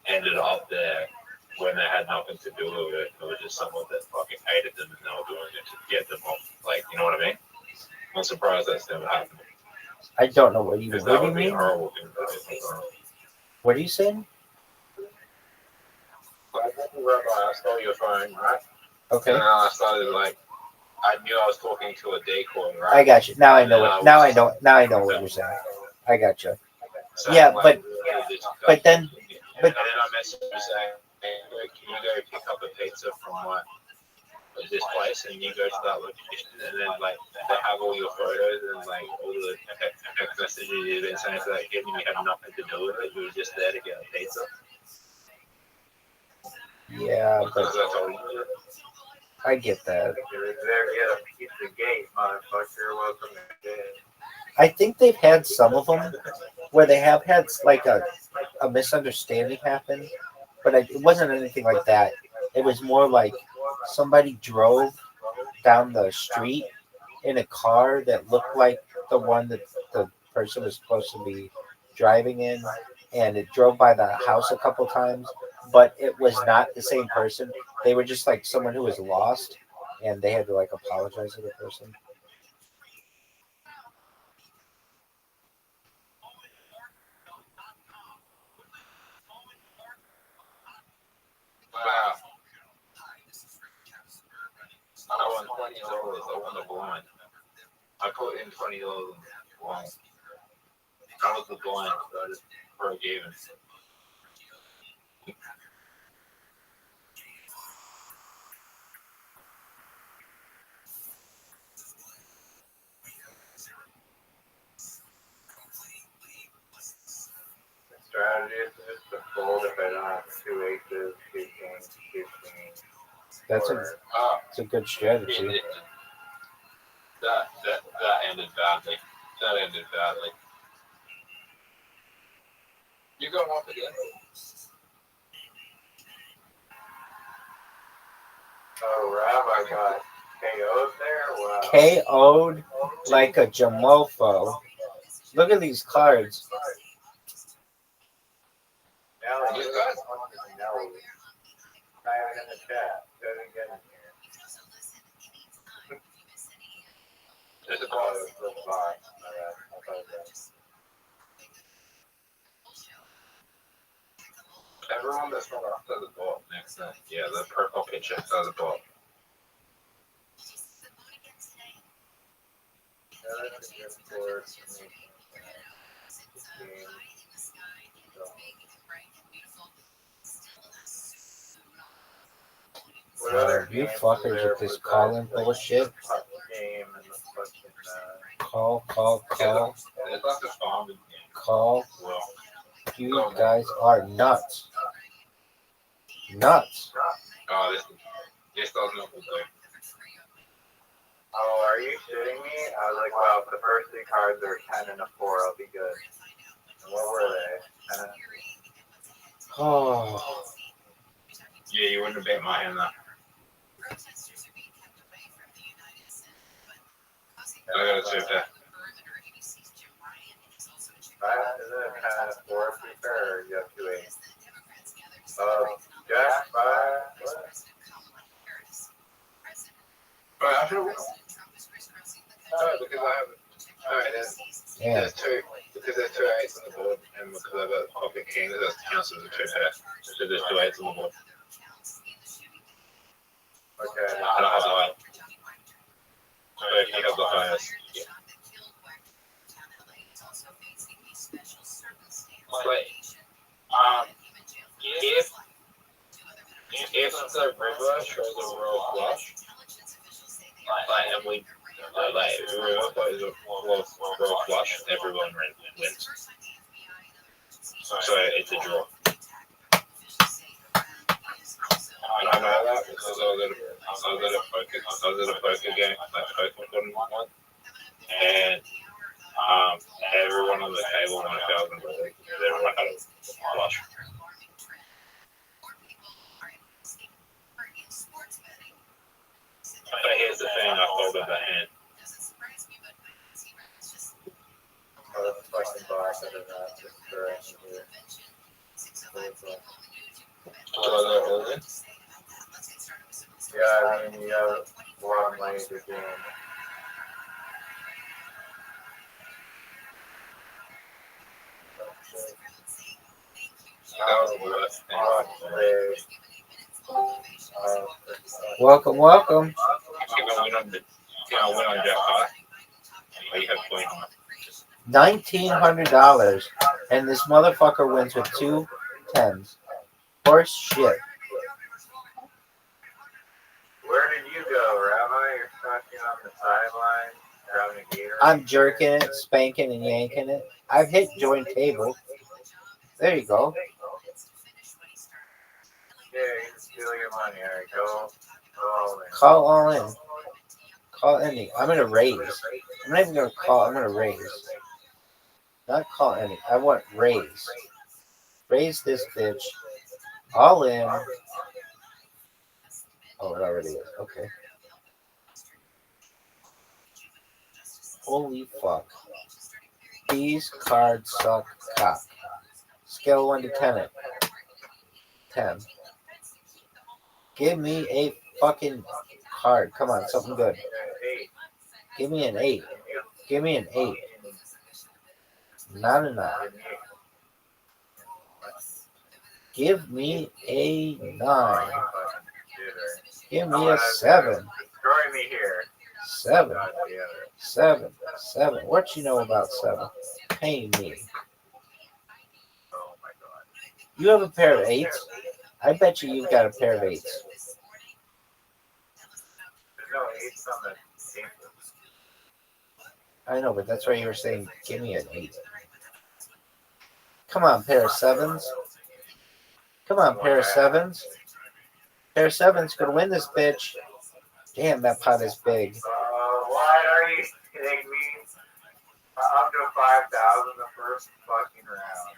ended up there when they had nothing to do with it. It was just someone that fucking hated them and they were doing it to get them off. Like, you know what I mean? I'm surprised that's never happened. I don't know what you Because what that do you would be mean? horrible. What are you saying? Like, Rabbi, I stole your phone, right? Okay. And then I started like, I knew I was talking to a decoy, right? I got you. Now I know And what. Now I know. Now I know what you're saying. I got you. Yeah, but then, and then I messaged you saying, hey, can you go pick up a pizza from like this place, and you go to that location, and then like they have all your photos and like all the text messages you've been saying to that kid, and you had nothing to do with it. You were just there to get a pizza. yeah, but Because that's all you did. I get that. If you're there, get a pizza gate, motherfucker. Welcome to the I think they've had some of them where they have had like a misunderstanding happen, but it wasn't anything like that. It was more like somebody drove down the street in a car that looked like the one that the person was supposed to be driving in, and it drove by the house a couple times, but it was not the same person. They were just like someone who was lost, and they had to like apologize to the person. Wow. I won $20. I won the blind. I put in $20 in the blind. That was the blind, so I just broke even. The strategy is just to fold if I don't have 2 aces, 2 kings, 2 queens. That's it's a good strategy. That ended badly. That ended badly. You go off again. Oh, Rabbi got KO'd there? Wow. KO'd like a jamofo. Look at these cards. Now, you guys want to know. Not even in the chat. Doesn't get in here. There's a Oh, it's the box. I apologize. Everyone that's not after the ball next time. Yeah, the purple picture after the ball. That's a good board. You fuckers with this calling bullshit. Call. Call. You guys are nuts. Nuts. Oh, this doesn't look good. Oh, are you shitting me? I was like, well, if the first 3 cards are 10 and a 4, I'll be good. And what were they? 10 and Oh, Yeah, you wouldn't have bet my hand though. I got a 2 pair. 5 is it 10 and a 4 feature, or you have 2 8s? Jack 5. What? Right, I should have. Oh, because I have. Alright, yeah. there's 2. Because there's 2 8s on the board, and because I've got pocket king, that counts as a 2 pair. So there's 2 8s on the board. Okay. I don't have the high. So if you have the highest, yeah. Wait. If the river shows a royal flush, and we if the river plays a royal flush, everyone wins. So it's a draw. I know that because I was at a poker game, like poker tournament one, and everyone on the table won $1,000. Everyone had a flush. But here's the thing, I folded the hand. Oh, that's fucking boss. I did not just correct you. Yeah, I mean, you have a lot of money to do. Welcome, welcome. Can I win on jackpot? Or you have point on. $1,900, and this motherfucker wins with 2 10s. Horse shit. Where did you go, Rabbi? You're fucking on the sideline, grabbing a gator. I'm jerking it, spanking, and yanking it. I've hit join table. There you go. Yeah, you can steal your money. All right, go all in. Call all in. Call any. I'm gonna raise. I'm not even gonna call. I'm gonna raise. Not call any. I want raise. Raise this bitch. All in. Oh, it already is. Okay. Holy fuck. These cards suck cock. Scale 1 to 10 it. 10. Give me a fucking card. Come on, something good. Give me an 8. Give me an 8. Not enough. Give me a 9. Give me a 7. Destroy me here. 7. 7. 7. What you know about 7? Pay me. You have a pair of 8s? I bet you've got a pair of 8s. There's no 8s on the table. I know, but that's why you were saying, give me an 8. Come on, pair of 7s. Come on, pair of 7s. Pair of 7s could win this bitch. Damn, that pot is big. Why are you kidding me? Up to 5,000 the first fucking round.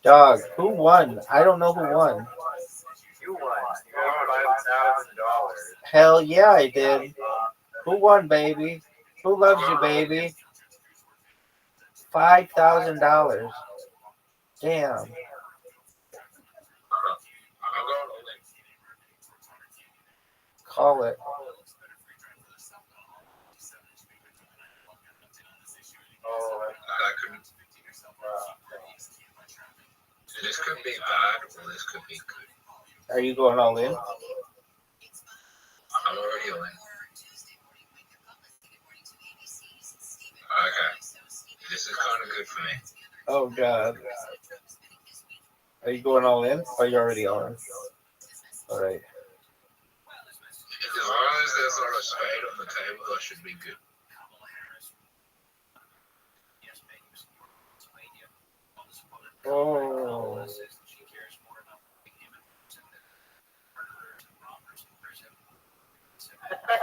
Dog, who won? I don't know who won. You won. You got $5,000. Hell yeah, I did. Who won, baby? Who loves you, baby? $5,000. Damn. Call it. This could be bad or this could be good. Are you going all in? I'm already all in. Okay. This is kind of good for me. Oh, God. Are you going all in? Or are you already all in? All right. As long as there's not a spade on the table, I should be good. Oh.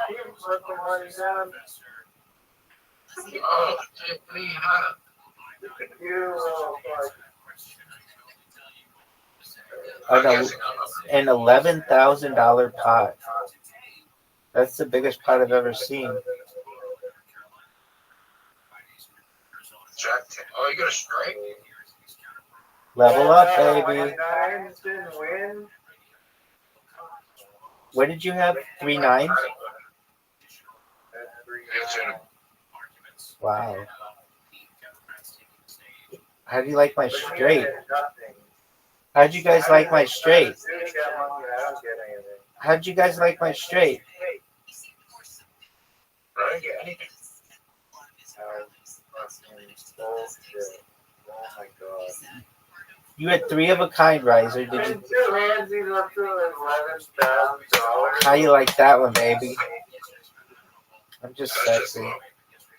You put the money down. Oh, Tiffany, huh? An $11,000 pot. That's the biggest pot I've ever seen. Jack, oh, you got a strike? Level up, baby. What did you have? 3 9s? Wow. How do you like my straight? How'd you guys like my straight? How'd you guys like my straight? I didn't get anything. Oh my god. You had 3 of a kind, Riser. Did you? How you like that one, baby? I'm just sexy.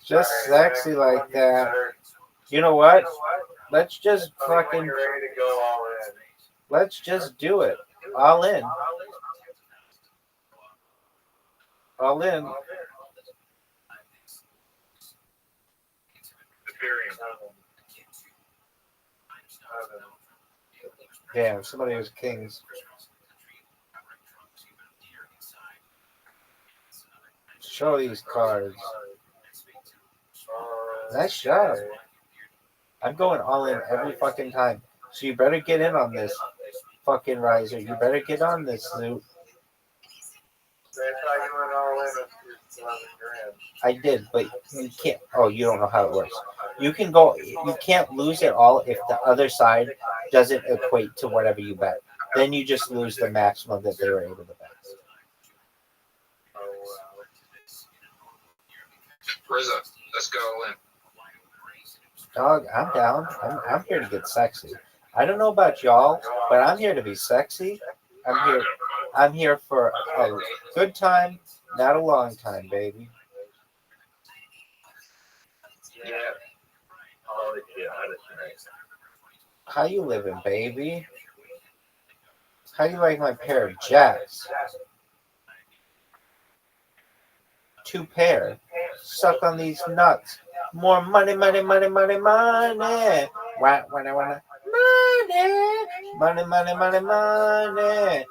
Just sexy like that. You know what? Let's just fucking. Let's just do it. All in. All in. Damn, somebody was kings. Show these cards. Nice job. I'm going all in every fucking time. So you better get in on this, fucking Riser. You better get on this, Zoot. I did, but you can't. Oh, you don't know how it works. You can go. You can't lose it all if the other side doesn't equate to whatever you bet. Then you just lose the maximum that they were able to bet. Rizzo, let's go in. Dog, I'm down. I'm here to get sexy. I don't know about y'all, but I'm here to be sexy. I'm here for a good time, not a long time, baby. Yeah. Oh, yeah, that's nice. How you living, baby? How you like my pair of jacks? 2 pair. Suck on these nuts. More money, money, money, money, money. Money, money, money, money, money.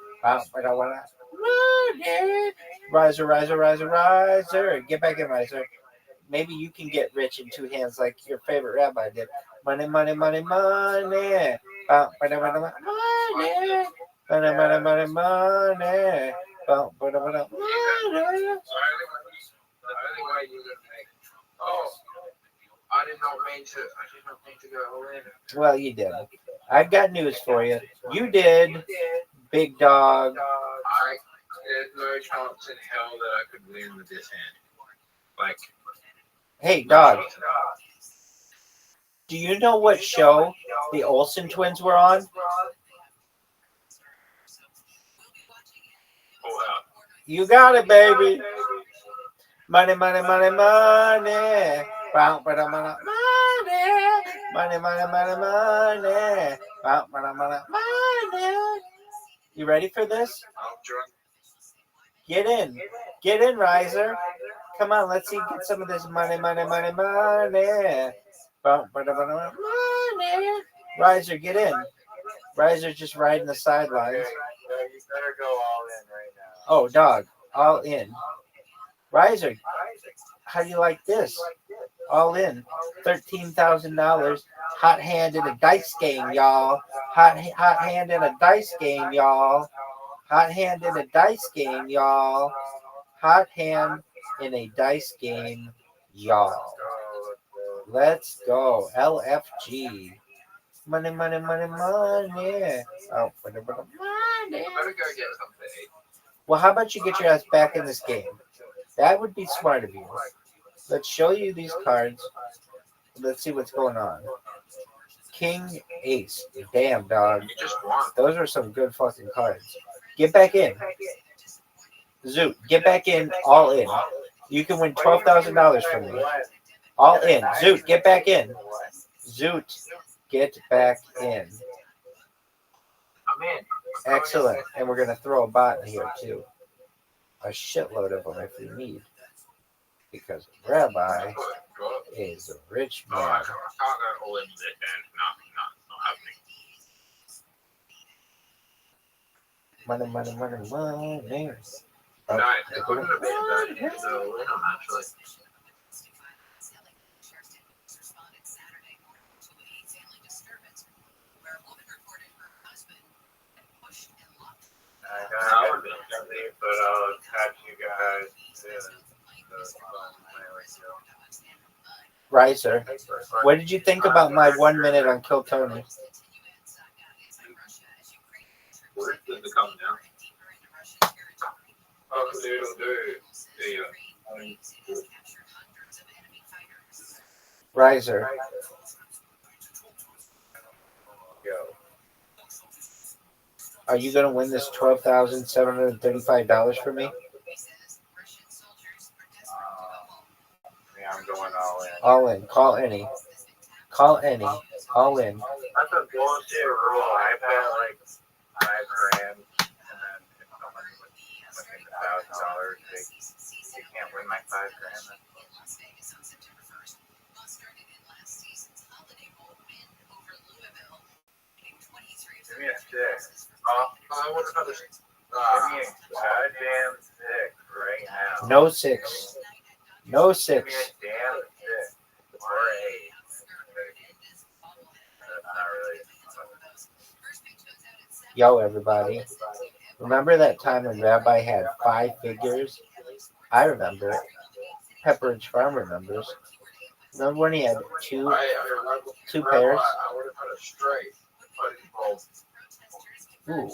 Money. Riser, riser, riser, riser. Get back in, Riser. Maybe you can get rich in 2 hands like your favorite rabbi did. Money, money, money, money. Money, money, money, money. Money, money, money, money. Oh, I did not mean to go in. Well, you did. I've got news for you. You did, big dog. There's no chance in hell that I could win with this hand. Like, Hey, dog. Do you know what show the Olsen twins were on? You got it, baby. Money, money, money, money. Money, money, money, money, money. You ready for this? Get in. Get in, Riser. Come on, let's see. Get some of this money, money, money, money. Money. Riser, get in. Riser's just riding the sidelines. You better go all in right now. Oh, dog. All in. Riser, how do you like this? All in. $13,000. Hot hand in a dice game, y'all. Hot hand in a dice game, y'all. Hot hand in a dice game, y'all. Hot hand in a dice game, y'all. Let's go. LFG. Money, money, money, money. Oh, money, money. Well, how about you get your ass back in this game? That would be smart of you. Let's show you these cards. Let's see what's going on. King, Ace. Damn, dog. Those are some good fucking cards. Get back in. Zoot, get back in, all in. You can win $12,000 from me. All in. Zoot, get back in. Zoot, get back in. I'm in. Excellent. And we're going to throw a bot in here, too. A shitload of them if we need. Because Rabbi is a rich Oh, man. I can't go all in with it then. Not happening. Money, money, money, money. No, it couldn't have been done into the winner, actually. I would be busy, but I'll catch you guys soon. Riser, what did you think about my 1 minute on Kill Tony? Where did it come down? Oh, dude. Riser, are you going to win this $12,735 for me? Yeah, I'm going all in. All in. Call any. Call any. All in. That's a bullshit rule. I bet like $5,000, and then if someone wins $1,000, they can't win my $5,000. Give me a 6. I would have had a Give me a goddamn 6 right now. No 6. No Give 6. me a damn 6 or 8. Not really. Yo, everybody. Remember that time when Rabbi had 5 figures? I remember it. Pepperidge Farm remembers. Remember when he had two pairs? I would have had a straight. Ooh,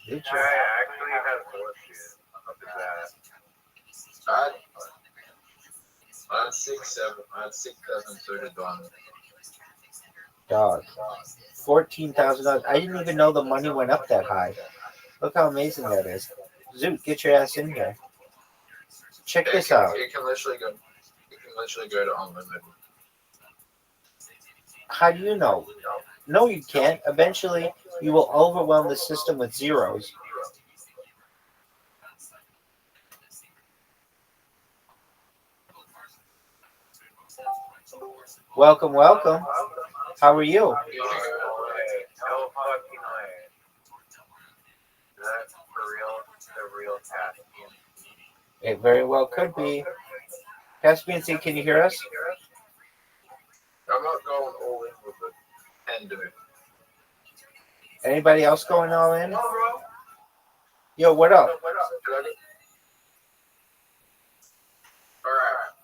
did you? I actually had 4 shoes. Up to that. I had 6, 7. I had 6, 7 suited on. Dog. $14,000. I didn't even know the money went up that high. Look how amazing that is. Zoot, get your ass in here. Check this out. You can literally go. You can literally go to unlimited. How do you know? No, you can't. Eventually, you will overwhelm the system with zeros. Welcome, welcome. How are you? No fucking way. That's for real. The real Caspian. It very well could be. Caspian C, can you hear us? I'm not going all in with the end of it. Anybody else going all in? Yo, what up? Alright,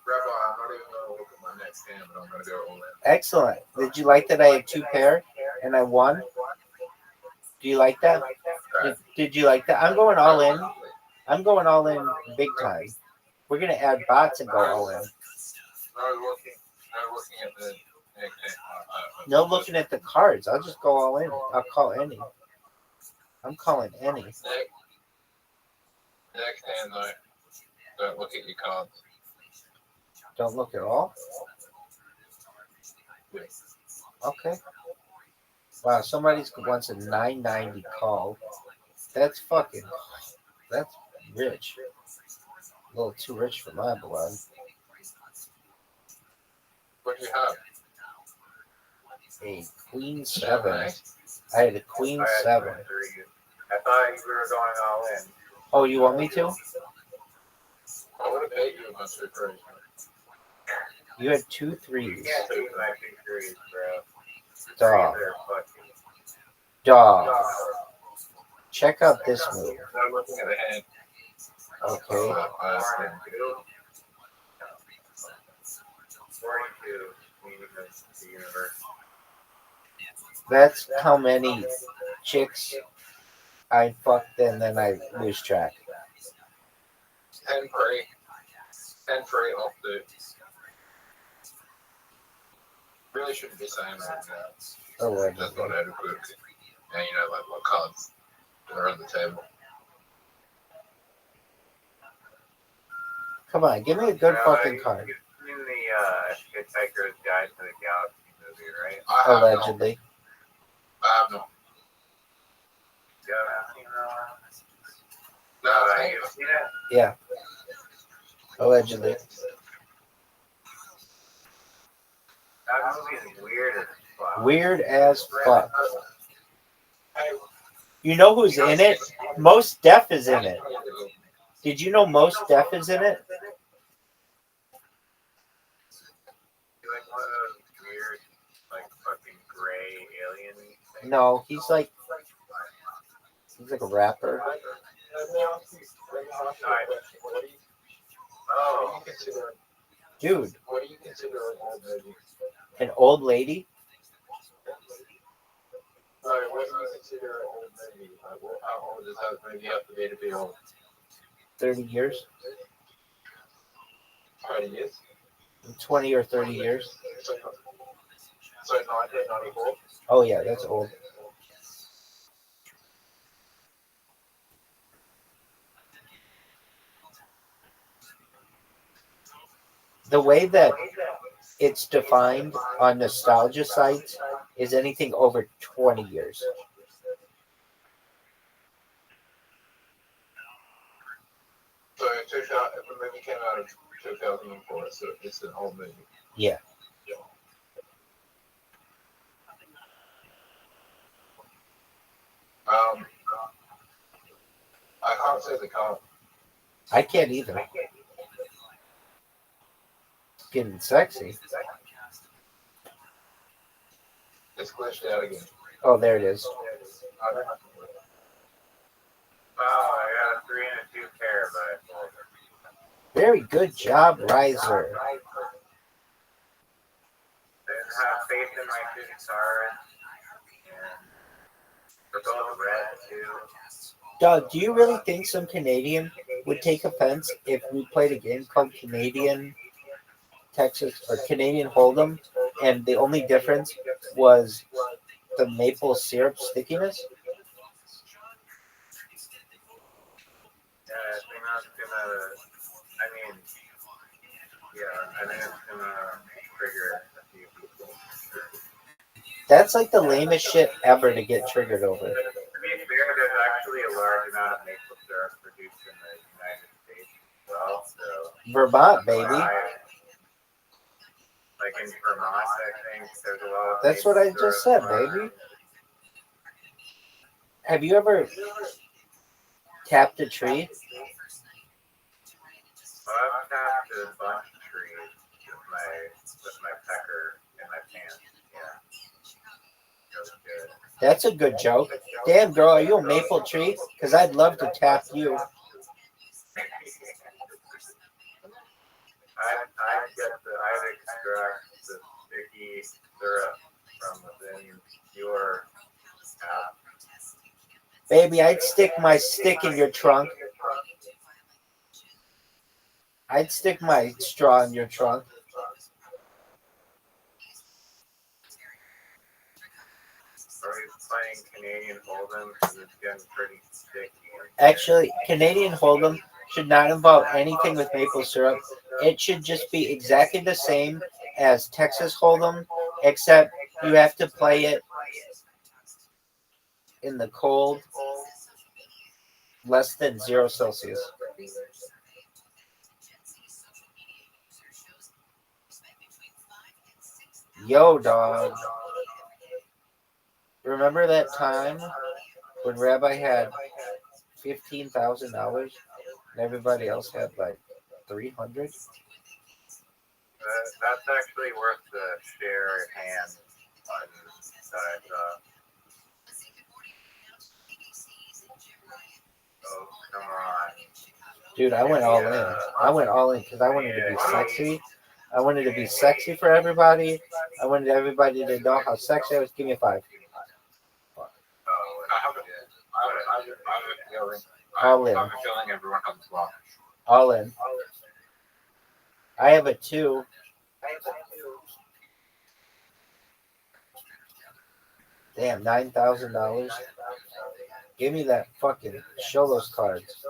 Rabbi, I'm not even going to look at my next hand, but I'm going to go all in. Excellent. Did you like that I had 2 pair and I won? Do you like that? Did you like that? I'm going all in. I'm going all in big time. We're going to add bots and go all in. I was looking at the. No looking at the cards. I'll just go all in. I'll call any. I'm calling any. Next hand, though, don't look at your cards. Don't look at all? Okay. Wow, somebody wants a 990 call. That's rich. A little too rich for my blood. What do you have? A queen 7. I had a queen 7. I thought you were going all in. Oh, you want me to? I would have paid you a bunch of crazy. You had 2 3s. You can't take my 2 3s, bro. Dog. They're fucking. Dog. Check out this move. I'm looking at the hand. Okay. 42. The universe. That's how many chicks I fucked and then I lose track. 10 prey. 10 prey off the. Really shouldn't be saying that. Oh, that's not adequate. And you know, like what cards are on the table. Come on, give me a good fucking card. In the Hitchhiker's Guide to the Galaxy movie, right? Allegedly. I have no. You haven't seen that one? No, You've seen it? Yeah. Allegedly. That movie is weird as fuck. Weird as fuck. You know who's in it? Most Def is in it. Did you know Most Def is in it? You like one of those weird, like fucking gray alien things? No, he's like a rapper. Oh. Dude, What do you consider an old lady? an old lady? Sorry, what do you consider an old lady? How old does that maybe have to be old? 30 years? 20 years? 20 or 30 years? So 1994? Oh yeah, that's old. The way that it's defined on nostalgia sites is anything over 20 years. So if the movie came out in 2004, so it's an old movie. Yeah. I can't say the count. I can't either. Getting sexy. It's glitched out again. Oh, there it is. Oh, I got a 3 and a 2 pair, but Very good job, Riser. didn't have faith in my two guitars. And they're both red too. Doug, do you really think some Canadian would take offense if we played a game called Canadian Texas or Canadian Hold'em, and the only difference was the maple syrup stickiness? Yeah, I think that's gonna. I mean, yeah, I think it's gonna trigger a few people. That's like the lamest shit ever to get triggered over. To be fair, there's actually a large amount of maple syrup produced in the United States as well. So Vermont, baby. Like in Vermont, I think there's a lot of. That's what I just said, baby. Have you ever tapped a tree? Well, I've tapped a bunch of trees with my pecker in my pants. Yeah. Feels good. That's a good joke. Damn, girl, are you a maple tree? Because I'd love to tap you. I extract the sticky syrup from within your tap. Baby, I'd stick my stick in your trunk. I'd stick my straw in your trunk. Are we playing Canadian Hold'em? Because it's getting pretty sticky. Actually, Canadian Hold'em should not involve anything with maple syrup. It should just be exactly the same as Texas Hold'em, except you have to play it in the cold, less than 0 Celsius. Yo, dog. Remember that time when Rabbi had $15,000 and everybody else had like 300? That's actually worth the share hand button that I saw. Oh, come on. Dude, I went all in. I went all in because I wanted to be sexy. I wanted to be sexy for everybody. I wanted everybody to know how sexy I was. Give me a 5. All in. I have a feeling everyone comes along. All in. I have a 2. Damn, $9,000. Give me that fucking show those cards.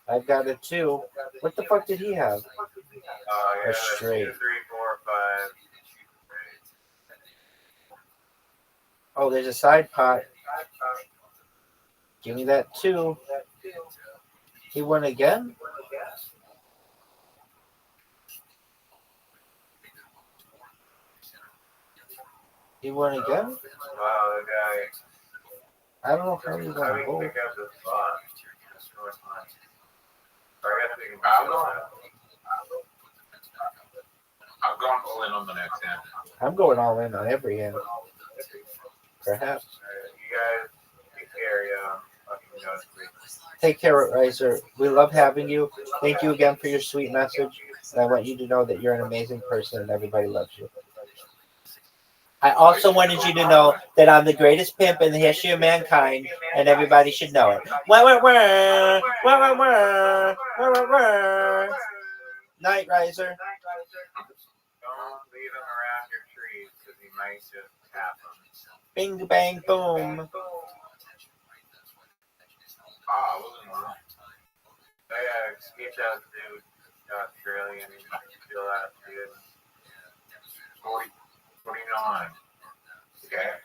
I've got a 2. What the fuck did he have? Yeah, A straight. 2, 3, 4, 5. Oh, there's a side pot. Give me that 2. He won again? You won again? Wow, the guy. I don't know how you How do won you both. pick up this spot? That's North Line. I guess we can I'm going all in on the next hand. I'm going all in on every hand. Perhaps. You guys take care, yeah. Fucking Godspeed. Take care, Riser. We love having you. Thank you again for your sweet message. And I want you to know that you're an amazing person and everybody loves you. I also wanted you to know that I'm the greatest pimp in the history of mankind, and everybody should know it. Night, Riser. Don't leave him around your trees because he might just tap them. Bing, bang, boom. I wasn't wrong. They skipped out to Australia and he still out to 49. Okay.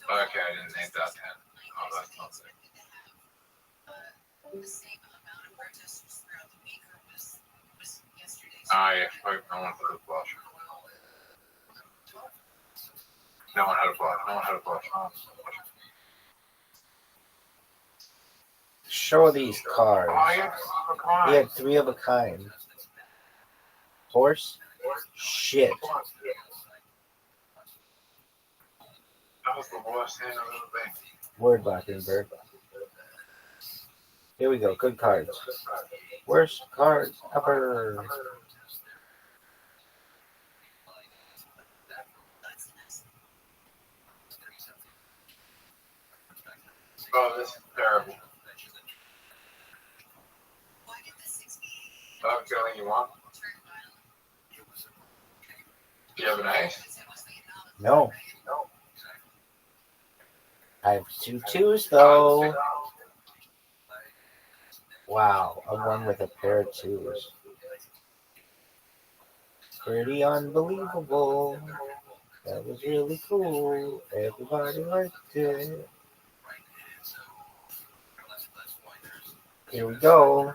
Okay, I didn't think that. Oh, that's not sick. Yeah, no one had a flush. No one had a flush. Show these cards. We had 3 of a kind. Horse? Shit. That was the worst hand I've ever been. Word Mockingbird. Here we go. Good cards. Worst cards ever. Oh, this is terrible. Oh, Kelly, you want? Do you have an ace? No. I have 2 2s though. Wow, a 1 with a pair of 2s. Pretty unbelievable. That was really cool. Everybody liked it. Here we go.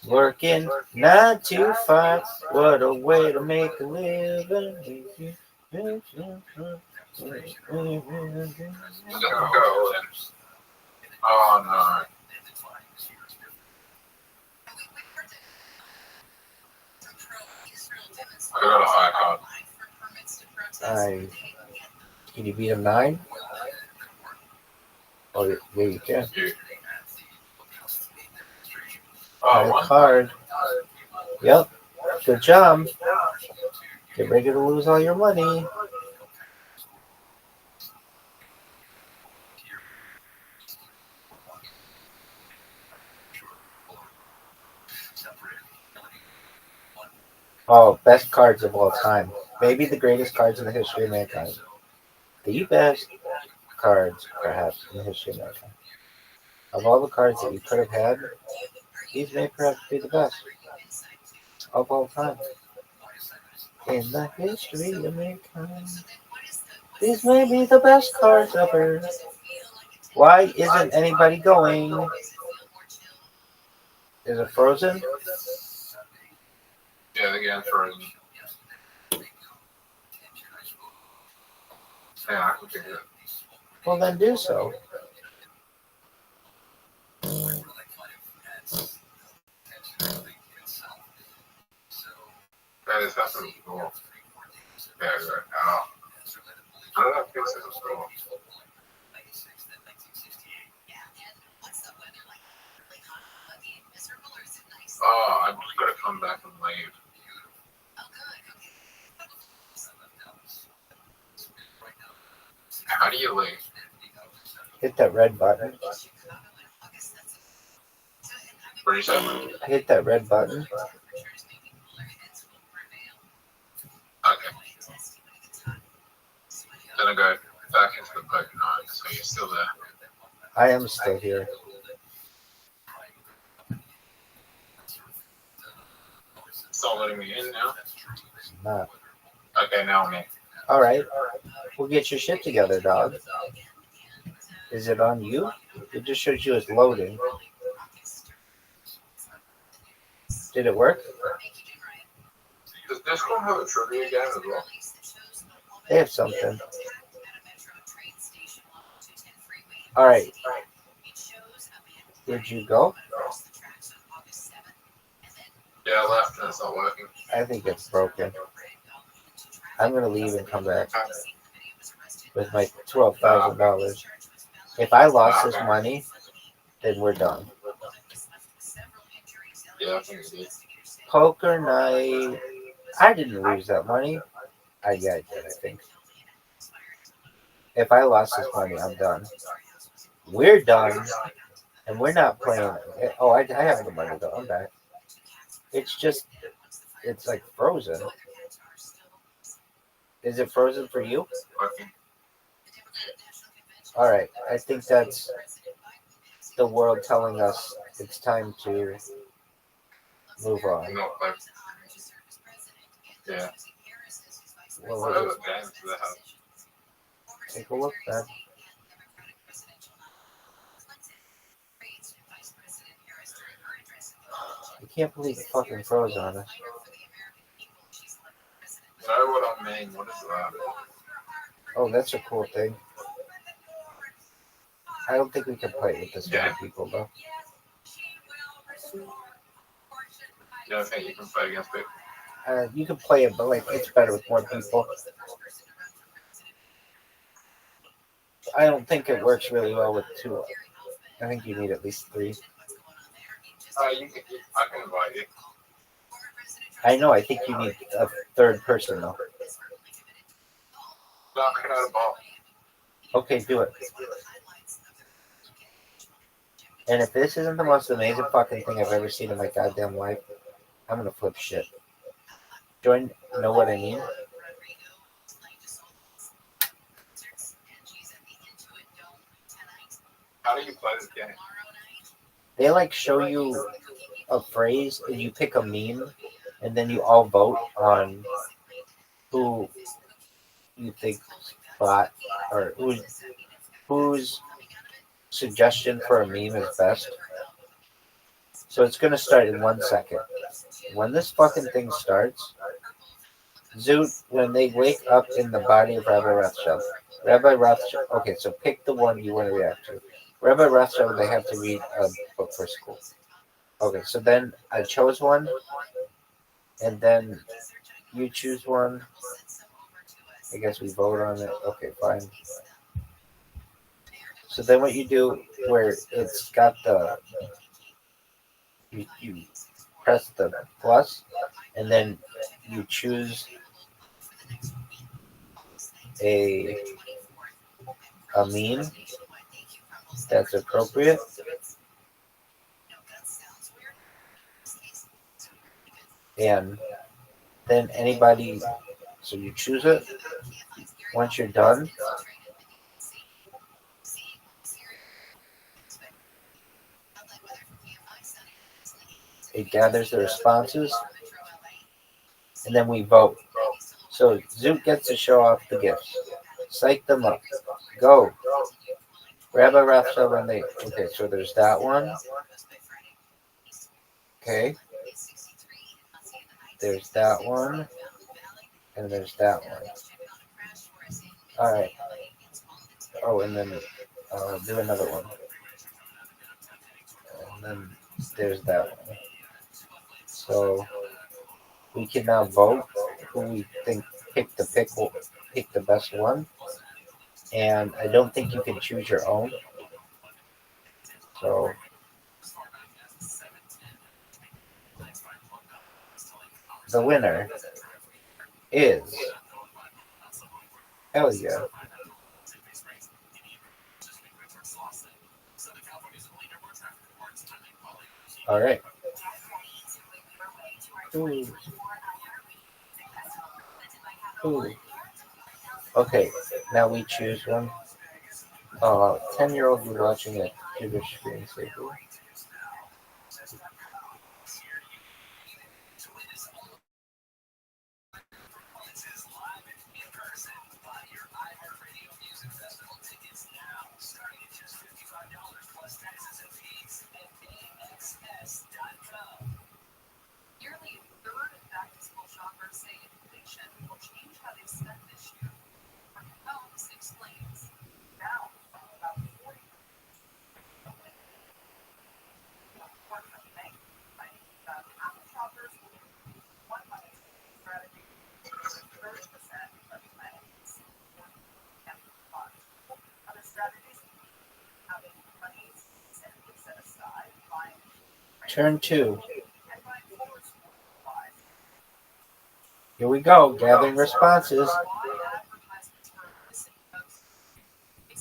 Working 9 to 5. What a way to make a living. Go. Oh, no. I got a high card. Can you beat him 9? Oh, yeah, you can. Got a card. Yep. Good job. Get ready to lose all your money. Oh, best cards of all time. Maybe the greatest cards in the history of mankind. The best cards, perhaps, in the history of mankind. Of all the cards that you could have had, these may perhaps be the best of all time. In the history of mankind, these may be the best cards ever. Why isn't anybody going? Is it frozen? Yeah, the game's frozen. Yeah, I can figure it. Well, then do so. That is definitely cool. Yeah, right now. I don't know if this is cool. Oh, I'm just gonna come back and leave. How do you leave? Hit that red button. What do you say? Hit that red button. Okay. Then I go back into the boat 9, so you're still there. I am still here. It's not letting me in now. It's not. Okay, now I'm in. All right. We'll get your shit together, dog. Is it on you? It just shows you as loading. Did it work? Does Discord have a trivia game as well? They have something. All right. Did you go? Yeah, I left and it's not working. I think it's broken. I'm gonna leave and come back with my $12,000. If I lost this money, then we're done. Yeah, I think it is. Poker night. I didn't lose that money. Yeah, I did, I think. If I lost this money, I'm done. We're done, and we're not playing. Oh, I have the money though. I'm back. It's just, it's like frozen. Is it frozen for you? All right. I think that's the world telling us it's time to move on. Yeah. Well, take a look then. I can't believe it fucking froze on us. Know what I mean? What is that? Oh, that's a cool thing. I don't think we can play with this many people though. You don't think you can play against people? You can play it, but like it's better with more people. I don't think it works really well with two. I think you need at least three. I can invite you. I know. I think you need a third person though. Knocking out a ball. Okay, do it. And if this isn't the most amazing fucking thing I've ever seen in my goddamn life, I'm gonna flip shit. Join, know what I mean? How do you play this game? They like show you a phrase and you pick a meme and then you all vote on who you think bot or whose suggestion for a meme is best. So it's gonna start in 1 second. When this fucking thing starts, Zoot, when they wake up in the body of Rabbi Rothschild. Rabbi Rothschild, okay, so pick the one you want to react to. Rabbi Rothschild, they have to read a book for school. Okay, so then I chose one, and then you choose one. I guess we vote on it. Okay, fine. So then what you do, where it's got the, you press the plus, and then you choose a meme that's appropriate. And then anybody, so you choose it. Once you're done, it gathers the responses, and then we vote. So Zoot gets to show off the gifts. Psych them up. Go. Rabbi Rothschild when they, okay, so there's that one. Okay. There's that one. And there's that one. All right. Oh, and then do another one. And then there's that one. So we can now vote who we think pick the best one. And I don't think you can choose your own. So the winner is, hell yeah. All right. Ooh. Ooh. Okay, now we choose one. 10-year-old you're watching a computer screen saver. Turn 2. Here we go. Gathering responses.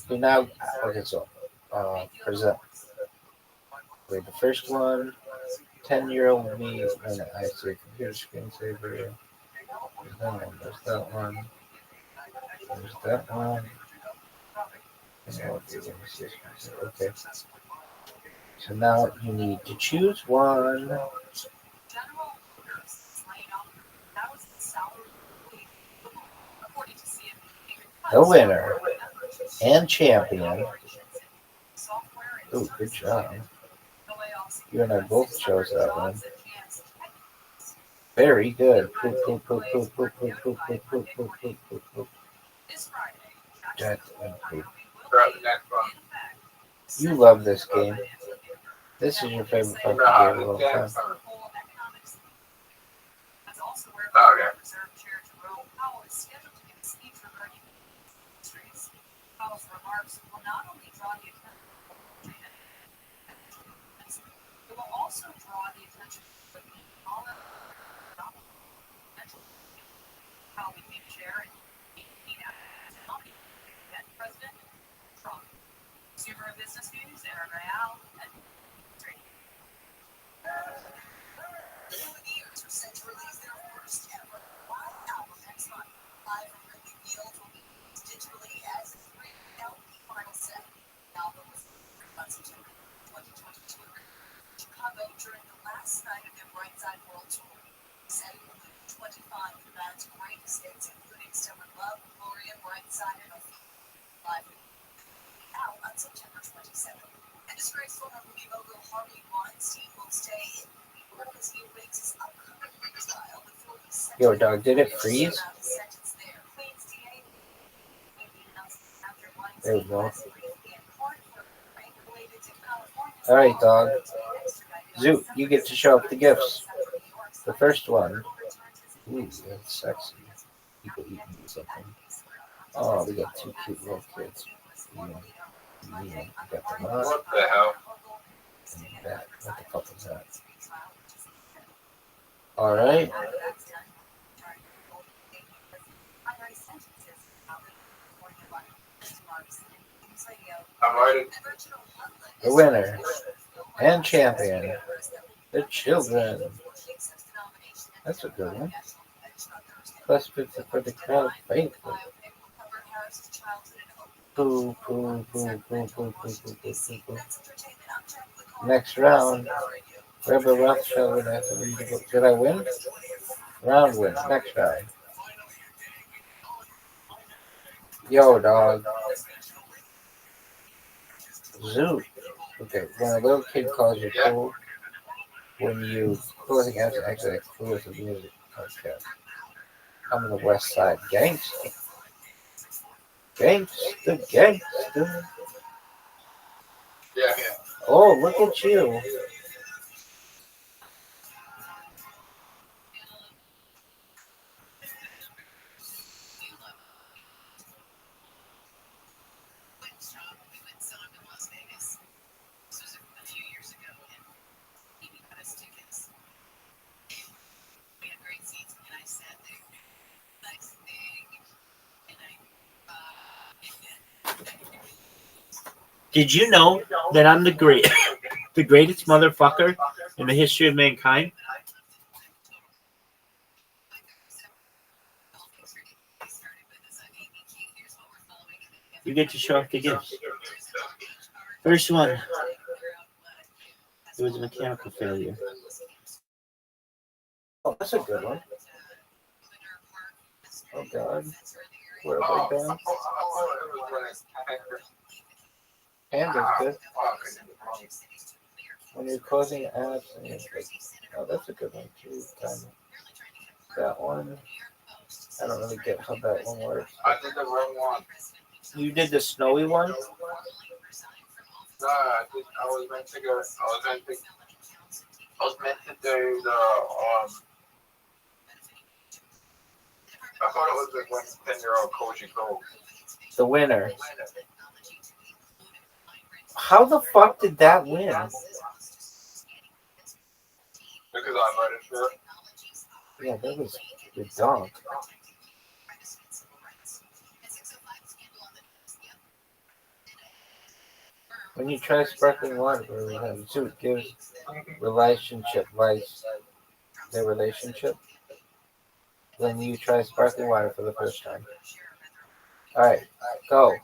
Okay, now, okay, so present. Wait, the first one, 10-year-old me when I say computer screensaver. There's that one. There's that one. There's that one. Okay. So now you need to choose one. The winner and champion. Oh, good job. You and I both chose that one. Very good. Poop, poop, poop, poop, poop, poop, poop, poop, poop, poop, poop, poop, poop. That and poop. You love this game. This is your favorite fucking game of all time. Yo, dog, did it freeze? There we go. All right, dog. Zoot, you get to show off the gifts. The first one. Ooh, that's sexy. People eating something. Oh, we got two cute little kids. Yeah, got them on. What the hell? And that. What the fuck was that? All right. The winner and champion, the children. That's a good one. Plus 50 for the crowd faithful. Poo, poo, poo, poo, poo, poo, poo, poo, poo. Next round, Rabbi Rothschild would have to read the book. Did I win? Round win. Next round. Yo, dog. Zoot. Okay, when a little kid calls you cool, when you closing out to exit cool with the music. Okay. I'm on the west side. Gangsta. Gangsta, gangsta. Yeah. Oh, look at you. Did you know that I'm the greatest motherfucker in the history of mankind? You get to show off the gifts. First one. It was a mechanical failure. Oh, that's a good one. Oh, God. Where have we gone? Panda's good. When you're closing apps and you're like, oh, that's a good one too. That one, I don't really get how that one works. I did the wrong one. You did the snowy one? No, I was meant to do the I thought it was like when 10-year-old Koji Go. The winner. How the fuck did that win? Because I voted for it. Yeah, that was your dog. When you try sparkling water, it gives relationship vice their relationship. When you try sparkling water for the first time. All right, go.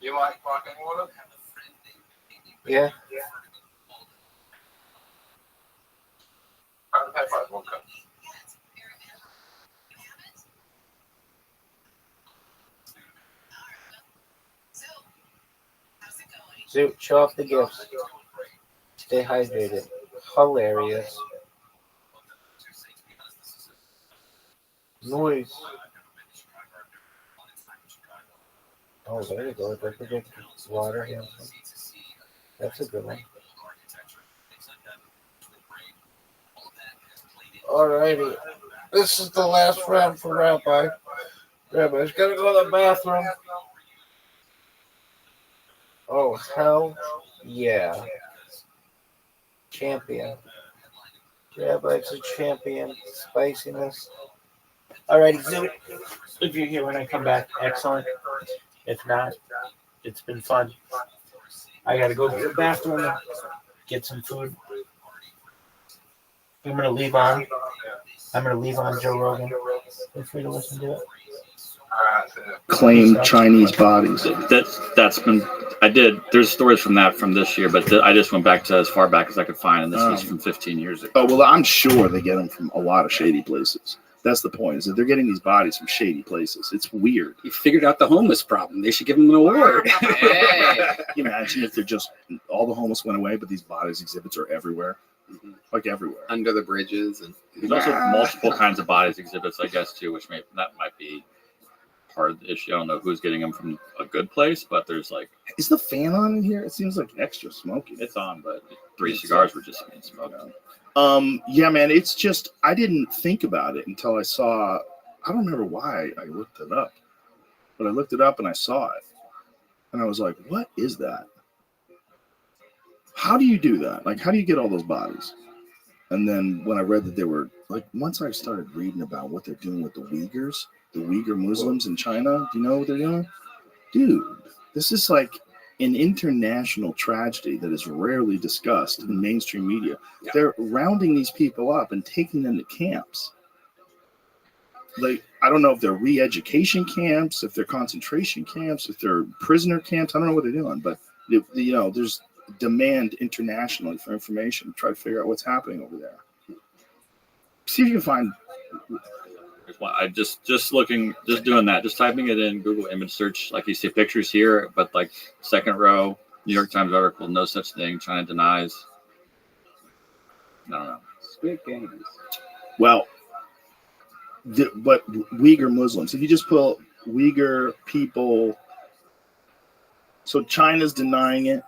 You like fucking water? Yeah. I'll pay for one cup. So show off the gifts. Stay hydrated. Hilarious. Noise. Oh, there you go. Don't forget water. Yeah. That's a good one. Alrighty. This is the last round for Rabbi. Rabbi's gotta go to the bathroom. Oh, hell yeah. Champion. Rabbi's a champion. Spiciness. Alrighty, Zoo. If you're here when I come back, excellent. If not, it's been fun. I gotta go to the bathroom, get some food. I'm gonna leave on Joe Rogan. Feel free to listen to it. Claimed Chinese bodies. That's been. I did. There's stories from this year, but I just went back to as far back as I could find, and this was from 15 years ago. Oh well, I'm sure they get them from a lot of shady places. That's the point. Is that they're getting these bodies from shady places. It's weird. You figured out the homeless problem. They should give them an award. Hey. Can you imagine if they're just all the homeless went away, but these bodies exhibits are everywhere, like everywhere, under the bridges, and there's also multiple kinds of bodies exhibits, I guess, too, which might be part of the issue. I don't know who's getting them from a good place, but there's like. Is the fan on in here? It seems like extra smoky. It's on, but 3 cigars were just being smoked. Yeah, man, it's just, I didn't think about it until I saw, I don't remember why I looked it up, but I looked it up and I saw it. And I was like, what is that? How do you do that? Like, how do you get all those bodies? And then when I read that they were, like, once I started reading about what they're doing with the Uyghur Muslims in China, do you know what they're doing? Dude, this is like an international tragedy that is rarely discussed in mainstream media. Yeah. They're rounding these people up and taking them to camps. Like, I don't know if they're re-education camps, if they're concentration camps, if they're prisoner camps. I don't know what they're doing, but there's demand internationally for information. Try to figure out what's happening over there. See if you can find. I just doing that, just typing it in Google image search, like you see pictures here, but like second row, New York Times article, no such thing, China denies. I don't know. Squid Games. Well, but Uyghur Muslims, if you just put Uyghur people, so China's denying it.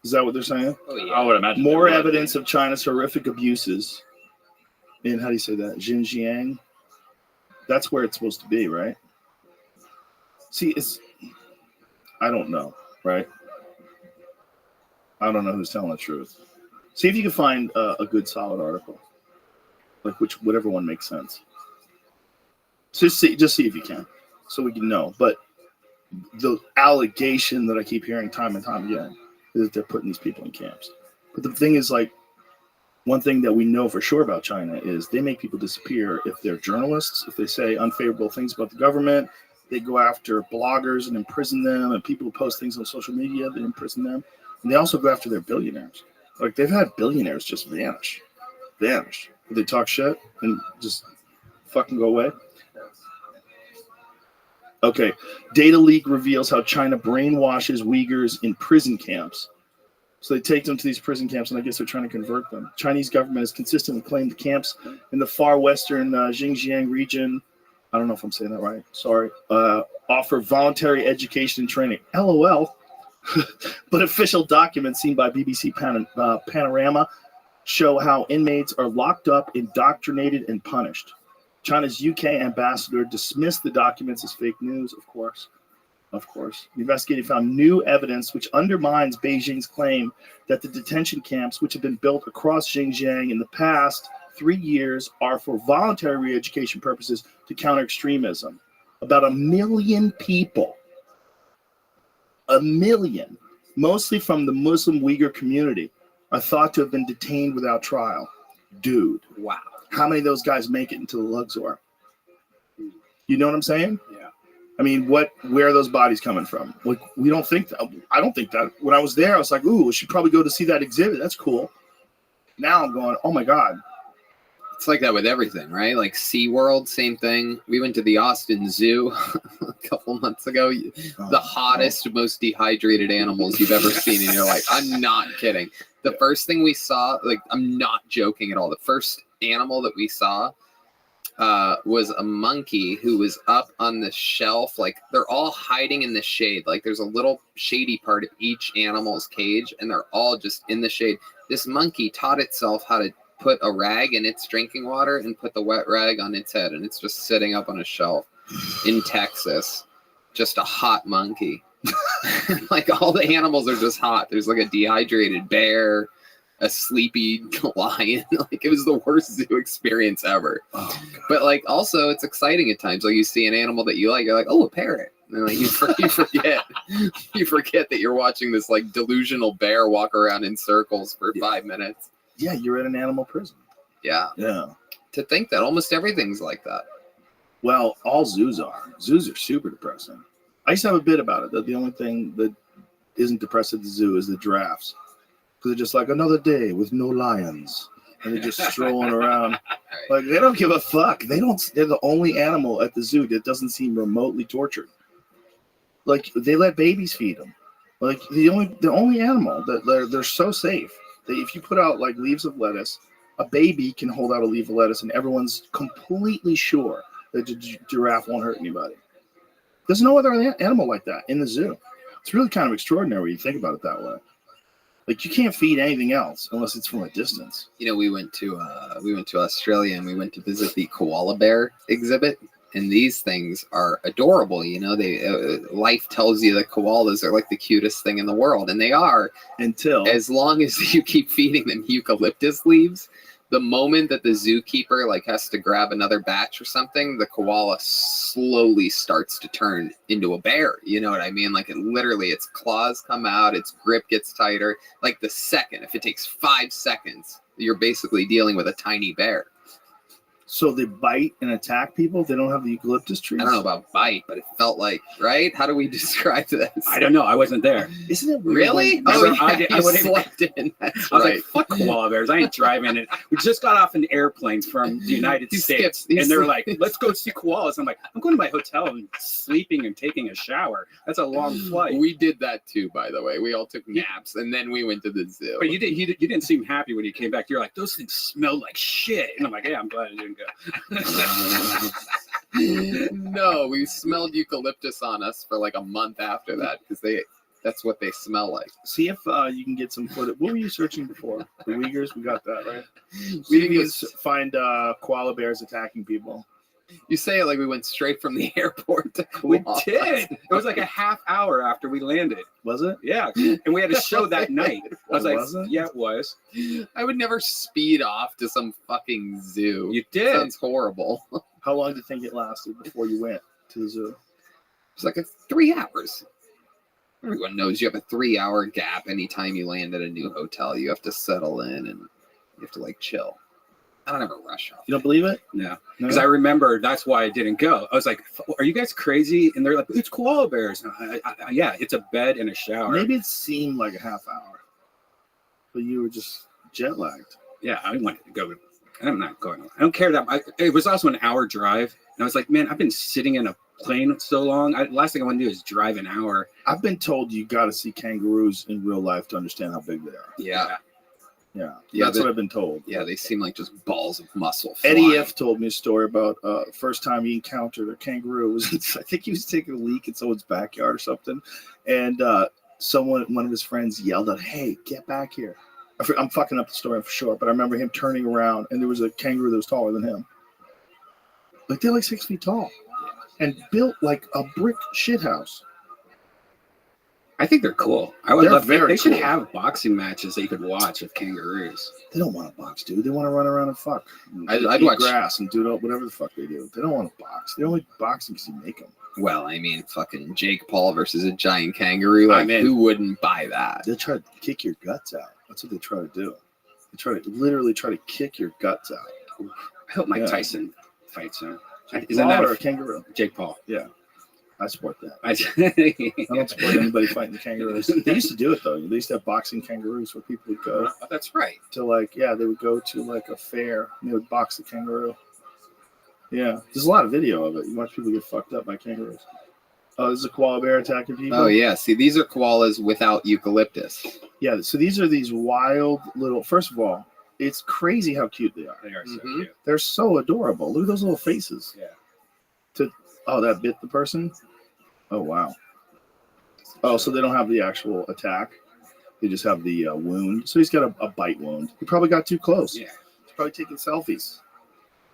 Is that what they're saying? Oh, yeah. I would imagine. More evidence of China's horrific abuses in, how do you say that, Xinjiang? That's where it's supposed to be, right? See, I don't know, right? I don't know who's telling the truth. See if you can find a good, solid article, like whatever one makes sense. So just see if you can, so we can know. But the allegation that I keep hearing time and time again is that they're putting these people in camps. But the thing is, like, one thing that we know for sure about China is they make people disappear if they're journalists, if they say unfavorable things about the government. They go after bloggers and imprison them, and people who post things on social media, they imprison them. And they also go after their billionaires. Like, they've had billionaires just vanish. They talk shit and just fucking go away. Okay, data leak reveals how China brainwashes Uyghurs in prison camps. So they take them to these prison camps, and I guess they're trying to convert them. Chinese government has consistently claimed the camps in the far western Xinjiang region, I don't know if I'm saying that right, sorry, offer voluntary education and training. LOL. But official documents seen by BBC Panorama show how inmates are locked up, indoctrinated, and punished. China's UK ambassador dismissed the documents as fake news, of course. Of course. The investigator found new evidence which undermines Beijing's claim that the detention camps, which have been built across Xinjiang in the past 3 years, are for voluntary re-education purposes to counter extremism. About 1 million people, 1 million, mostly from the Muslim Uyghur community, are thought to have been detained without trial. Dude. Wow. How many of those guys make it into the Luxor? You know what I'm saying? Yeah. I mean, where are those bodies coming from? Like, we don't think that. I don't think that. When I was there, I was like, ooh, we should probably go to see that exhibit. That's cool. Now I'm going, oh my God. It's like that with everything, right? Like SeaWorld, same thing. We went to the Austin Zoo a couple months ago. The hottest, most dehydrated animals you've ever seen in your life. I'm not kidding. The first thing we saw, like, I'm not joking at all. The first animal that we saw was a monkey who was up on the shelf. Like, they're all hiding in the shade. Like, there's a little shady part of each animal's cage, and they're all just in the shade. This monkey taught itself how to put a rag in its drinking water and put the wet rag on its head, and it's just sitting up on a shelf in Texas. Just a hot monkey. Like, all the animals are just hot. There's like a dehydrated bear, a sleepy lion. Like, it was the worst zoo experience ever. But like, also it's exciting at times. Like, you see an animal that you like, you're like, oh, a parrot. And like, you forget that you're watching this like delusional bear walk around in circles for 5 minutes. Yeah, you're in an animal prison. Yeah. Yeah. To think that almost everything's like that. Well, all zoos are. Zoos are super depressing. I used to have a bit about it. That the only thing that isn't depressing at the zoo is the giraffes. Because they're just like another day with no lions. And they're just strolling around. Like, they don't give a fuck. They're the only animal at the zoo that doesn't seem remotely tortured. Like, they let babies feed them. Like, the only animal that they're so safe. If you put out like leaves of lettuce, a baby can hold out a leaf of lettuce and everyone's completely sure that the giraffe won't hurt anybody. There's no other animal like that in the zoo. It's really kind of extraordinary when you think about it that way. Like, you can't feed anything else unless it's from a distance. You know, we went to Australia and we went to visit the koala bear exhibit. And these things are adorable, you know. They life tells you that koalas are like the cutest thing in the world, and they are as long as you keep feeding them eucalyptus leaves. The moment that the zookeeper like has to grab another batch or something, the koala slowly starts to turn into a bear. You know what I mean? Like, it literally, its claws come out, its grip gets tighter. Like, the second, if it takes 5 seconds, you're basically dealing with a tiny bear. So they bite and attack people? They don't have the eucalyptus trees? I don't know about bite, but it felt like, right? How do we describe this? I don't know. I wasn't there. Isn't it weird? Really? I slept in. That's I was right. like, fuck koala bears. I ain't driving it. We just got off in airplanes from the United States. And they're like, let's go see koalas. I'm like, I'm going to my hotel and sleeping and taking a shower. That's a long flight. We did that too, by the way. We all took naps and then we went to the zoo. But you didn't seem happy when you came back. You're like, those things smell like shit. And I'm like, yeah, I'm glad I didn't go. No, we smelled eucalyptus on us for like a month after that because that's what they smell like. See if you can get some footage. What were you searching before? The Uyghurs? We got that, right? We didn't find koala bears attacking people. You say it like we went straight from the airport to We koala. did. It was like a half hour after we landed. Was it? Yeah. And we had a show that night. I was like, Was it? yeah, it was. I would never speed off to some fucking zoo. You did. Sounds horrible. How long do you think it lasted before you went to the zoo? It's like 3 hours. Everyone knows you have a 3-hour gap anytime you land at a new hotel. You have to settle in and you have to like chill. I don't ever rush off. You don't believe it? No. Because I remember that's why I didn't go. I was like, are you guys crazy? And they're like, it's koala bears. Yeah, it's a bed and a shower. Maybe it seemed like a half hour, but you were just jet lagged. Yeah, I wanted to go. I'm not going. I don't care that much. It was also an hour drive. And I was like, man, I've been sitting in a plane so long. Last thing I want to do is drive an hour. I've been told you got to see kangaroos in real life to understand how big they are. Yeah. That's what I've been told. Yeah, they seem like just balls of muscle. Eddie flying. F. told me a story about first time he encountered a kangaroo. I think he was taking a leak in someone's backyard or something, and one of his friends yelled out, "Hey, get back here!" I'm fucking up the story for sure, but I remember him turning around and there was a kangaroo that was taller than him. Like they're like 6 feet tall and built like a brick shithouse. I think they're cool. I would They're love. very They should cool. have boxing matches that you could watch with kangaroos. They don't want to box, dude. They want to run around and fuck. I'd eat watch grass and do whatever the fuck they do. They don't want to box. They only boxing because you make them. Well, I mean, fucking Jake Paul versus a giant kangaroo. Like, I'm in. who wouldn't buy that? They try to kick your guts out. That's what they try to do. They try to literally try to kick your guts out. I hope Mike Yeah. Tyson fights him. Jake Isn't Paul that or a kangaroo? Jake Paul? Yeah, I support that. I don't support anybody fighting the kangaroos. They used to do it though. They used to have boxing kangaroos where people would go. That's right. To like, yeah, they would go to like a fair and they would box the kangaroo. Yeah, there's a lot of video of it. You watch people get fucked up by kangaroos. Oh, this is a koala bear attacking people. Oh yeah, see, these are koalas without eucalyptus. Yeah, so these are these wild little. First of all, it's crazy how cute they are. They are so Mhm. cute. They're so adorable. Look at those little faces. Yeah. Oh, that bit the person? Oh, wow. Oh, so they don't have the actual attack. They just have the wound. So he's got a bite wound. He probably got too close. Yeah. He's probably taking selfies.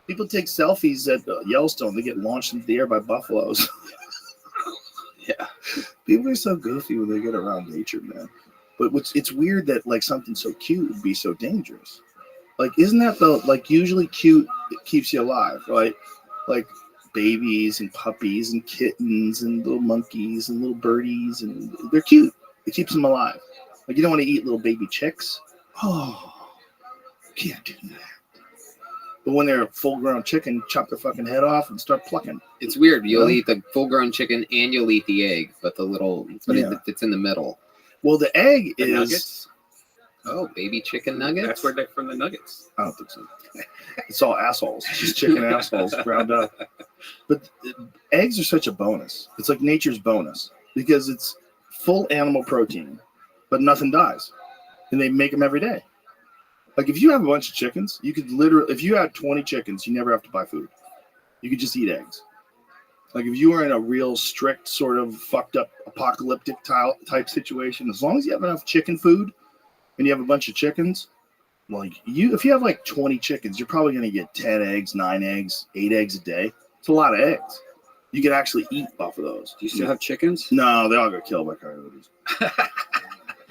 People take selfies at Yellowstone. They get launched into the air by buffaloes. Yeah. People are so goofy when they get around nature, man. But it's weird that like something so cute would be so dangerous. Like, isn't that like usually cute, it keeps you alive, right? Like babies and puppies and kittens and little monkeys and little birdies, and they're cute. It keeps them alive. Like, you don't want to eat little baby chicks. Oh, can't do that. But when they're a full-grown chicken, chop their fucking head off and start plucking. It's weird. You'll Yeah. eat the full-grown chicken and you'll eat the egg, but Yeah. it's in the middle. Well, the egg The is. nuggets? Oh, baby chicken nuggets. That's where they're from, the nuggets. I don't think so. It's all assholes. It's just chicken assholes ground up. But eggs are such a bonus. It's like nature's bonus because it's full animal protein, but nothing dies. And they make them every day. Like, if you have a bunch of chickens, you could literally, if you had 20 chickens, you never have to buy food. You could just eat eggs. Like, if you were in a real strict sort of fucked up apocalyptic type situation, as long as you have enough chicken food and you have a bunch of chickens, like if you have like 20 chickens, you're probably going to get 10 eggs, 9 eggs, 8 eggs a day. It's a lot of eggs. You can actually eat off of those. Do you still have chickens? No, they all got killed by coyotes.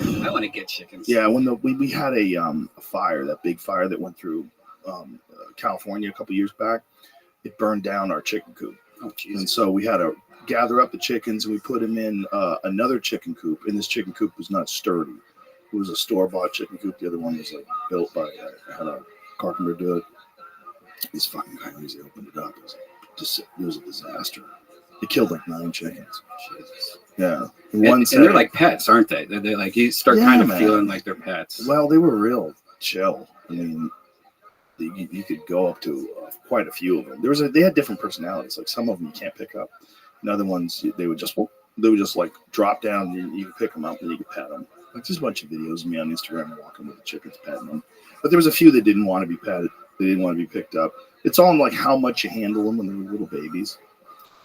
I want to get chickens. Yeah, when we had a fire, that big fire that went through California a couple years back, it burned down our chicken coop. Oh, Jesus. And so we had to gather up the chickens and we put them in another chicken coop. And this chicken coop was not sturdy. It was a store-bought chicken coop. The other one was like built by I had a carpenter do it. These fucking coyotes, they opened it up. It was a disaster. It killed like 9 chickens. Jesus. Yeah. And they're like pets, aren't they? They're like, you start kind of feeling like they're pets. Well, they were real chill. I mean, you could go up to quite a few of them. They had different personalities. Like, some of them you can't pick up, and other ones they would just like drop down. And you could pick them up and you could pet them. Like, there's a bunch of videos of me on Instagram walking with the chickens, petting them. But there was a few that didn't want to be petted. They didn't want to be picked up. It's all in like how much you handle them when they're little babies.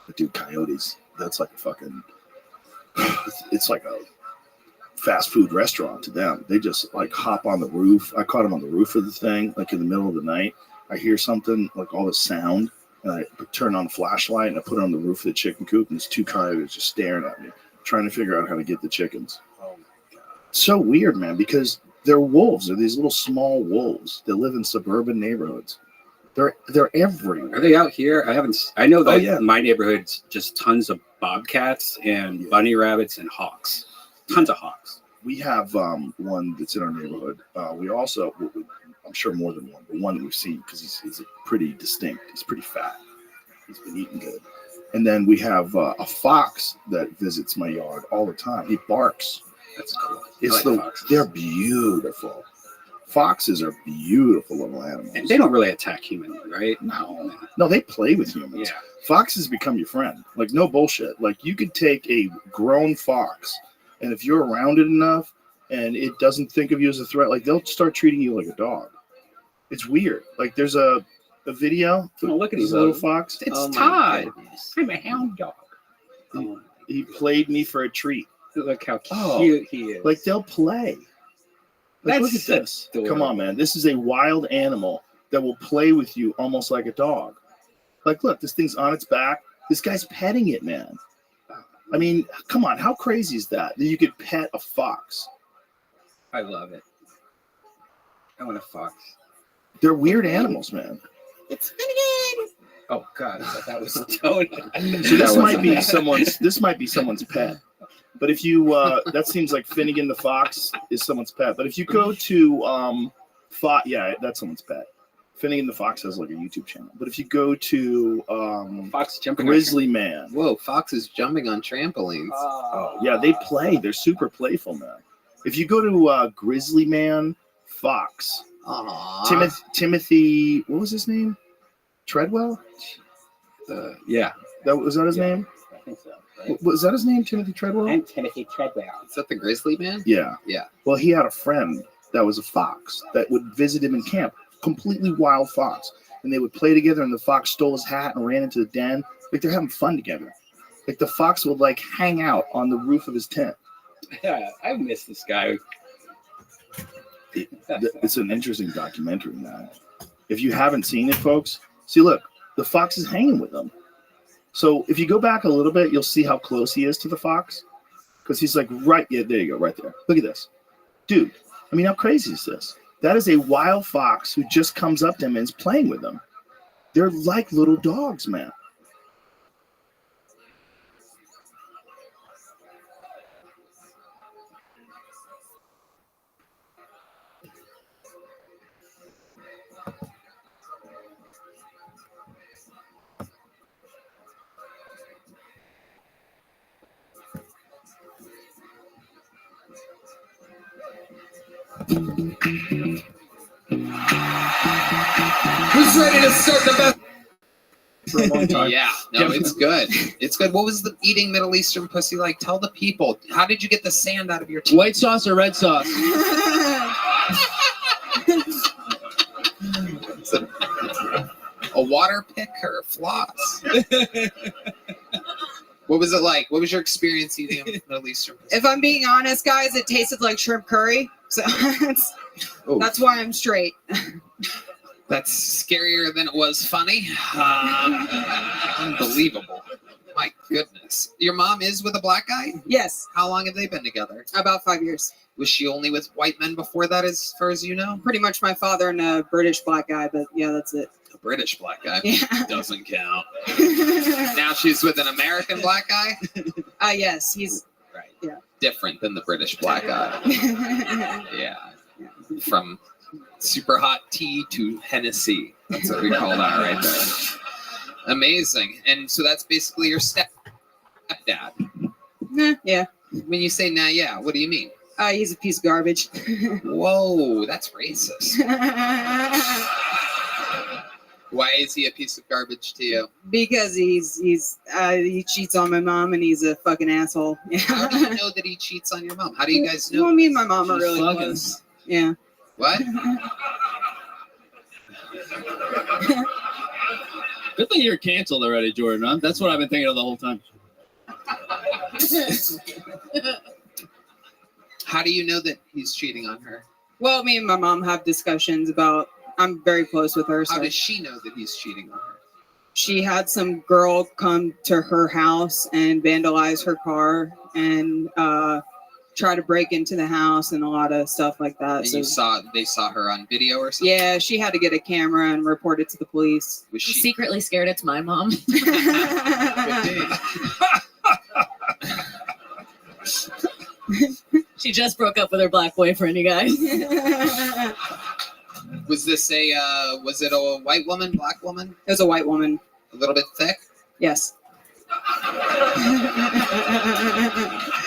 But dude, coyotes, that's like a fucking. It's like a fast food restaurant to them. They just like hop on the roof. I caught them on the roof of the thing, like in the middle of the night. I hear something, like all this sound, and I turn on a flashlight and I put it on the roof of the chicken coop, and there's 2 coyotes just staring at me, trying to figure out how to get the chickens. It's so weird, man, because they're wolves. They're these little small wolves that live in suburban neighborhoods. They're everywhere. Are they out here? I know that yeah. my neighborhood's just tons of bobcats and bunny rabbits and hawks. Tons of hawks. We have one that's in our neighborhood. We also, I'm sure more than one, but one that we've seen because he's pretty distinct. He's pretty fat. He's been eating good. And then we have a fox that visits my yard all the time. He barks. That's cool. They're beautiful. Foxes are beautiful little animals. And they don't really attack humans, right? No, they play with humans. Yeah. Foxes become your friend. Like, no bullshit. Like, you could take a grown fox, and if you're around it enough and it doesn't think of you as a threat, like, they'll start treating you like a dog. It's weird. Like, there's a video. Oh, look at this his little fox. It's Todd. I'm a hound dog. He played me for a treat. Look how cute he is. Like, they'll play. Like, look at this. Come on, man. This is a wild animal that will play with you almost like a dog. Like, look, this thing's on its back. This guy's petting it, man. I mean, come on. How crazy is that you could pet a fox? I love it. I want a fox. They're weird animals, man. It's Finnegan. Oh God, I thought that was a toad. So this might be someone's pet. But if you that seems like Finnegan the fox is someone's pet. But if you go to yeah, that's someone's pet. Finnegan the fox has like a YouTube channel. But if you go to Fox jumping Grizzly Man. Whoa, fox is jumping on trampolines. Oh yeah, they play. They're super playful, man. If you go to Grizzly Man Fox, Timothy, what was his name? Treadwell? Yeah. Was that his name? I think so. Was that his name, Timothy Treadwell? I'm Timothy Treadwell. Is that the Grizzly Man? Yeah. Yeah. Well, he had a friend that was a fox that would visit him in camp. Completely wild fox. And they would play together, and the fox stole his hat and ran into the den. Like, they're having fun together. Like, the fox would, like, hang out on the roof of his tent. Yeah, I miss this guy. It's an interesting documentary, man. If you haven't seen it, folks, see, look, the fox is hanging with them. So if you go back a little bit, you'll see how close he is to the fox. Because he's like there you go, right there. Look at this. Dude, I mean, how crazy is this? That is a wild fox who just comes up to him and is playing with them. They're like little dogs, man. Who's ready to start the best? For a long time. Yeah, no, it's good. It's good. What was the eating Middle Eastern pussy like? Tell the people. How did you get the sand out of your teeth? White sauce or red sauce? A water pick or a floss? What was it like? What was your experience eating a Middle Eastern pussy? If I'm being honest, guys, it tasted like shrimp curry. So that's why I'm straight. That's scarier than it was funny. Unbelievable. My goodness. Your mom is with a black guy? Yes. How long have they been together? About 5 years. Was she only with white men before that, as far as you know? Pretty much my father and a British black guy, but yeah, that's it. A British black guy? Yeah. Doesn't count. Now she's with an American black guy? Yes, he's right. Yeah. Different than the British black guy. Yeah. From super hot tea to Hennessy. That's what we call that right there. Amazing. And so that's basically your stepdad. Yeah. When you say nah, yeah, what do you mean? He's a piece of garbage. Whoa, that's racist. Why is he a piece of garbage to you? Because he cheats on my mom and he's a fucking asshole. How do you know that he cheats on your mom? How do you guys know? Well, me and my mom are She's really fucking. close. Yeah. What? Good thing you're canceled already, Jordan. Huh? That's what I've been thinking of the whole time. How do you know that he's cheating on her? Well, me and my mom have discussions about. I'm very close with her. How So does she know that he's cheating on her? she had some girl come to her house and vandalize her car and try to break into the house and a lot of stuff like that. And they saw her on video or something? Yeah, she had to get a camera and report it to the police. Was she secretly scared it's my mom? She just broke up with her black boyfriend, you guys. Was this was it a white woman, black woman? It was a white woman. A little bit thick? Yes.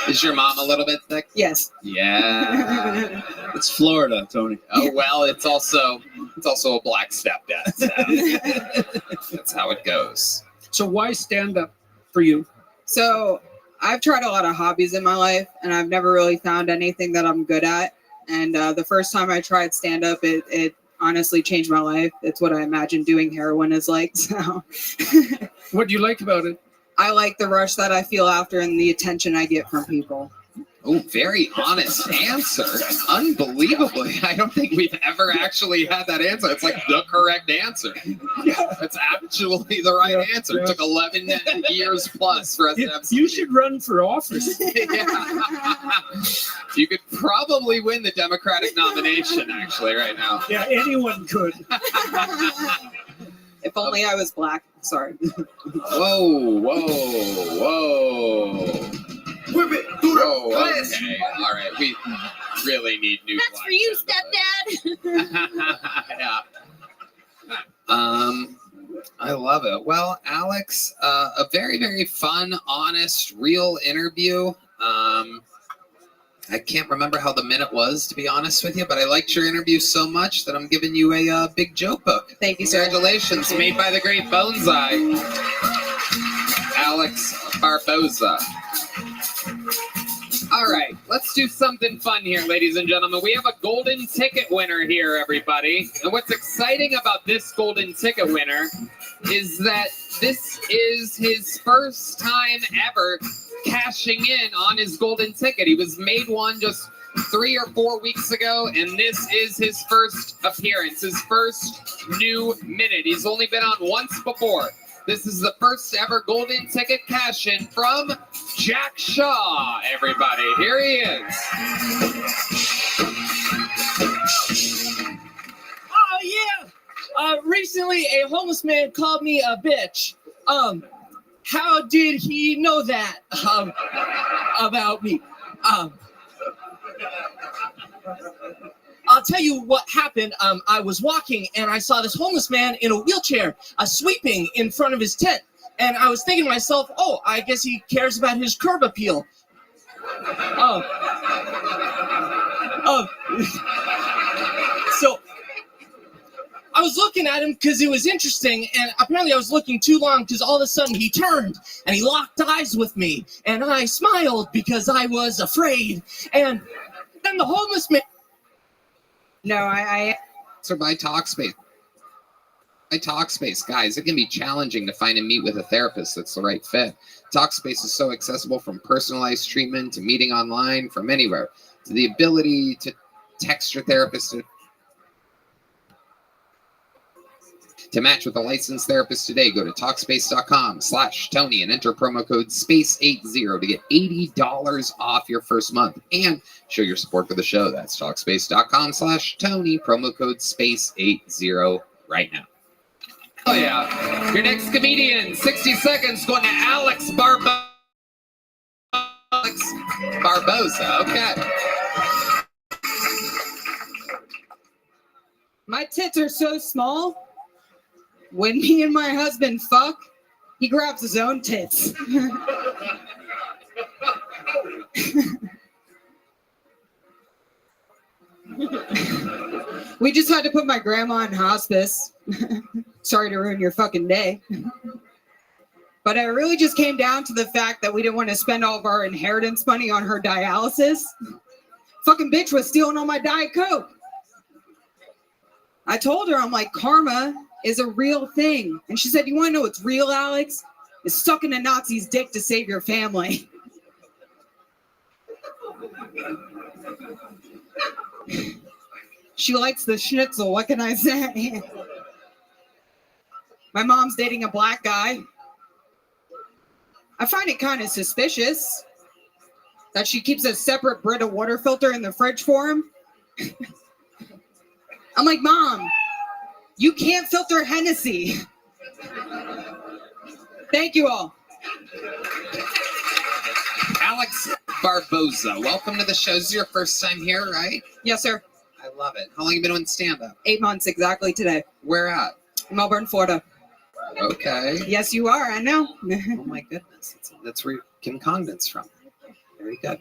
Is your mom a little bit thick? Yes. Yeah. It's Florida, Tony. Oh well, it's also a black stepdad. So that's how it goes. So why stand up for you? So I've tried a lot of hobbies in my life, and I've never really found anything that I'm good at. And the first time I tried stand up, it honestly changed my life. It's what I imagine doing heroin is like. So, what do you like about it? I like the rush that I feel after and the attention I get from people. Oh, very honest answer. Unbelievably. I don't think we've ever actually had that answer. It's like the correct answer. That's actually the right answer. It took 11 years plus for us to have You should run for office. You could probably win the Democratic nomination, actually, right now. Yeah, anyone could. If only I was black. Sorry. Whoa, whoa, whoa. Whip it through the Whoa, glass. okay. All right. We really need new That's for you, stepdad. Yeah. I love it. Well, Alex, a very, very fun, honest, real interview. I can't remember how the minute was, to be honest with you, but I liked your interview so much that I'm giving you a big joke book. Thank you, sir. Congratulations, made by the great Bonsai, Alex Barboza. All right, let's do something fun here, ladies and gentlemen. We have a golden ticket winner here, everybody. And what's exciting about this golden ticket winner is that this is his first time ever cashing in on his golden ticket. He was made one just 3 or 4 weeks ago, and this is his first appearance, his first new minute. He's only been on once before. This is the first ever golden ticket cash in from Jack Shaw, everybody. Here he is. Oh, yeah. Recently, a homeless man called me a bitch. How did he know that about me? I'll tell you what happened. I was walking and I saw this homeless man in a wheelchair sweeping in front of his tent. And I was thinking to myself, oh, I guess he cares about his curb appeal. So I was looking at him because it was interesting, and apparently I was looking too long because all of a sudden he turned and he locked eyes with me, and I smiled because I was afraid. And then the homeless man. No, I So by Talkspace. By Talkspace, guys, it can be challenging to find and meet with a therapist that's the right fit. Talkspace is so accessible, from personalized treatment to meeting online from anywhere, to the ability to text your therapist to match with a licensed therapist today. Go to Talkspace.com/Tony and enter promo code SPACE80 to get $80 off your first month and show your support for the show. That's Talkspace.com/Tony, promo code SPACE80 right now. Oh yeah. Your next comedian, 60 seconds, going to Alex Barboza. Okay. My tits are so small. When me and my husband fuck, he grabs his own tits. We just had to put my grandma in hospice. Sorry to ruin your fucking day. But it really just came down to the fact that we didn't want to spend all of our inheritance money on her dialysis. Fucking bitch was stealing all my Diet Coke. I told her, I'm like, karma is a real thing. And she said, you want to know what's real, Alex? Is sucking a Nazi's dick to save your family. She likes the schnitzel. What can I say? My mom's dating a black guy. I find it kind of suspicious that she keeps a separate Brita water filter in the fridge for him. I'm like, Mom, you can't filter Hennessy. Thank you all. Alex Barboza, welcome to the show. This is your first time here, right? Yes, sir. I love it. How long have you been doing stand-up? 8 months exactly today. Where at? Melbourne, Florida. Okay. Yes, you are. I know. Oh my goodness. That's where Kim Congdon's from. Very good.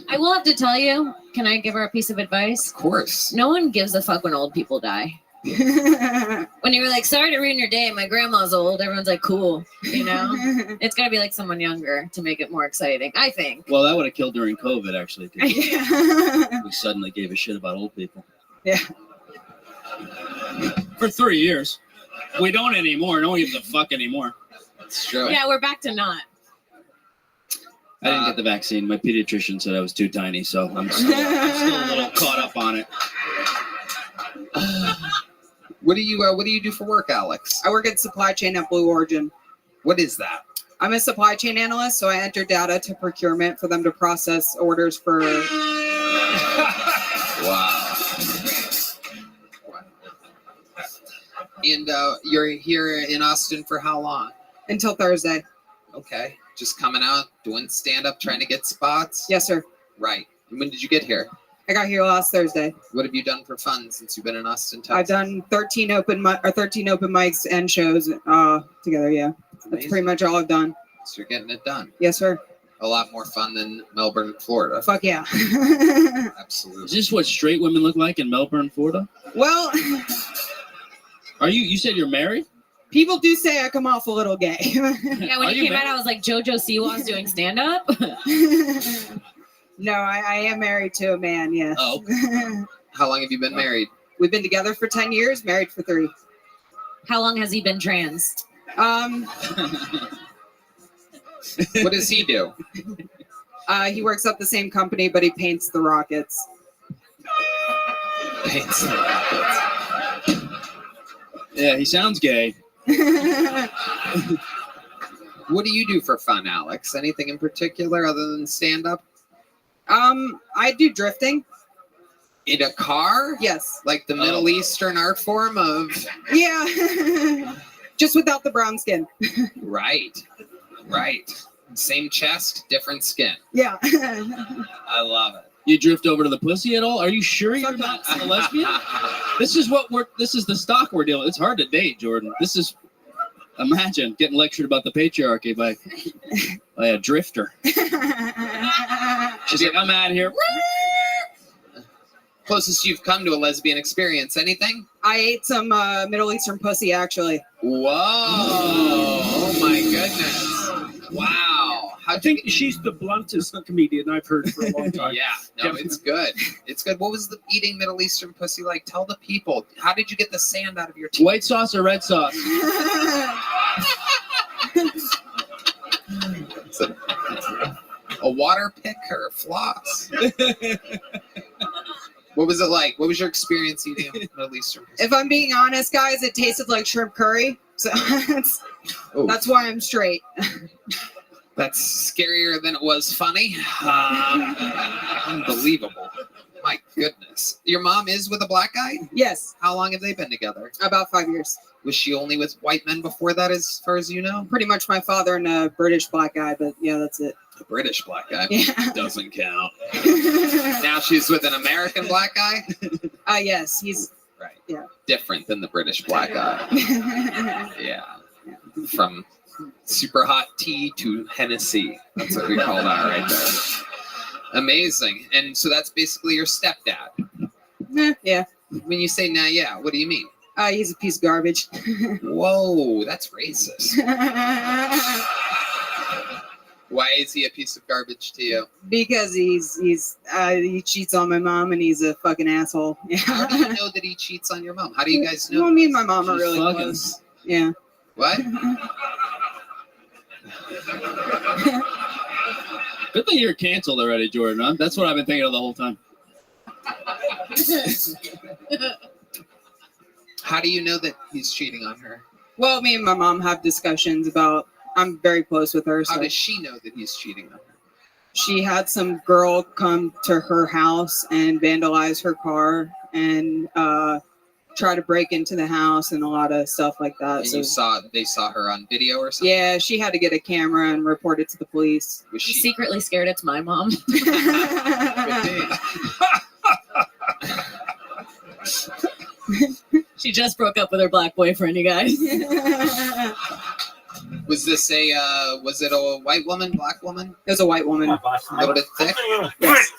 I will have to tell you, can I give her a piece of advice? Of course. No one gives a fuck when old people die. When you were like, sorry to ruin your day, my grandma's old, everyone's like, cool, you know? It's got to be like someone younger to make it more exciting, I think. Well, that would have killed during COVID, actually. 'Cause we suddenly gave a shit about old people. Yeah. For 3 years. We don't anymore. No one gives a fuck anymore. It's true. Yeah, we're back to not. I didn't get the vaccine. My pediatrician said I was too tiny, so I'm still a little caught up on it. What do you do for work, Alex? I work at supply chain at Blue Origin. What is that? I'm a supply chain analyst, so I enter data to procurement for them to process orders for. Wow. And you're here in Austin for how long? Until Thursday. Okay. Just coming out, doing stand-up, trying to get spots? Yes, sir. Right. And when did you get here? I got here last Thursday. What have you done for fun since you've been in Austin, Texas? I've done 13 open mics and shows together, yeah. That's pretty much all I've done. So you're getting it done. Yes, sir. A lot more fun than Melbourne, Florida. Fuck yeah. Absolutely. Is this what straight women look like in Melbourne, Florida? Well, you said you're married? people do say I come off a little gay. Yeah, when you came out, I was like, JoJo Siwa's doing stand-up? No, I am married to a man, yes. Oh. How long have you been married? We've been together for 10 years, married for 3. How long has he been trans? What does he do? He works at the same company, but he paints the rockets. Paints the rockets. Yeah, he sounds gay. What do you do for fun, Alex? Anything in particular other than stand-up? I do drifting. In a car? Yes. Like the Middle Eastern art form of... Yeah. Just without the brown skin. Right. Same chest, different skin. Yeah. I love it. You drift over to the pussy at all? Are you sure you're not a lesbian? This is the stock we're dealing with. It's hard to date, Jordan. Imagine getting lectured about the patriarchy by a drifter. She's like, I'm out of here. Closest you've come to a lesbian experience, anything? I ate some Middle Eastern pussy, actually. Whoa. Oh my goodness. Wow. I think she's the bluntest comedian I've heard for a long time. Yeah, no, it's good. It's good. What was the eating Middle Eastern pussy like? Tell the people. How did you get the sand out of your teeth? White sauce or red sauce? A water pick or a floss? What was it like? What was your experience eating Middle Eastern pussy? If I'm being honest, guys, it tasted like shrimp curry. So that's why I'm straight. That's scarier than it was funny. Unbelievable. My goodness. Your mom is with a black guy? Yes. How long have they been together? About 5 years. Was she only with white men before that, as far as you know? Pretty much my father and a British black guy, but yeah, that's it. A British black guy? Yeah. Doesn't count. Now she's with an American black guy? Yes, he's right. Yeah. Different than the British black guy. Yeah. From super hot tea to Hennessy. That's what we call that right there. Amazing. And so that's basically your stepdad. Yeah. When you say nah, yeah, what do you mean? He's a piece of garbage. Whoa, that's racist. Why is he a piece of garbage to you? Because he cheats on my mom and he's a fucking asshole. Yeah. How do you know that he cheats on your mom? How do you guys know? Well, me and my mom are She's really fucking. close. Yeah. What? Good thing you're canceled already, Jordan. Huh? That's what I've been thinking of the whole time. How do you know that he's cheating on her? Well, me and my mom have discussions about. I'm very close with her. How So does she know that he's cheating on her? she had some girl come to her house and vandalize her car and try to break into the house and a lot of stuff like that. And they saw her on video or something? Yeah, she had to get a camera and report it to the police. Was she secretly scared it's my mom? She just broke up with her black boyfriend, you guys. Was this was it a white woman, black woman? It was a white woman. A little bit thick? Yes.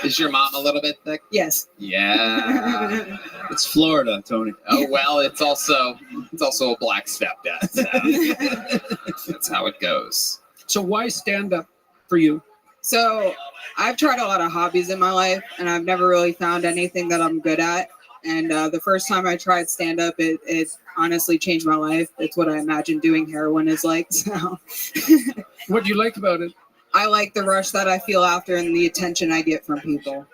Is your mom a little bit thick? Yes. Yeah. It's Florida, Tony. Oh well, it's also a black stepdad. So that's how it goes. So why stand up for you? So I've tried a lot of hobbies in my life, and I've never really found anything that I'm good at. And the first time I tried stand-up, honestly changed my life. It's what I imagine doing heroin is like. So What do you like about it? I like the rush that I feel after and the attention I get from people.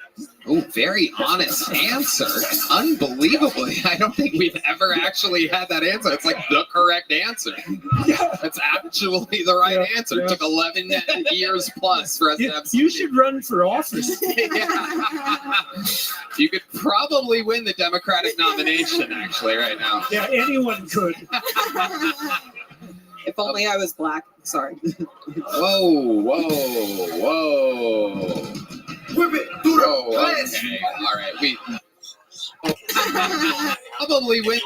Oh, very honest answer. Unbelievably. I don't think we've ever actually had that answer. It's like the correct answer. That's actually the right answer. It took 11 years plus for us to have You should run for office. You could probably win the Democratic nomination, actually, right now. Yeah, anyone could. If only I was black. Sorry. Whoa, whoa, whoa. Whip it through the Okay. All right. We probably win.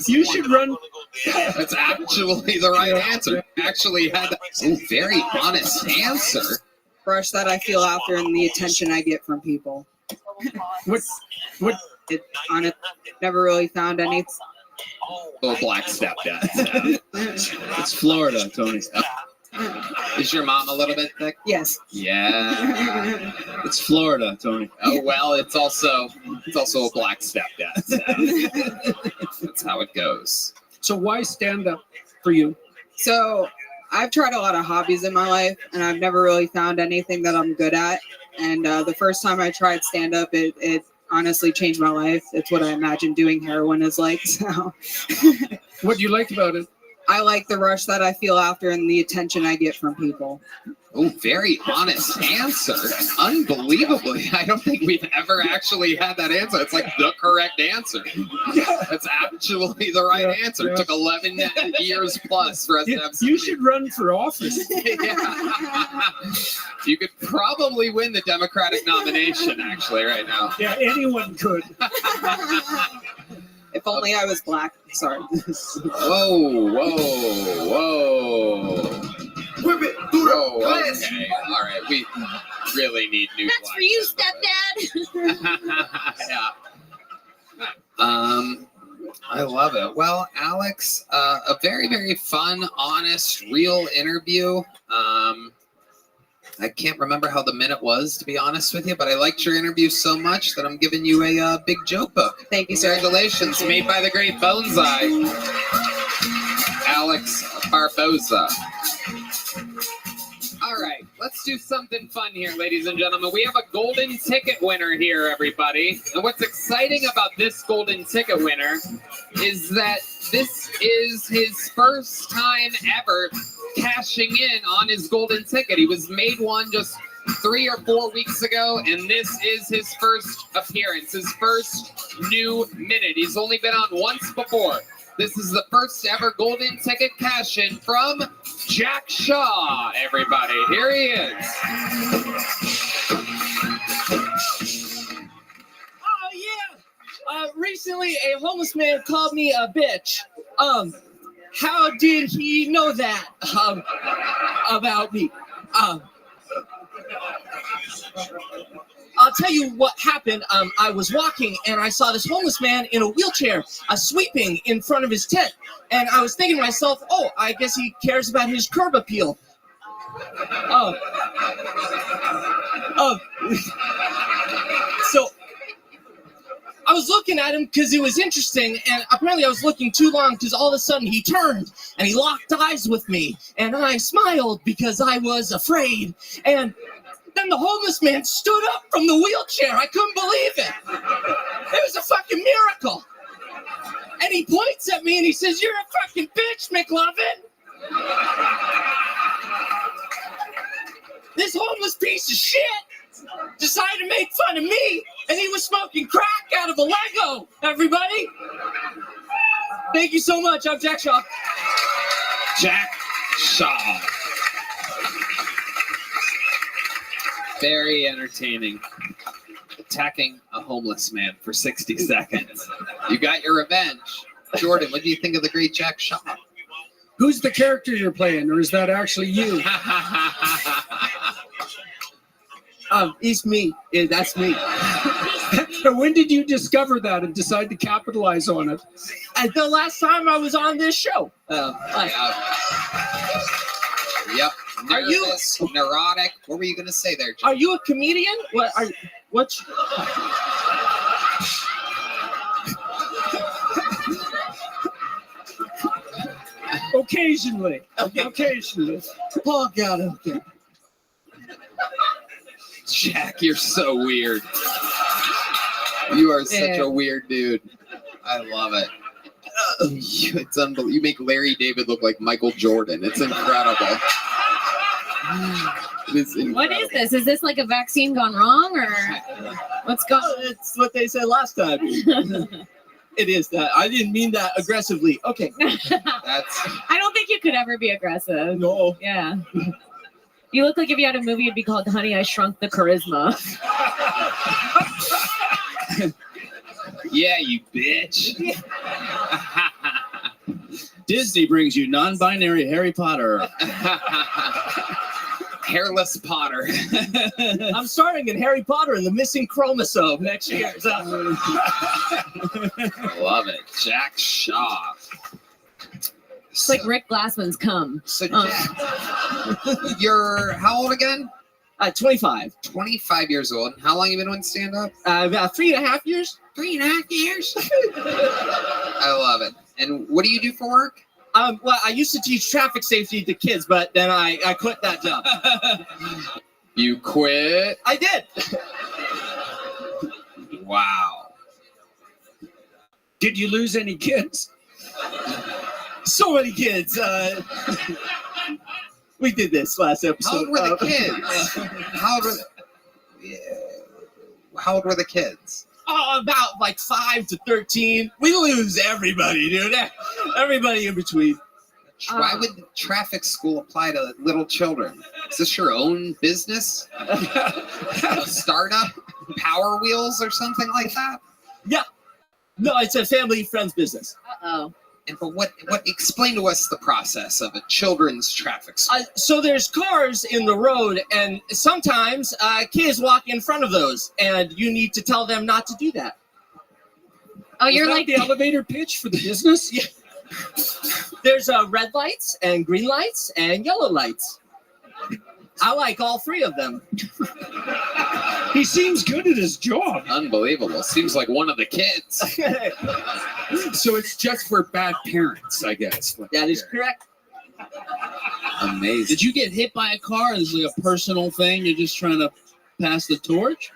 You should run. That's actually the right answer. Actually had that. Very honest answer. Rush that I feel after and the attention I get from people. What? It honestly never really found any. Little black stepdad. It's Florida, Tony. Is your mom a little bit thick? Yes. Yeah. It's Florida, Tony. Oh well, it's also a black stepdad. That's how it goes. So why stand up for you? So I've tried a lot of hobbies in my life, and I've never really found anything that I'm good at. And the first time I tried stand up, it honestly changed my life. It's what I imagine doing heroin is like. So What do you like about it? I like the rush that I feel after and the attention I get from people. Oh, very honest answer. Unbelievably. I don't think we've ever actually had that answer. It's like the correct answer. That's actually the right answer. It took 11 years plus for us to have You should run for office. You could probably win the Democratic nomination, actually, right now. Yeah, anyone could. If only I was black. Sorry. Whoa, whoa, whoa. Whip it through the glass. Okay. All right. We really need new That's for you, stepdad. Yeah. I love it. Well, Alex, a very, very fun, honest, real interview. I can't remember how the minute was, to be honest with you, but I liked your interview so much that I'm giving you a big joke book. Thank you, sir. Congratulations, made by the great Bonsai, Alex Barboza. All right, let's do something fun here, ladies and gentlemen. We have a golden ticket winner here, everybody. And what's exciting about this golden ticket winner is that this is his first time ever cashing in on his golden ticket. He was made one just 3 or 4 weeks ago, and this is his first appearance, his first new minute. He's only been on once before. This is the first ever golden ticket cash in from Jack Shaw, everybody. Here he is. Oh, yeah. Recently, a homeless man called me a bitch. How did he know that about me? I'll tell you what happened. I was walking and I saw this homeless man in a wheelchair sweeping in front of his tent. And I was thinking to myself, oh, I guess he cares about his curb appeal. So I was looking at him because it was interesting, and apparently I was looking too long because all of a sudden he turned and he locked eyes with me, and I smiled because I was afraid. And then the homeless man stood up from the wheelchair. I couldn't believe it. It was a fucking miracle. And he points at me and he says, "You're a fucking bitch, McLovin." This homeless piece of shit decided to make fun of me, and he was smoking crack out of a Lego, everybody. Thank you so much. I'm Jack Shaw. Jack Shaw. Very entertaining. Attacking a homeless man for 60 seconds. You got your revenge. Jordan, what do you think of the great Jack Shaw? Who's the character you're playing, or is that actually you? It's me. That's me. When did you discover that and decide to capitalize on it? The last time I was on this show. Yep. Are you Nervous, neurotic? What were you gonna say there, John? Are you a comedian? What's Occasionally. Occasionally. Oh God. Okay. Jack, you're so weird. You are such a weird dude. I love it. It's unbelievable. You make Larry David look like Michael Jordan. It's incredible. It's incredible. What is this? Is this like a vaccine gone wrong, or what's going? It's what they said last time. It is that. I didn't mean that aggressively. Okay. I don't think you could ever be aggressive. No. Yeah. You look like if you had a movie, it'd be called Honey, I Shrunk the Charisma. Yeah, you bitch. Disney brings you non-binary Harry Potter. Hairless Potter. I'm starring in Harry Potter and the Missing Chromosome next year. So. Love it. Jack Shaw. It's like Rick Glassman's cum. So Jack, you're how old again? 25. 25 years old. How long you been doing stand-up? About 3.5 years. 3.5 years? I love it. And what do you do for work? Well, I used to teach traffic safety to kids, but then I quit that job. You quit? I did. Wow. Did you lose any kids? So many kids. We did this last episode. How old were the kids? How old were the kids? Oh, about like 5 to 13. We lose everybody, dude. Everybody in between. Why would traffic school apply to little children? Is this your own business? A startup? Power Wheels or something like that? Yeah. No, it's a family friends business. Uh-oh. But what explain to us the process of a children's traffic school? So there's cars in the road, and sometimes kids walk in front of those, and you need to tell them not to do that. Oh, you're Is that like the elevator pitch for the business? Yeah. There's red lights and green lights and yellow lights. I like all three of them. He seems good at his job. Unbelievable. Seems like one of the kids. So it's just for bad parents, I guess. That is correct. Amazing. Did you get hit by a car? Is it like a personal thing? You're just trying to pass the torch?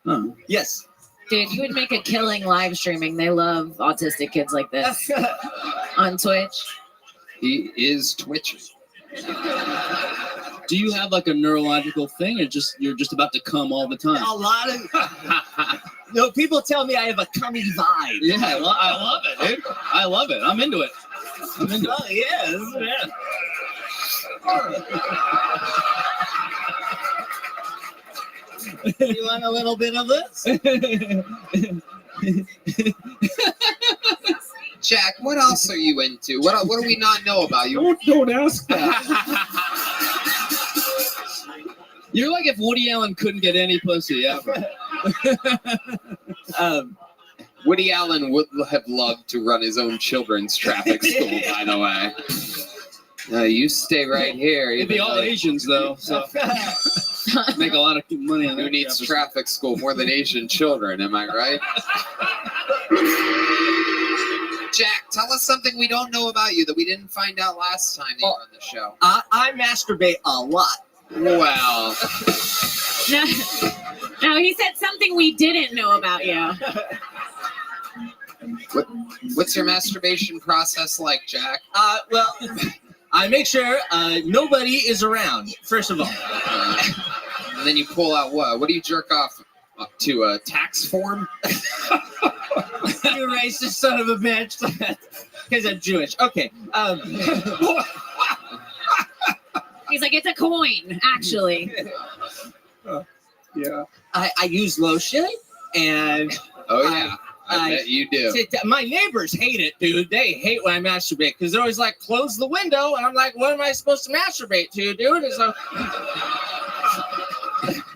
Oh. Yes. Dude, you would make a killing live streaming. They love autistic kids like this on Twitch. He is twitching. Do you have like a neurological thing, or you're just about to come all the time? A lot of. No, people tell me I have a cummy vibe. Yeah, I love it, dude. I love it. I'm into it. Oh yeah, this is bad. You want a little bit of this? Jack, what else are you into? What do we not know about you? Don't ask that. You're like if Woody Allen couldn't get any pussy ever. Woody Allen would have loved to run his own children's traffic school, by the way. You stay right here. It'd be all Asians, though, so make a lot of money on that. Who needs traffic school more than Asian children, am I right? Jack, tell us something we don't know about you that we didn't find out last time that you were on the show. I masturbate a lot. Well. No, he said something we didn't know about you. What's your masturbation process like, Jack? Well, I make sure nobody is around, first of all. And then you pull out what? What do you jerk off to? A tax form? You racist son of a bitch. Because I'm Jewish. Okay. He's like, it's a coin, actually. Yeah. I use lotion, and oh yeah, I bet you do. My neighbors hate it, dude. They hate when I masturbate because they're always like, "Close the window," and I'm like, "What am I supposed to masturbate to, dude?" And so,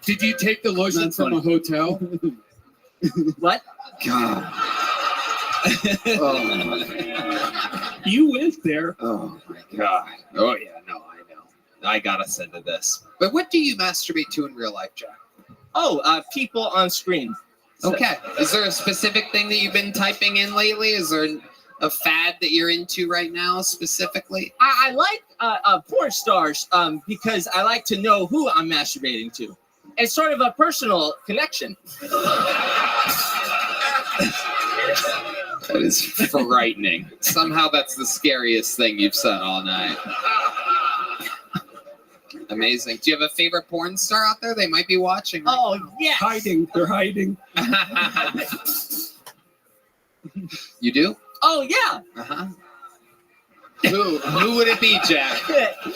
Did you take the lotion from a hotel? What? God. You went there. Oh my God. Oh yeah, no, I know. I gotta send to this. But what do you masturbate to in real life, Jack? Oh, people on screen. Okay. Is there a specific thing that you've been typing in lately? Is there a fad that you're into right now specifically? I like porn stars because I like to know who I'm masturbating to. It's sort of a personal connection. That is frightening. Somehow that's the scariest thing you've said all night. Amazing. Do you have a favorite porn star out there? They might be watching. Right Oh, now. yes. Hiding. They're hiding. You do? Oh, yeah. Uh-huh. Who would it be, Jack?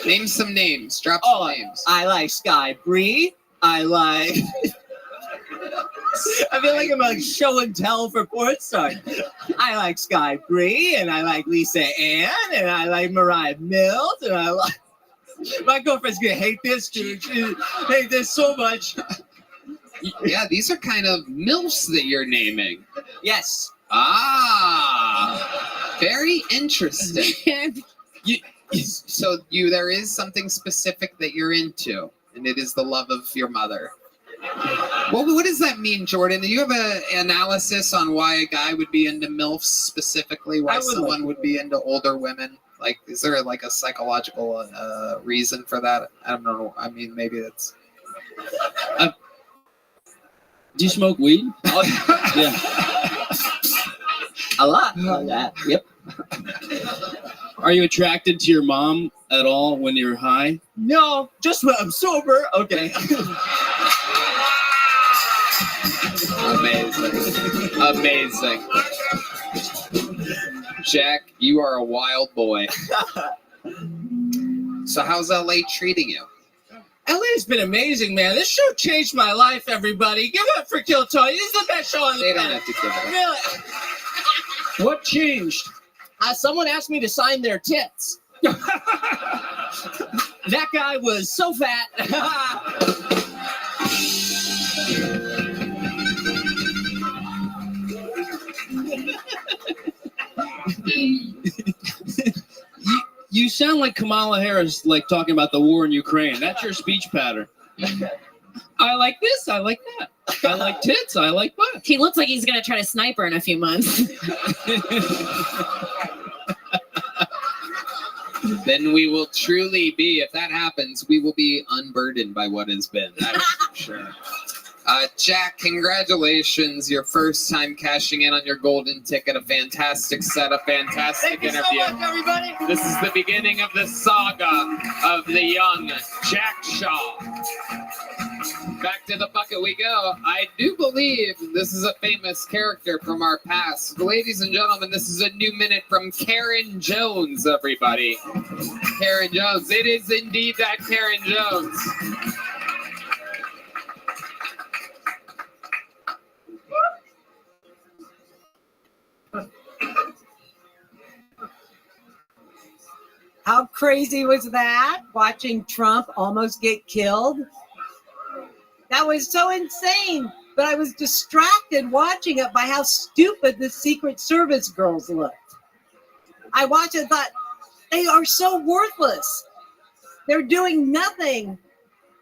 Name some names. Drop some names. I like Sky Bree. I like... I feel like I'm like show and tell for porn stars. I like Sky Bree, and I like Lisa Ann, and I like Mariah Mills, and I like... My girlfriend's gonna hate this, dude. She hate this so much. Yeah, these are kind of MILFs that you're naming. Yes. Ah, very interesting. So there is something specific that you're into, and it is the love of your mother. Well, what does that mean, Jordan? Do you have an analysis on why a guy would be into MILFs specifically? Why someone would be into older women? Like, is there like a psychological reason for that? I don't know. I mean, maybe that's... Do you smoke weed? Yeah. A lot. Yep. Are you attracted to your mom at all when you're high? No, just when I'm sober. Okay. Amazing. Amazing. Jack, you are a wild boy. So how's LA treating you? LA's been amazing, man. This show changed my life, everybody. Give it up for Kill Tony. This is the best show on the They don't planet. have to give it up. Really? What changed? Someone asked me to sign their tits. That guy was so fat. You sound like Kamala Harris, like talking about the war in Ukraine. That's your speech pattern. I like this. I like that. I like tits. I like butt. He looks like he's going to try to snipe her in a few months. Then we will truly be, if that happens, we will be unburdened by what has been. That is for sure. Jack, congratulations. Your first time cashing in on your golden ticket. A fantastic set, a fantastic Thank you interview. so much, everybody. This is the beginning of the saga of the young Jack Shaw. Back to the bucket we go. I do believe this is a famous character from our past. Ladies and gentlemen, this is a new minute from Karen Jones, everybody. Karen Jones. It is indeed that Karen Jones. How crazy was that? Watching Trump almost get killed? That was so insane. But I was distracted watching it by how stupid the Secret Service girls looked. I watched it and thought, they are so worthless. They're doing nothing.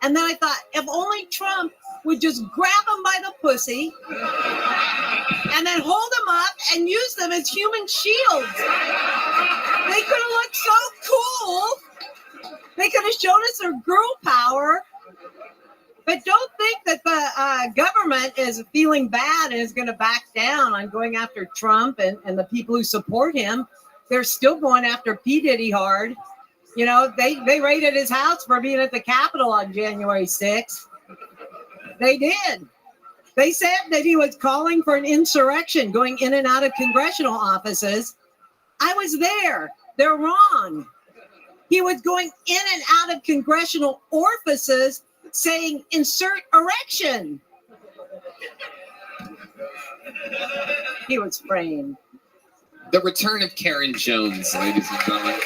And then I thought, if only Trump would just grab them by the pussy and then hold them up and use them as human shields. They could have looked so cool. They could have shown us their girl power. But don't think that the government is feeling bad and is going to back down on going after Trump and the people who support him. They're still going after P. Diddy hard. You know, they raided his house for being at the Capitol on January 6th. They did. They said that he was calling for an insurrection, going in and out of congressional offices. I was there. They're wrong. He was going in and out of congressional orifices saying, insert erection. He was framed. The return of Karen Jones, ladies and gentlemen.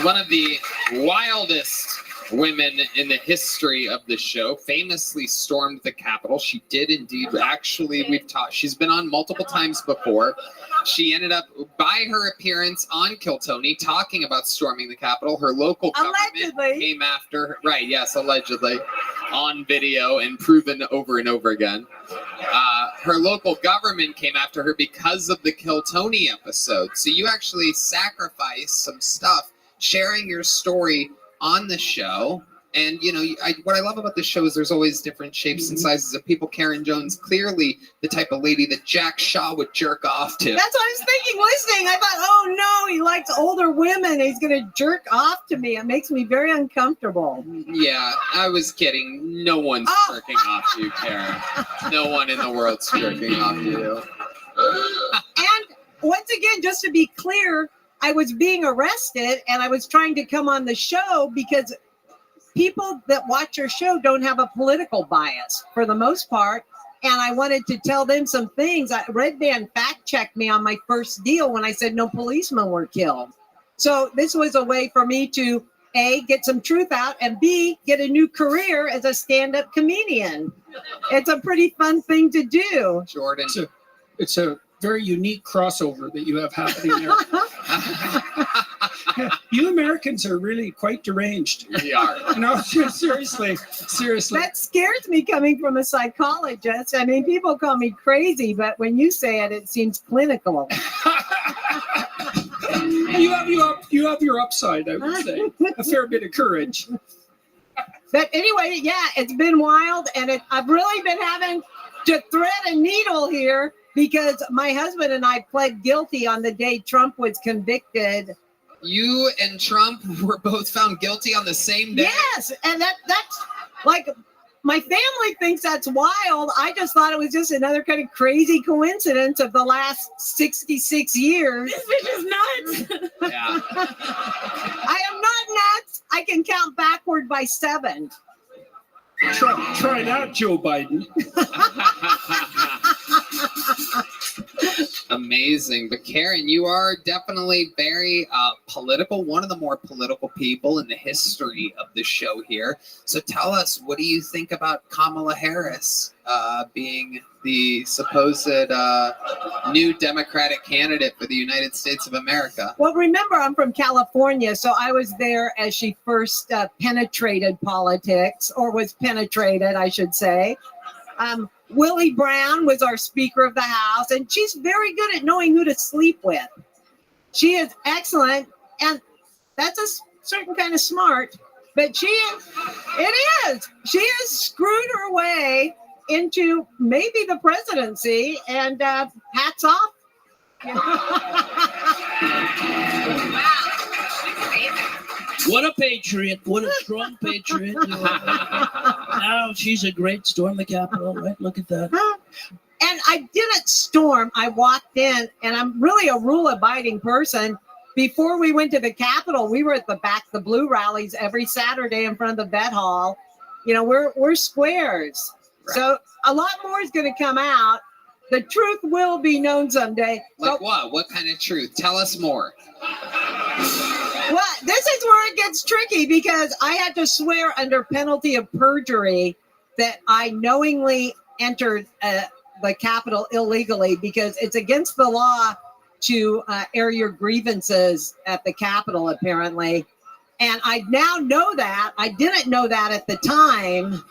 One of the wildest women in the history of the show, famously stormed the Capitol. She did indeed. Actually, she's been on multiple times before. She ended up, by her appearance on Kill Tony, talking about storming the Capitol. Her local government came after her. Right, yes, allegedly. On video and proven over and over again. her local government came after her because of the Kill Tony episode. So you actually sacrificed some stuff, sharing your story on the show. And, you know, what I love about the show is there's always different shapes and sizes of people. Karen Jones, clearly the type of lady that Jack Shaw would jerk off to. That's what I was thinking, listening. I thought, oh no, he likes older women. He's going to jerk off to me. It makes me very uncomfortable. Yeah, I was kidding. No one's jerking off to you, Karen. No one in the world's jerking off to you. And once again, just to be clear, I was being arrested and I was trying to come on the show because people that watch your show don't have a political bias for the most part. And I wanted to tell them some things. Red Band fact-checked me on my first deal when I said no policemen were killed. So this was a way for me to, A, get some truth out, and B, get a new career as a stand-up comedian. It's a pretty fun thing to do. Jordan. It's a very unique crossover that you have happening there. You Americans are really quite deranged. We are. No, seriously. That scares me coming from a psychologist. I mean, people call me crazy, but when you say it, it seems clinical. You have your upside, I would say. A fair bit of courage. But anyway, yeah, it's been wild, and I've really been having to thread a needle here because my husband and I pled guilty on the day Trump was convicted. You and Trump were both found guilty on the same day? Yes, and that's like, my family thinks that's wild. I just thought it was just another kind of crazy coincidence of the last 66 years. This bitch is nuts. Yeah. I am not nuts. I can count backward by 7. Try that, Joe Biden. Amazing. But Karen, you are definitely very political, one of the more political people in the history of the show here. So tell us, what do you think about Kamala Harris being the supposed new Democratic candidate for the United States of America? Well, remember, I'm from California, so I was there as she first penetrated politics, or was penetrated, I should say. Willie Brown was our Speaker of the House, and she's very good at knowing who to sleep with. She is excellent, and that's a certain kind of smart, but she has screwed her way into maybe the presidency, and hats off. What a patriot. What a strong patriot. Now she's a great storm the Capitol, right? Look at that. And I didn't storm. I walked in, and I'm really a rule-abiding person. Before we went to the Capitol, we were at the Back the Blue rallies every Saturday in front of the Vet Hall. You know, we're squares. Right. So a lot more is going to come out. The truth will be known someday. Like what? What kind of truth? Tell us more. Well, this is where it gets tricky because I had to swear under penalty of perjury that I knowingly entered the Capitol illegally because it's against the law to air your grievances at the Capitol, apparently. And I now know that. I didn't know that at the time.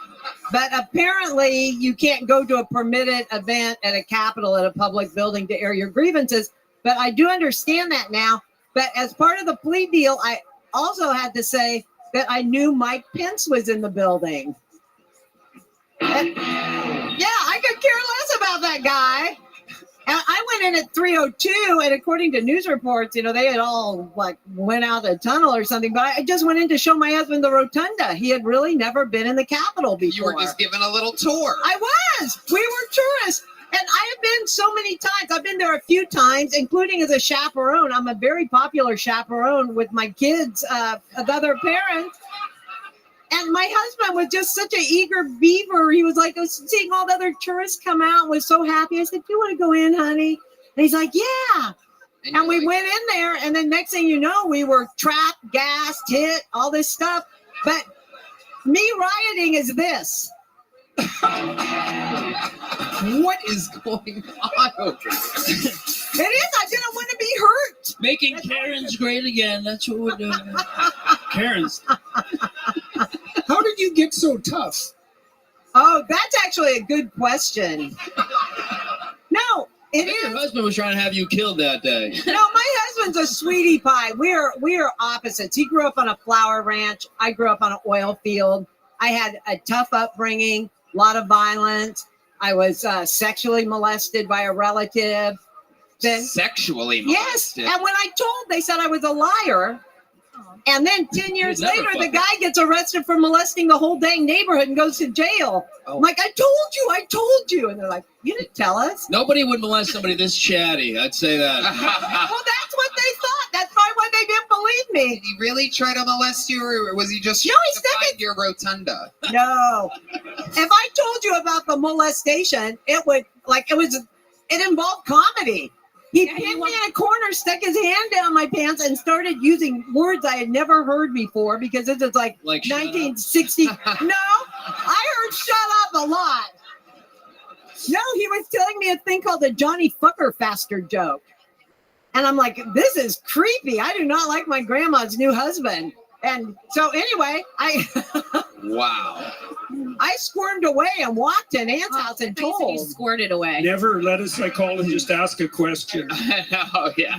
But apparently you can't go to a permitted event at a Capitol at a public building to air your grievances. But I do understand that now. But as part of the plea deal, I also had to say that I knew Mike Pence was in the building. And, yeah, I could care less about that guy. And I went in at 3:02, and according to news reports, you know, they had all like went out a tunnel or something. But I just went in to show my husband the rotunda. He had really never been in the Capitol before. You were just given a little tour. I was. We were tourists. And I have been so many times. I've been there a few times, including as a chaperone. I'm a very popular chaperone with my kids of other parents. And my husband was just such an eager beaver. He was like seeing all the other tourists come out, was so happy. I said, "Do you want to go in, honey?" And he's like, "Yeah." And we went in there, and then next thing you know, we were trapped, gassed, hit, all this stuff. But me rioting is this. What is going on over here? It is. I didn't want to be hurt. Making Karens great again. That's what we're doing. Karens. How did you get so tough? Oh, that's actually a good question. I think your husband was trying to have you killed that day. No, my husband's a sweetie pie. We are opposites. He grew up on a flower ranch. I grew up on an oil field. I had a tough upbringing, a lot of violence. I was sexually molested by a relative. Then Sexually yes, molested. and when I told, they said I was a liar. And then 10 years never later, the fucking- guy gets arrested for molesting the whole dang neighborhood and goes to jail. Oh. I'm like, I told you. And they're like, you didn't tell us. Nobody would molest somebody this chatty. I'd say that. Well, that's what they thought. That's probably why they didn't believe me. Did he really try to molest you, or was he just No, trying he to said find your rotunda? No. If I told you about the molestation, it involved comedy. He pinned me in a corner, stuck his hand down my pants, and started using words I had never heard before because this is like shut 1960. No, I heard shut up a lot. No, he was telling me a thing called the Johnny Fucker Faster joke. And I'm like, this is creepy. I do not like my grandma's new husband. And so anyway, Wow. I squirmed away and walked to Aunt's house and He told. squirted away. Never let a psychologist ask a question. Oh yeah,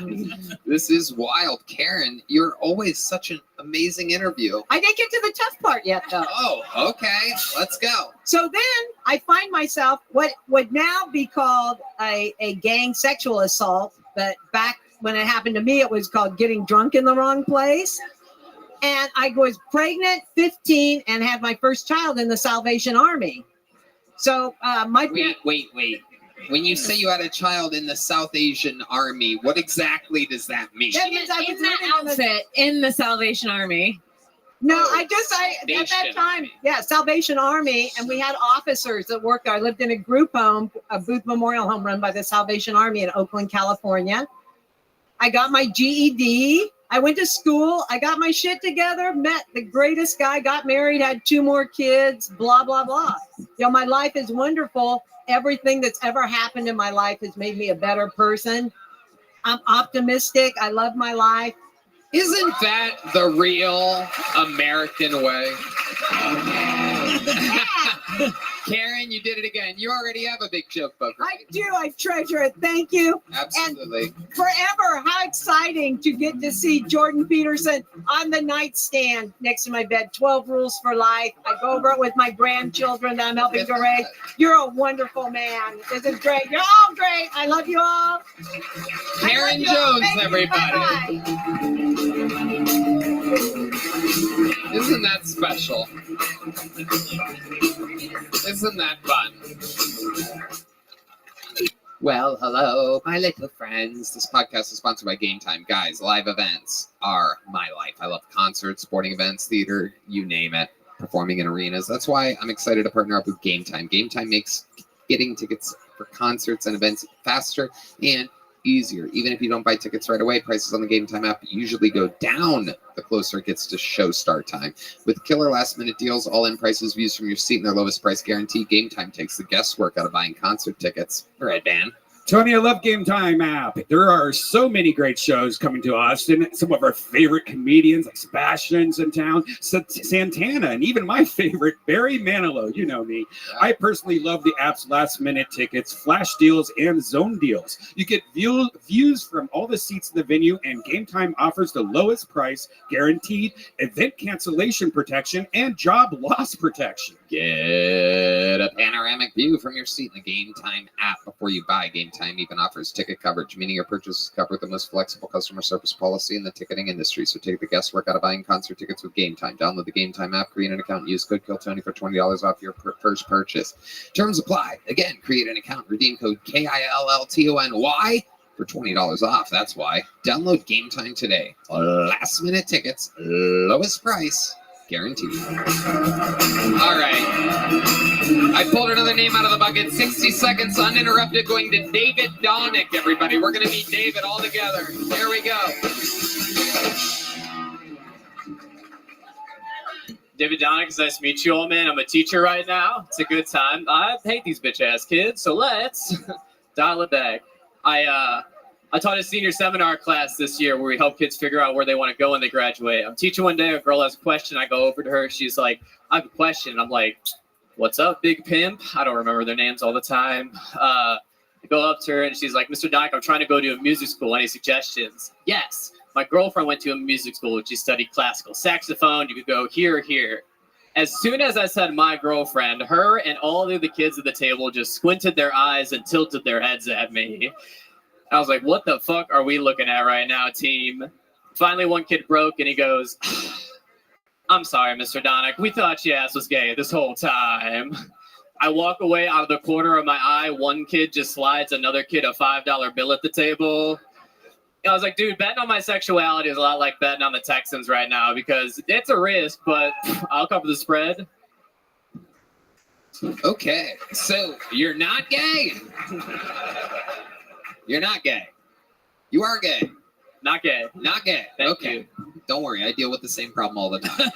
this is wild, Karen. You're always such an amazing interview. I didn't get to the tough part yet, though. Oh, okay. Let's go. So then I find myself what would now be called a gang sexual assault, but back when it happened to me, it was called getting drunk in the wrong place. And I was pregnant, 15, and had my first child in the Salvation Army. So Wait. When you say you had a child in the South Asian Army, what exactly does that mean? That means I was in that living in the- outfit in the Salvation Army. No, at that Salvation time, Salvation Army, and we had officers that worked there. I lived in a group home, a Booth Memorial Home run by the Salvation Army in Oakland, California. I got my GED. I went to school. I got my shit together, met the greatest guy, got married, had 2 more kids, blah, blah, blah. My life is wonderful. Everything that's ever happened in my life has made me a better person. I'm optimistic. I love my life. Isn't that the real American way? Karen, you did it again. You already have a big joke book, right? I do. I treasure it. Thank you. Absolutely. And forever, how exciting to get to see Jordan Peterson on the nightstand next to my bed. 12 rules for life. I go over it with my grandchildren that I'm helping to raise. You're a wonderful man. This is great. You're all great. I love you all. Karen Jones, everybody. Isn't that special? Isn't that fun? Well, hello, my little friends. This podcast is sponsored by Game Time. Guys, live events are my life. I love concerts, sporting events, theater, you name it, performing in arenas. That's why I'm excited to partner up with Game Time. Game Time makes getting tickets for concerts and events faster and easier. Even if you don't buy tickets right away, prices on the Game Time app usually go down the closer it gets to show start time. With killer last minute deals, all-in prices, views from your seat, and their lowest price guarantee, Game Time takes the guesswork out of buying concert tickets. Right, Dan? Tony, I love Game Time app. There are so many great shows coming to Austin. Some of our favorite comedians like Sebastian's in town, Santana, and even my favorite, Barry Manilow. You know me. I personally love the app's last-minute tickets, flash deals, and zone deals. You get views from all the seats in the venue, and Game Time offers the lowest price, guaranteed, event cancellation protection, and job loss protection. Get a panoramic view from your seat in the Game Time app before you buy. Game Time even offers ticket coverage, meaning your purchase is covered with the most flexible customer service policy in the ticketing industry. So take the guesswork out of buying concert tickets with Game Time. Download the Game Time app, create an account, and use code KILLTONY for $20 off your first purchase. Terms apply. Again, create an account, redeem code KILLTONY for $20 off. That's why. Download Game Time today. Last minute tickets, lowest price, guaranteed. All right. I pulled another name out of the bucket. 60 seconds uninterrupted going to David Donick, everybody. We're going to meet David all together. Here we go. David Donick, it's nice to meet you all, man. I'm a teacher right now. It's a good time. I hate these bitch-ass kids, so let's dial it back. I taught a senior seminar class this year where we help kids figure out where they want to go when they graduate. I'm teaching one day, a girl has a question. I go over to her. She's like, I have a question. I'm like, what's up, big pimp? I don't remember their names all the time. I go up to her and she's like, Mr. Dyke, I'm trying to go to a music school. Any suggestions? Yes. My girlfriend went to a music school. She studied classical saxophone. You could go here or here. As soon as I said my girlfriend, her and all the other kids at the table just squinted their eyes and tilted their heads at me. I was like, what the fuck are we looking at right now, team? Finally, one kid broke and he goes, I'm sorry, Mr. Donick. We thought your ass was gay this whole time. I walk away out of the corner of my eye. One kid just slides another kid a $5 bill at the table. I was like, dude, betting on my sexuality is a lot like betting on the Texans right now because it's a risk, but I'll cover the spread. Okay, so you're not gay. You're not gay. You are gay. Not gay. Not gay. Thank you. Don't worry, I deal with the same problem all the time.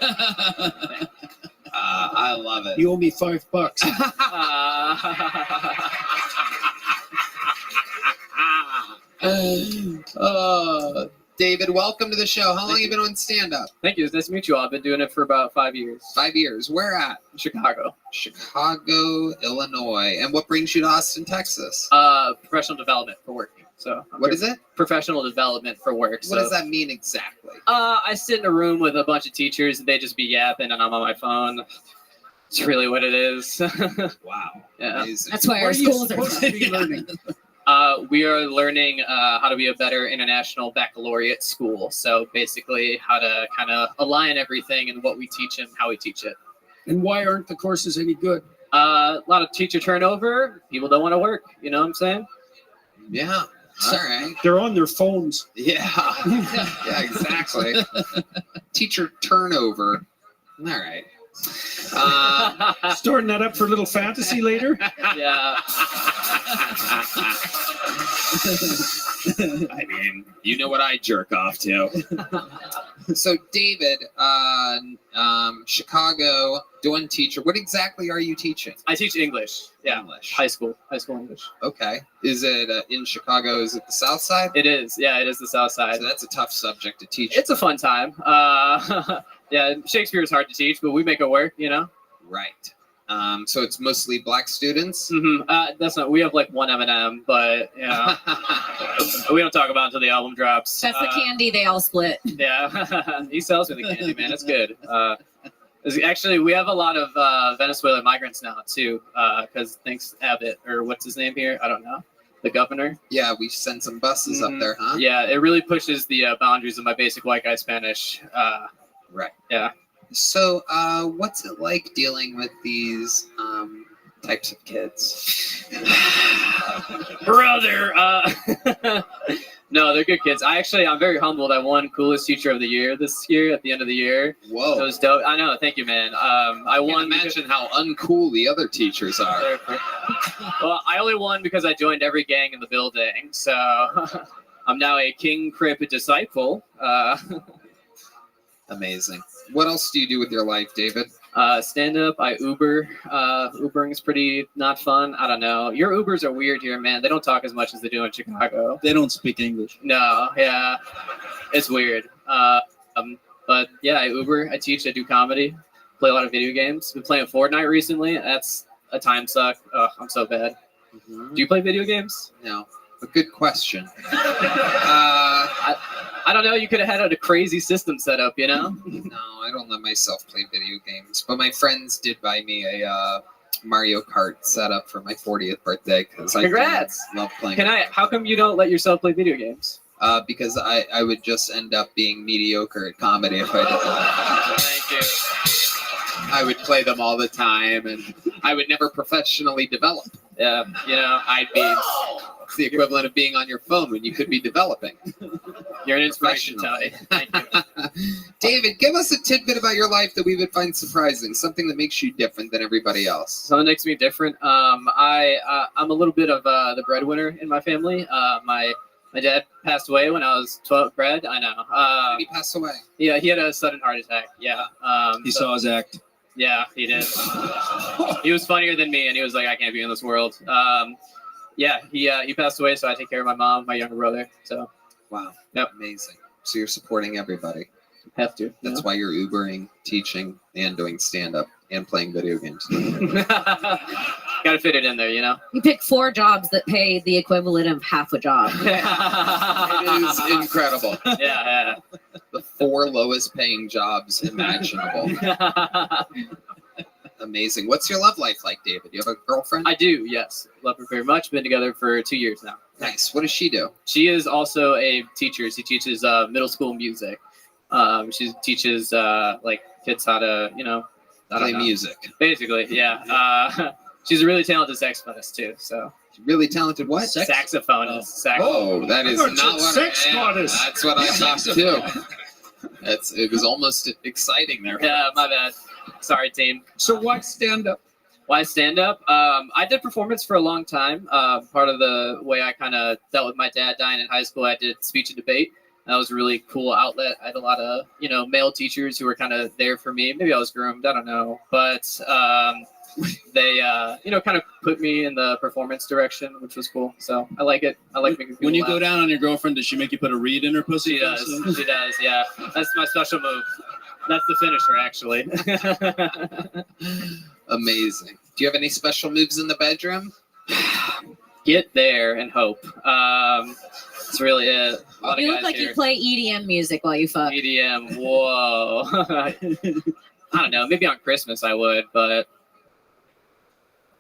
I love it. You owe me $5. David, welcome to the show. How long have you been on stand-up? Thank you. It's nice to meet you all. I've been doing it for about 5 years. 5 years. Where at? Chicago. Chicago, Illinois. And what brings you to Austin, Texas? Professional development for work. So what is it? Professional development for work. What does that mean exactly? I sit in a room with a bunch of teachers and they just be yapping and I'm on my phone. It's really what it is. Wow. Yeah. Amazing. That's why our schools are learning. We are learning how to be a better international baccalaureate school. So basically how to kind of align everything and what we teach and how we teach it. And why aren't the courses any good? A lot of teacher turnover. People don't want to work. You know what I'm saying? Yeah. All right. They're on their phones. Yeah. Yeah, exactly. Teacher turnover. All right. Storing that up for a little fantasy later. Yeah. I mean, you know what I jerk off to. So, David, Chicago, doing teacher. What exactly are you teaching? I teach English. Yeah. English. High school English. Okay. Is it in Chicago? Is it the South Side? It is. Yeah, it is the South Side. So that's a tough subject to teach. It's a fun time. Yeah, Shakespeare is hard to teach, but we make it work, you know? Right. So it's mostly black students? Mm-hmm. That's not, we have like one M&M, but, you know, we don't talk about it until the album drops. That's the candy they all split. Yeah, he sells me the candy, man. It's good. Actually, we have a lot of Venezuelan migrants now, too, because thanks Abbott, or what's his name here? I don't know. The governor. Yeah, we send some buses up there, huh? Yeah, it really pushes the boundaries of my basic white guy Spanish. Right. Yeah. So, what's it like dealing with these types of kids? Brother! No, they're good kids. I'm very humbled. I won coolest teacher of the year this year at the end of the year. Whoa. It was dope. I know. Thank you, man. I won. Imagine how uncool the other teachers are. Well, I only won because I joined every gang in the building. So I'm now a King Crip disciple. Amazing. What else do you do with your life, David? Stand up. I Uber. Ubering is pretty not fun. I don't know. Your Ubers are weird here, man. They don't talk as much as they do in Chicago. They don't speak English. No. Yeah. It's weird. But yeah, I Uber. I teach. I do comedy. Play a lot of video games. Been playing Fortnite recently. That's a time suck. Ugh, I'm so bad. Do you play video games? No. A good question. I don't know. You could have had a crazy system set up, you know? No, I don't let myself play video games. But my friends did buy me a Mario Kart setup for my 40th birthday because Congrats! I love playing. How come you don't let yourself play video games? Because I would just end up being mediocre at comedy if I did that. Thank you. I would play them all the time, and I would never professionally develop. Yeah, you know, I'd be it's the equivalent of being on your phone when you could be developing. You're an inspiration, Tony. Thank you. David, give us a tidbit about your life that we would find surprising, something that makes you different than everybody else. Something that makes me different. I'm a little bit of the breadwinner in my family. My dad passed away when I was 12. Bread, I know. Did he pass away? Yeah, he had a sudden heart attack. Yeah. He saw his act. Yeah, he did. He was funnier than me, and he was like, "I can't be in this world." Yeah, he passed away, so I take care of my mom, my younger brother. So, wow, yep, amazing. So you're supporting everybody. Have to. That's why you're Ubering, teaching, and doing stand-up and playing video games. Gotta fit it in there, you know? You pick 4 jobs that pay the equivalent of half a job. It is incredible. Yeah. The 4 lowest paying jobs imaginable. Amazing. What's your love life like, David? You have a girlfriend? I do, yes. Love her very much. Been together for 2 years now. Nice. What does she do? She is also a teacher. She teaches middle school music. She teaches like kids how to, Play music. Basically, yeah. She's a really talented saxophonist too. So really talented what? Saxophonist. Oh, that is not what that's what I thought too. It was almost exciting there. Yeah, my bad. Sorry, team. So why stand up? Why stand up? I did performance for a long time. Part of the way I kind of dealt with my dad dying in high school, I did speech and debate. That was a really cool outlet. I had a lot of, male teachers who were kind of there for me. Maybe I was groomed. I don't know. But they, kind of put me in the performance direction, which was cool. So I like it. I like making people When you laugh. go down on your girlfriend, does she make you put a reed in her pussy? She does. She does, yeah. That's my special move. That's the finisher, actually. Amazing. Do you have any special moves in the bedroom? Get there and hope. That's really it. A lot You of look guys like here. you play EDM music while you fuck. EDM, whoa. I don't know. Maybe on Christmas I would, but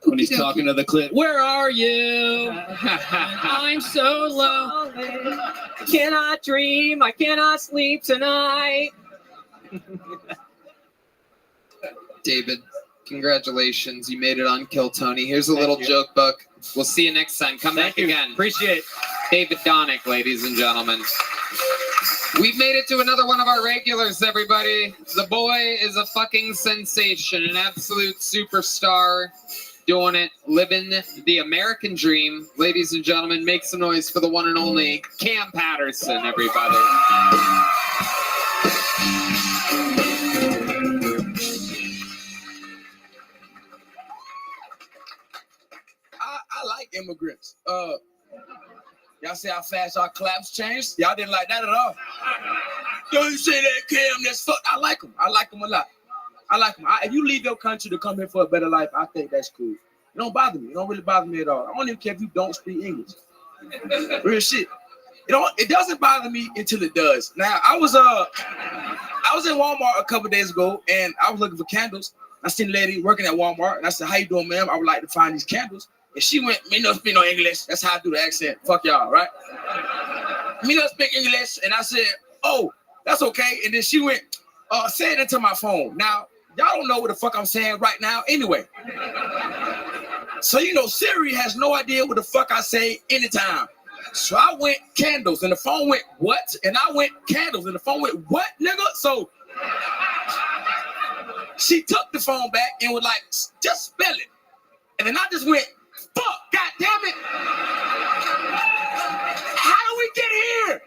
When he's talking to the clit, where are you? I'm so low. I cannot dream. I cannot sleep tonight. David, congratulations. You made it on Kill Tony. Here's a little joke book. We'll see you next time. Come back again. Appreciate it. David Donick, ladies and gentlemen. We've made it to another one of our regulars, everybody. The boy is a fucking sensation, an absolute superstar. Doing it, living the American dream. Ladies and gentlemen, make some noise for the one and only Cam Patterson, everybody. I like immigrants. Y'all see how fast our claps changed? Y'all didn't like that at all. Don't you say that, Cam? That's fuck. I like them. I like them a lot. I like them. If you leave your country to come here for a better life, I think that's cool. It don't bother me. It don't really bother me at all. I don't even care if you don't speak English. Real shit. It doesn't bother me until it does. Now I was in Walmart a couple days ago and I was looking for candles. I seen a lady working at Walmart and I said, "How you doing, ma'am? I would like to find these candles." And she went, "Me no speak no English." That's how I do the accent. Fuck y'all, right? Me no speak English. And I said, "Oh, that's okay." And then she went, "Say it into my phone." Now, y'all don't know what the fuck I'm saying right now anyway. So, Siri has no idea what the fuck I say anytime. So I went candles and the phone went, "What?" And I went candles and the phone went, "What, nigga?" So she took the phone back and was like, "Just spell it." And then I just went, "Fuck, god damn it. How do we get here?"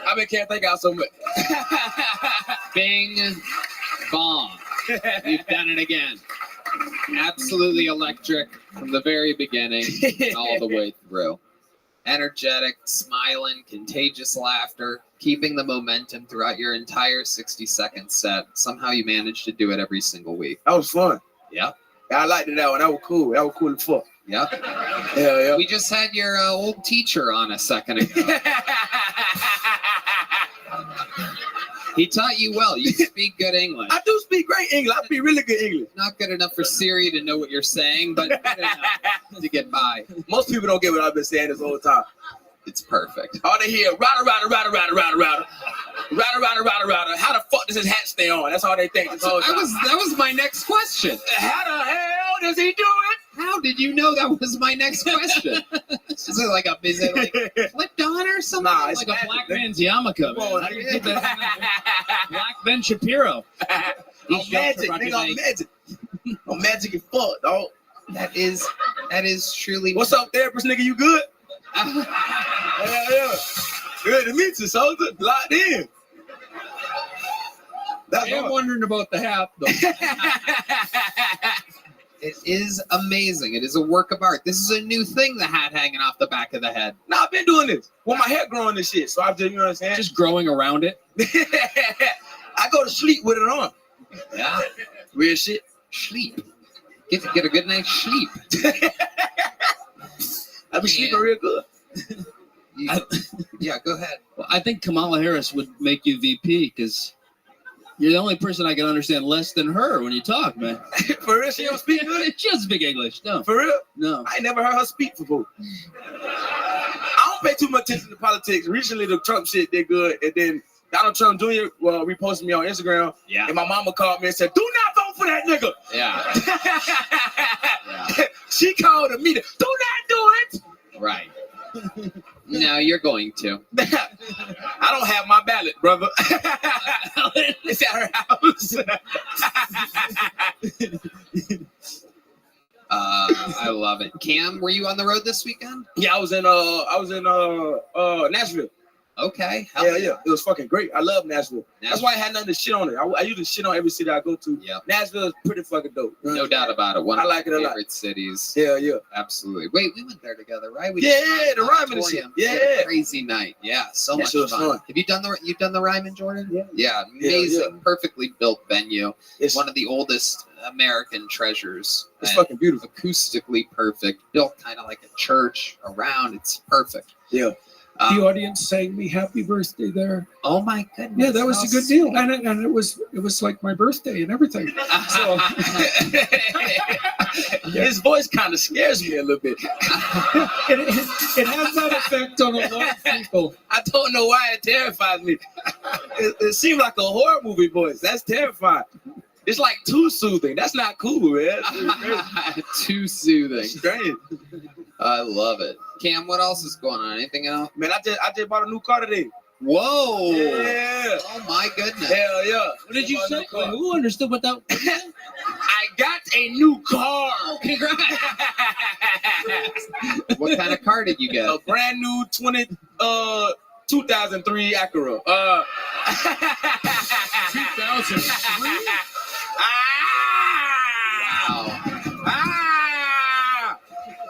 I can't thank y'all so much. Bing bong. We've done it again. Absolutely electric from the very beginning and all the way through. Energetic, smiling, contagious laughter, keeping the momentum throughout your entire 60-second set. Somehow you managed to do it every single week. That was fun. Yep. Yeah, I liked it that one. That was cool. That was cool as fuck. Yep. Yeah. We just had your old teacher on a second ago. He taught you well. You speak good English. I do speak great English. I speak really good English. Not good enough for Siri to know what you're saying, but good enough to get by. Most people don't get what I've been saying this whole time. It's perfect. All they hear, "Rada, rada, rada, rada, rada, rada. Rada, rada, rada, rada." How the fuck does his hat stay on? That's all they think this whole time. That was my next question. How the hell does he do it? How did you know that was my next question? Is it like flipped on or something? Nah, it's Like a black man's yarmulke, man. How do you get that? Black Ben Shapiro. I'm magic, nigga. I'm magic. I'm magic as fuck, dog. That is truly. What's up, therapist nigga? You good? Yeah. Good to meet you, soldier. Locked in. I am wondering about the hat, though. It is amazing. It is a work of art. This is a new thing, the hat hanging off the back of the head. Nah, I've been doing this. Well, my hair growing and shit, so I've just, you know what I'm saying? Just growing around it. I go to sleep with it on. Yeah. Real shit. Sleep. Get a good night's sleep. I've been sleeping real good. Yeah, go ahead. Well, I think Kamala Harris would make you VP because you're the only person I can understand less than her when you talk, man. For real, she don't speak good? She doesn't speak English, no. For real? No. I ain't never heard her speak before. I don't pay too much attention to politics. Recently, the Trump shit did good, and then Donald Trump Jr. Reposted me on Instagram. Yeah. And my mama called me and said, "Do not vote for that nigga." Yeah. She called a meeting. Do not do it. Right. No, you're going to. I don't have my ballot, brother. It's at her house. I love it. Cam, were you on the road this weekend? Yeah, I was in Nashville. Okay. Yeah. It was fucking great. I love Nashville. That's why I had nothing to shit on it. I usually shit on every city I go to. Yeah. Nashville is pretty fucking dope. No doubt about it. One I of like my it a lot. favorite cities. Yeah. Absolutely. Wait, we went there together, right? We Yeah, did the Ryman and shit. auditorium. Yeah. We had a crazy night. Yeah, so That much shit was fun. fun. Have you done the Ryman, Jordan? Yeah. Yeah, amazing, Yeah. perfectly built venue. It's one of the oldest American treasures. It's And fucking beautiful. Acoustically perfect. Built kind of like a church around. It's perfect. Yeah. The audience sang me happy birthday there. Oh my goodness. Yeah, that was how a good deal. sweet. And it was like my birthday and everything. So His voice kind of scares me a little bit. it has that effect on a lot of people. I don't know why it terrifies me. It seems like a horror movie voice. That's terrifying. It's like too soothing. That's not cool, man. Too soothing. Strange. I love it. Cam, what else is going on? Anything else? Man, I just bought a new car today. Whoa. Yeah. Oh my goodness. Hell yeah. What did you say? Who understood what that? I got a new car. Oh, congrats. What kind of car did you get? A brand new 2003 Acura. 2003?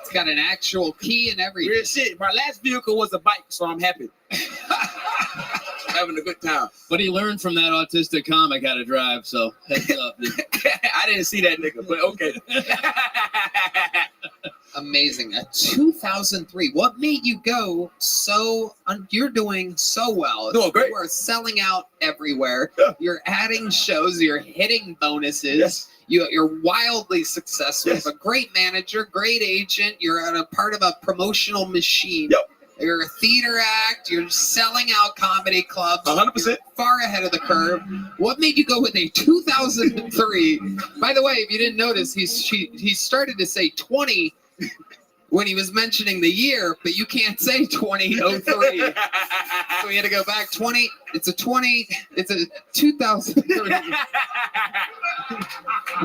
It's got an actual key and everything. Real shit. My last vehicle was a bike, so I'm happy. Having a good time. But he learned from that autistic comic how to drive, so heads up. I didn't see that nigga, but okay. Amazing. A 2003. What made you go so? You're doing so well. Doing great. You are selling out everywhere. Yeah. You're adding shows. You're hitting bonuses. Yes. You're wildly successful. Yes. You have a great manager, great agent. You're a part of a promotional machine. Yep. You're a theater act. You're selling out comedy clubs. 100%. You're far ahead of the curve. What made you go with a 2003? By the way, if you didn't notice, he started to say 20 when he was mentioning the year, but you can't say 2003. So we had to go back 20. It's a 2003.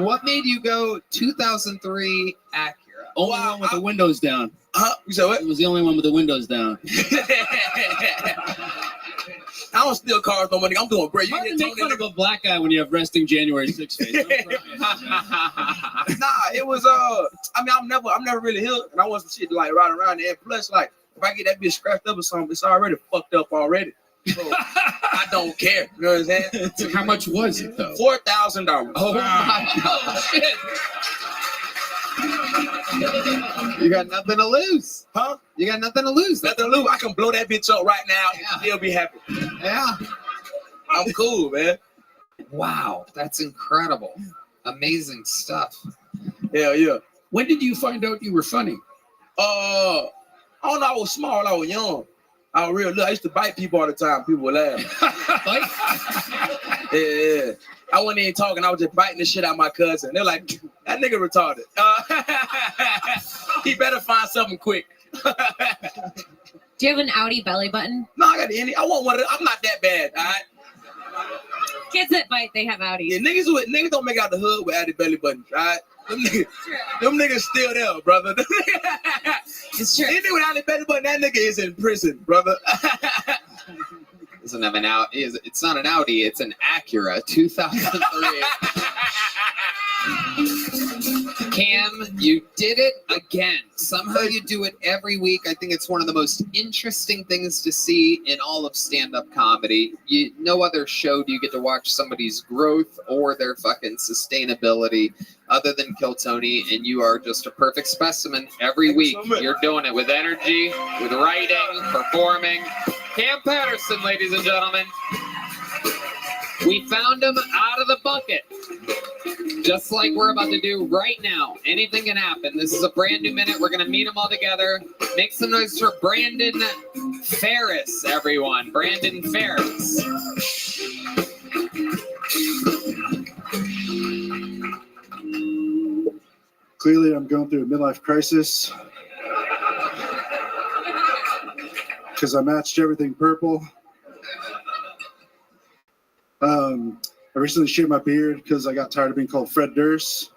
What made you go 2003 Acura? Only one with the windows down. You said what? It was the only one with the windows down. I don't steal cars no money. I'm doing great. You Hard to get make fun of a black guy when you have resting January 6th face. Nah, it was I mean, I'm never really here, and I want some shit to like ride around there. Plus, like, if I get that bitch scratched up or something, it's already fucked up already. So I don't care. You know what I'm saying? So how much was it though? $4,000. Oh my God. Shit. You got nothing to lose. Huh? You got nothing to lose. Nothing to lose. I can blow that bitch up right now and still be happy. Yeah. I'm cool, man. Wow. That's incredible. Amazing stuff. Hell yeah. When did you find out you were funny? I don't know. I was small. I was young. I was real little. I used to bite people all the time. People would laugh. Yeah. I wasn't even talking. I was just biting the shit out of my cousin. They're like, that nigga retarded. He better find something quick. Do you have an Audi belly button? No, I got the Indy. I want one of them. I'm not that bad, all right? Kids that bite, they have Audis. Yeah, niggas don't make out the hood with Audi belly buttons, all right? Them niggas still there, brother. It's true. Any nigga with Audi belly button, that nigga is in prison, brother. Doesn't have an Audi. It's not an Audi. It's an Acura 2003. Cam, you did it again. Somehow you do it every week. I think it's one of the most interesting things to see in all of stand-up comedy. No other show do you get to watch somebody's growth or their fucking sustainability other than Kill Tony, and you are just a perfect specimen every week. You're doing it with energy, with writing, performing. Cam Patterson, ladies and gentlemen. We found him out of the bucket. Just like we're about to do right now. Anything can happen. This is a brand new minute. We're going to meet them all together. Make some noise for Brandon Ferris, everyone. Brandon Ferris. Clearly, I'm going through a midlife crisis because I matched everything purple. I recently shaved my beard because I got tired of being called Fred Durst.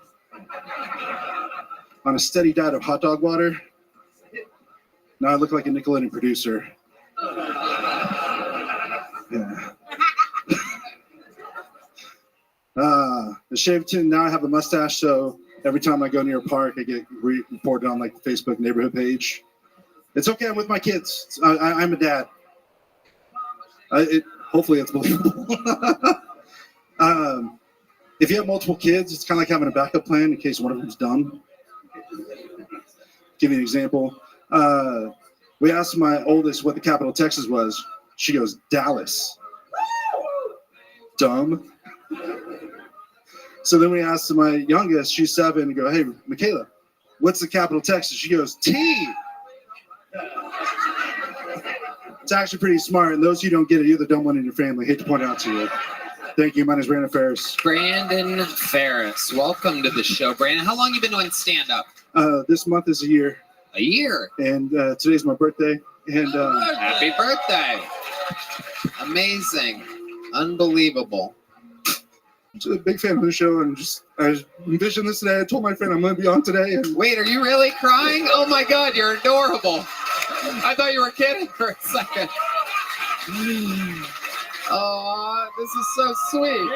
On a steady diet of hot dog water. Now I look like a Nickelodeon producer. Yeah. The shaved chin, now I have a mustache, so every time I go near a park, I get reported on like the Facebook neighborhood page. It's okay, I'm with my kids. I'm a dad. Hopefully it's believable. If you have multiple kids, it's kind of like having a backup plan in case one of them's dumb. Give you an example. We asked my oldest what the capital of Texas was. She goes, Dallas. Dumb. So then we asked my youngest, she's 7, and go, hey, Michaela, what's the capital of Texas? She goes, T. It's actually pretty smart, and those who don't get it, you're the dumb one in your family. Hate to point out to you. Thank you. My name is Brandon Ferris. Brandon Ferris. Welcome to the show, Brandon. How long have you been doing stand-up? This month is a year. A year? And today's my birthday. And Happy birthday. Amazing. Unbelievable. I'm just a big fan of the show, and I envisioned this today. I told my friend I'm going to be on today. And wait, are you really crying? Oh my God, you're adorable. I thought you were kidding for a second. Oh, this is so sweet.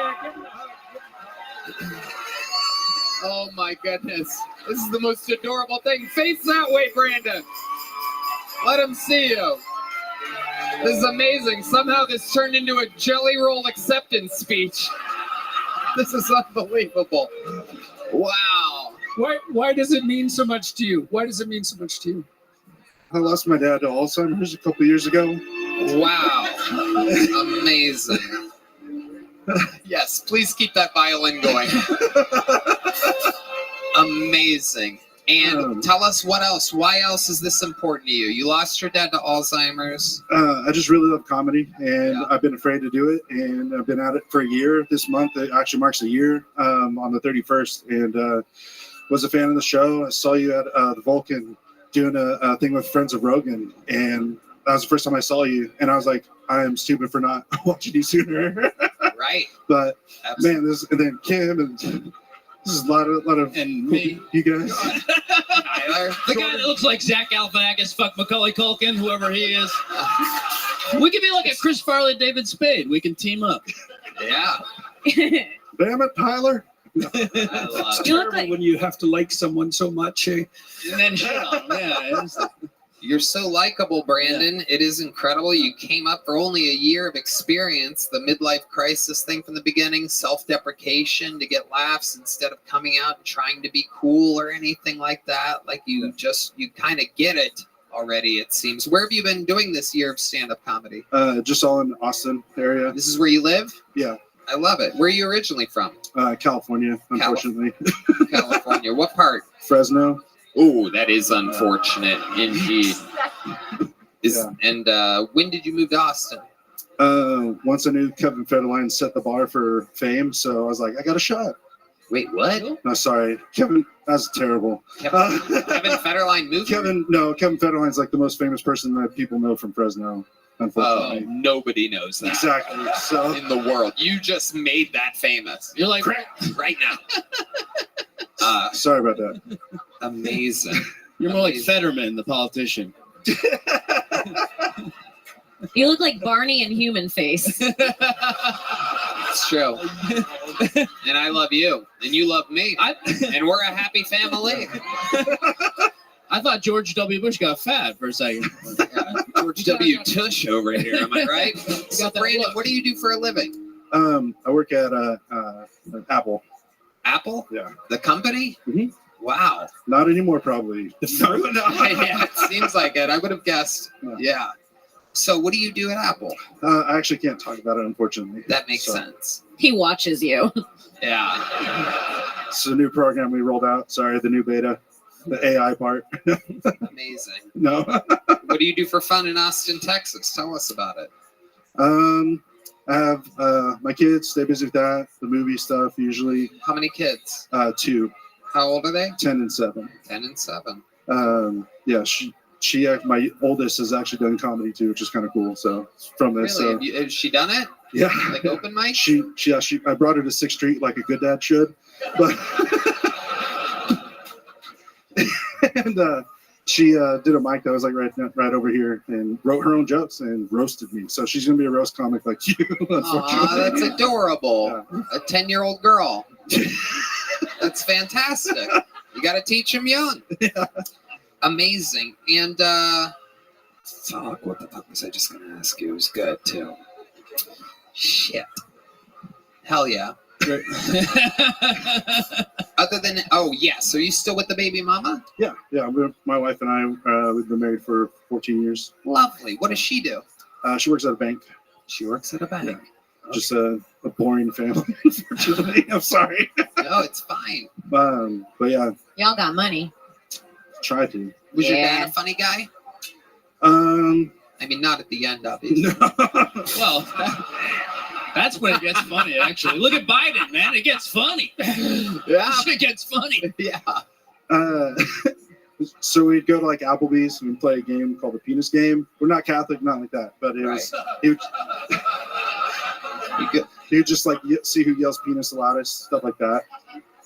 Oh my goodness. This is the most adorable thing. Face that way, Brandon. Let him see you. This is amazing. Somehow this turned into a jelly roll acceptance speech. This is unbelievable. Wow. Why does it mean so much to you? Why does it mean so much to you? I lost my dad to Alzheimer's a couple years ago. Wow. Amazing. Yes, please keep that violin going. Amazing. And tell us what else. Why else is this important to you? You lost your dad to Alzheimer's. I just really love comedy, and I've been afraid to do it, and I've been at it for a year. This month it actually marks a year on the 31st, and was a fan of the show. I saw you at the Vulcan doing a thing with Friends of Rogan, and that was the first time I saw you, and I was like, I am stupid for not watching you sooner. Right. But absolutely. Man, and then Kim, and this is a lot of and me, you guys. Tyler, the guy that looks like Zach Galifianakis, fuck Macaulay Culkin, whoever he is. We could be like a Chris Farley, David Spade. We can team up. Yeah. Damn it, Tyler. It's terrible when you have to like someone so much. Eh? And then shit on them. Yeah. You're so likable, Brandon. Yeah. It is incredible. You came up for only a year of experience, the midlife crisis thing from the beginning, self-deprecation to get laughs instead of coming out and trying to be cool or anything like that. Like you kind of get it already, it seems. Where have you been doing this year of stand-up comedy? Just all in the Austin area. This is where you live? Yeah. I love it. Where are you originally from? California, unfortunately. California. What part? Fresno. Oh, that is unfortunate indeed. And when did you move to Austin? Once I knew Kevin Federline set the bar for fame, so I was like, I got a shot. Wait, what? No, sorry. Kevin, that's terrible. Kevin Federline moved? Kevin Federline's like the most famous person that people know from Fresno, unfortunately. Oh, nobody knows that. Exactly. So in the world. You just made that famous. You're like, right now. Sorry about that. Amazing. You're more like Fetterman, the politician. You look like Barney in Human Face. It's true. And I love you. And you love me. And we're a happy family. I thought George W. Bush got fat for a second. George W. Tush over here, am I right? So, Brandon, what do you do for a living? I work at Apple. Apple? Yeah. The company? Mm-hmm. Wow. Not anymore, probably. Yeah, it seems like it. I would have guessed. Yeah. So what do you do at Apple? I actually can't talk about it, unfortunately. That makes sense. He watches you. Yeah. It's a new program we rolled out. Sorry, the new beta, the AI part. Amazing. No. What do you do for fun in Austin, Texas? Tell us about it. I have my kids. Stay busy with that. The movie stuff usually. How many kids? 2. How old are they? 10 and 7. 10 and 7. Yeah, she my oldest has actually done comedy too, which is kind of cool. So from this, Really? Has she done it? Yeah. Like open mic? She I brought her to 6th Street like a good dad should, but and she did a mic that was like right over here and wrote her own jokes and roasted me. So she's gonna be a roast comic like you. Aw, that's adorable. Yeah. A 10-year-old girl. That's fantastic. You got to teach them young. Yeah. Amazing. And fuck, what the fuck was I just gonna ask you? It was good too. Shit. Hell yeah. Other than so you still with the baby mama? Yeah. My wife and I we've been married for 14 years. Lovely. What does she do? She works at a bank. She works at a bank. Yeah. Just a boring family, unfortunately. I'm sorry. No, it's fine. But yeah, Y'all got money. try to. Was your dad a funny guy? I mean, not at the end, obviously. Well, that's when it gets funny, actually. Look at Biden, man. It gets funny. Yeah. It gets funny. Yeah. So we'd go to like Applebee's and we'd play a game called the penis game. We're not Catholic, not like that, but it was. You just like see who yells penis the loudest, stuff like that.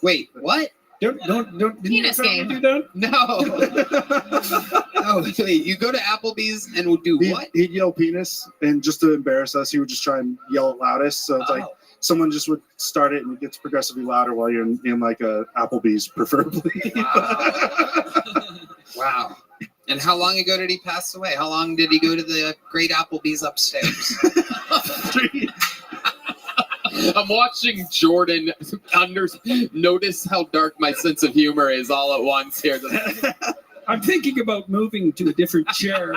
Wait, what? Don't Penis game. do that? No. Oh, wait, you go to Applebee's and will do what? He'd yell penis, and just to embarrass us, he would just try and yell it loudest. So it's like someone just would start it and it gets progressively louder while you're in like a Applebee's, preferably. Wow. And how long ago did he pass away? How long did he go to the great Applebee's upstairs? I'm watching Jordan notice how dark my sense of humor is all at once here. I'm thinking about moving to a different chair.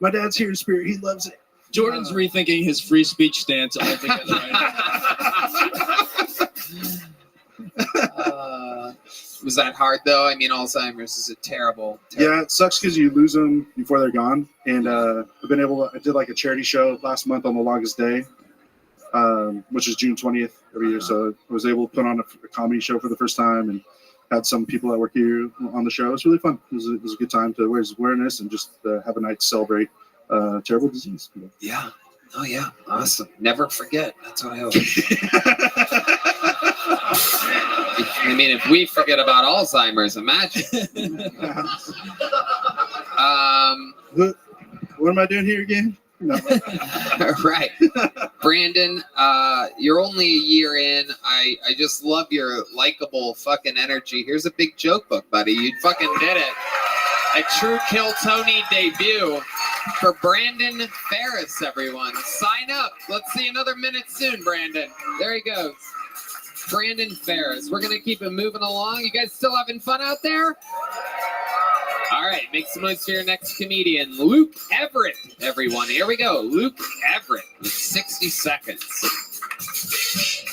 My dad's here in spirit. He loves it. Jordan's rethinking his free speech stance altogether right now. Was that hard though? I mean, Alzheimer's is a terrible. Yeah, it sucks because you lose them before they're gone. And I did like a charity show last month on the longest day, which is June 20th every year. So I was able to put on a comedy show for the first time and had some people that work here on the show. It was really fun. It was a good time to raise awareness and just have a night to celebrate terrible disease. Yeah. Oh yeah. Awesome. Never forget. That's what I hope. I mean, if we forget about Alzheimer's, imagine. What am I doing here again? No. Right. Brandon, you're only a year in. I just love your likable fucking energy. Here's a big joke book, buddy. You fucking did it. A true Kill Tony debut for Brandon Ferris, everyone. Sign up. Let's see another minute soon, Brandon. There he goes. Brandon Ferris. We're going to keep it moving along. You guys still having fun out there? All right. Make some noise for your next comedian, Luke Everett, everyone. Here we go. Luke Everett with 60 seconds.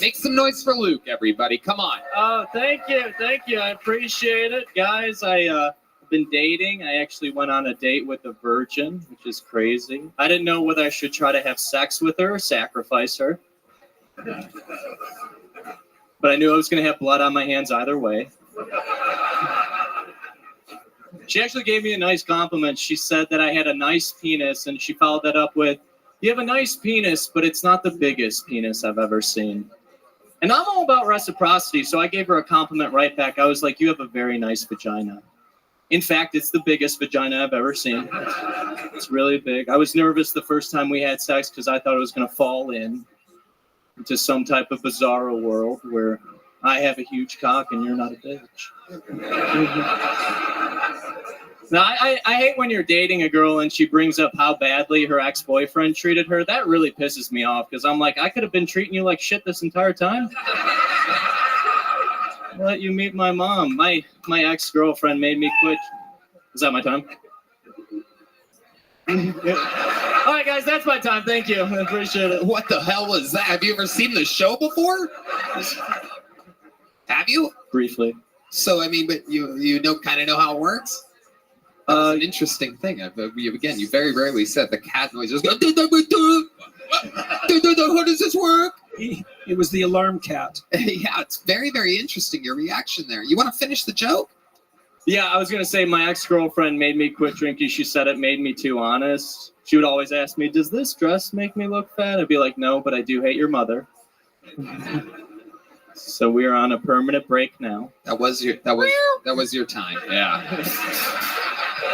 Make some noise for Luke, everybody. Come on. Oh, thank you. Thank you. I appreciate it. Guys, I've been dating. I actually went on a date with a virgin, which is crazy. I didn't know whether I should try to have sex with her or sacrifice her. But I knew I was going to have blood on my hands either way. She actually gave me a nice compliment. She said that I had a nice penis, and she followed that up with, "You have a nice penis, but it's not the biggest penis I've ever seen." And I'm all about reciprocity, so I gave her a compliment right back. I was like, "You have a very nice vagina." In fact, it's the biggest vagina I've ever seen. It's really big. I was nervous the first time we had sex because I thought it was going to fall into some type of bizarro world where I have a huge cock and you're not a bitch. Now, I hate when you're dating a girl and she brings up how badly her ex-boyfriend treated her. That really pisses me off because I'm like, I could have been treating you like shit this entire time. I'll let you meet my mom. My ex-girlfriend made me quit. Is that my time? All right, guys, that's my time. Thank you. I appreciate it. What the hell was that? Have you ever seen the show before? Have you? Briefly. So, I mean, but you kind of know how it works? That's an interesting thing. Again, you very rarely said the cat noise. Just go, how does this work? It was the alarm cat. Yeah, it's very, very interesting, your reaction there. You want to finish the joke? Yeah, I was going to say my ex-girlfriend made me quit drinking. She said it made me too honest. She would always ask me, does this dress make me look fat? I'd be like, no, but I do hate your mother. So we are on a permanent break now. That was your time. Yeah.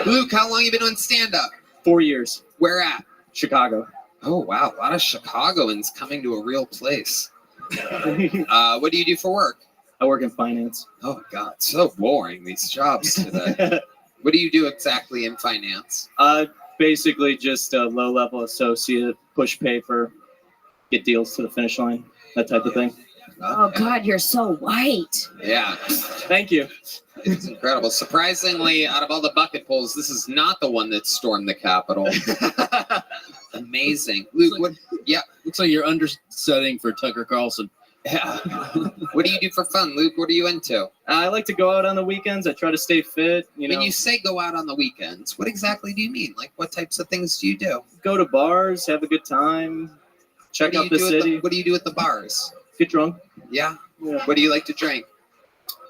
Luke, how long you been on stand-up? 4 years. Where at? Chicago. Oh, wow. A lot of Chicagoans coming to a real place. What do you do for work? I work in finance. Oh, God. So boring, these jobs today. What do you do exactly in finance? Basically just a low-level associate, push paper, get deals to the finish line, that type of thing. Oh, God, you're so white. Yeah. Thank you. It's incredible. Surprisingly, out of all the bucket pulls, this is not the one that stormed the Capitol. Amazing. Luke, what? Yeah. Looks like you're understudying for Tucker Carlson. Yeah. What do you do for fun, Luke? What are you into? I like to go out on the weekends. I try to stay fit. When you say go out on the weekends, what exactly do you mean? Like, what types of things do you do? Go to bars, have a good time, check out the city. What do you do at the bars? Get drunk. Yeah. What do you like to drink?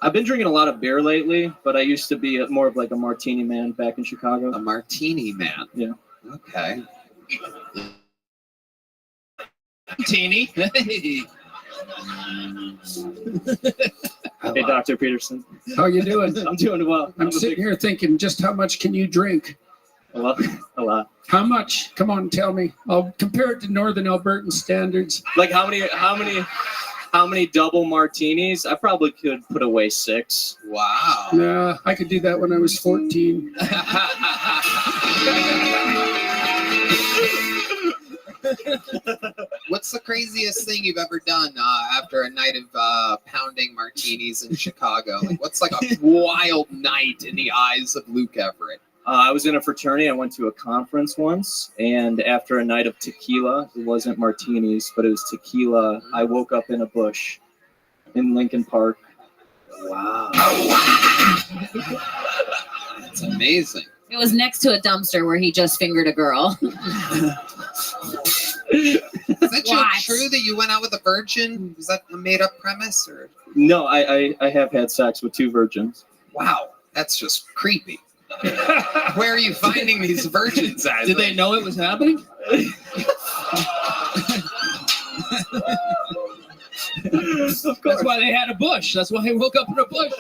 I've been drinking a lot of beer lately, but I used to be more of like a martini man back in Chicago. A martini man? Yeah. Okay. Martini. Hey, Dr. Peterson. How you doing? I'm doing well. I'm sitting here thinking, just how much can you drink? A lot. How much? Come on, tell me. I'll compare it to Northern Albertan standards. Like how many double martinis? I probably could put away 6. Wow. Yeah, I could do that when I was 14. What's the craziest thing you've ever done after a night of pounding martinis in Chicago? Like, what's like a wild night in the eyes of Luke Everett? I was in a fraternity. I went to a conference once, and after a night of tequila, it wasn't martinis, but it was tequila. I woke up in a bush in Lincoln Park. Wow. That's amazing. It was next to a dumpster where he just fingered a girl. Is that true that you went out with a virgin? Was that a made-up premise? Or? No, I have had sex with 2 virgins. Wow, that's just creepy. Where are you finding these virgins at? Did they know it was happening? That's why they had a bush. That's why he woke up in a bush.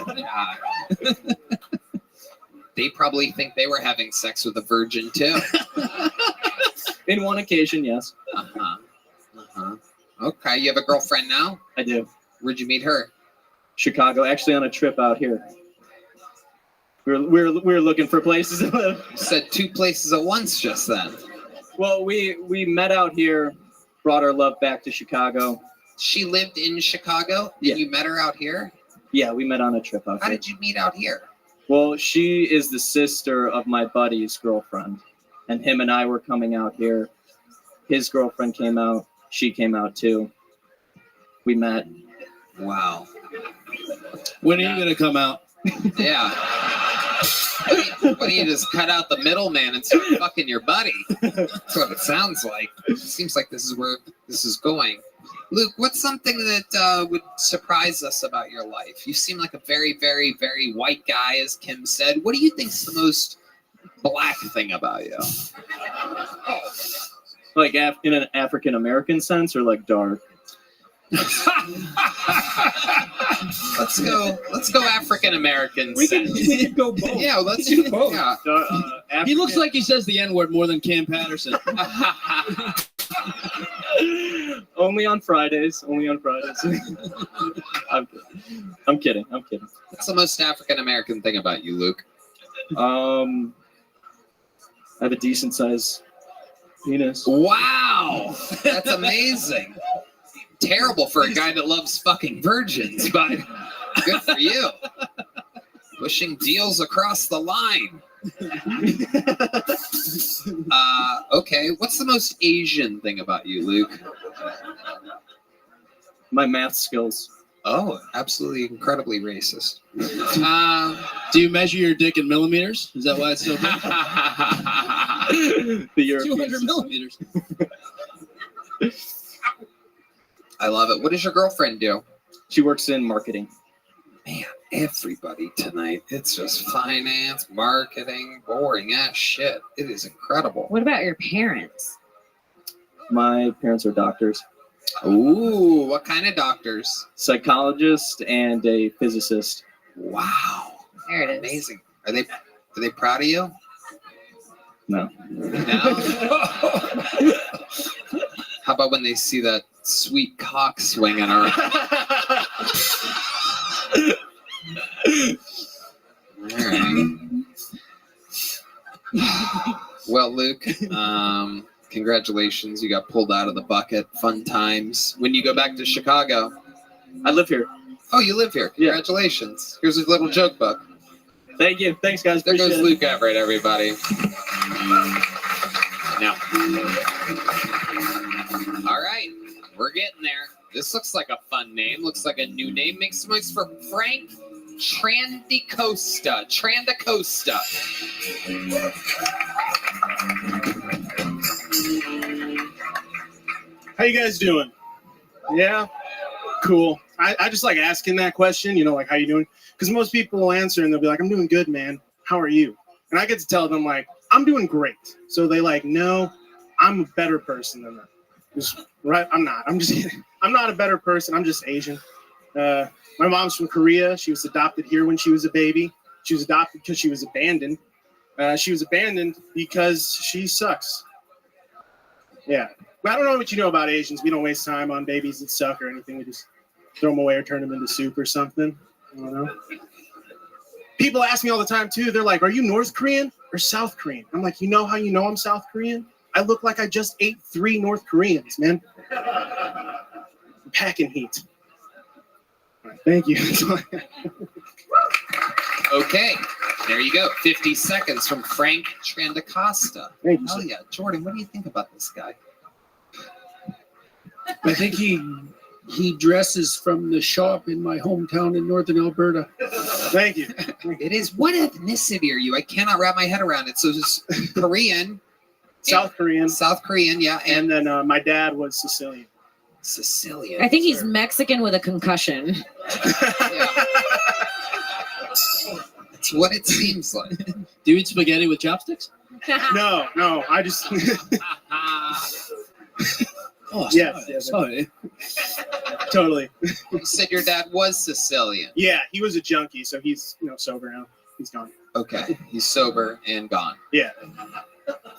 They probably think they were having sex with a virgin too. In one occasion, yes. Okay, you have a girlfriend now? I do. Where'd you meet her? Chicago, actually on a trip out here. We're looking for places to live. You said 2 places at once just then. Well, we met out here, brought our love back to Chicago. She lived in Chicago? Yeah. And you met her out here? Yeah, we met on a trip out How here. did you meet out here? Well, she is the sister of my buddy's girlfriend, and him and I were coming out here. His girlfriend came out. She came out too. We met. Wow. When are you going to come out? Yeah. Why don't you just cut out the middleman and start fucking your buddy? That's what it sounds like. It seems like this is where this is going. Luke, what's something that would surprise us about your life? You seem like a very, very, very white guy, as Kim said. What do you think is the most black thing about you? Like in an African American sense, or like dark? Let's go African American. We can go both. Yeah, let's do both. Yeah. He looks like he says the N-word more than Cam Patterson. Only on Fridays. Only on Fridays. I'm kidding. What's the most African American thing about you, Luke? I have a decent size penis. Wow, that's amazing. Terrible for a guy that loves fucking virgins, but good for you. Pushing deals across the line. Okay, what's the most Asian thing about you, Luke? My math skills. Oh, absolutely incredibly racist. Do you measure your dick in millimeters? Is that why it's so big? The European 200 millimeters. I love it. What does your girlfriend do? She works in marketing. Man, everybody tonight. It's just finance, marketing, boring ass shit. It is incredible. What about your parents? My parents are doctors. Ooh, what kind of doctors? Psychologist and a physicist. Wow. There it is. Amazing. Are they proud of you? No. No? How about when they see that sweet cock swinging around? All right. Well, Luke, congratulations. You got pulled out of the bucket. Fun times. When you go back to Chicago? I live here. Oh, you live here. Congratulations. Here's a little joke book. Thank you. Thanks, guys. There goes Appreciate Luke Everett, everybody. Now. All right. We're getting there. This looks like a fun name. Looks like a new name. Make some noise for Frank Trandacosta. Trandacosta. How you guys doing? Yeah? Cool. I just like asking that question, you know, like, how you doing? Because most people will answer and they'll be like, I'm doing good, man. How are you? And I get to tell them, like, I'm doing great. So they like, no, I'm a better person than that. Just, right? I'm not. I'm just kidding. I'm not a better person. I'm just Asian. My mom's from Korea. She was adopted here when she was a baby. She was adopted because she was abandoned. She was abandoned because she sucks. Yeah. I don't know what you know about Asians. We don't waste time on babies that suck or anything. We just throw them away or turn them into soup or something. I don't know. People ask me all the time, too. They're like, are you North Korean or South Korean? I'm like, you know how you know I'm South Korean? I look like I just ate 3 North Koreans, man. I'm packing heat. All right, thank you. Okay. There you go. 50 seconds from Frank Trandacosta. Thank you, Hell sir. yeah. Jordan, what do you think about this guy? I think he dresses from the shop in my hometown in northern Alberta. Thank you. It is. What ethnicity are you? I cannot wrap my head around it. So it's Korean. South Korean. South Korean, yeah. And then my dad was Sicilian. Sicilian. I think he's Mexican with a concussion. That's what it seems like. Do you eat spaghetti with chopsticks? No, I just. Oh, yes. Sorry. Totally. You said your dad was Sicilian. Yeah, he was a junkie, so he's sober now. He's gone. Okay, he's sober and gone. Yeah.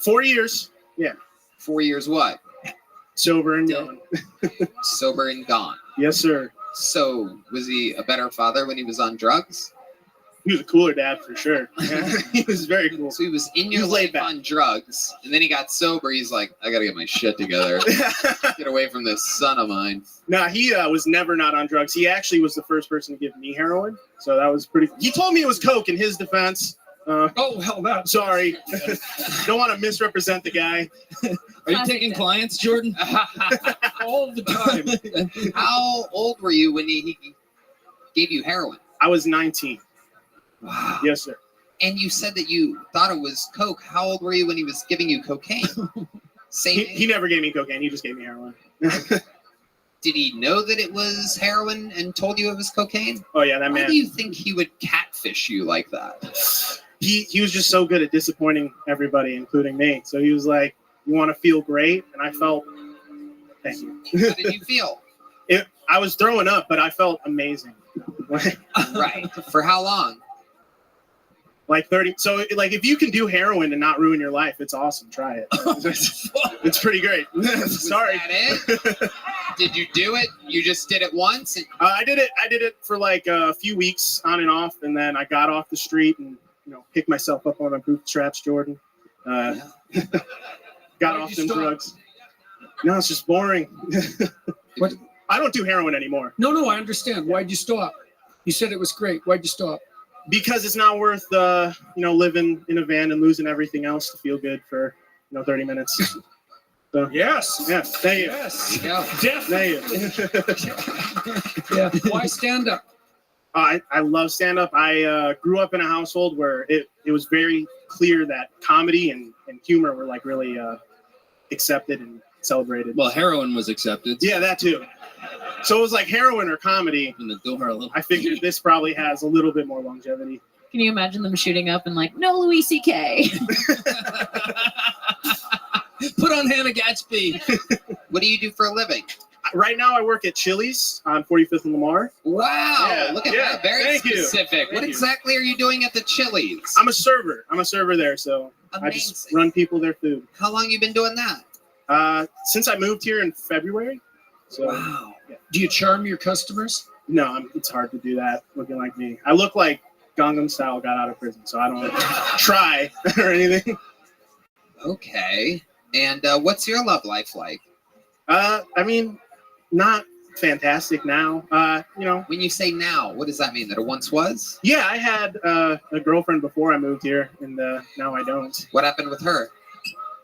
4 years. Yeah. 4 years what? Sober and gone. Sober and gone. Yes, sir. So, was he a better father when he was on drugs? He was a cooler dad for sure. He was very cool. So he was in your life on drugs, and then he got sober. He's like, I gotta get my shit together. Get away from this son of mine. No, he was never not on drugs. He actually was the first person to give me heroin. So that was pretty. He told me it was coke in his defense. Oh, hell no. Sorry. Don't want to misrepresent the guy. Are you taking clients, Jordan? All the time. How old were you when he gave you heroin? I was 19. Wow. Yes, sir. And you said that you thought it was coke. How old were you when he was giving you cocaine? He never gave me cocaine. He just gave me heroin. Did he know that it was heroin and told you it was cocaine? Oh, yeah, that Why man. do you think he would catfish you like that? He was just so good at disappointing everybody, including me. So he was like, you want to feel great? And I felt, thank you. How did you feel? I was throwing up, but I felt amazing. Right. For how long? Like 30. So like if you can do heroin and not ruin your life, it's awesome. Try it. It's pretty great. Sorry. Was that it? Did you do it? You just did it once? I did it for like a few weeks on and off, and then I got off the street and picked myself up on my bootstraps, Jordan. Got off them drugs. No, it's just boring. What? I don't do heroin anymore. No, I understand. Why'd you stop? You said it was great. Why'd you stop? Because it's not worth living in a van and losing everything else to feel good for 30 minutes. So, yes. Thank you. Yes. Thank you. Yeah. Why stand up? I love stand up. I grew up in a household where it was very clear that comedy and humor were like really accepted and celebrated. Well, heroin was accepted. Yeah, that too. So it was like heroin or comedy. I figured this probably has a little bit more longevity. Can you imagine them shooting up and like, no Louis C.K.? Put on Hannah Gatsby. What do you do for a living? Right now I work at Chili's on 45th and Lamar. Wow, Yeah, look at yeah, that. Very thank you. specific. What Thank you. exactly are you doing at the Chili's? I'm a server there, so I just run people their food. How long you been doing that? Since I moved here in February. So, wow. Yeah. Do you charm your customers? No, it's hard to do that looking like me. I look like Gangnam Style got out of prison, so I don't try or anything. Okay. And what's your love life like? I mean, not fantastic now. When you say now, what does that mean? That it once was? Yeah, I had a girlfriend before I moved here, and now I don't. What happened with her?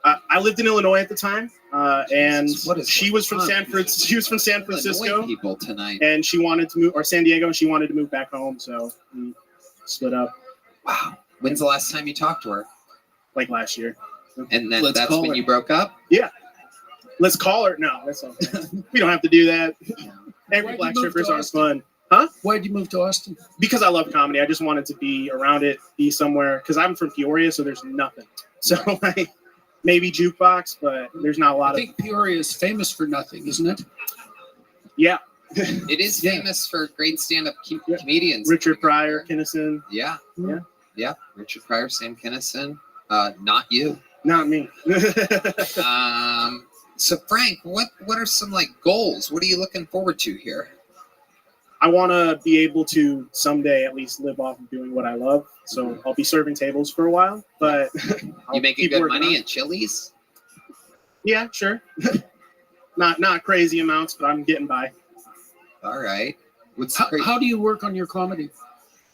I lived in Illinois at the time, and she was from San Francisco. Illinois people tonight. And she wanted to move, or San Diego, and she wanted to move back home, so we split up. Wow. When's the last time you talked to her? Like last year. And then that's when you broke up? Yeah. Let's call her. No, that's okay. We don't have to do that. Every black strippers aren't fun. Huh? Why'd you move to Austin? Because I love comedy. I just wanted to be around it, be somewhere. Because I'm from Peoria, so there's nothing. So like maybe jukebox, but there's not a lot I think Peoria is famous for nothing, isn't it? Yeah. It is famous for great stand-up comedians. Richard Pryor, Kinnison. Yeah. Richard Pryor, Sam Kinnison. Not you. Not me. So Frank, what are some like goals? What are you looking forward to here? I want to be able to someday at least live off of doing what I love. So I'll be serving tables for a while, but You making good money at Chili's? Yeah, sure. not crazy amounts, but I'm getting by. All right. How do you work on your comedy?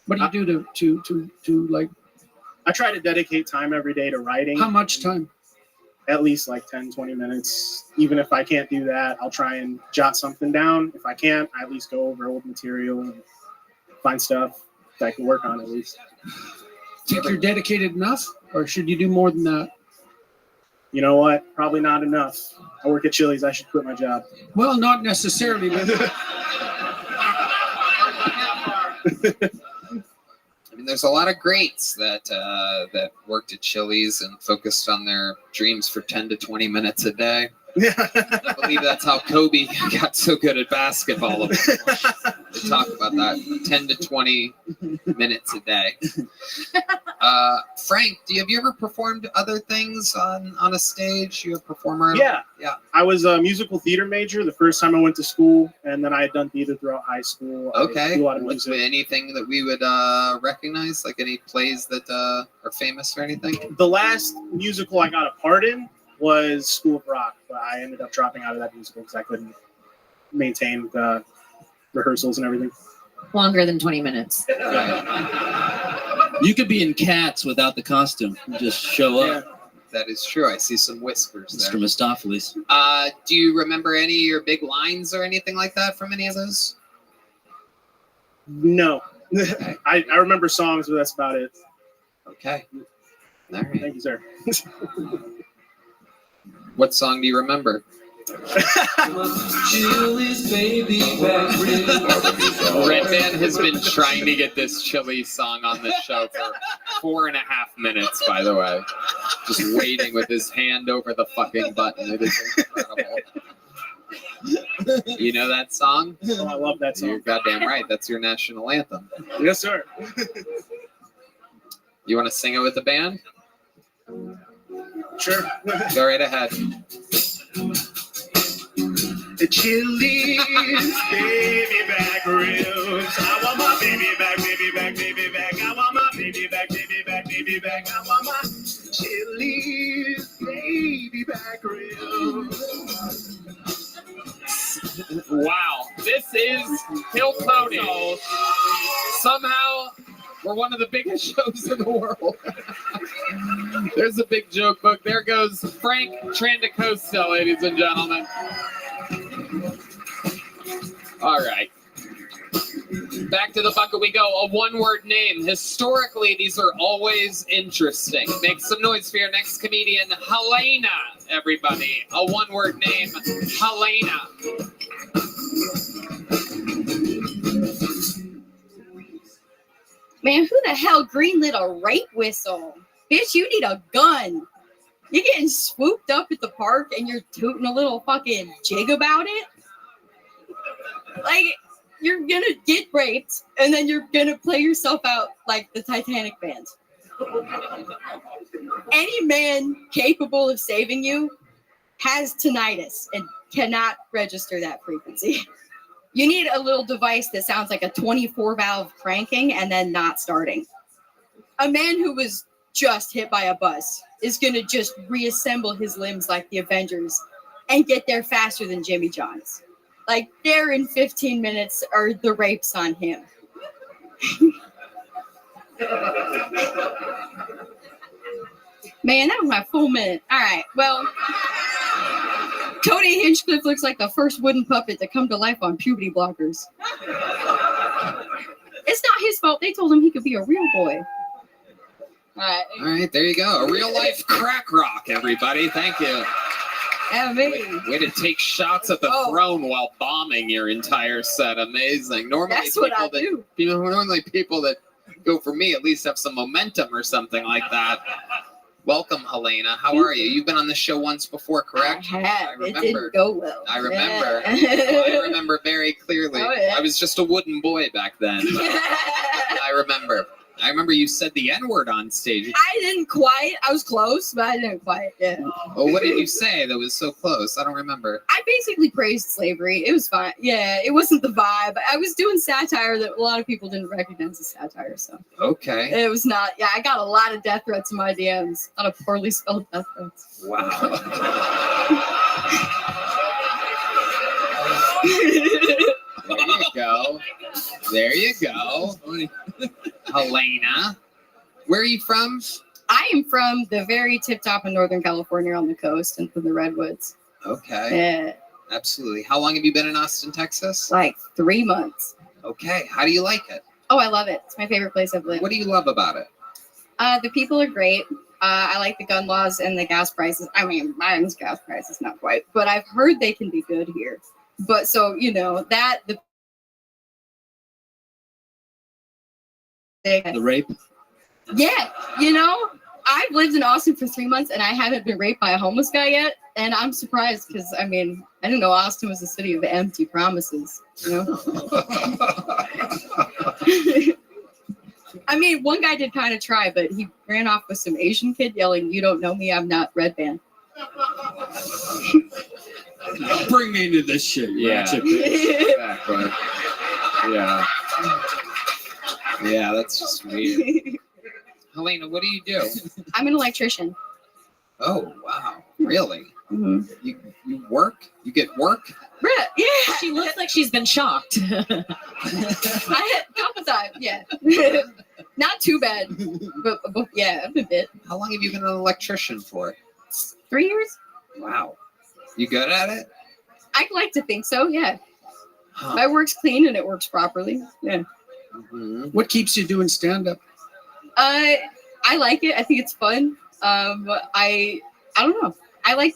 What do you do to like? I try to dedicate time every day to writing. How much time? At least like 10, 20 minutes. Even if I can't do that, I'll try and jot something down. If I can't, I at least go over old material and find stuff that I can work on at least. Think you're dedicated enough, or should you do more than that? You know what? Probably not enough. I work at Chili's. I should quit my job. Well, not necessarily. I mean, there's a lot of greats that worked at Chili's and focused on their dreams for 10 to 20 minutes a day. I believe that's how Kobe got so good at basketball. They talk about that 10 to 20 minutes a day. Frank, have you ever performed other things on a stage? You a performer? Yeah. I was a musical theater major the first time I went to school, and then I had done theater throughout high school. Okay. I do a lot of music. Anything that we would recognize, like any plays that are famous or anything? The last musical I got a part in was School of Rock, but I ended up dropping out of that musical because I couldn't maintain the rehearsals and everything. Longer than 20 minutes. You could be in Cats without the costume. Just show up. Yeah, that is true. I see some whiskers there. Mr. Mistopheles. Do you remember any of your big lines or anything like that from any of those? No. I remember songs, but that's about it. Okay. All right. Thank you, sir. What song do you remember? Chili's baby back Red Man has been trying to get this Chili song on the show for 4.5 minutes, by the way. Just waiting with his hand over the fucking button. It is incredible. You know that song? Oh, I love that song. You're goddamn right. That's your national anthem. Yes, sir. You want to sing it with the band? Sure. Go right ahead. The Chili's baby back ribs. I want my baby back, baby back, baby back. I want my baby back, baby back, baby back. I want my Chili's baby back ribs. Wow. This is Kill Tony. Somehow, we're one of the biggest shows in the world. There's a big joke book. There goes Frank Trandacosta, ladies and gentlemen. All right. Back to the bucket we go. A one-word name. Historically, these are always interesting. Make some noise for your next comedian, Helena, everybody. A one-word name, Helena. Man, who the hell greenlit a rape whistle? Bitch, you need a gun. You're getting swooped up at the park and you're tooting a little fucking jig about it? Like, you're gonna get raped and then you're gonna play yourself out like the Titanic band. Any man capable of saving you has tinnitus and cannot register that frequency. You need a little device that sounds like a 24 valve cranking and then not starting. A man who was just hit by a bus is going to just reassemble his limbs like the Avengers and get there faster than Jimmy John's. Like, there in 15 minutes are the rapes on him. Man, that was my full minute. All right, well, Cody Hinchcliffe looks like the first wooden puppet to come to life on puberty blockers. It's not his fault. They told him he could be a real boy. All right, there you go. A real life crack rock, everybody. Thank you. Yeah, me. Way to take shots at the throne while bombing your entire set. Amazing. Normally, That's what I do. Normally, people that go for me at least have some momentum or something like that. Welcome, Helena. How are you? You've been on the show once before, correct? I have. It didn't go well. I remember. Yeah. I remember very clearly. Oh, yeah. I was just a wooden boy back then. But I remember. I remember you said the N-word on stage. I didn't quite. I was close, but I didn't quite. Yeah. Well, what did you say that was so close? I don't remember. I basically praised slavery. It was fine. Yeah, it wasn't the vibe. I was doing satire that a lot of people didn't recognize as satire, so. Okay. It was not. Yeah, I got a lot of death threats in my DMs. A lot of poorly spelled death threats. Wow. There you go. There you go. Helena. Where are you from? I am from the very tip top of Northern California on the coast and from the Redwoods. Okay. Yeah. Absolutely. How long have you been in Austin, Texas? Like 3 months. Okay. How do you like it? Oh, I love it. It's my favorite place I've lived. What do you love about it? The people are great. I like the gun laws and the gas prices. I mean, mine's gas prices, not quite, but I've heard they can be good here. But so, you know, the rape? Yeah, you know, I've lived in Austin for 3 months and I haven't been raped by a homeless guy yet. And I'm surprised because, I mean, I didn't know Austin was a city of empty promises, you know? I mean, one guy did kind of try, but he ran off with some Asian kid yelling, "You don't know me, I'm not Red Band." Bring me into this shit. Yeah. Exactly. Yeah. Yeah, that's just weird. Helena, what do you do? I'm an electrician. Oh, wow. Really? Mm-hmm. You work? You get work? Yeah. She looks like she's been shocked. I had a couple times, yeah. Not too bad, but yeah, a bit. How long have you been an electrician for? 3 years. Wow. You good at it? I like to think so, yeah. Huh. My work's clean and it works properly. Yeah. Mm-hmm. What keeps you doing stand-up? I like it. I think it's fun. I don't know. I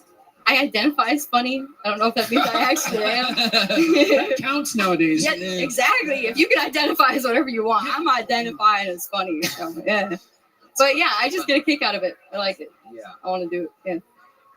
identify as funny. I don't know if that means I actually am. That counts nowadays. Yeah, exactly. If you can identify as whatever you want, I'm identifying as funny. So, yeah. But yeah, I just get a kick out of it. I like it. Yeah. I want to do it. Yeah.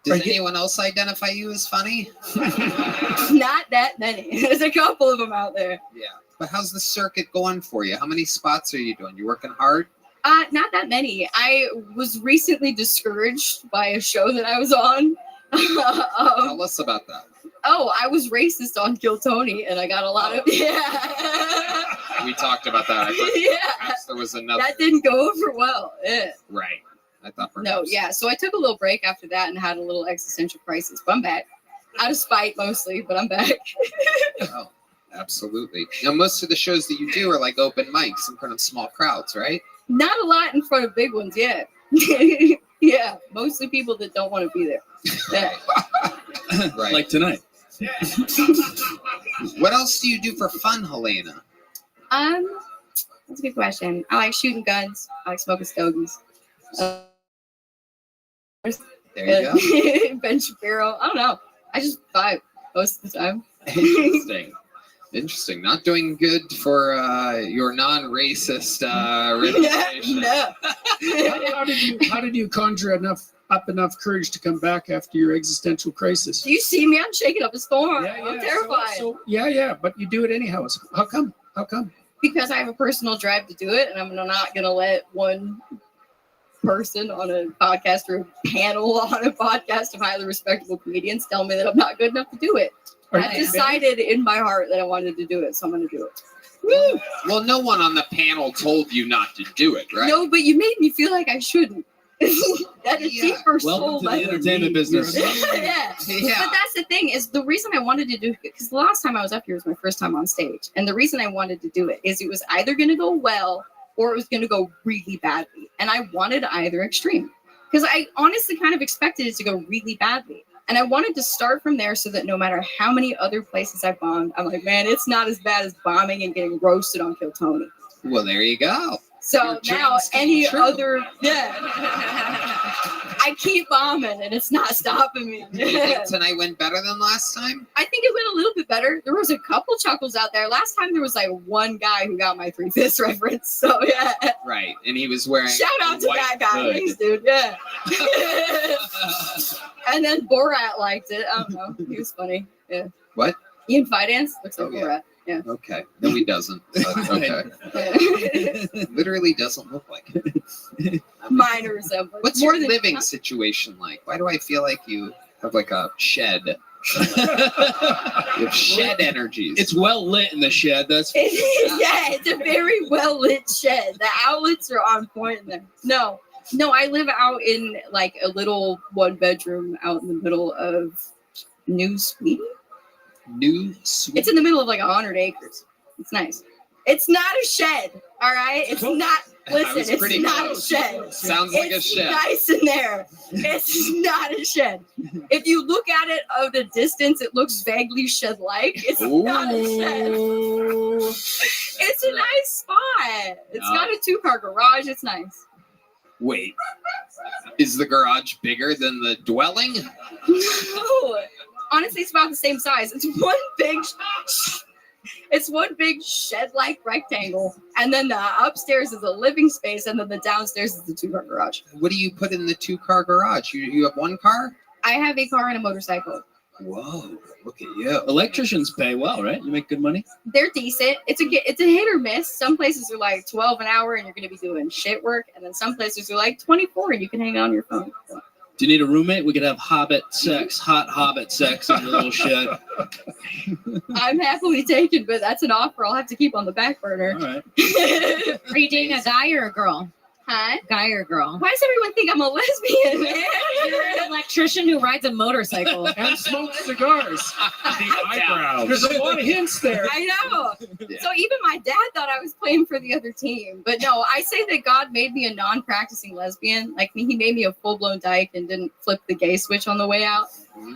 Does anyone else identify you as funny? Not that many. There's a couple of them out there. Yeah. But how's the circuit going for you? How many spots are you doing? You working hard? Not that many. I was recently discouraged by a show that I was on. Tell us about that. Oh, I was racist on Kill Tony, and I got a lot of We talked about that. I thought perhaps there was another. That didn't go over well. Yeah. Right. I thought No, yeah. So I took a little break after that and had a little existential crisis, but I'm back. Out of spite mostly, but I'm back. Oh, absolutely. Now, most of the shows that you do are like open mics in front of small crowds, right? Not a lot in front of big ones, yeah. Yeah, mostly people that don't want to be there. Yeah. Right. Like tonight. What else do you do for fun, Helena? That's a good question. I like shooting guns. I like smoking stogies. There you go. Ben Shapiro. I don't know. I just vibe most of the time. Interesting. Not doing good for your non-racist reputation. No. How did you conjure enough courage to come back after your existential crisis? You see me? I'm shaking up a storm. I'm terrified. Yeah, but you do it anyhow. How come? Because I have a personal drive to do it, and I'm not going to let one person on a podcast or a panel on a podcast of highly respectable comedians tell me that I'm not good enough to do it. I decided in my heart that I wanted to do it, so I'm going to do it. Woo! Well, no one on the panel told you not to do it, right? No, but you made me feel like I shouldn't. That is deeper soul. Welcome to the entertainment business. Yeah. But that's the thing is the reason I wanted to do it, because the last time I was up here was my first time on stage. And the reason I wanted to do it is it was either going to go well or it was going to go really badly. And I wanted either extreme because I honestly kind of expected it to go really badly. And I wanted to start from there so that no matter how many other places I bombed, I'm like, man, it's not as bad as bombing and getting roasted on Kill Tony. Well, there you go. So now any other, I keep bombing and it's not stopping me. Do you think tonight went better than last time? I think it went a little bit better. There was a couple chuckles out there. Last time there was like one guy who got my 3 Fists reference. So yeah. Right. And he was wearing shout out to that guy. hood. Thanks, dude. Yeah. And then Borat liked it. I don't know. He was funny. Yeah. What? Ian Finance looks like Borat. Yeah. Okay. No, he doesn't. Okay. Literally doesn't look like it. Minor resemblance. What's your living situation like? Why do I feel like you have like a shed? You have shed energies. It's well lit in the shed. That's Yeah, it's a very well lit shed. The outlets are on point in there. No, I live out in like a little 1-bedroom out in the middle of New Sweden. It's in the middle of like 100 acres. It's nice. It's not a shed, all right? It's not. Listen, it's not a shed. Sounds like a shed. It's nice in there. It's not a shed. If you look at it at a distance, it looks vaguely shed-like. It's not a shed. It's a nice spot. It's got a 2-car garage. It's nice. Wait, is the garage bigger than the dwelling? No. Honestly, it's about the same size. It's one big shed-like rectangle, and then the upstairs is a living space, and then the downstairs is the 2-car garage. What do you put in the 2-car garage? You have 1 car? I have a car and a motorcycle. Whoa, look at you. Electricians pay well, right? You make good money. They're decent. It's a hit or miss. Some places are like 12 an hour, and you're going to be doing shit work, and then some places are like 24, and you can hang out on your phone. So. Do you need a roommate? We could have hot hobbit sex in the little shed. I'm happily taken, but that's an offer I'll have to keep on the back burner. All right. Are you dating a guy or a girl? Huh? Guy or girl? Why does everyone think I'm a lesbian? You're an electrician who rides a motorcycle. And smokes cigars. The eyebrows. There's a lot of hints there. I know. So even my dad thought I was playing for the other team. But no, I say that God made me a non-practicing lesbian. Like he made me a full-blown dyke and didn't flip the gay switch on the way out.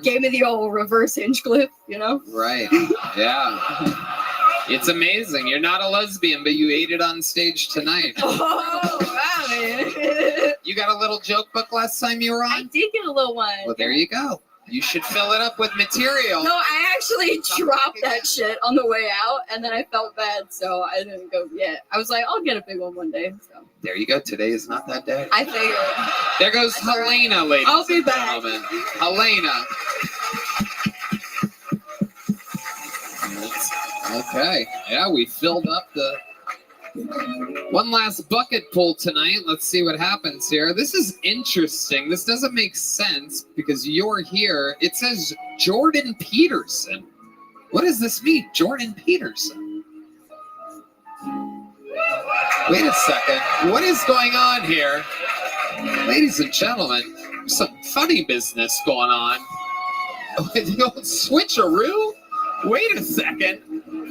Gave me the old reverse hinge clip, you know? Right. Yeah. It's amazing. You're not a lesbian, but you ate it on stage tonight. Oh, wow, man. You got a little joke book last time you were on? I did get a little one. Well, there you go. You should fill it up with material. No, I actually dropped that shit on the way out, and then I felt bad, so I didn't go yet. I was like, I'll get a big one day. So There you go. Today is not that day. I figured. There goes Helena, ladies I'll be and back. gentlemen. Helena. Okay. Yeah, we filled up the one last bucket pull tonight. Let's see what happens here. This is interesting. This doesn't make sense because you're here. It says Jordan Peterson. What does this mean? Jordan Peterson. Wait a second. What is going on here? Ladies and gentlemen, there's some funny business going on. The old switcheroo? Wait a second.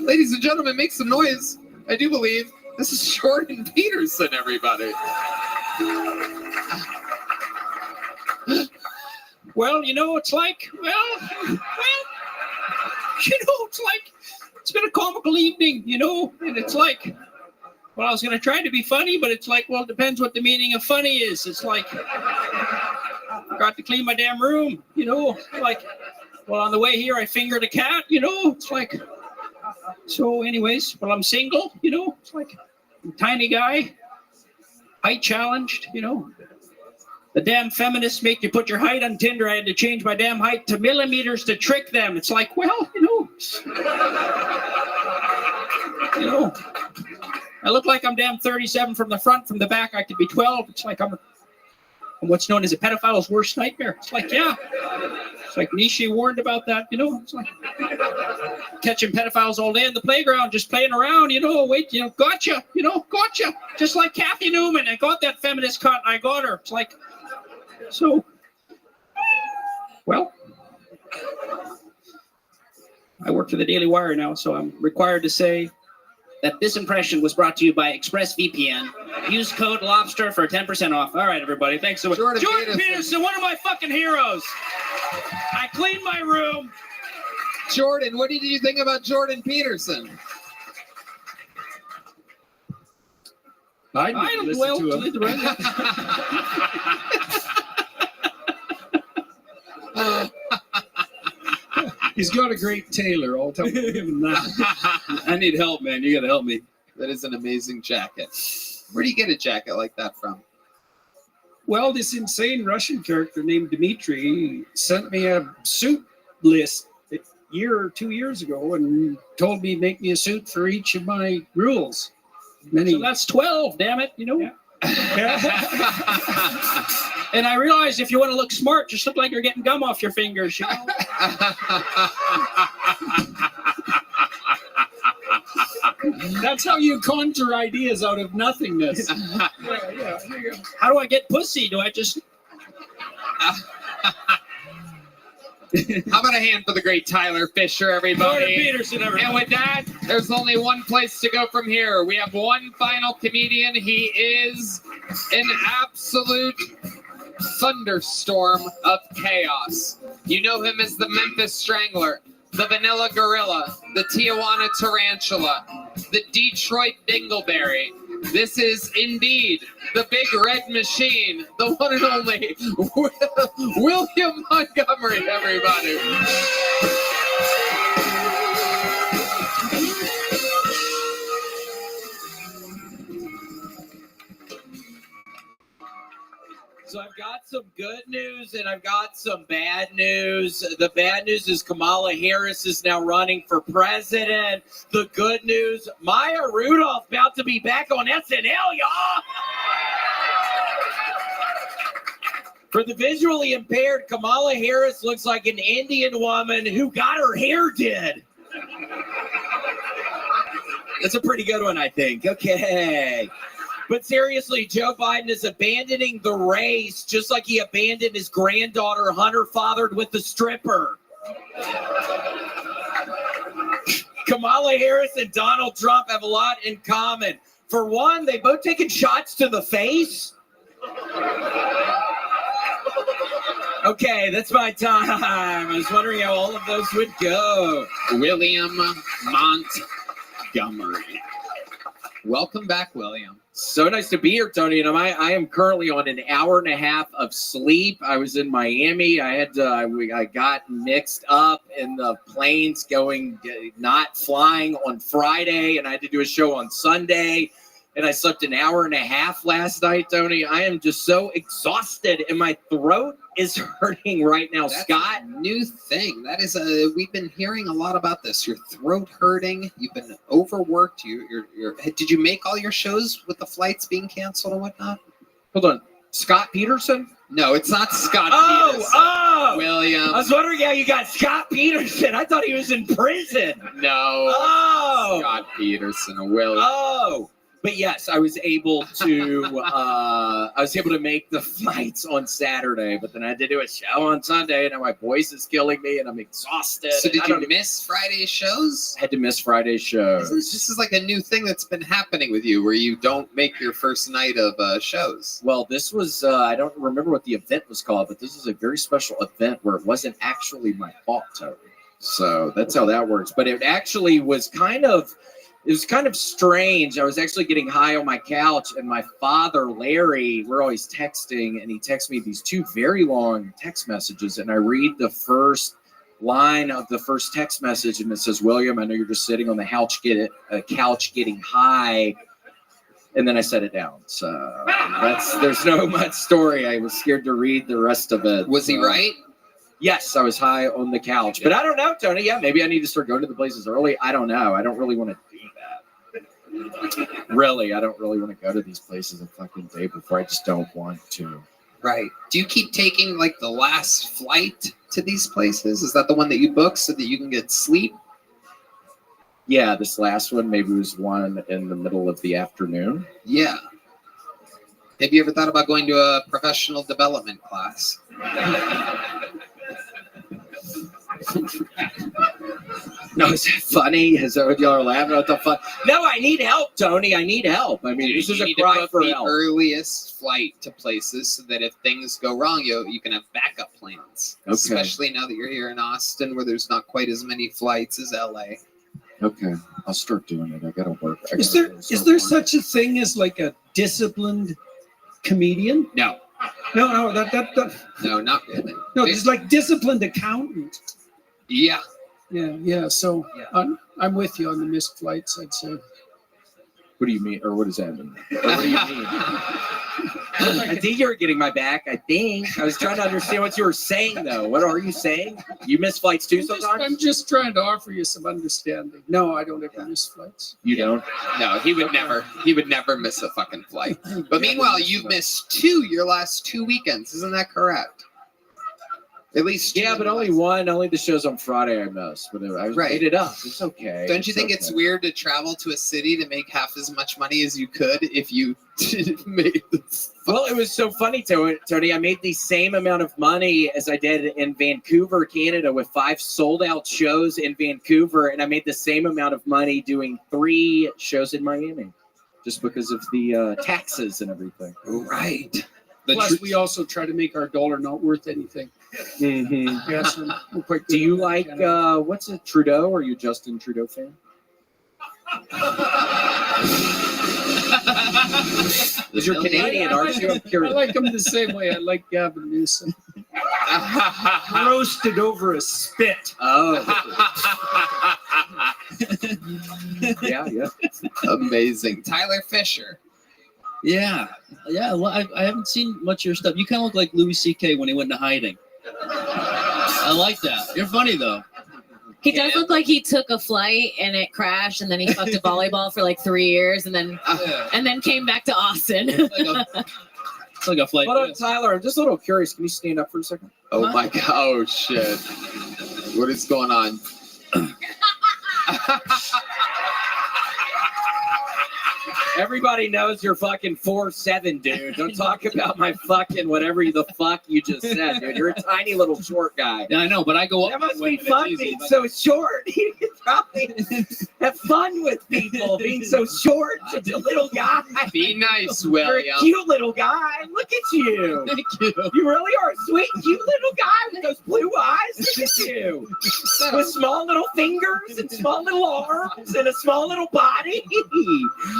Ladies and gentlemen, make some noise. I do believe this is Jordan Peterson, everybody. Well, it's like, it's been a comical evening, and it's like, well, I was going to try to be funny, but it's like, well, it depends what the meaning of funny is. It's like, I forgot to clean my damn room, like, well, on the way here, I fingered a cat, it's like, so anyways, well, I'm single, it's like, I'm a tiny guy, height challenged, The damn feminists make you put your height on Tinder. I had to change my damn height to millimeters to trick them. It's like, well, I look like I'm damn 37 from the front. From the back, I could be 12. It's like I'm what's known as a pedophile's worst nightmare. It's like, yeah. It's like Nietzsche warned about that, It's like catching pedophiles all day in the playground, just playing around, gotcha, gotcha. Just like Kathy Newman. I got that feminist cunt. I got her. It's like, so, well, I work for the Daily Wire now, so I'm required to say that this impression was brought to you by ExpressVPN. Use code LOBSTER for 10% off. All right, everybody. Thanks so much. Jordan Peterson, one of my fucking heroes. I cleaned my room. Jordan, what did you think about Jordan Peterson? I don't listen to him. He's got a great tailor. I'll tell him that. I need help, man. You gotta help me. That is an amazing jacket. Where do you get a jacket like that from? Well, this insane Russian character named Dmitri sent me a suit list a year or 2 years ago and told me make me a suit for each of my rules. So that's 12, damn it, Yeah. And I realized if you want to look smart, just look like you're getting gum off your fingers, That's how you conjure ideas out of nothingness. Yeah. How do I get pussy? Do I just... How about a hand for the great Tyler Fisher, everybody? Jordan Peterson, everybody. And with that, there's only one place to go from here. We have one final comedian. He is an absolute thunderstorm of chaos. You know him as the Memphis Strangler, the Vanilla Gorilla, the Tijuana Tarantula, the Detroit Dingleberry. This is indeed the Big Red Machine, the one and only William Montgomery, everybody. So I've got some good news and I've got some bad news. The bad news is Kamala Harris is now running for president. The good news, Maya Rudolph about to be back on SNL, y'all. For the visually impaired, Kamala Harris looks like an Indian woman who got her hair did. That's a pretty good one, I think. Okay. But seriously, Joe Biden is abandoning the race just like he abandoned his granddaughter Hunter-fathered with the stripper. Kamala Harris and Donald Trump have a lot in common. For one, they both taken shots to the face. Okay, that's my time. I was wondering how all of those would go. William Montgomery. Welcome back, William. So nice to be here, Tony. And I am currently on an hour and a half of sleep. I was in Miami. I got mixed up in the planes not flying on Friday, and I had to do a show on Sunday. And I slept an hour and a half last night, Tony. I am just so exhausted, and my throat is hurting right now. That's Scott, a new thing. That is we've been hearing a lot about this. Your throat hurting. You've been overworked. Did you make all your shows with the flights being canceled and whatnot? Hold on. Scott Peterson? No, it's not Scott Peterson. Oh! William. I was wondering how you got Scott Peterson. I thought he was in prison. No. Oh! Scott Peterson. William. Oh! But yes, I was able to make the flights on Saturday, but then I had to do a show on Sunday, and now my voice is killing me, and I'm exhausted. So did you miss Friday's shows? I had to miss Friday's shows. This is like a new thing that's been happening with you, where you don't make your first night of shows. Well, this was, I don't remember what the event was called, but this was a very special event where it wasn't actually my fault, Tony. So that's how that works. But it actually was kind of strange. I was actually getting high on my couch, and my father, Larry, we're always texting, and he texts me these two very long text messages, and I read the first line of the first text message, and it says, "William, I know you're just sitting on the couch getting high," and then I set it down. So there's no much story. I was scared to read the rest of it. Was he right? Yes, I was high on the couch, but I don't know, Tony. Yeah, maybe I need to start going to the places early. I don't know. I don't really want to do that. Really, I don't really want to go to these places a fucking day before. I just don't want to. Right. Do you keep taking like the last flight to these places? Is that the one that you book so that you can get sleep? Yeah, this last one maybe was one in the middle of the afternoon. Yeah. Have you ever thought about going to a professional development class? No, is that funny? Is that what y'all are laughing at? The fun? No, I need help, Tony. I need help. I mean, this is a cry for help. The earliest flight to places so that if things go wrong, you can have backup plans. Okay. Especially now that you're here in Austin, where there's not quite as many flights as LA. Okay, I'll start doing it. I gotta work. Is there such a thing as like a disciplined comedian? No. No, No, not really. No, there's like disciplined accountant. Yeah. Yeah. So I'm with you on the missed flights, I'd say. What do you mean, or what does that mean? What do you mean? I think you were getting my back. I think I was trying to understand what you were saying, though. What are you saying? You miss flights too sometimes? I'm just trying to offer you some understanding. No, I don't ever miss flights. You don't? No, he would never. He would never miss a fucking flight. But meanwhile, you've missed your last 2 weekends. Isn't that correct? At least. Yeah, but only one. Only the shows on Friday I missed. But I made it up. It's okay. Don't you think it's weird to travel to a city to make half as much money as you could if you made this? Well, it was so funny, Tony. I made the same amount of money as I did in Vancouver, Canada, with 5 sold-out shows in Vancouver, and I made the same amount of money doing 3 shows in Miami, just because of the taxes and everything. Right. Plus, we also try to make our dollar not worth anything. Mm-hmm. Yes. Do you like what's it, Trudeau? Are you a Justin Trudeau fan? You're Canadian, aren't you? I'm curious. I like him the same way I like Gavin Newsom. Roasted over a spit. Oh. Yeah. Amazing. Tyler Fisher. Yeah. Well, I haven't seen much of your stuff. You kind of look like Louis C.K. when he went into hiding. I like that. You're funny though. He does look like he took a flight and it crashed, and then he fucked a volleyball for like 3 years, and then came back to Austin. It's like a flight. Hold on, Tyler. I'm just a little curious. Can you stand up for a second? Oh my God! Oh shit! What is going on? Everybody knows you're fucking 4'7", dude. Don't talk about my fucking whatever the fuck you just said, dude. You're a tiny little short guy. Yeah, I know, but I go up. That must be fun being so short. You can probably have fun with people being so short. Just a little guy. Be nice, You're William. a cute little guy. Look at you. Thank you. You really are a sweet, cute little guy with those blue eyes. Look at you. With small little fingers and small little arms and a small little body.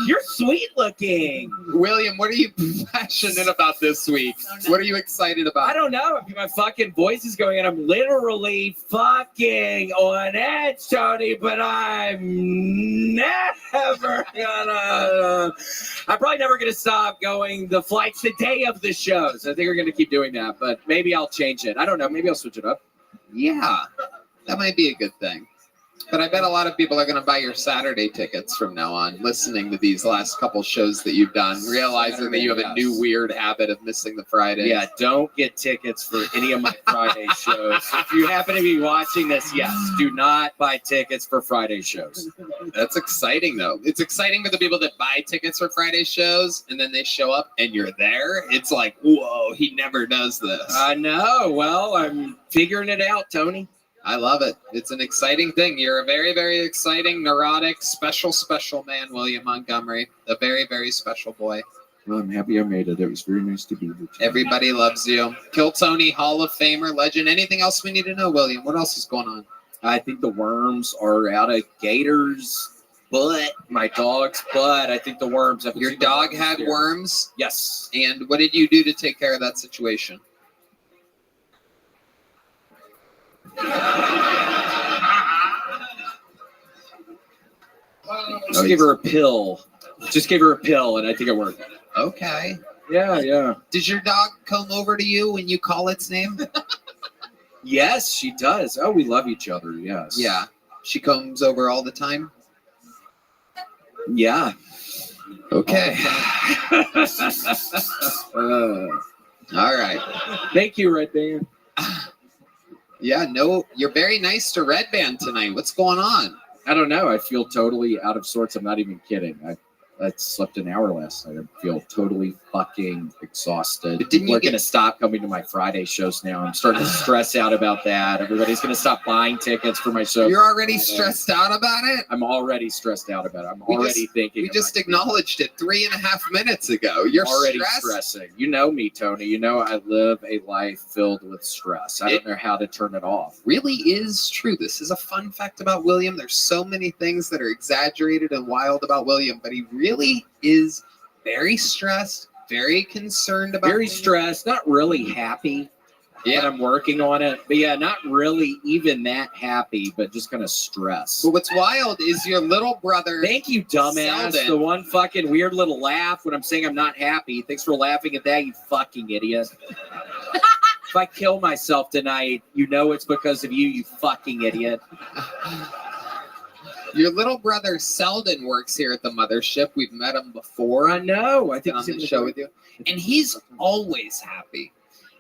You're You're sweet looking. William, what are you passionate about this week? What are you excited about? I don't know. My fucking voice is going and I'm literally fucking on edge, Tony, but I'm never gonna. I'm probably never gonna stop going the flights the day of the shows. I think we're gonna keep doing that, but maybe I'll change it. I don't know. Maybe I'll switch it up. Yeah, that might be a good thing. But I bet a lot of people are going to buy your Saturday tickets from now on, listening to these last couple shows that you've done, realizing that you have a new weird habit of missing the Fridays. Yeah, don't get tickets for any of my Friday shows. If you happen to be watching this, yes, do not buy tickets for Friday shows. That's exciting, though. It's exciting for the people that buy tickets for Friday shows, and then they show up and you're there. It's like, whoa, he never does this. I know. Well, I'm figuring it out, Tony. I love it. It's an exciting thing. You're a very, very exciting, neurotic, special man, William Montgomery. A very, very special boy. Well, I'm happy I made it. It was very nice to be with you. Everybody loves you. Kill Tony, Hall of Famer, legend. Anything else we need to know, William? What else is going on? I think the worms are out of Gator's butt. My dog's butt. I think the worms. Your dog had worms? Yes. And what did you do to take care of that situation? Just gave her a pill. And I think it worked. Okay. Yeah. Does your dog come over to you when you call its name? Yes, she does. Oh, we love each other. Yes. Yeah. She comes over all the time? Yeah. Okay. All right. Thank you, Red Band. Yeah, no, you're very nice to Red Band tonight. What's going on? I don't know. I feel totally out of sorts. I'm not even kidding. I slept an hour last night. I feel totally fucking exhausted. But didn't you going to stop coming to my Friday shows now. I'm starting to stress out about that. Everybody's going to stop buying tickets for my show. You're already stressed out about it? I'm already stressed out about it. I'm already thinking. We just acknowledged it 3.5 minutes ago. You're already stressed? Stressing. You know me, Tony. You know I live a life filled with stress. I don't know how to turn it off. Really is true. This is a fun fact about William. There's so many things that are exaggerated and wild about William, but he really is very stressed, very concerned about very stressed, not really happy. Yeah, I'm working on it. But yeah, not really even that happy, but just kind of stressed. But what's wild is your little brother. Thank you, dumbass. Selden. The one fucking weird little laugh when I'm saying I'm not happy. Thanks for laughing at that, you fucking idiot. If I kill myself tonight, you know it's because of you, you fucking idiot. Your little brother Selden works here at the mothership. We've met him before. I know. I think on the show with you. And he's always happy.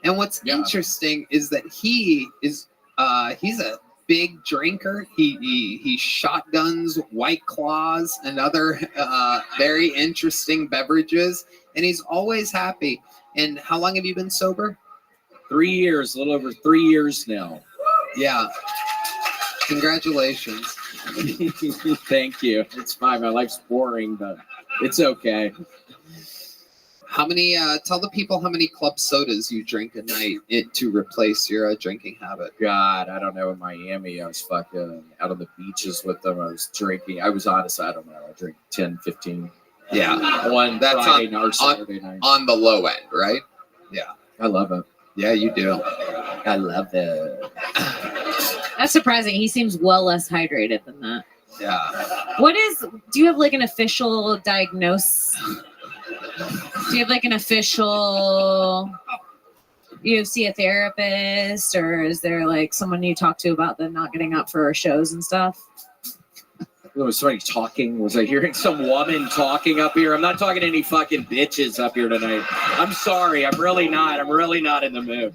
And what's interesting is that he's a big drinker. He shotguns White Claws and other very interesting beverages. And he's always happy. And how long have you been sober? 3 years, a little over 3 years now. Yeah. Congratulations. Thank you. It's fine. My life's boring, but it's okay. How many? Tell the people how many club sodas you drink a night to replace your drinking habit. God, I don't know. In Miami, I was fucking out on the beaches with them. I was drinking. I was honest. I don't know. I drink 10, 15. Yeah. That's Friday night or Saturday night. On the low end, right? Yeah. I love it. Yeah, you do. I love it. That's surprising. He seems well less hydrated than that. Yeah. Do you have like an official diagnosis? Do you have like an official, you see a therapist, or is there like someone you talk to about them not getting up for shows and stuff? Was somebody talking? Was I hearing some woman talking up here? I'm not talking to any fucking bitches up here tonight. I'm sorry. I'm really not. I'm really not in the mood.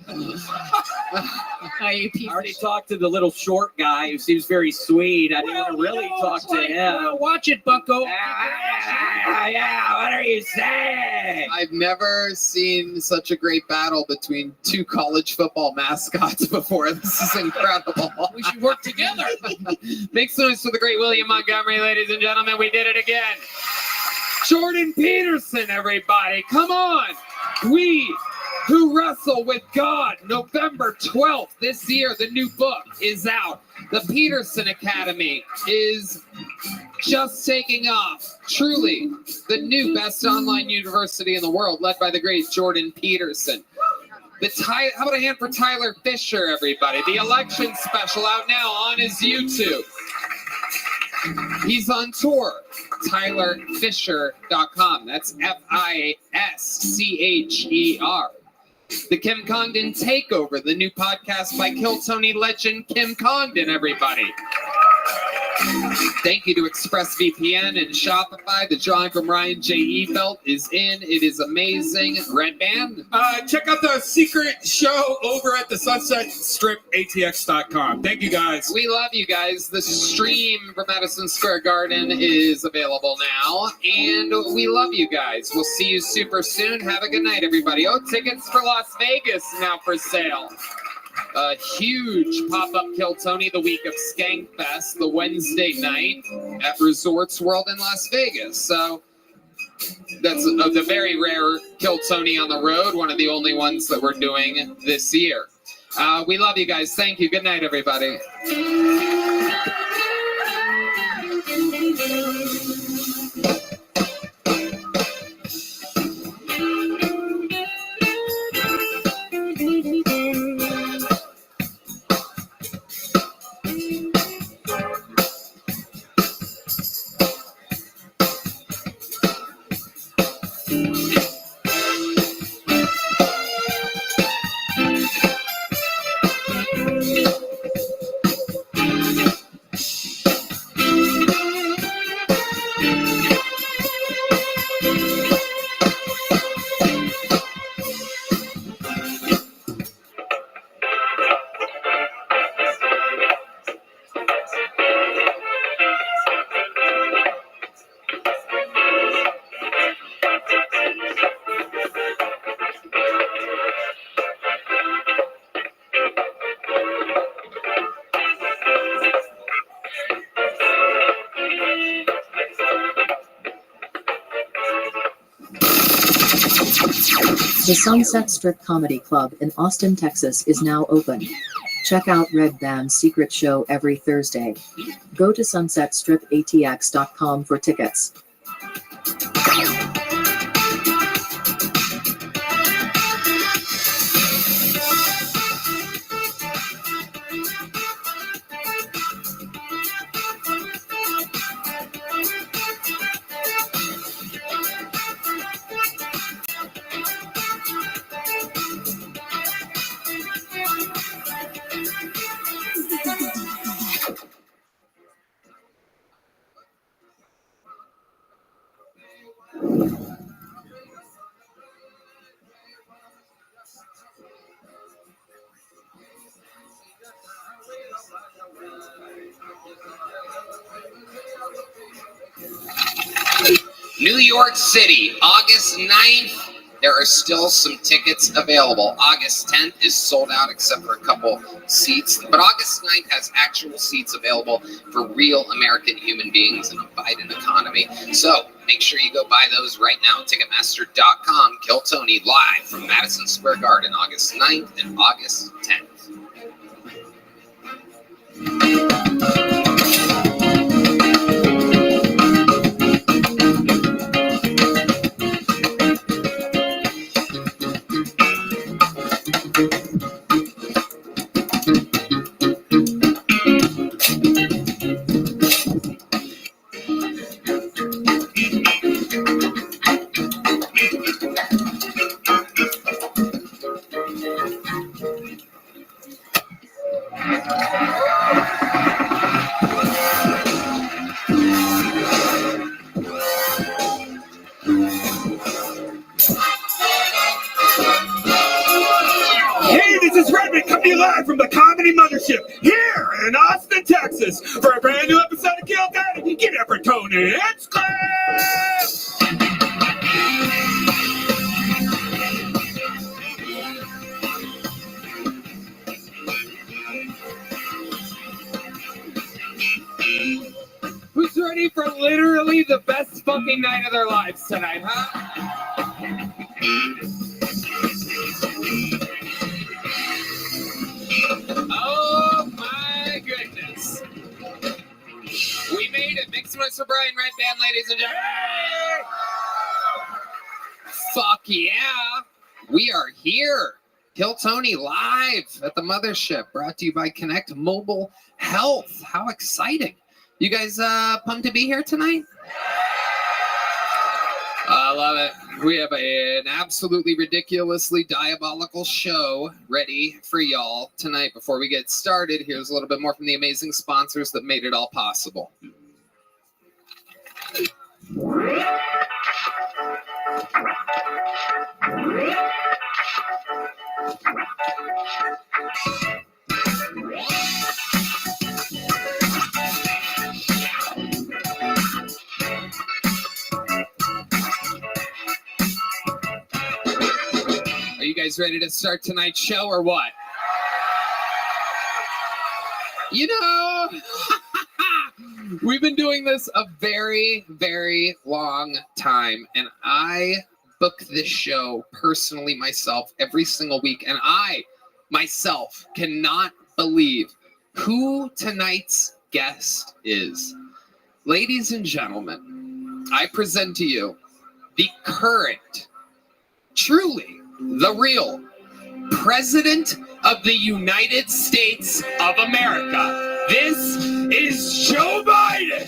I already talked to the little short guy who seems very sweet. I didn't really talk to him. Watch it, bucko. Yeah, what are you saying? I've never seen such a great battle between two college football mascots before. This is incredible. We should work together. Make some noise for the great William Montgomery, ladies and gentlemen. We did it again. Jordan Peterson, everybody. Come on. We Who Wrestle with God, November 12th this year. The new book is out. The Peterson Academy is just taking off. Truly, the new best online university in the world, led by the great Jordan Peterson. How about a hand for Tyler Fisher, everybody? The election special out now on his YouTube. He's on tour. TylerFisher.com. That's FISCHER. The Kim Congdon Takeover, the new podcast by Kill Tony legend Kim Congdon, everybody. Thank you to ExpressVPN and Shopify. The drawing from Ryan J.E. belt is in. It is amazing. Red Band. Check out the secret show over at the Sunset Strip ATX.com. Thank you, guys. We love you guys. The stream for Madison Square Garden is available now. And we love you guys. We'll see you super soon. Have a good night, everybody. Oh, tickets for Las Vegas now for sale. A huge pop-up Kill Tony the week of Skankfest, the Wednesday night at Resorts World in Las Vegas. So that's the very rare Kill Tony on the road, one of the only ones that we're doing this year. We love you guys. Thank you. Good night, everybody. The Sunset Strip Comedy Club in Austin, Texas is now open. Check out Red Band's secret show every Thursday. Go to sunsetstripatx.com for tickets. New York City, August 9th. There are still some tickets available. August 10th is sold out except for a couple seats. But August 9th has actual seats available for real American human beings in a Biden economy. So make sure you go buy those right now. Ticketmaster.com. Kill Tony live from Madison Square Garden, August 9th and August 10th. Hey, this is Rabbi coming to you live from the Comedy Mothership here in Austin, Texas for a brand new episode of Kill Tony. Get up for Tony. It's clap! Who's ready for literally the best fucking night of their lives tonight, huh? noise for Brian Redband, ladies and gentlemen. Fuck yeah. We are here. Kill Tony live at the mothership, brought to you by Connect Mobile Health. How exciting. You guys pumped to be here tonight? I love it. We have an absolutely ridiculously diabolical show ready for y'all tonight. Before we get started, here's a little bit more from the amazing sponsors that made it all possible. Are you guys ready to start tonight's show or what? You know, we've been doing this a very, very long time, and I book this show personally myself every single week, and I myself cannot believe who tonight's guest is. Ladies and gentlemen, I present to you the current, truly the real President of the United States of America. This is Joe Biden.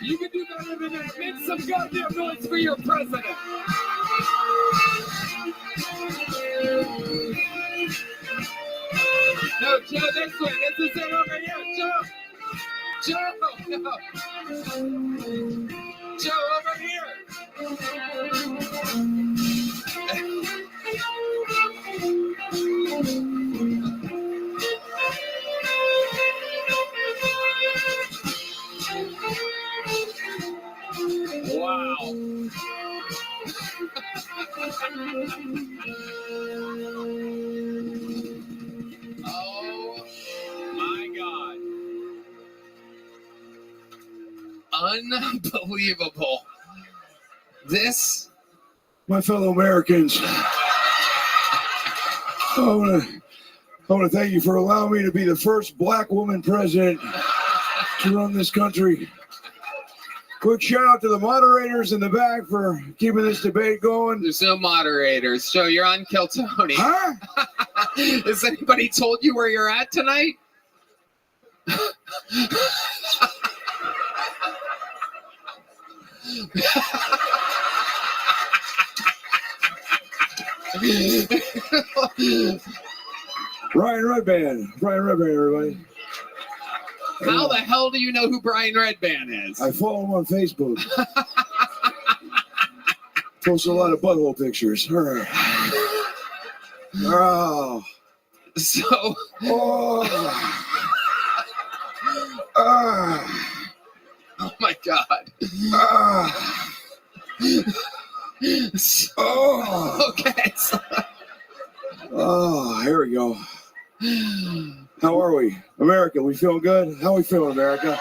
You can do better than that. Make some goddamn noise for your president. No, Joe, this way. This is it over here. Joe. Joe, no. Joe, over here. Wow. Oh my God. Unbelievable. This, my fellow Americans, I want to thank you for allowing me to be the first black woman president to run this country. Quick shout out to the moderators in the back for keeping this debate going. There's no moderators. Joe, you're on Kill Tony. Huh? Has anybody told you where you're at tonight? Brian Redband, everybody. How the hell do you know who Brian Redband is? I follow him on Facebook. Posts a lot of butthole pictures. All right. Oh. So. Oh. Oh my God. Oh. Okay. Oh, here we go. How are we? America, we feeling good? How we feeling, America?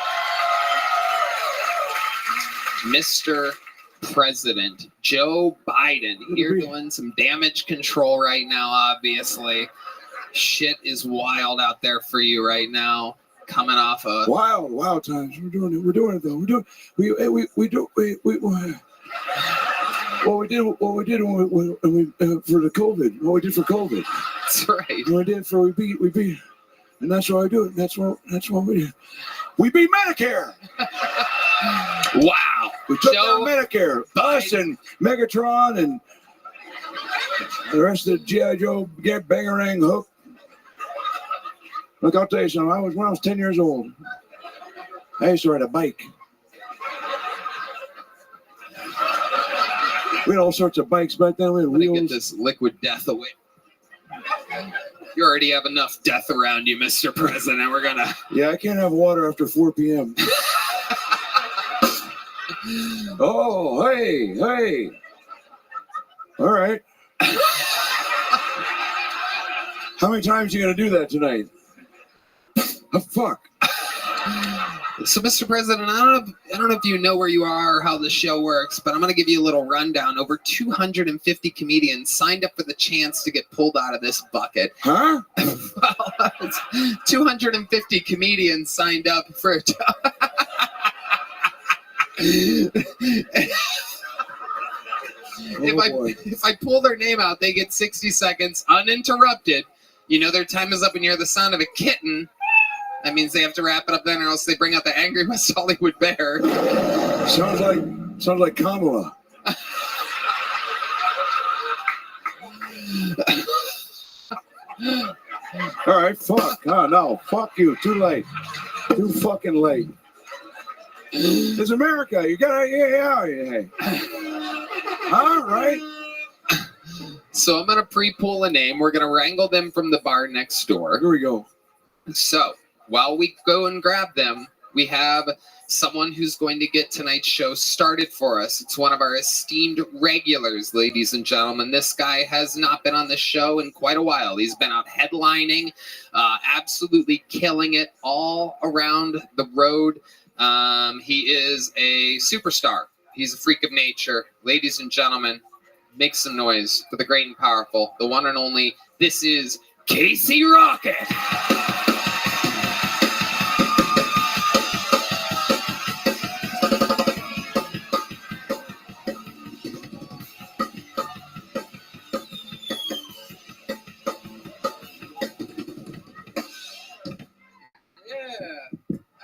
Mr. President Joe Biden here doing some damage control right now, obviously. Shit is wild out there for you right now. Coming off of wild times. We're doing it though. What we did for the COVID. What we did for COVID. That's right. What we did for we beat, and that's why I do it. That's what we did. We beat Medicare. Wow. We took down Medicare. Us and Megatron and the rest of the G.I. Joe get Bangarang Hook. Look, I'll tell you something. When I was 10 years old, I used to ride a bike. We had all sorts of bikes back then. We had wheels. Get this liquid death away. You already have enough death around you, Mr. President. We're gonna. Yeah, I can't have water after 4 p.m. Oh, hey. All right. How many times are you gonna do that tonight? Oh, fuck. So, Mr. President, I don't know if you know where you are or how the show works, but I'm going to give you a little rundown. Over 250 comedians signed up for the chance to get pulled out of this bucket. Huh? Well, 250 comedians signed up for. If I pull their name out, they get 60 seconds uninterrupted. You know their time is up, and you hear the sound of a kitten. That means they have to wrap it up then, or else they bring out the angry West Hollywood bear. Sounds like Kamala. All right, fuck. Oh, no, fuck you. Too late. Too fucking late. It's America. You gotta, yeah. All right. So I'm gonna pre-pull a name. We're gonna wrangle them from the bar next door. Here we go. So while we go and grab them, we have someone who's going to get tonight's show started for us. It's one of our esteemed regulars, ladies and gentlemen. This guy has not been on the show in quite a while. He's been out headlining, absolutely killing it all around the road. He is a superstar. He's a freak of nature. Ladies and gentlemen, make some noise for the great and powerful, the one and only. This is Casey Rocket.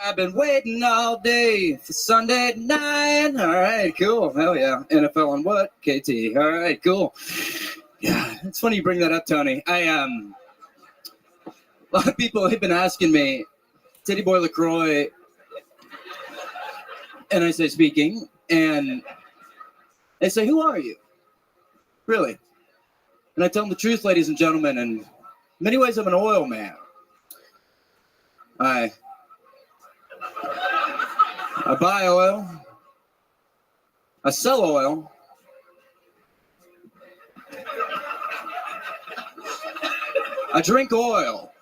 I've been waiting all day for Sunday night. All right, cool. Hell yeah. NFL on what? KT. All right, cool. Yeah, it's funny you bring that up, Tony. A lot of people have been asking me, Titty Boy LaCroix, and I say speaking, and they say, who are you? Really? And I tell them the truth, ladies and gentlemen, and in many ways I'm an oil man. I buy oil. I sell oil. I drink oil.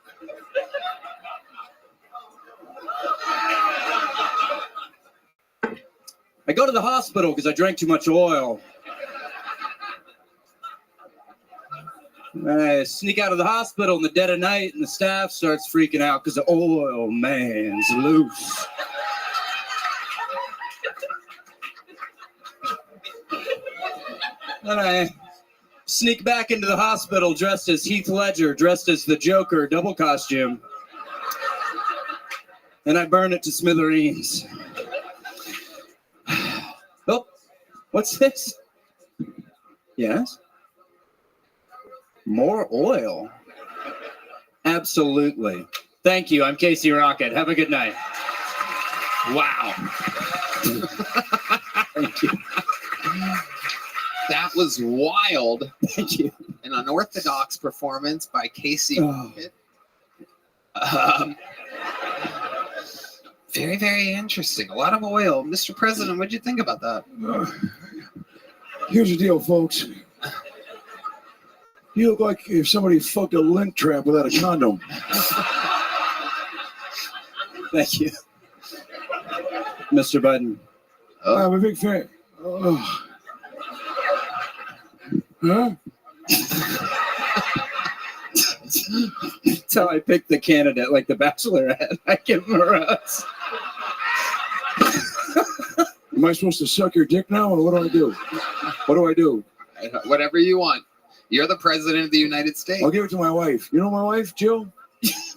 I go to the hospital because I drank too much oil. I sneak out of the hospital in the dead of night, and the staff starts freaking out because the oil man's loose. And I sneak back into the hospital dressed as Heath Ledger, dressed as the Joker, double costume. And I burn it to smithereens. Oh, what's this? Yes? More oil? Absolutely. Thank you. I'm Casey Rocket. Have a good night. Wow. Thank you. That was wild. Thank you. An unorthodox performance by Casey Rocket. Very, very interesting. A lot of oil. Mr. President, what'd you think about that? Here's the deal, folks. You look like if somebody fucked a lint trap without a condom. Thank you. Mr. Biden. I'm a big fan. Oh. Huh? That's how I picked the candidate, like the Bachelorette. I give him a rose. Am I supposed to suck your dick now, or what do I do? What do I do? Whatever you want. You're the president of the United States. I'll give it to my wife. You know my wife, Jill?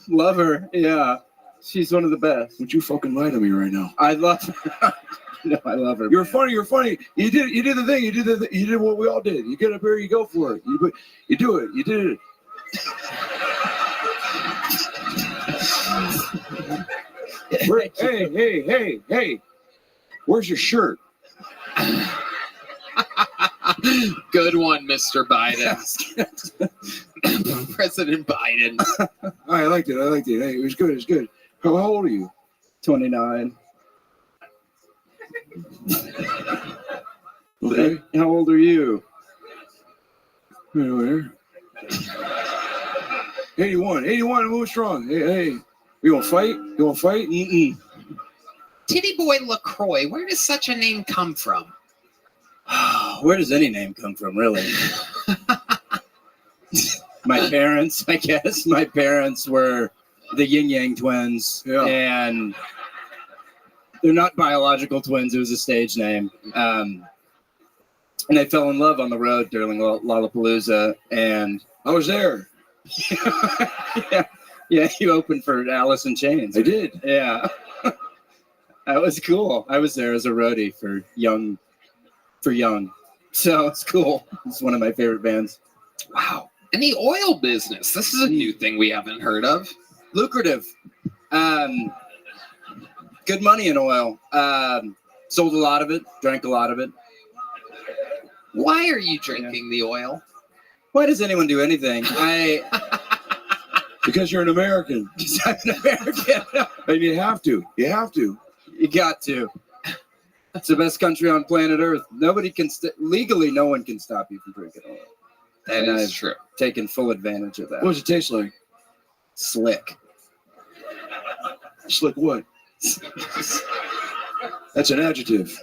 Love her. Yeah. She's one of the best. Would you fucking lie to me right now? I love her. No, I love her. You're funny. You're funny. You did the thing. You did what we all did. You get up here. You go for it. You do it. You did it. Hey. Where's your shirt? Good one, Mr. Biden. President Biden. I liked it. Hey, it was good. How old are you? 29. Okay. How old are you? Anywhere. 81. Move strong. Hey. You want to fight? Mm-mm. Titty Boy LaCroix, where does such a name come from? Where does any name come from, really? My parents, I guess. My parents were the Yin Yang twins, and they're not biological twins. It was a stage name. And I fell in love on the road during Lollapalooza, and I was there. Yeah, you opened for Alice in Chains. I did. Yeah. That was cool. I was there as a roadie for Young. So it's cool. It's one of my favorite bands. Wow. And the oil business. This is a new thing we haven't heard of. Lucrative. Good money in oil. Sold a lot of it, drank a lot of it. Why are you drinking the oil? Why does anyone do anything? Because you're an American. Because I'm an American. And you have to. You have to. You got to. It's the best country on planet Earth. Nobody can legally. No one can stop you from drinking oil. That and is I've true. Taken full advantage of that. What does it taste like? Slick. Slick what? That's an adjective.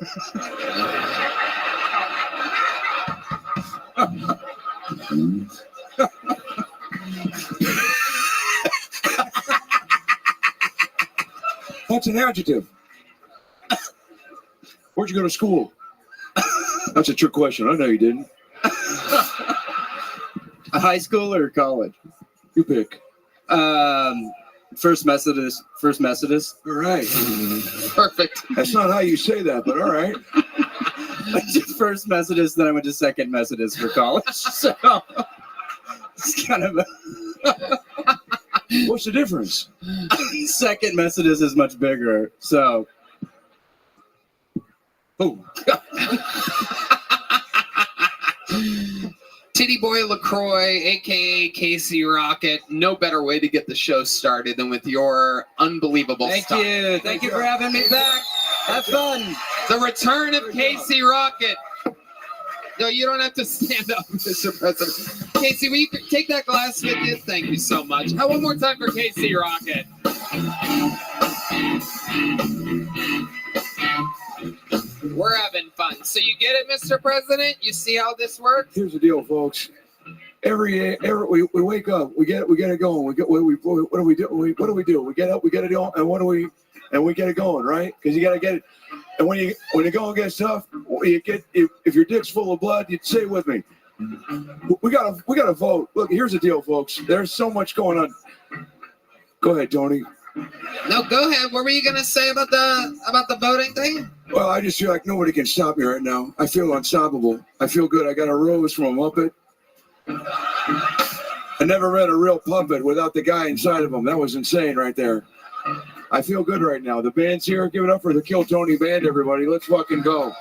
That's an adjective. Where'd you go to school? That's a trick question. I know you didn't. High school or college? You pick. First Methodist. All right. Perfect. That's not how you say that, but all right. I did First Methodist, then I went to Second Methodist for college. So it's kind of What's the difference? Second Methodist is much bigger. So Titty Boy LaCroix, aka Casey Rocket. No better way to get the show started than with your unbelievable Thank stuff. you. Thank you for having me back. Have fun. The return of Casey Rocket. No, you don't have to stand up, Mr. President. Casey, will you take that glass with you? Thank you so much. One more time for Casey Rocket. We're having fun. So you get it, Mr. President? You see how this works? Here's the deal, folks. Every we wake up, we get it going. What do we do? We get up, we get it going, and we get it going, right? Because you got to get it. And when the going gets tough, if your dick's full of blood, you say it with me. We gotta vote. Look, here's the deal, folks. There's so much going on. Go ahead, Tony. No, go ahead. What were you gonna say about the voting thing? Well, I just feel like nobody can stop me right now. I feel unstoppable. I feel good. I got a rose from a Muppet. I never read a real puppet without the guy inside of him. That was insane right there. I feel good right now. The band's here. Give it up for the Kill Tony band, everybody. Let's fucking go.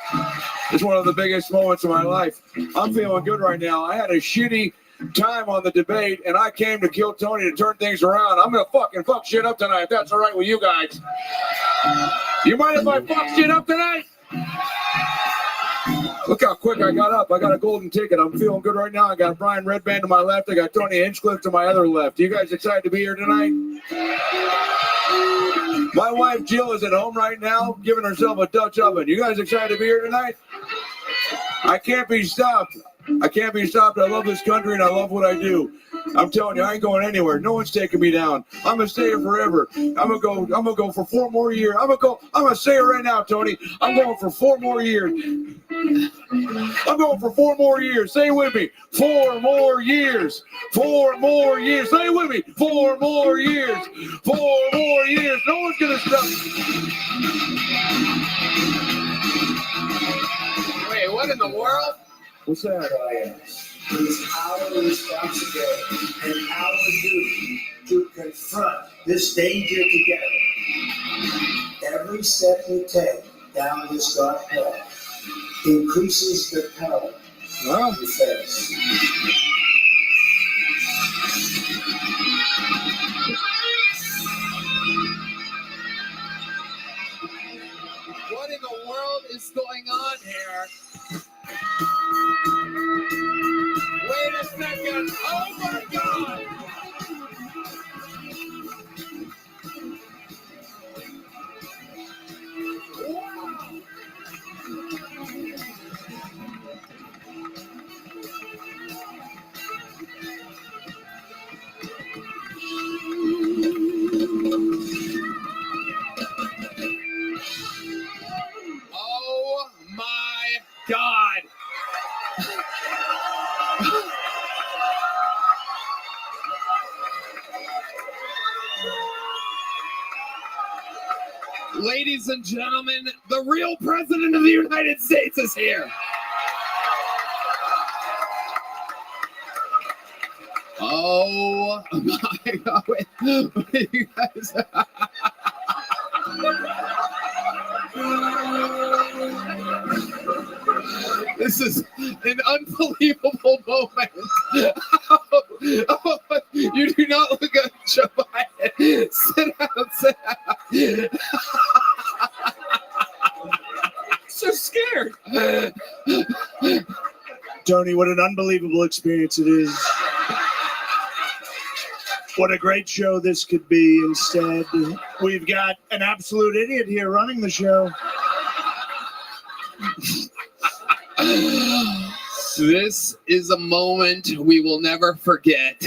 It's one of the biggest moments of my life. I'm feeling good right now. I had a shitty time on the debate, and I came to Kill Tony to turn things around. I'm going to fucking fuck shit up tonight, if that's all right with you guys. You mind if I fuck shit up tonight? Look how quick I got up. I got a golden ticket. I'm feeling good right now. I got Brian Redband to my left. I got Tony Hinchcliffe to my other left. You guys excited to be here tonight? My wife Jill is at home right now, giving herself a Dutch oven. You guys excited to be here tonight? I can't be stopped. I can't be stopped. I love this country and I love what I do. I'm telling you, I ain't going anywhere. No one's taking me down. I'm gonna stay here forever. I'm gonna go for 4 more years. I'm gonna say it right now, Tony. I'm going for 4 more years. I'm going for 4 more years. Say it with me. 4 more years. 4 more years. Say it with me. 4 more years. 4 more years. No one's gonna stop me. Wait, what in the world? What's that? It is our responsibility and our duty to confront this danger together. Every step we take down this dark path increases the peril we face. What in the world is going on here? Wait a second. Oh my God. Ladies and gentlemen, the real president of the United States is here. Oh my God. Wait, you guys. This is an unbelievable moment. You do not look at Joe Biden. Sit down. So scared. Tony, what an unbelievable experience it is. What a great show this could be. Instead, we've got an absolute idiot here running the show. This is a moment we will never forget.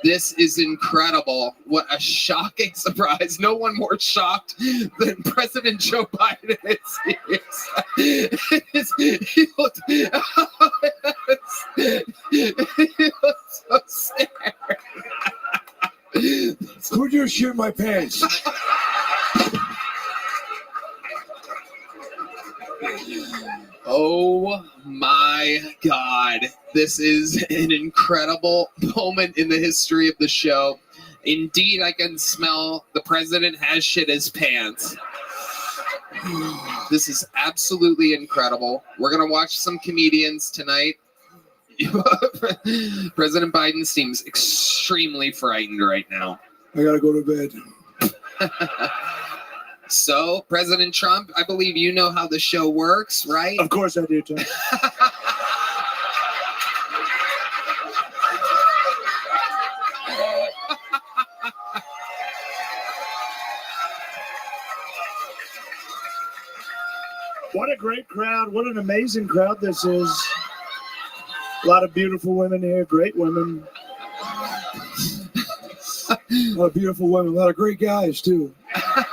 This is incredible. What a shocking surprise. No one more shocked than President Joe Biden is. He looked so scared. Who just shit my pants? Oh my God. This is an incredible moment in the history of the show. Indeed, I can smell the president has shit his pants. This is absolutely incredible. We're going to watch some comedians tonight. President Biden seems extremely frightened right now. I gotta go to bed. So, President Trump, I believe you know how the show works, right? Of course I do, Tom. What a great crowd. What an amazing crowd this is. A lot of beautiful women here, great women. A lot of beautiful women, a lot of great guys, too. A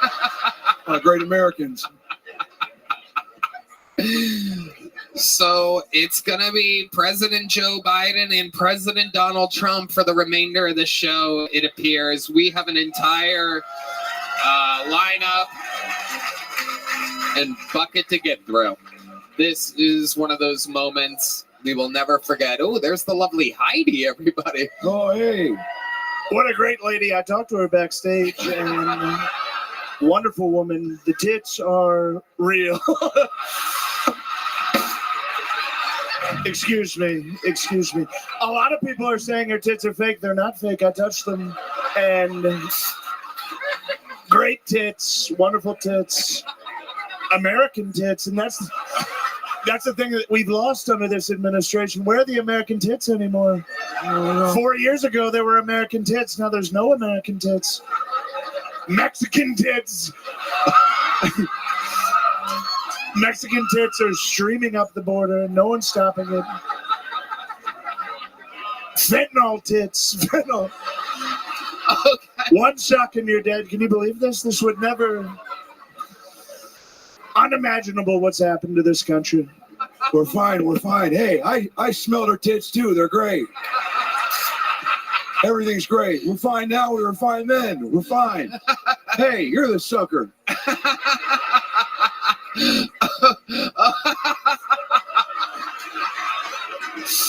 lot of great Americans. So it's going to be President Joe Biden and President Donald Trump for the remainder of the show, it appears. We have an entire lineup and bucket to get through. This is one of those moments we will never forget. Oh, there's the lovely Heidi, everybody. Oh, hey. What a great lady. I talked to her backstage, and wonderful woman. The tits are real. Excuse me. A lot of people are saying her tits are fake. They're not fake. I touched them. And great tits, wonderful tits, American tits. And that's the thing that we've lost under this administration. Where are the American tits anymore? 4 years ago, there were American tits. Now there's no American tits. Mexican tits. Mexican tits are streaming up the border. No one's stopping it. Fentanyl tits. Fentanyl. Okay. One shock and you're dead. Can you believe this? This would never... Unimaginable what's happened to this country. We're fine. Hey, I smelled her tits too. They're great. Everything's great. We're fine now. We were fine then. We're fine. Hey, you're the sucker.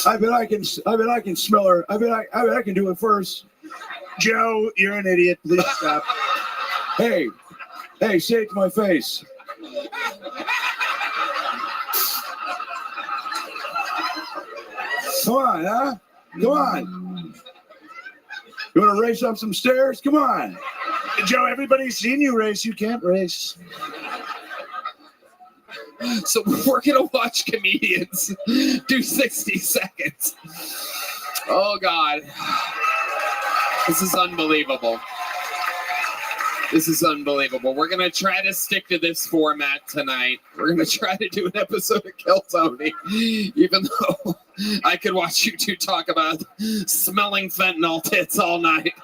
I bet I can smell her. I bet I can do it first. Joe, you're an idiot. Please stop. Hey, say it to my face. Come on, huh? Come on. You want to race up some stairs? Come on. Joe, everybody's seen you race. You can't race. So we're going to watch comedians do 60 seconds. Oh, God. This is unbelievable. We're going to try to stick to this format tonight. We're going to try to do an episode of Kill Tony, even though I could watch you two talk about smelling fentanyl tits all night.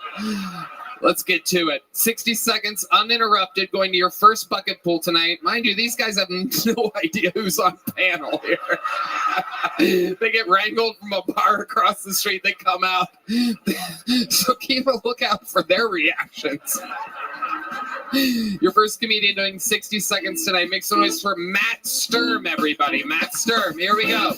Let's get to it. 60 seconds uninterrupted going to your first bucket pool tonight. Mind you, these guys have no idea who's on panel here. They get wrangled from a bar across the street. They come out. So keep a lookout for their reactions. Your first comedian doing 60 seconds tonight. Make some noise for Matt Sturm, everybody. Matt Sturm, here we go.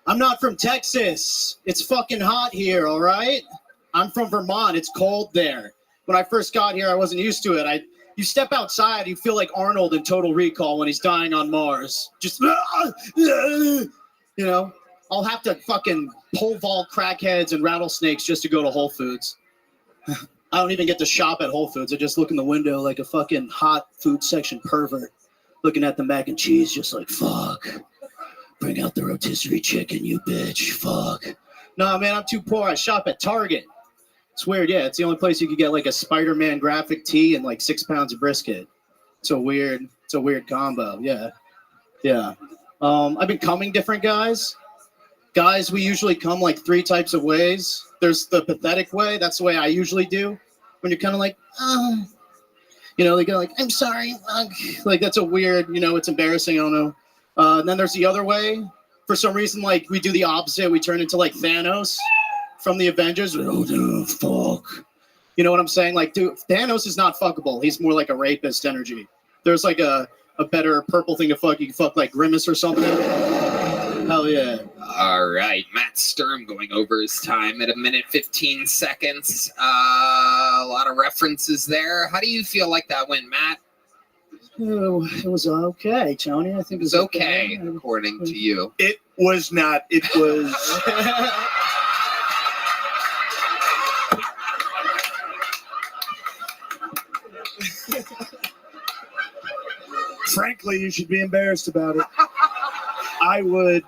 I'm not from Texas. It's fucking hot here, all right? I'm from Vermont. It's cold there. When I first got here, I wasn't used to it. You step outside, you feel like Arnold in Total Recall when he's dying on Mars. Just, you know, I'll have to fucking pole vault crackheads and rattlesnakes just to go to Whole Foods. I don't even get to shop at Whole Foods. I just look in the window like a fucking hot food section pervert, looking at the mac and cheese, just like, fuck. Bring out the rotisserie chicken, you bitch. Fuck. Nah, man, I'm too poor. I shop at Target. It's weird, yeah. It's the only place you could get like a Spider-Man graphic tee and like 6 pounds of brisket. It's a weird combo, yeah. Yeah. I've been coming different guys. Guys, we usually come like 3 types of ways. There's the pathetic way. That's the way I usually do. When you're kind of like, you know, they go like, I'm sorry. Like, that's a weird, you know, it's embarrassing. I don't know. And then there's the other way. For some reason, like, we do the opposite. We turn into like Thanos from the Avengers. Oh, dude, fuck. You know what I'm saying? Like, dude, Thanos is not fuckable. He's more like a rapist energy. There's like a better purple thing to fuck. You can fuck like Grimace or something. Hell yeah. All right, Matt Sturm going over his time at 1:15. A lot of references there. How do you feel like that went, Matt? Oh, it was okay, Tony. I think it was okay, according to you. It was not. It was. Frankly, you should be embarrassed about it. I would.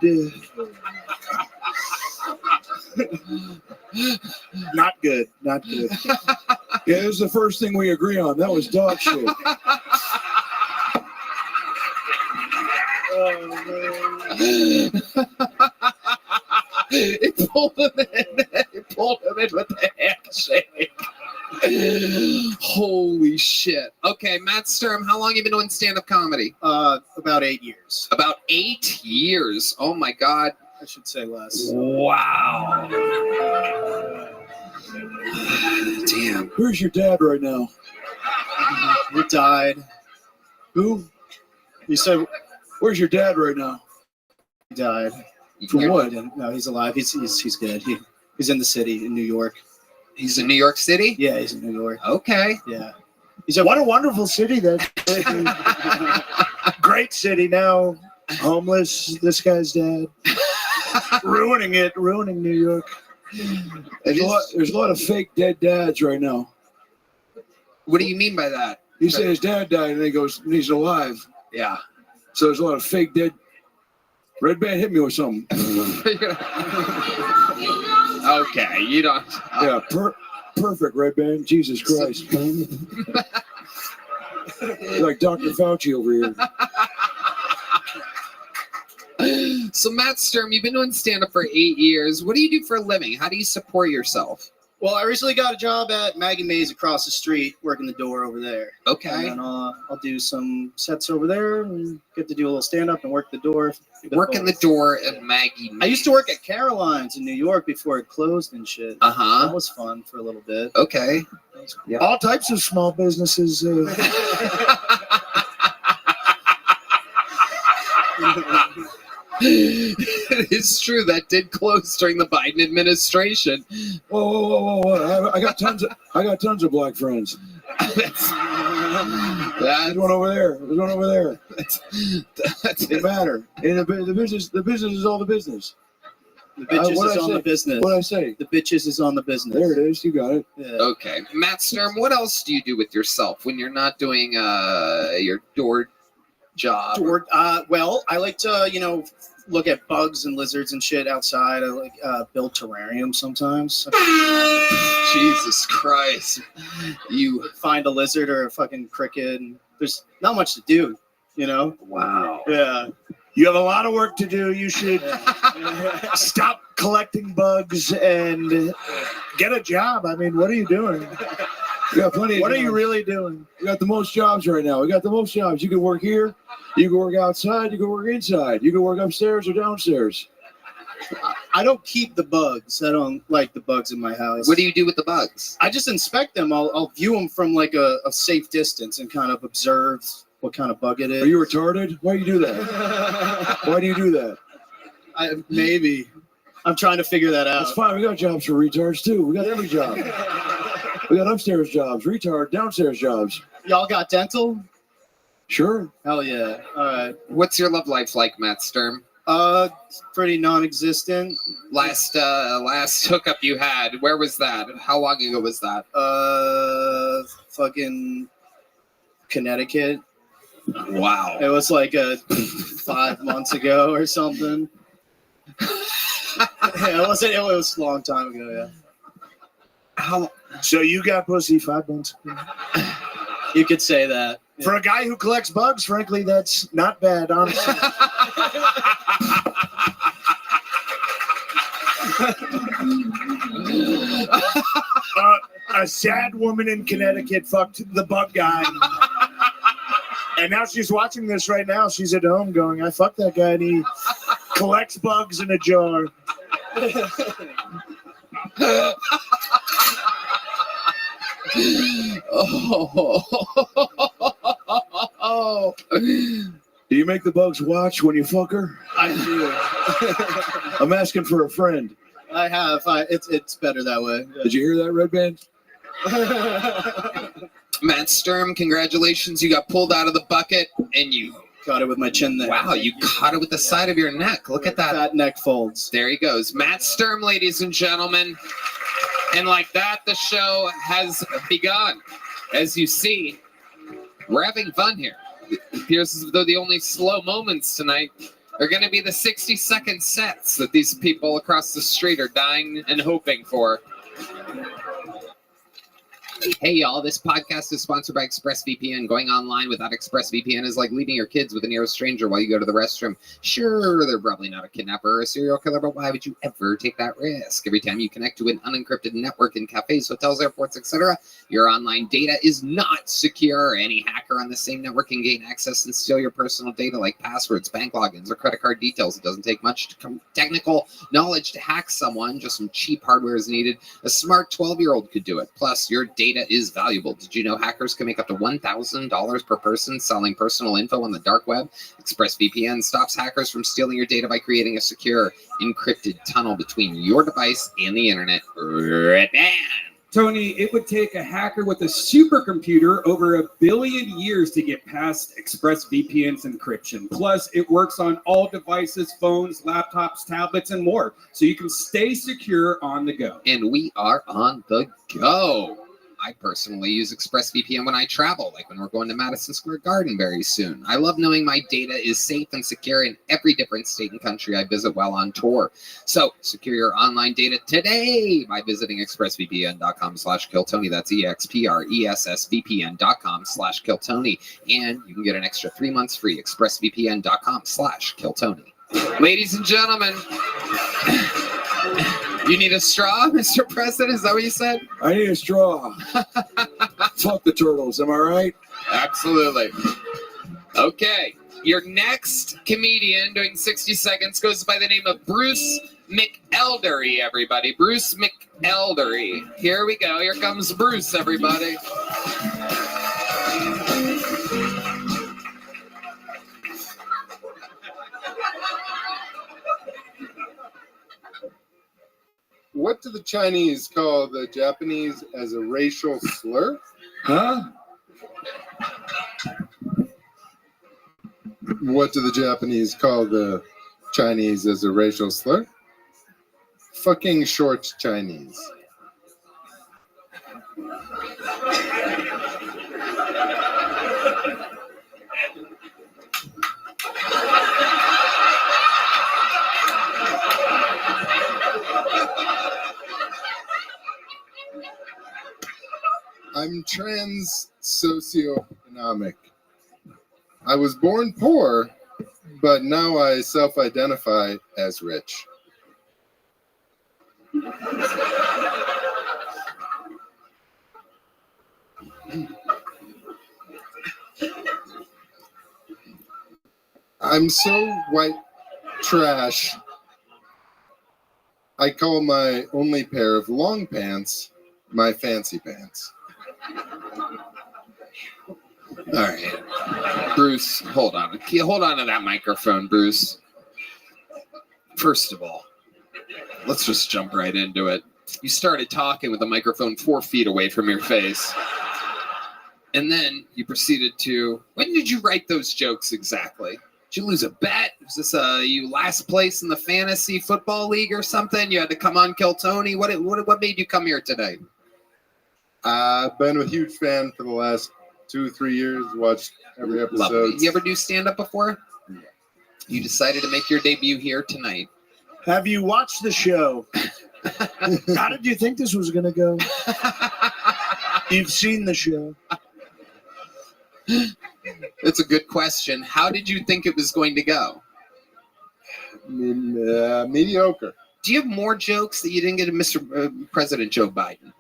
Not good. Not good. Yeah, this is the first thing we agree on. That was dog shit. It pulled him in. It pulled him in with the handshake. Holy shit. Okay, Matt Sturm, how long have you been doing stand-up comedy? About 8 years. About 8 years. Oh my God. I should say less. Wow. Damn. Where's your dad right now? He died. Who? You said, where's your dad right now? He died. For what? No, he's alive. He's good. He's in the city in New York. He's in New York City? Yeah, he's in New York. Okay. Yeah. He said, what a wonderful city. That great city now. Homeless, this guy's dad. ruining New York. There's a lot of fake dead dads right now. What do you mean by that? He said his dad died and he goes, and he's alive. Yeah. So there's a lot of fake dead. Red Band, hit me with something. Okay, you don't. Yeah, perfect, Red Band. Jesus Christ. Like Dr. Fauci over here. So, Matt Sturm, you've been doing stand-up for 8 years. What do you do for a living? How do you support yourself? Well, I recently got a job at Maggie Mae's across the street, working the door over there. Okay. And then I'll do some sets over there and get to do a little stand-up and work the door. Working the door at Maggie Mae's. I used to work at Caroline's in New York before it closed and shit. Uh-huh. That was fun for a little bit. Okay. Yeah. All types of small businesses. It is true that did close during the Biden administration. Whoa! I got tons of black friends. That's There's one over there. It matter. And the business is all the business. The bitches is on the business. What'd I say? The bitches is on the business. There it is. You got it. Yeah. Okay. Matt Sturm, what else do you do with yourself when you're not doing your door job? Well, I like to, look at bugs and lizards and shit outside. I like build terrariums sometimes. Jesus Christ. You find a lizard or a fucking cricket, and there's not much to do, Wow. Yeah. You have a lot of work to do. You should stop collecting bugs and get a job. I mean, what are you doing? We got plenty of What are jobs. you really doing? We got the most jobs right now. We got the most jobs. You can work here. You can work outside. You can work inside. You can work upstairs or downstairs. I don't keep the bugs. I don't like the bugs in my house. What do you do with the bugs? I just inspect them. I'll view them from like a safe distance and kind of observe what kind of bug it is. Are you retarded? Why do you do that? Why do you do that? Maybe. I'm trying to figure that out. That's fine. We got jobs for retards too. We got every job. We got upstairs jobs, retard, downstairs jobs. Y'all got dental? Sure. Hell yeah. All right. What's your love life like, Matt Sturm? Pretty non-existent. Last hookup you had, where was that? How long ago was that? Fucking Connecticut. Wow. It was like 5 months ago or something. Yeah, it was a long time ago, yeah. So you got pussy 5 months ago? You could say that. For a guy who collects bugs, frankly, that's not bad, honestly. A sad woman in Connecticut fucked the bug guy. And now she's watching this right now. She's at home going, I fucked that guy and he collects bugs in a jar. Oh. Do you make the bugs watch when you fuck her? I do. I'm asking for a friend. I have. It's better that way. Did you hear that, Red Band? Matt Sturm, congratulations. You got pulled out of the bucket and you caught it with my chin there. Wow, you caught it with the side of your neck. Look at that. Fat neck folds. There he goes. Matt Sturm, ladies and gentlemen. And like that, the show has begun. As you see, we're having fun here. It appears as though the only slow moments tonight are going to be the 60-second sets that these people across the street are dying and hoping for. Hey, y'all, this podcast is sponsored by ExpressVPN. Going online without ExpressVPN is like leaving your kids with a near stranger while you go to the restroom. Sure, they're probably not a kidnapper or a serial killer, but why would you ever take that risk? Every time you connect to an unencrypted network in cafes, hotels, airports, etc., your online data is not secure. Any hacker on the same network can gain access and steal your personal data like passwords, bank logins, or credit card details. It doesn't take much technical knowledge to hack someone. Just some cheap hardware is needed. A smart 12-year-old could do it. Plus, your data is valuable. Did you know hackers can make up to $1,000 per person selling personal info on the dark web? ExpressVPN stops hackers from stealing your data by creating a secure, encrypted tunnel between your device and the internet. Tony, it would take a hacker with a supercomputer over 1 billion years to get past ExpressVPN's encryption. Plus, it works on all devices, phones, laptops, tablets, and more, so you can stay secure on the go. And we are on the go. I personally use ExpressVPN when I travel, like when we're going to Madison Square Garden very soon. I love knowing my data is safe and secure in every different state and country I visit while on tour. So secure your online data today by visiting expressvpn.com/killtony. That's expressvpn.com/killtony. And you can get an extra 3 months free. expressvpn.com/killtony. Ladies and gentlemen, you need a straw, Mr. President? Is that what you said? I need a straw. Fuck the turtles, am I right? Absolutely. Okay, your next comedian doing 60 seconds goes by the name of Bruce McElderry, everybody. Bruce McElderry. Here we go. Here comes Bruce, everybody. What do the Chinese call the Japanese as a racial slur? Huh? What do the Japanese call the Chinese as a racial slur? Fucking short Chinese. I'm trans socioeconomic. I was born poor, but now I self-identify as rich. I'm so white trash. I call my only pair of long pants my fancy pants. All right. Bruce, hold on. Hold on to that microphone, Bruce. First of all, let's just jump right into it. You started talking with the microphone 4 feet away from your face. And then you proceeded to, when did you write those jokes exactly? Did you lose a bet? Was this you last place in the fantasy football league or something? You had to come on Kill Tony? What made you come here today? I've been a huge fan for the last 2-3 years. Watched every episode. Lovely. You ever do stand-up before? Yeah. You decided to make your debut here tonight. Have you watched the show? How did you think this was going to go? You've seen the show. That's a good question. How did you think it was going to go? Mediocre. Do you have more jokes that you didn't get to Mr. President Joe Biden?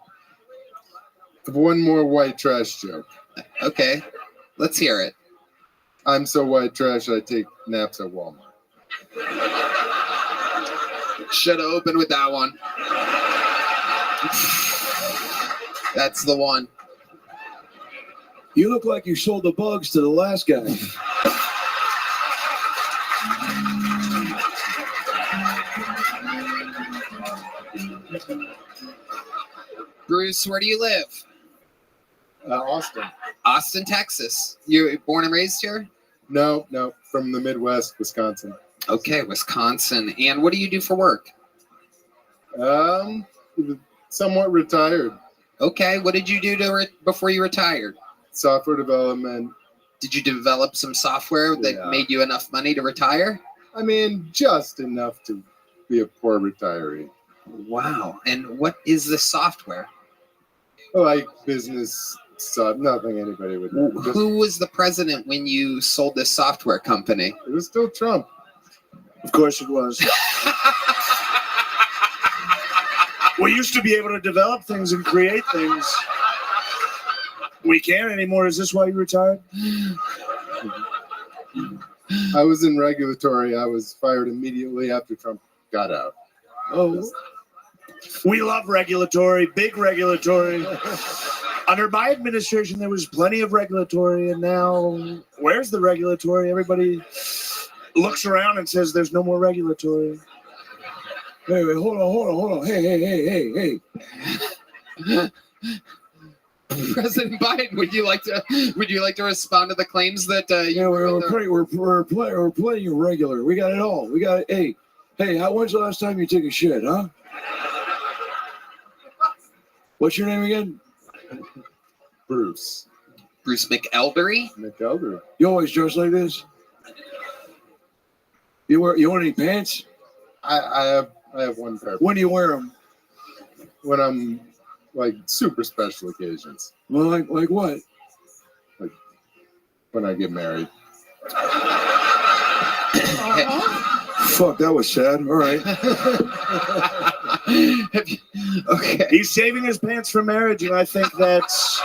One more white trash joke. Okay, let's hear it. I'm so white trash I take naps at Walmart. Should have opened with that one. That's the one. You look like you sold the bugs to the last guy. Bruce, where do you live? Austin. Austin, Texas. You born and raised here? No, from the Midwest, Wisconsin. Okay, Wisconsin. And what do you do for work? Somewhat retired. Okay, what did you do before you retired? Software development. Did you develop some software that made you enough money to retire? I mean, just enough to be a poor retiree. Wow. And what is the software? Like business stuff, nothing anybody would do. Who was the president when you sold this software company? It was still Trump. Of course it was. We used to be able to develop things and create things. We can't anymore. Is this why you retired? I was in regulatory. I was fired immediately after Trump got out. Oh. We love regulatory, big regulatory. Under my administration, there was plenty of regulatory, and now, where's the regulatory? Everybody looks around and says there's no more regulatory. Wait, hold on. Hey. President Biden, would you like to respond to the claims that we're playing irregular. We got it all. We got it. Hey, when's the last time you took a shit, huh? What's your name again? Bruce. Bruce McElderry? McElderry. You always dress like this? You want any pants? I have one pair. When do you wear them? When I'm like super special occasions. Well, like what? Like when I get married. Fuck, that was sad. All right. Okay. He's saving his pants for marriage, and I think that's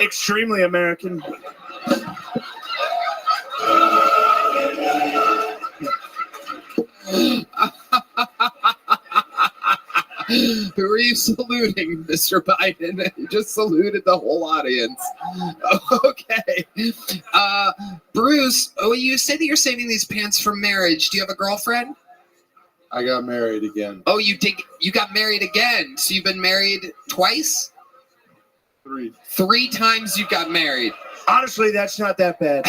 extremely American. Who are you saluting, Mr. Biden? You just saluted the whole audience. Okay. Bruce, you said that you're saving these pants for marriage. Do you have a girlfriend? I got married again. Oh, you got married again. So you've been married twice? 3. 3 times you got married. Honestly, that's not that bad.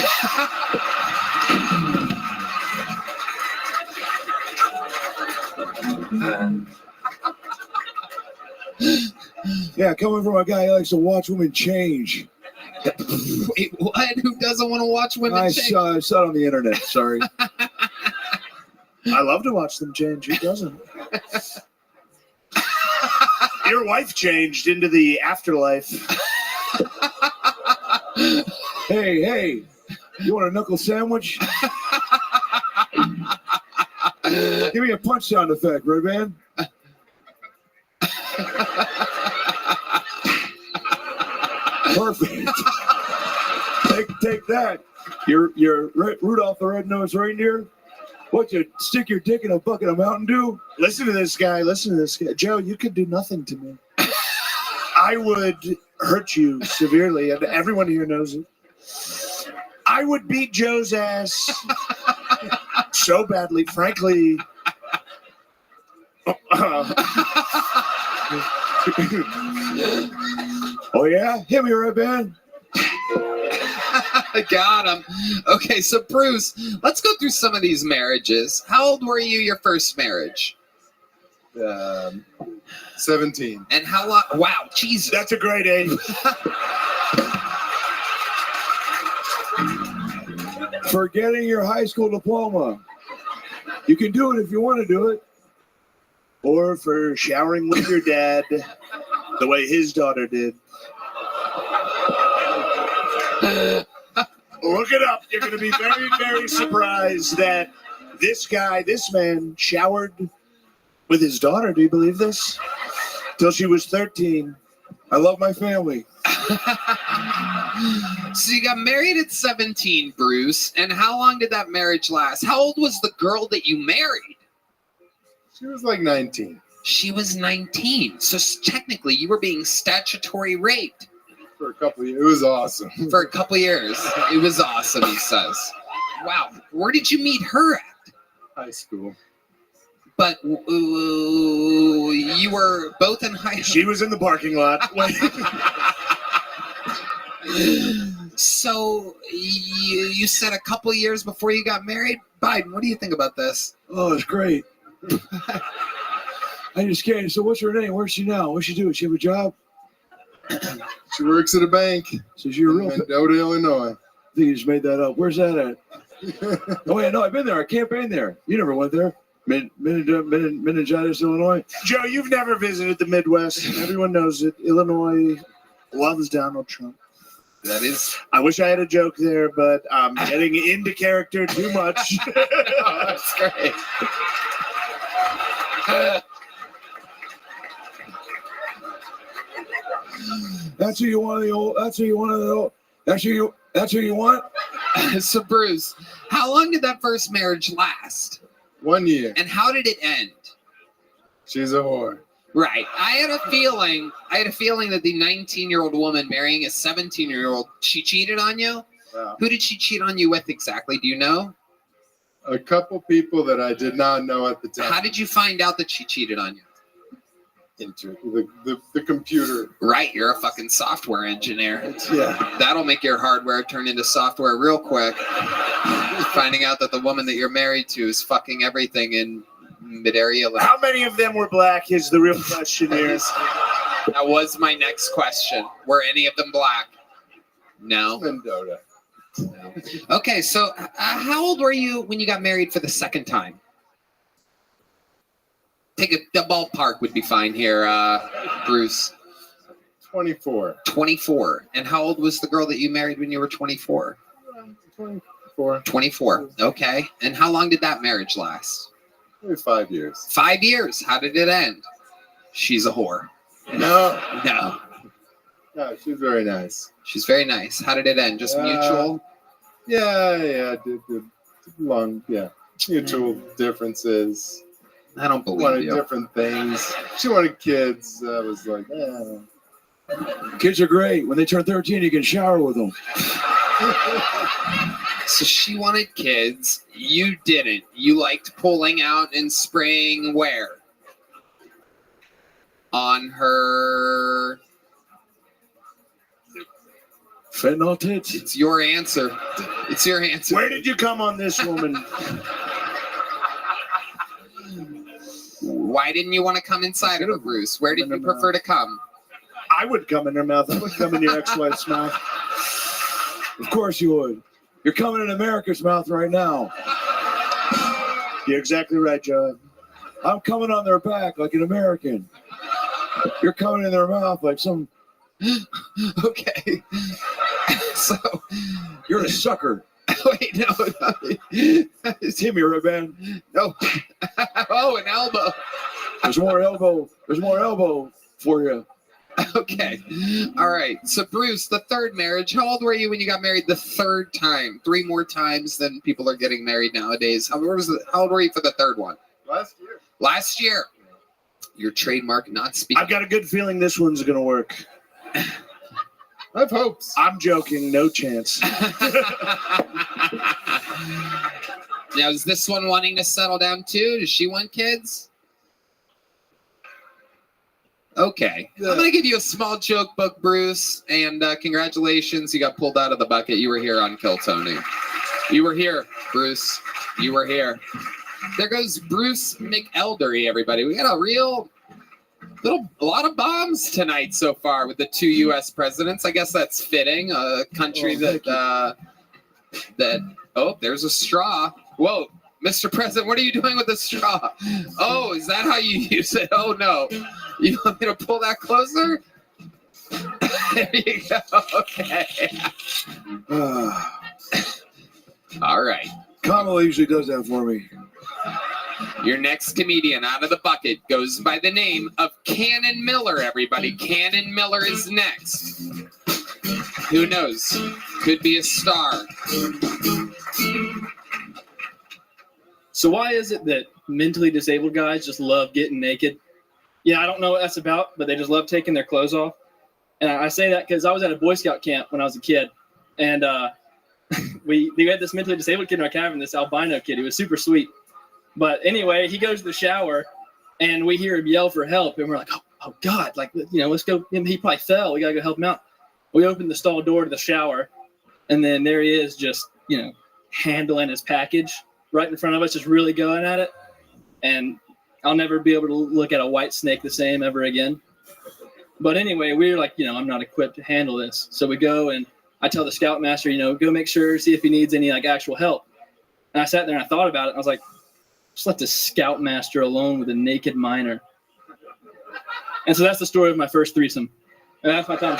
Yeah, coming from a guy who likes to watch women change. Wait, what? Who doesn't want to watch women change? I saw it on the internet. Sorry. I love to watch them change. Who doesn't? Your wife changed into the afterlife. Hey, you want a knuckle sandwich? Give me a punch sound effect, right, man? Perfect. Take that. You're Rudolph the Red-Nosed Reindeer. What, you stick your dick in a bucket of Mountain Dew? Listen to this guy. Listen to this guy. Joe, you could do nothing to me. I would hurt you severely, and everyone here knows it. I would beat Joe's ass so badly, frankly. Oh, yeah? Hit me, Red Band. Got him. Okay, so Bruce, let's go through some of these marriages. How old were you your first marriage? 17. And how long? Wow, Jesus. That's a great age. For getting your high school diploma. You can do it if you want to do it. Or for showering with your dad the way his daughter did. Look it up. You're going to be very, very surprised that this man, showered with his daughter. Do you believe this? Till she was 13. I love my family. So you got married at 17, Bruce. And how long did that marriage last? How old was the girl that you married? She was like 19. She was 19. So technically, you were being statutory raped. For a couple of years. It was awesome. For a couple of years. It was awesome, he says. Wow. Where did you meet her at? High school. But you were both in high school. She was in the parking lot. So you said a couple years before you got married? Biden, what do you think about this? Oh, it's great. I just can't. So what's her name? Where's she now? What's she doing? She have a job? She works at a bank. So she's a real Mendota, Illinois. I think you just made that up. Where's that at? Oh, yeah, no, I've been there. I campaigned there. You never went there. Meningitis, Illinois. Joe, you've never visited the Midwest. Everyone knows it. Illinois loves Donald Trump. That is. I wish I had a joke there, but I'm getting into character too much. Oh, that's great. That's who you want. That's who you want. That's who you want. So Bruce, how long did that first marriage last? 1 year. And how did it end? She's a whore. Right. I had a feeling that the 19-year-old woman marrying a 17-year-old, she cheated on you? Wow. Who did she cheat on you with exactly? Do you know? A couple people that I did not know at the time. How did you find out that she cheated on you? The computer. Right, you're a fucking software engineer. Yeah. That'll make your hardware turn into software real quick. Finding out that the woman that you're married to is fucking everything in mid-area. How many of them were black is the real question here. That was my next question. Were any of them black? No. Mendota. No. Okay, so how old were you when you got married for the second time? The ballpark would be fine here, Bruce. 24. 24. And how old was the girl that you married when you were 24? 24. 24. Okay. And how long did that marriage last? Maybe 5 years. 5 years. How did it end? She's a whore. No. No. No, she's very nice. She's very nice. How did it end? Just mutual? Yeah. Long, mutual differences. I don't believe wanted you. Different things. She wanted kids. I was like, Kids are great. When they turn 13, you can shower with them. So she wanted kids. You didn't. You liked pulling out and spraying where? On her... Fentanyl tits? It's your answer. It's your answer. Where did you come on this woman? Why didn't you want to come inside of her, Bruce? Where did you prefer to come? I would come in her mouth. I would come in your ex-wife's mouth. Of course you would. You're coming in America's mouth right now. You're exactly right, Joe. I'm coming on their back like an American. You're coming in their mouth like some... Okay. So... You're a sucker. Wait, no. It's him, you're a man. No. Oh, an elbow. There's more elbow for you. Okay. All right. So, Bruce, the third marriage, how old were you when you got married the third time? 3 more times than people are getting married nowadays. How old were you for the third one? Last year. Last year. Your trademark not speaking. I've got a good feeling this one's going to work. I have hopes. I'm joking. No chance. Now, is this one wanting to settle down too? Does she want kids? Okay. I'm going to give you a small joke book, Bruce, and congratulations. You got pulled out of the bucket. You were here on Kill Tony. You were here, Bruce. You were here. There goes Bruce McElderry, everybody. We got a lot of bombs tonight so far with the 2 U.S. presidents. I guess that's fitting. A country oh, there's a straw. Whoa, Mr. President, what are you doing with the straw? Oh, is that how you use it? Oh, no. You want me to pull that closer? There you go. Okay. All right. Kamala usually does that for me. Your next comedian out of the bucket goes by the name of Cannon Miller, everybody. Cannon Miller is next. Who knows? Could be a star. So why is it that mentally disabled guys just love getting naked? Yeah, I don't know what that's about, but they just love taking their clothes off. And I say that because I was at a Boy Scout camp when I was a kid, and we had this mentally disabled kid in our cabin, this albino kid. He was super sweet. But anyway, he goes to the shower, and we hear him yell for help, and we're like, oh God, like, let's go. He probably fell. We got to go help him out. We open the stall door to the shower, and then there he is just, handling his package right in front of us, just really going at it. And I'll never be able to look at a white snake the same ever again. But anyway, we were like, I'm not equipped to handle this. So we go, and I tell the scoutmaster, go make sure, see if he needs any actual help. And I sat there and I thought about it. And I was like, just let the scoutmaster alone with a naked minor. And so that's the story of my first threesome. And that's my time.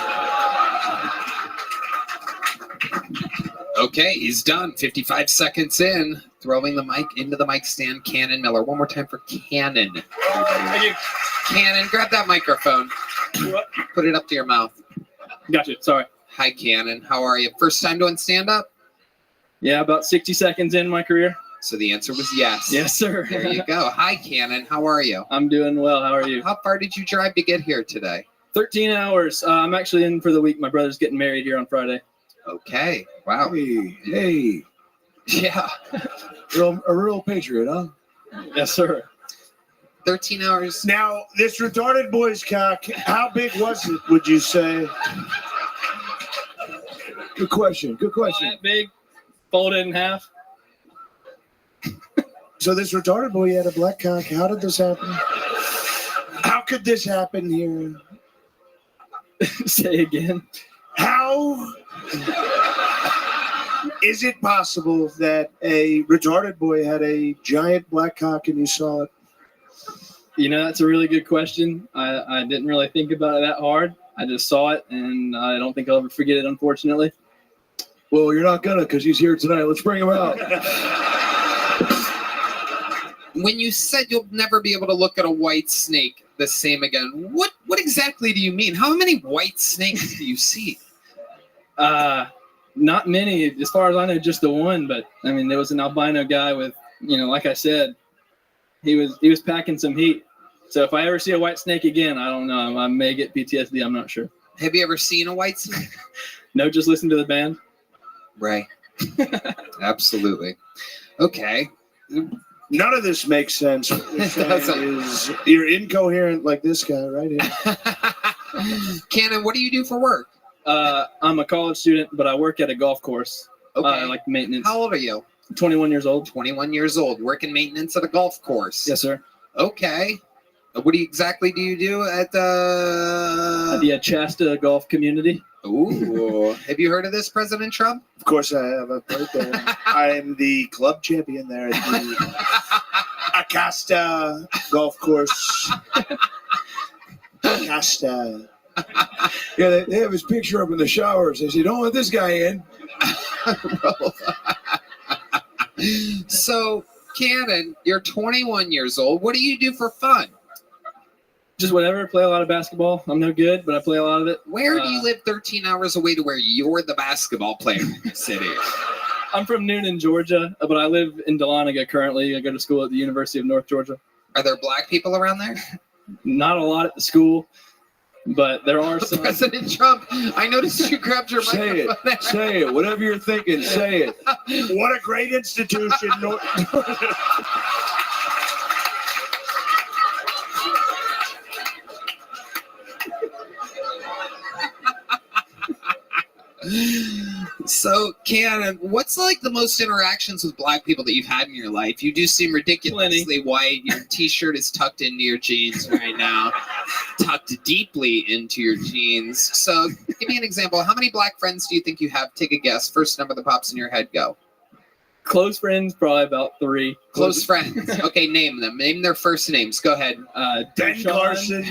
Okay, he's done. 55 seconds in. Throwing the mic into the mic stand. Cannon Miller. One more time for Cannon. Thank you. Cannon, grab that microphone. Put it up to your mouth. Gotcha. Sorry. Hi, Cannon. How are you? First time doing stand-up? Yeah, about 60 seconds in my career. So the answer was yes. Yes, sir. There you go. Hi, Cannon. How are you? I'm doing well. How are you? How far did you drive to get here today? 13 hours. I'm actually in for the week. My brother's getting married here on Friday. Okay. Wow. Hey. Yeah. A real patriot, huh? Yes, sir. 13 hours. Now, this retarded boy's cock, how big was it, would you say? Good question. That big, folded in half. So this retarded boy had a black cock. How did this happen? How could this happen here? Say again. How is it possible that a retarded boy had a giant black cock and you saw it? That's a really good question. I didn't really think about it that hard. I just saw it, and I don't think I'll ever forget it, unfortunately. Well, you're not gonna, because he's here tonight. Let's bring him out. When you said you'll never be able to look at a white snake the same again, what exactly do you mean? How many white snakes do you see? Not many. As far as I know, just the one. But, there was an albino guy with, like I said, he was packing some heat. So if I ever see a white snake again, I don't know. I may get PTSD. I'm not sure. Have you ever seen a white snake? No, just listen to the band. Right. Absolutely. Okay. None of this makes sense. You're incoherent like this guy right here. Cannon, what do you do for work? I'm a college student, but I work at a golf course. Okay. Like maintenance. How old are you? 21 years old. 21 years old. Working maintenance at a golf course. Yes, sir. Okay. What exactly do you do at the... At the Shasta golf community. Ooh. Have you heard of this, President Trump? Of course I have. I've heard that. I'm the club champion there at the Acasta golf course. Acasta. Yeah, they have his picture up in the showers. They say, don't let this guy in. So, Cannon, you're 21 years old. What do you do for fun? Just whatever. Play a lot of basketball. I'm no good, but I play a lot of it. Where do you live 13 hours away to where you're the basketball player in the city? I'm from Noonan, Georgia, but I live in Dahlonega currently. I go to school at the University of North Georgia. Are there black people around there? Not a lot at the school, but there are some. President Trump, I noticed you grabbed your microphone there. Say it. Whatever you're thinking, say it. What a great institution. So, Cannon, what's like the most interactions with black people that you've had in your life? You do seem ridiculously white. Your t-shirt is tucked into your jeans right now, tucked deeply into your jeans. So, give me an example. How many black friends do you think you have? Take a guess. First number that pops in your head, go. Close friends, probably about 3. Close friends. Okay, name them. Name their first names. Go ahead. Ben Carson.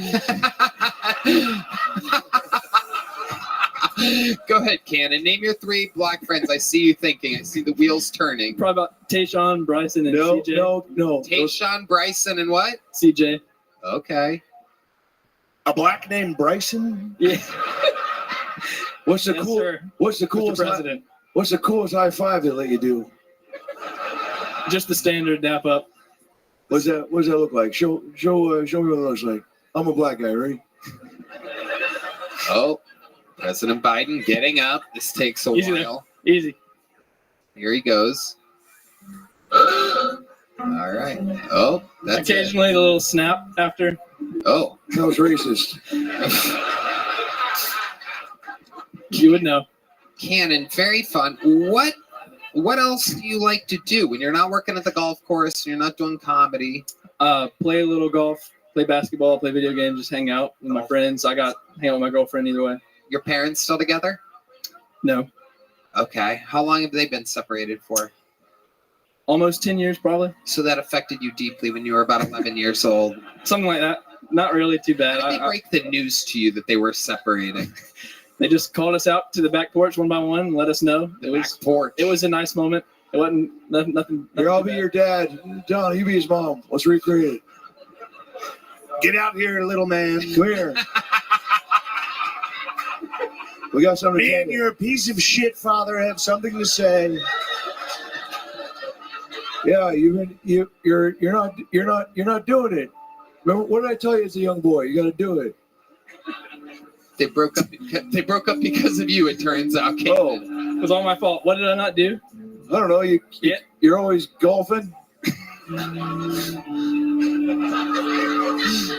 Go ahead, Cannon. Name your 3 black friends. I see you thinking. I see the wheels turning. Probably about Tayshawn, Bryson, and CJ. No. Tayshawn, Bryson, and what? CJ. Okay. A black named Bryson? Yeah. What's the Yes, cool? sir. What's the coolest? Mr. President. What's the coolest high five they let you do? Just the standard dap up. What's that look like? Show me what it looks like. I'm a black guy, right? Oh, President Biden getting up. This takes a Easy while. there. Easy. Here he goes. All right. Oh, that's occasionally a little snap after. Oh, that was racist. You would know. Cannon, very fun. What else do you like to do when you're not working at the golf course and you're not doing comedy? Play a little golf, play basketball, play video games, just hang out with my friends. Hang out with my girlfriend either way. Your parents still together? No. Okay. How long have they been separated for? Almost 10 years, probably. So that affected you deeply when you were about 11 years old. Something like that. Not really too bad. How did they break the news to you that they were separating? They just called us out to the back porch one by one and let us know. It was a nice moment. It wasn't nothing. Here, I'll be your dad. John, you be his mom. Let's recreate it. Get out here, little man. Come here. We got something to Me tell and you. your piece of shit father have something to say. Yeah, you're not doing it. Remember, what did I tell you as a young boy? You got to do it. They broke up. They broke up because of you. It turns out. Oh, it was all my fault. What did I not do? I don't know. You're always golfing.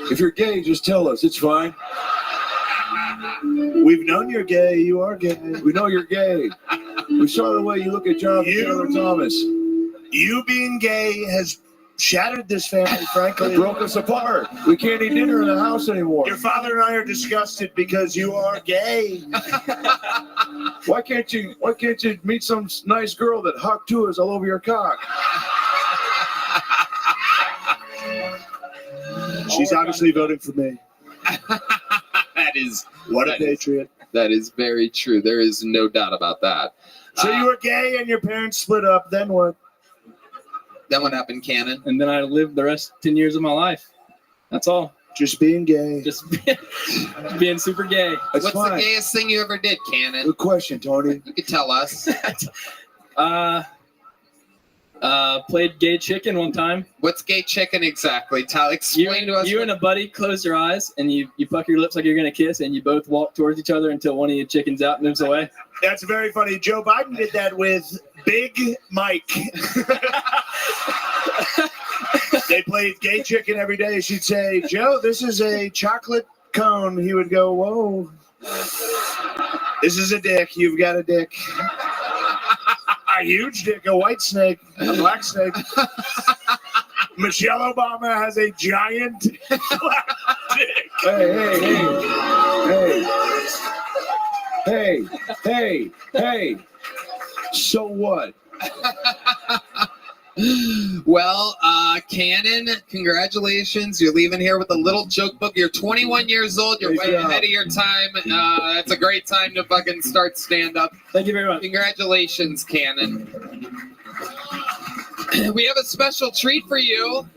If you're gay, just tell us. It's fine. We've known you're gay. You are gay. We know you're gay. We saw the way you look at Jonathan Taylor Thomas. You being gay has shattered this family, frankly. It broke us apart. We can't eat dinner in the house anymore. Your father and I are disgusted because you are gay. Why can't you meet some nice girl that hawk tours all over your cock? She's obviously voting for me. That is What a patriot. That is very true. There is no doubt about that. So you were gay and your parents split up. Then what? Then what happened, Cannon? And then I lived the rest 10 years of my life. That's all. Just being gay. Just being super gay. That's What's fine. the gayest thing you ever did, Cannon? Good question, Tony. You could tell us. Played gay chicken one time. What's gay chicken exactly? Explain to us. You and a buddy close your eyes and you pucker your lips like you're gonna kiss and you both walk towards each other until one of you chickens out and moves away. That's very funny. Joe Biden did that with Big Mike. They played gay chicken every day. She'd say, Joe, this is a chocolate cone. He would go, whoa. This is a dick. You've got a dick. A huge dick, a white snake, a black snake. Michelle Obama has a giant black dick. Hey. So what? Well, Cannon, congratulations. You're leaving here with a little joke book. You're 21 years old. You're way ahead of your time. That's a great time to fucking start stand-up. Thank you very much. Congratulations, Cannon. We have a special treat for you,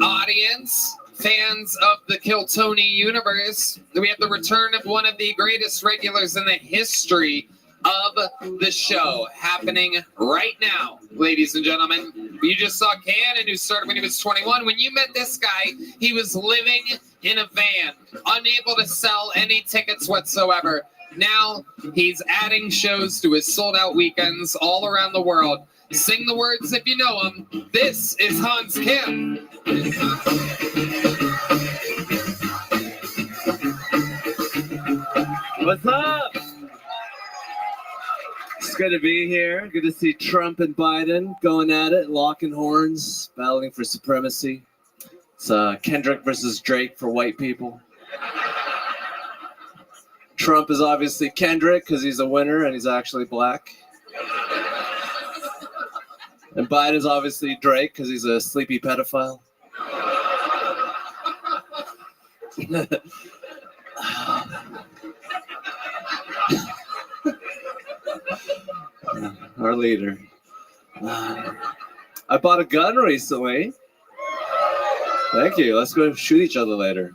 audience. fans of the Kill Tony universe, we have the return of one of the greatest regulars in the history of the show happening right now, ladies and gentlemen. You just saw Cannon, who started when he was 21. When you met this guy, he was living in a van, unable to sell any tickets whatsoever. Now he's adding shows to his sold-out weekends all around the world. Sing the words if you know them. This is Hans Kim. What's up? It's good to be here. Good to see Trump and Biden going at it, locking horns, battling for supremacy. It's Kendrick versus Drake for white people. Trump is obviously Kendrick because he's a winner and he's actually black. And Biden's obviously Drake because he's a sleepy pedophile. Our leader. I bought a gun recently. Thank you. Let's go shoot each other later.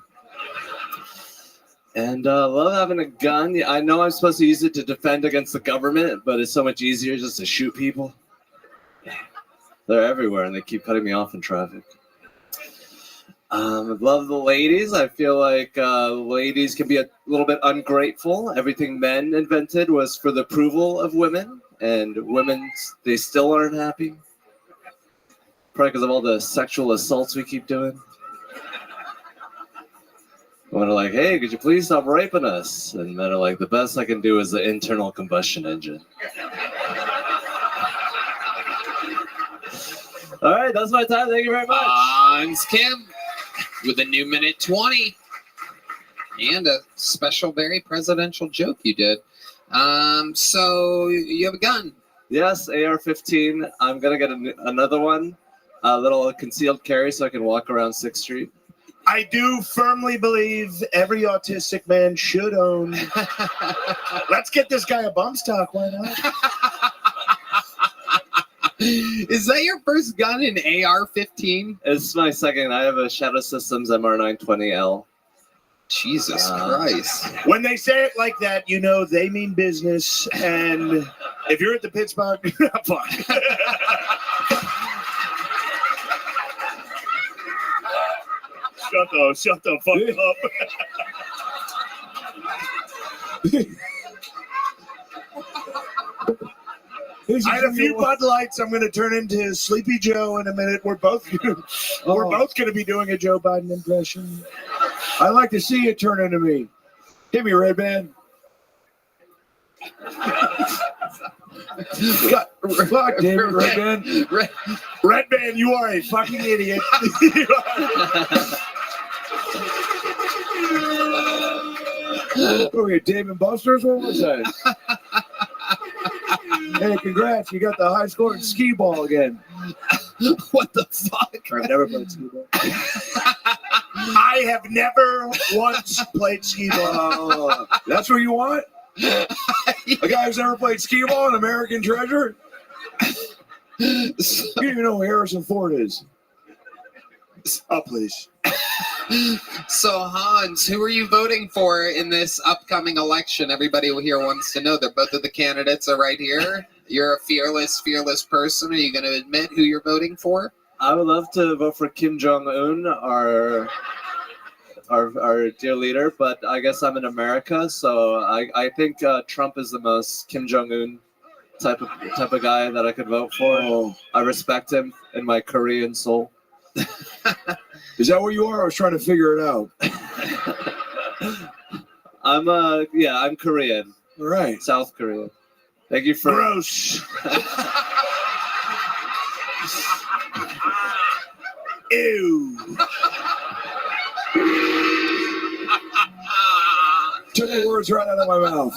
And love having a gun. Yeah, I know I'm supposed to use it to defend against the government, but it's so much easier just to shoot people. They're everywhere, and they keep cutting me off in traffic. I love the ladies. I feel like ladies can be a little bit ungrateful. Everything men invented was for the approval of women, and women, they still aren't happy. Probably because of all the sexual assaults we keep doing. Women are like, hey, could you please stop raping us? And men are like, the best I can do is the internal combustion engine. All right, that's my time. Thank you very much. Hans Kim with a new minute 20 and a special, very presidential joke you did. So you have a gun. Yes, AR-15. I'm going to get another one, a little concealed carry so I can walk around 6th Street. I do firmly believe every autistic man should own. Let's get this guy a bump stock. Why not? Is that your first gun in AR-15? It's my second. I have a Shadow Systems MR920L. Jesus Christ. When they say it like that, you know they mean business. And if you're at the Pittsburgh, fuck. Shut the fuck up. I had a few Bud Lights. I'm going to turn into Sleepy Joe in a minute. We're both going to be doing a Joe Biden impression. I'd like to see you turn into me. Hit me, Red Band. Fuck, damn it, Red Band. Red Band, you are a fucking idiot. Oh, you Dave and Buster's? What was that? Hey, congrats. You got the high score in skee ball again. What the fuck? I've never played skee ball. I have never once played skee ball. That's what you want? A guy who's never played skee ball, an American treasure? You don't even know who Harrison Ford is. Oh, please. So, Hans, who are you voting for in this upcoming election? Everybody here wants to know that both of the candidates are right here. You're a fearless person. Are you going to admit who you're voting for? I would love to vote for Kim Jong-un, our dear leader, but I guess I'm in America, so I think Trump is the most Kim Jong-un type of guy that I could vote for. Oh. I respect him in my Korean soul. Is that what you are? I was trying to figure it out. I'm Korean. All right. South Korean. Thank you for... Gross. Ew. Took the words right out of my mouth.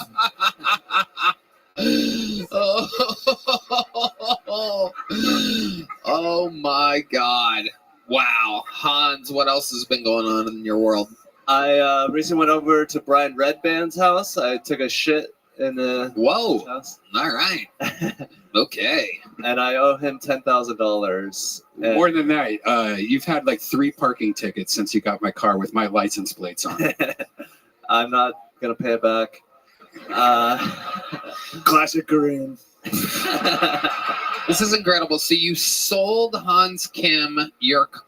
Oh my God. Wow. Hans, what else has been going on in your world? I recently went over to Brian Redband's house. I took a shit in the Whoa. house. All right. Okay. And I owe him $10,000. More than that, you've had like 3 parking tickets since you got my car with my license plates on it. I'm not gonna pay it back. Classic Korean. This is incredible. So you sold Hans Kim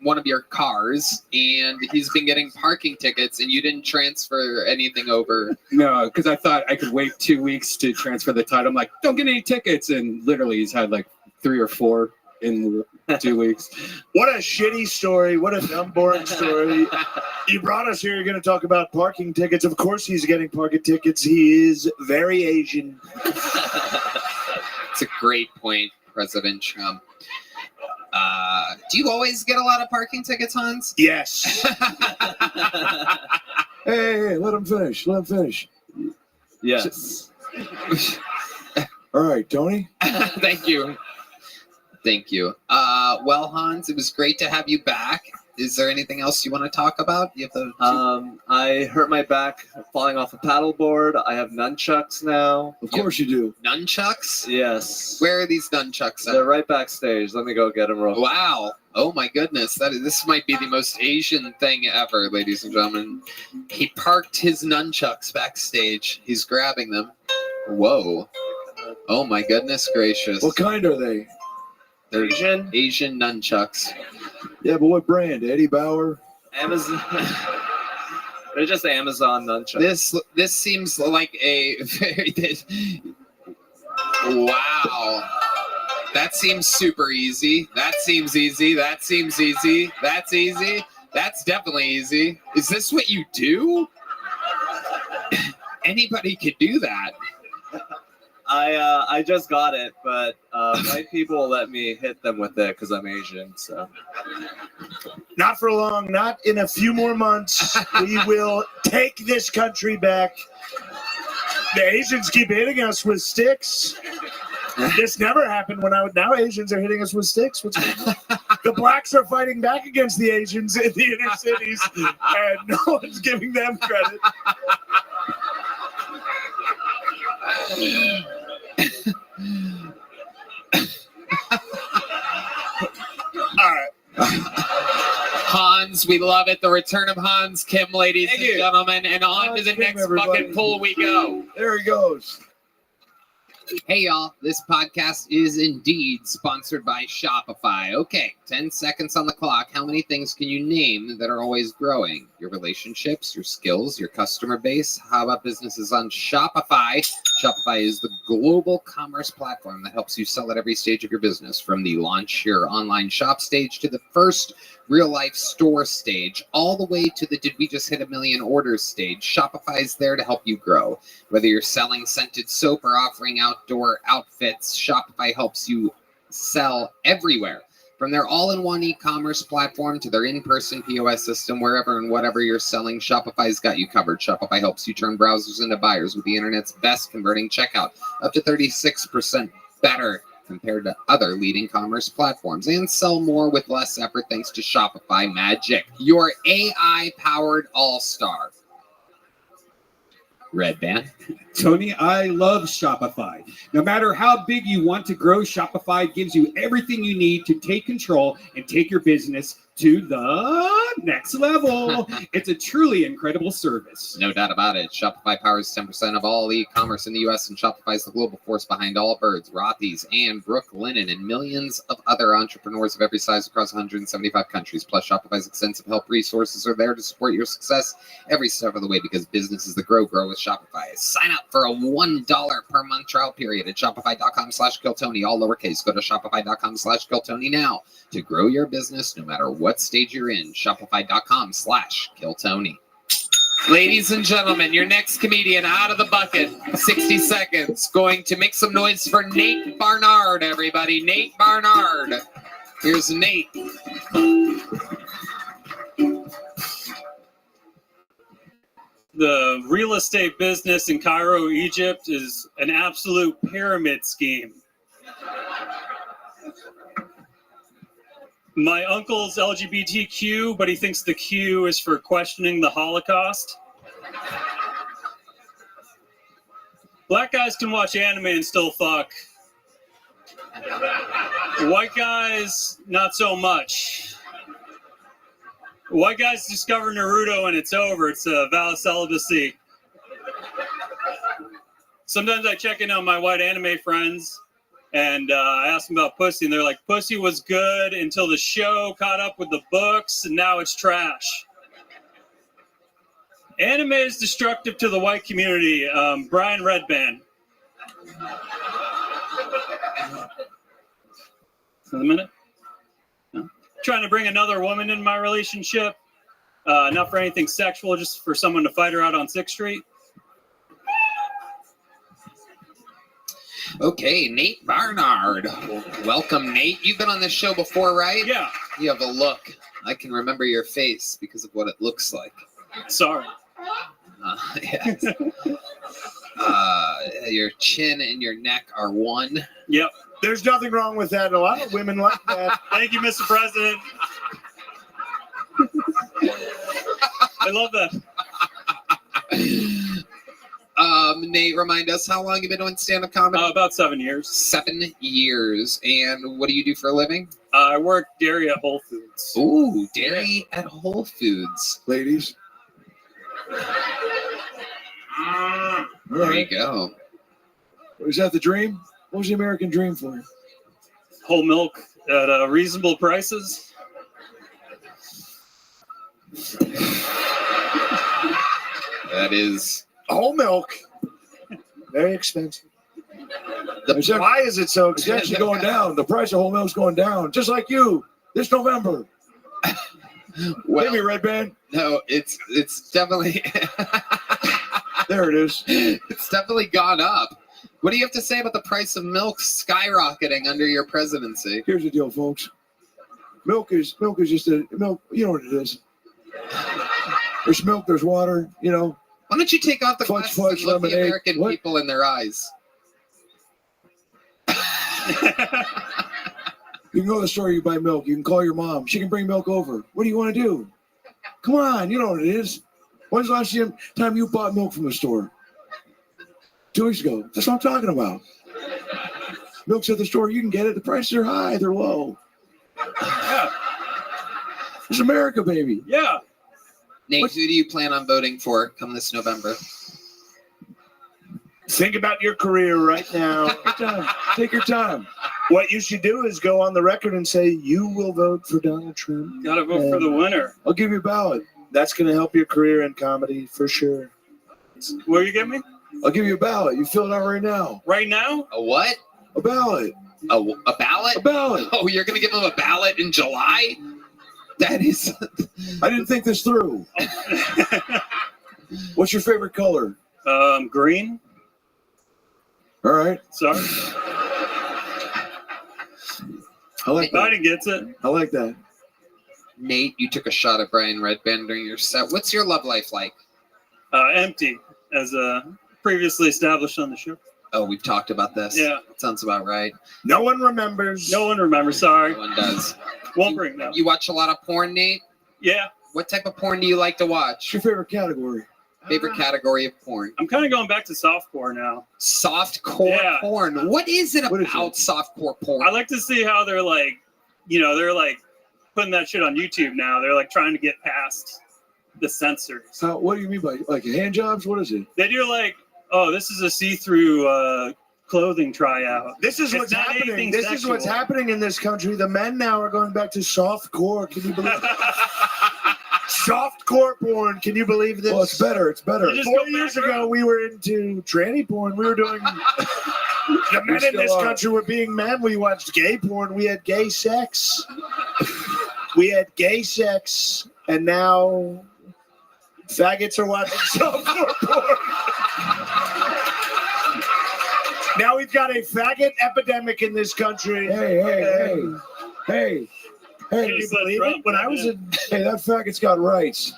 one of your cars, and he's been getting parking tickets, and you didn't transfer anything over. No, because I thought I could wait 2 weeks to transfer the title. I'm like, don't get any tickets, and literally he's had like 3 or 4 in 2 weeks. What a shitty story. What a dumb, boring story. You brought us here. You're going to talk about parking tickets. Of course he's getting parking tickets. He is very Asian. It's a great point, President Trump. Do you always get a lot of parking tickets, Hans? Yes. Hey, let him finish. Let him finish. Yes. All right, Tony. Thank you. Thank you. Well, Hans, it was great to have you back. Is there anything else you want to talk about? You have I hurt my back falling off a paddleboard. I have nunchucks now. Of course you do. Nunchucks? Yes. Where are these nunchucks at? They're right backstage. Let me go get them real quick. Wow. Oh my goodness. This might be the most Asian thing ever, ladies and gentlemen. He parked his nunchucks backstage. He's grabbing them. Whoa. Oh my goodness gracious. What kind are they? They're Asian nunchucks. Yeah, but what brand? Eddie Bauer? Amazon. They're just Amazon nunchucks. This seems like a very... Wow. That seems super easy. That seems easy. That seems easy. That's easy. That's definitely easy. Is this what you do? Anybody could do that. I just got it, but white people let me hit them with it because I'm Asian. So Not for long. Not in a few more months. We will take this country back. The Asians keep hitting us with sticks. This never happened now Asians are hitting us with sticks. What's going on? The blacks are fighting back against the Asians in the inner cities, and no one's giving them credit. All right. Hans, we love it. The return of Hans Kim, ladies and gentlemen. And on Hans to the Kim, next everybody. fucking poll we go. There he goes. Hey, y'all. This podcast is indeed sponsored by Shopify. Okay, 10 seconds on the clock. How many things can you name that are always growing? Your relationships, your skills, your customer base. How about businesses on Shopify? Shopify is the global commerce platform that helps you sell at every stage of your business, from the launch your online shop stage to the first real-life store stage, all the way to the did we just hit 1 million orders stage. Shopify is there to help you grow. Whether you're selling scented soap or offering outdoor outfits, Shopify helps you sell everywhere. From their all-in-one e-commerce platform to their in-person POS system, wherever and whatever you're selling, Shopify's got you covered. Shopify helps you turn browsers into buyers with the internet's best converting checkout, up to 36% better compared to other leading commerce platforms, and sell more with less effort thanks to Shopify Magic, your AI-powered all-star. Red Band. Tony, I love Shopify. No matter how big you want to grow, Shopify gives you everything you need to take control and take your business to the next level. It's a truly incredible service. No doubt about it. Shopify powers 10% of all e-commerce in the U.S., and Shopify is the global force behind Allbirds, Rothy's, and Brooklinen, and millions of other entrepreneurs of every size across 175 countries. Plus, Shopify's extensive help resources are there to support your success every step of the way, because businesses that grow with Shopify. Sign up for a $1 per month trial period at shopify.com/KillTony, all lowercase. Go to shopify.com/KillTony now to grow your business no matter what stage you're in. Shopify.com/KillTony. Ladies and gentlemen, your next comedian out of the bucket, 60 seconds, going to make some noise for Nate Barnard, everybody. Nate Barnard. Here's Nate. The real estate business in Cairo, Egypt is an absolute pyramid scheme. My uncle's LGBTQ, but he thinks the Q is for questioning the Holocaust. Black guys can watch anime and still fuck. White guys, not so much. White guys discover Naruto and it's over. It's a vow of celibacy. Sometimes I check in on my white anime friends and I ask them about pussy, and they're like, pussy was good until the show caught up with the books, and now it's trash. Anime is destructive to the white community. Brian Redband. Another minute? No? Trying to bring another woman in my relationship. Not for anything sexual, just for someone to fight her out on 6th Street. Okay, Nate Barnard. Welcome, Nate. You've been on this show before, right? Yeah. You have a look. I can remember your face because of what it looks like. Sorry. Yes. Your chin and your neck are one. Yep. There's nothing wrong with that. A lot of women like that. Thank you, Mr. President. I love that. Nate, remind us, how long you been doing stand-up comedy? About 7 years. 7 years. And what do you do for a living? I work dairy at Whole Foods. Ooh, dairy at Whole Foods. Ladies. There you go. Was that the dream? What was the American dream for you? Whole milk at reasonable prices. That is whole milk. Very expensive. Why is it so It's expensive? actually going down. The price of whole milk's going down, just like you this November. Well, Give me Red Band. No, it's definitely There it is. It's definitely gone up. What do you have to say about the price of milk skyrocketing under your presidency? Here's the deal, folks. Milk is just a milk. You know what it is. There's milk. There's water. You know. Why don't you take off the glasses and look the American people in their eyes? You can go to the store, you buy milk. You can call your mom. She can bring milk over. What do you want to do? Come on, you know what it is. When's the last time you bought milk from the store? 2 weeks ago. That's what I'm talking about. Milk's at the store. You can get it. The prices are high. They're low. Yeah. It's America, baby. Yeah. Nate, who do you plan on voting for come this November? Think about your career right now. Take your time. What you should do is go on the record and say you will vote for Donald Trump. Gotta vote for the winner. I'll give you a ballot. That's going to help your career in comedy for sure. Where you get me? I'll give you a ballot. You fill it out right now. Right now? A what? A ballot. A ballot? A ballot. Oh, you're going to give him a ballot in July? That is... I didn't think this through. What's your favorite color? Green. All right. Sorry. I like that. Biden gets it. I like that. Nate, you took a shot at Brian Redband during your set. What's your love life like? Empty, as previously established on the show. Oh, we've talked about this. Yeah. Sounds about right. No one remembers. No one remembers. Sorry. No one does. Won't bring that. You watch a lot of porn, Nate? Yeah. What type of porn do you like to watch? What's your favorite category? Favorite category of porn? I'm kind of going back to softcore now. Softcore porn? What is it about softcore porn? I like to see how they're like, they're like putting that shit on YouTube now. They're like trying to get past the censors. What do you mean by like hand jobs? What is it? They do like, oh, this is a see-through clothing tryout. This is It's what's not happening. anything This is what's sexual. happening in this country. The men now are going back to softcore. Can you believe it? Softcore porn. Can you believe this? Well, it's better. It's better. 4 years ago, we were into tranny porn. We were doing... The men in this country were being men. We watched gay porn. We had gay sex. We had gay sex. And now faggots are watching softcore porn. Now we've got a faggot epidemic in this country. Hey. Can you believe it? When I was in... Hey, that faggot's got rights.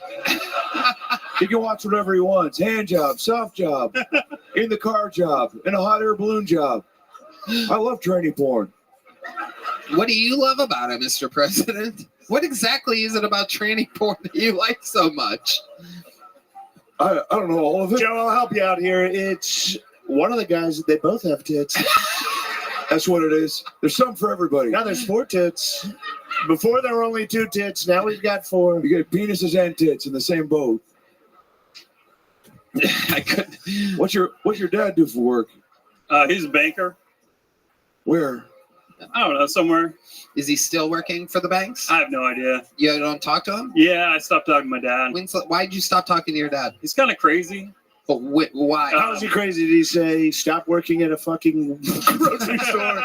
He can watch whatever he wants. Hand job, soft job, in the car job, in a hot air balloon job. I love tranny porn. What do you love about it, Mr. President? What exactly is it about tranny porn that you like so much? I don't know all of it. Joe, I'll help you out here. It's one of the guys, they both have tits. That's what it is. There's some for everybody. Now there's 4 tits. Before there were only 2 tits. Now we've got 4. You get penises and tits in the same boat. I could. What's your dad do for work? He's a banker. Where? I don't know, somewhere. Is he still working for the banks? I have no idea. You don't talk to him? Yeah, I stopped talking to my dad. Why did you stop talking to your dad? He's kind of crazy. But why? How is he crazy? Did he say, stop working at a fucking grocery store?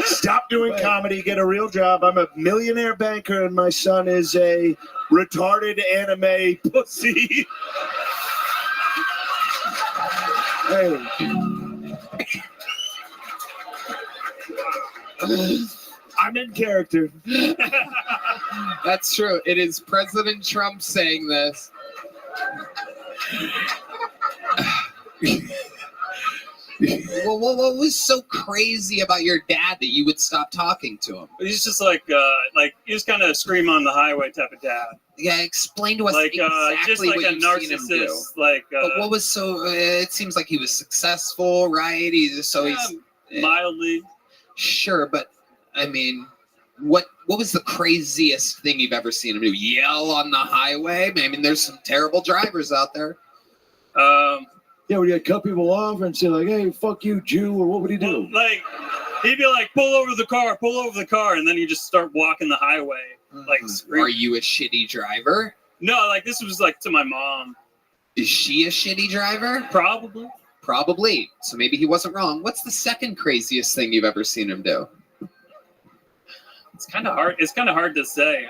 Stop doing comedy, get a real job. I'm a millionaire banker and my son is a retarded anime pussy. Hey. I'm in character. That's true. It is President Trump saying this. Well, what was so crazy about your dad that you would stop talking to him? He's just like he's kind of scream on the highway type of dad. Yeah, explain to us Like exactly just like what a you've seen him do. narcissist. Like But what was so? It seems like he was successful, right? He's mildly. Sure, but I mean, what was the craziest thing you've ever seen him do? Yell on the highway? I mean, there's some terrible drivers out there. Yeah, would you cut people off and say like, "Hey, fuck you, Jew," or what would he do? Like he'd be like, pull over the car, and then you just start walking the highway. Like, screaming. Are you a shitty driver? No, like this was like to my mom. Is she a shitty driver? Probably. Probably. So maybe he wasn't wrong. What's the second craziest thing you've ever seen him do? It's kind of hard. It's kind of hard to say.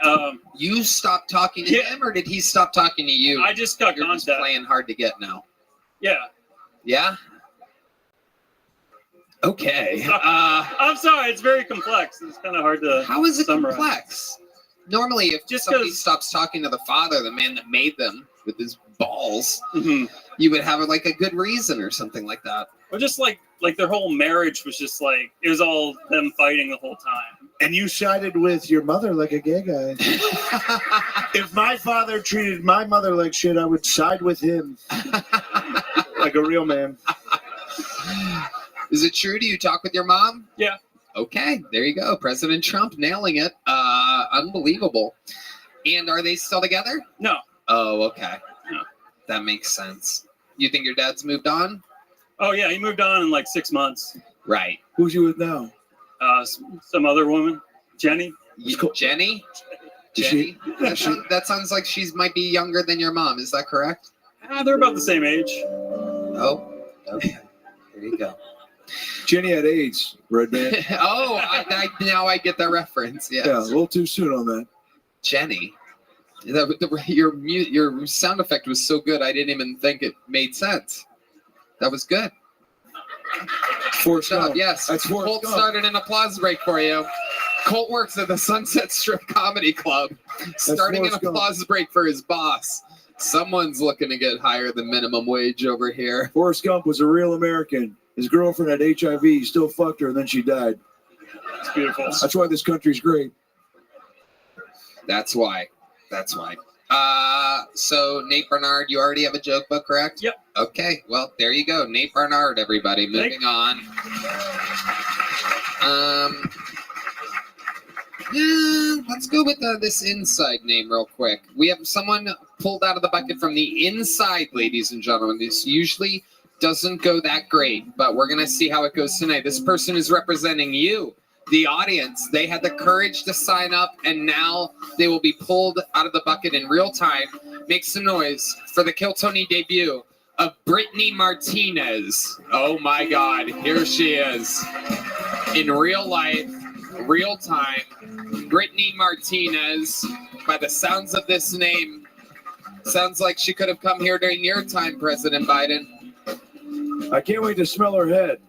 You stopped talking to him, or did he stop talking to you? I just got You're contact. just playing hard to get now. Yeah. Yeah. Okay. I'm sorry. It's very complex. It's kind of hard to. How is it summarize. complex? Normally, if Just somebody 'cause- stops talking to the father, the man that made them with his balls, Mhm. you would have like a good reason or something like that. Or just like their whole marriage was just like it was all them fighting the whole time. And you sided with your mother like a gay guy. If my father treated my mother like shit, I would side with him like a real man. Is it true? Do you talk with your mom? Yeah. Okay, there you go. President Trump nailing it. Unbelievable. And are they still together? No. Oh, okay. No. That makes sense. You think your dad's moved on? Oh yeah, he moved on in like 6 months. Right. Who's you with now? Some other woman, Jenny. Jenny? Is Jenny? That sounds like she might be younger than your mom. Is that correct? They're about the same age. Oh, okay. There you go. Jenny had AIDS, Red Man. Oh, now I get the reference. Yes. Yeah, a little too soon on that. Jenny. Your sound effect was so good, I didn't even think it made sense. That was good. Forrest Good job, Gump. yes. That's Forrest Colt Gump. started an applause break for you. Colt works at the Sunset Strip Comedy Club, starting an Forrest Gump. applause break for his boss. Someone's looking to get higher than minimum wage over here. Forrest Gump was a real American. His girlfriend had HIV. He still fucked her, and then she died. It's beautiful. That's why this country's great. That's why. So Nate Bernard, you already have a joke book, correct? Yep. Okay, well, there you go. Nate Bernard, everybody. Moving on. Let's go with this inside name real quick. We have someone pulled out of the bucket from the inside, ladies and gentlemen. This usually doesn't go that great, but we're going to see how it goes tonight. This person is representing you, the audience. They had the courage to sign up, and now they will be pulled out of the bucket in real time. Make some noise for the Kill Tony debut of Brittany Martinez. Oh my God, here she is. In real life, real time, Brittany Martinez. By the sounds of this name, sounds like she could have come here during your time, President Biden. I can't wait to smell her head.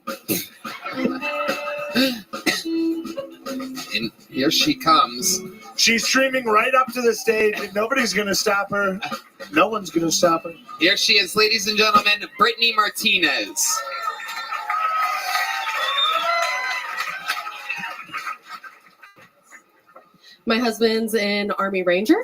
And here she comes. She's streaming right up to the stage, and nobody's going to stop her. No one's going to stop her. Here she is, ladies and gentlemen, Brittany Martinez. My husband's an Army Ranger.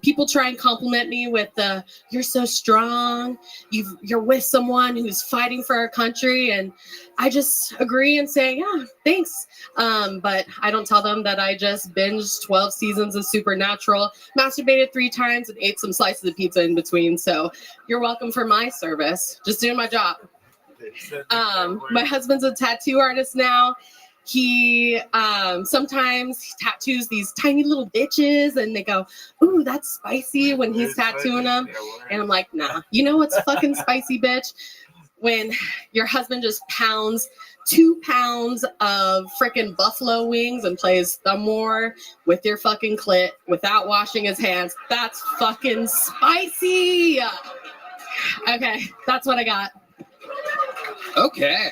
People try and compliment me with the, you're so strong. You're with someone who's fighting for our country. And I just agree and say, yeah, thanks. But I don't tell them that I just binged 12 seasons of Supernatural, masturbated 3 times, and ate some slices of pizza in between. So you're welcome for my service. Just doing my job. My husband's a tattoo artist now. He sometimes tattoos these tiny little bitches and they go, ooh, that's spicy when he's tattooing them. And I'm like, nah, you know what's fucking spicy, bitch? When your husband just pounds 2 pounds of freaking buffalo wings and plays thumb war with your fucking clit without washing his hands. That's fucking spicy. Okay, that's what I got. Okay.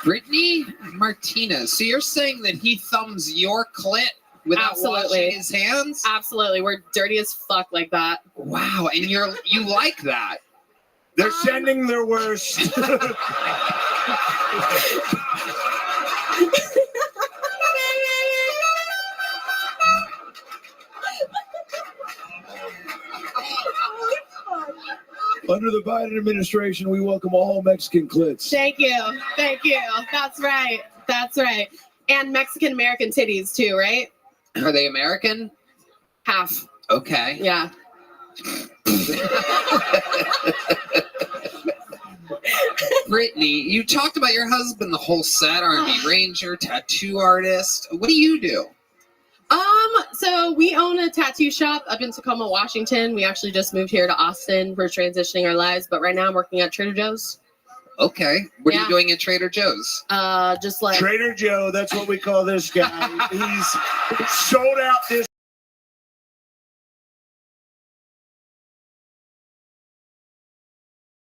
Brittany Martinez. So you're saying that he thumbs your clit without washing his hands? Absolutely. We're dirty as fuck like that. Wow. And you like that? They're sending their worst. Under the Biden administration, we welcome all Mexican clits. Thank you. Thank you. That's right. That's right. And Mexican American titties too, right? Are they American? Half. Okay. Yeah. Brittany, you talked about your husband the whole set, R&B ranger, tattoo artist. What do you do? So we own a tattoo shop up in Tacoma, Washington. We actually just moved here to Austin. We're transitioning our lives, but right now I'm working at Trader Joe's. Okay. What are you doing at Trader Joe's? Just like Trader Joe, that's what we call this guy. He's sold out this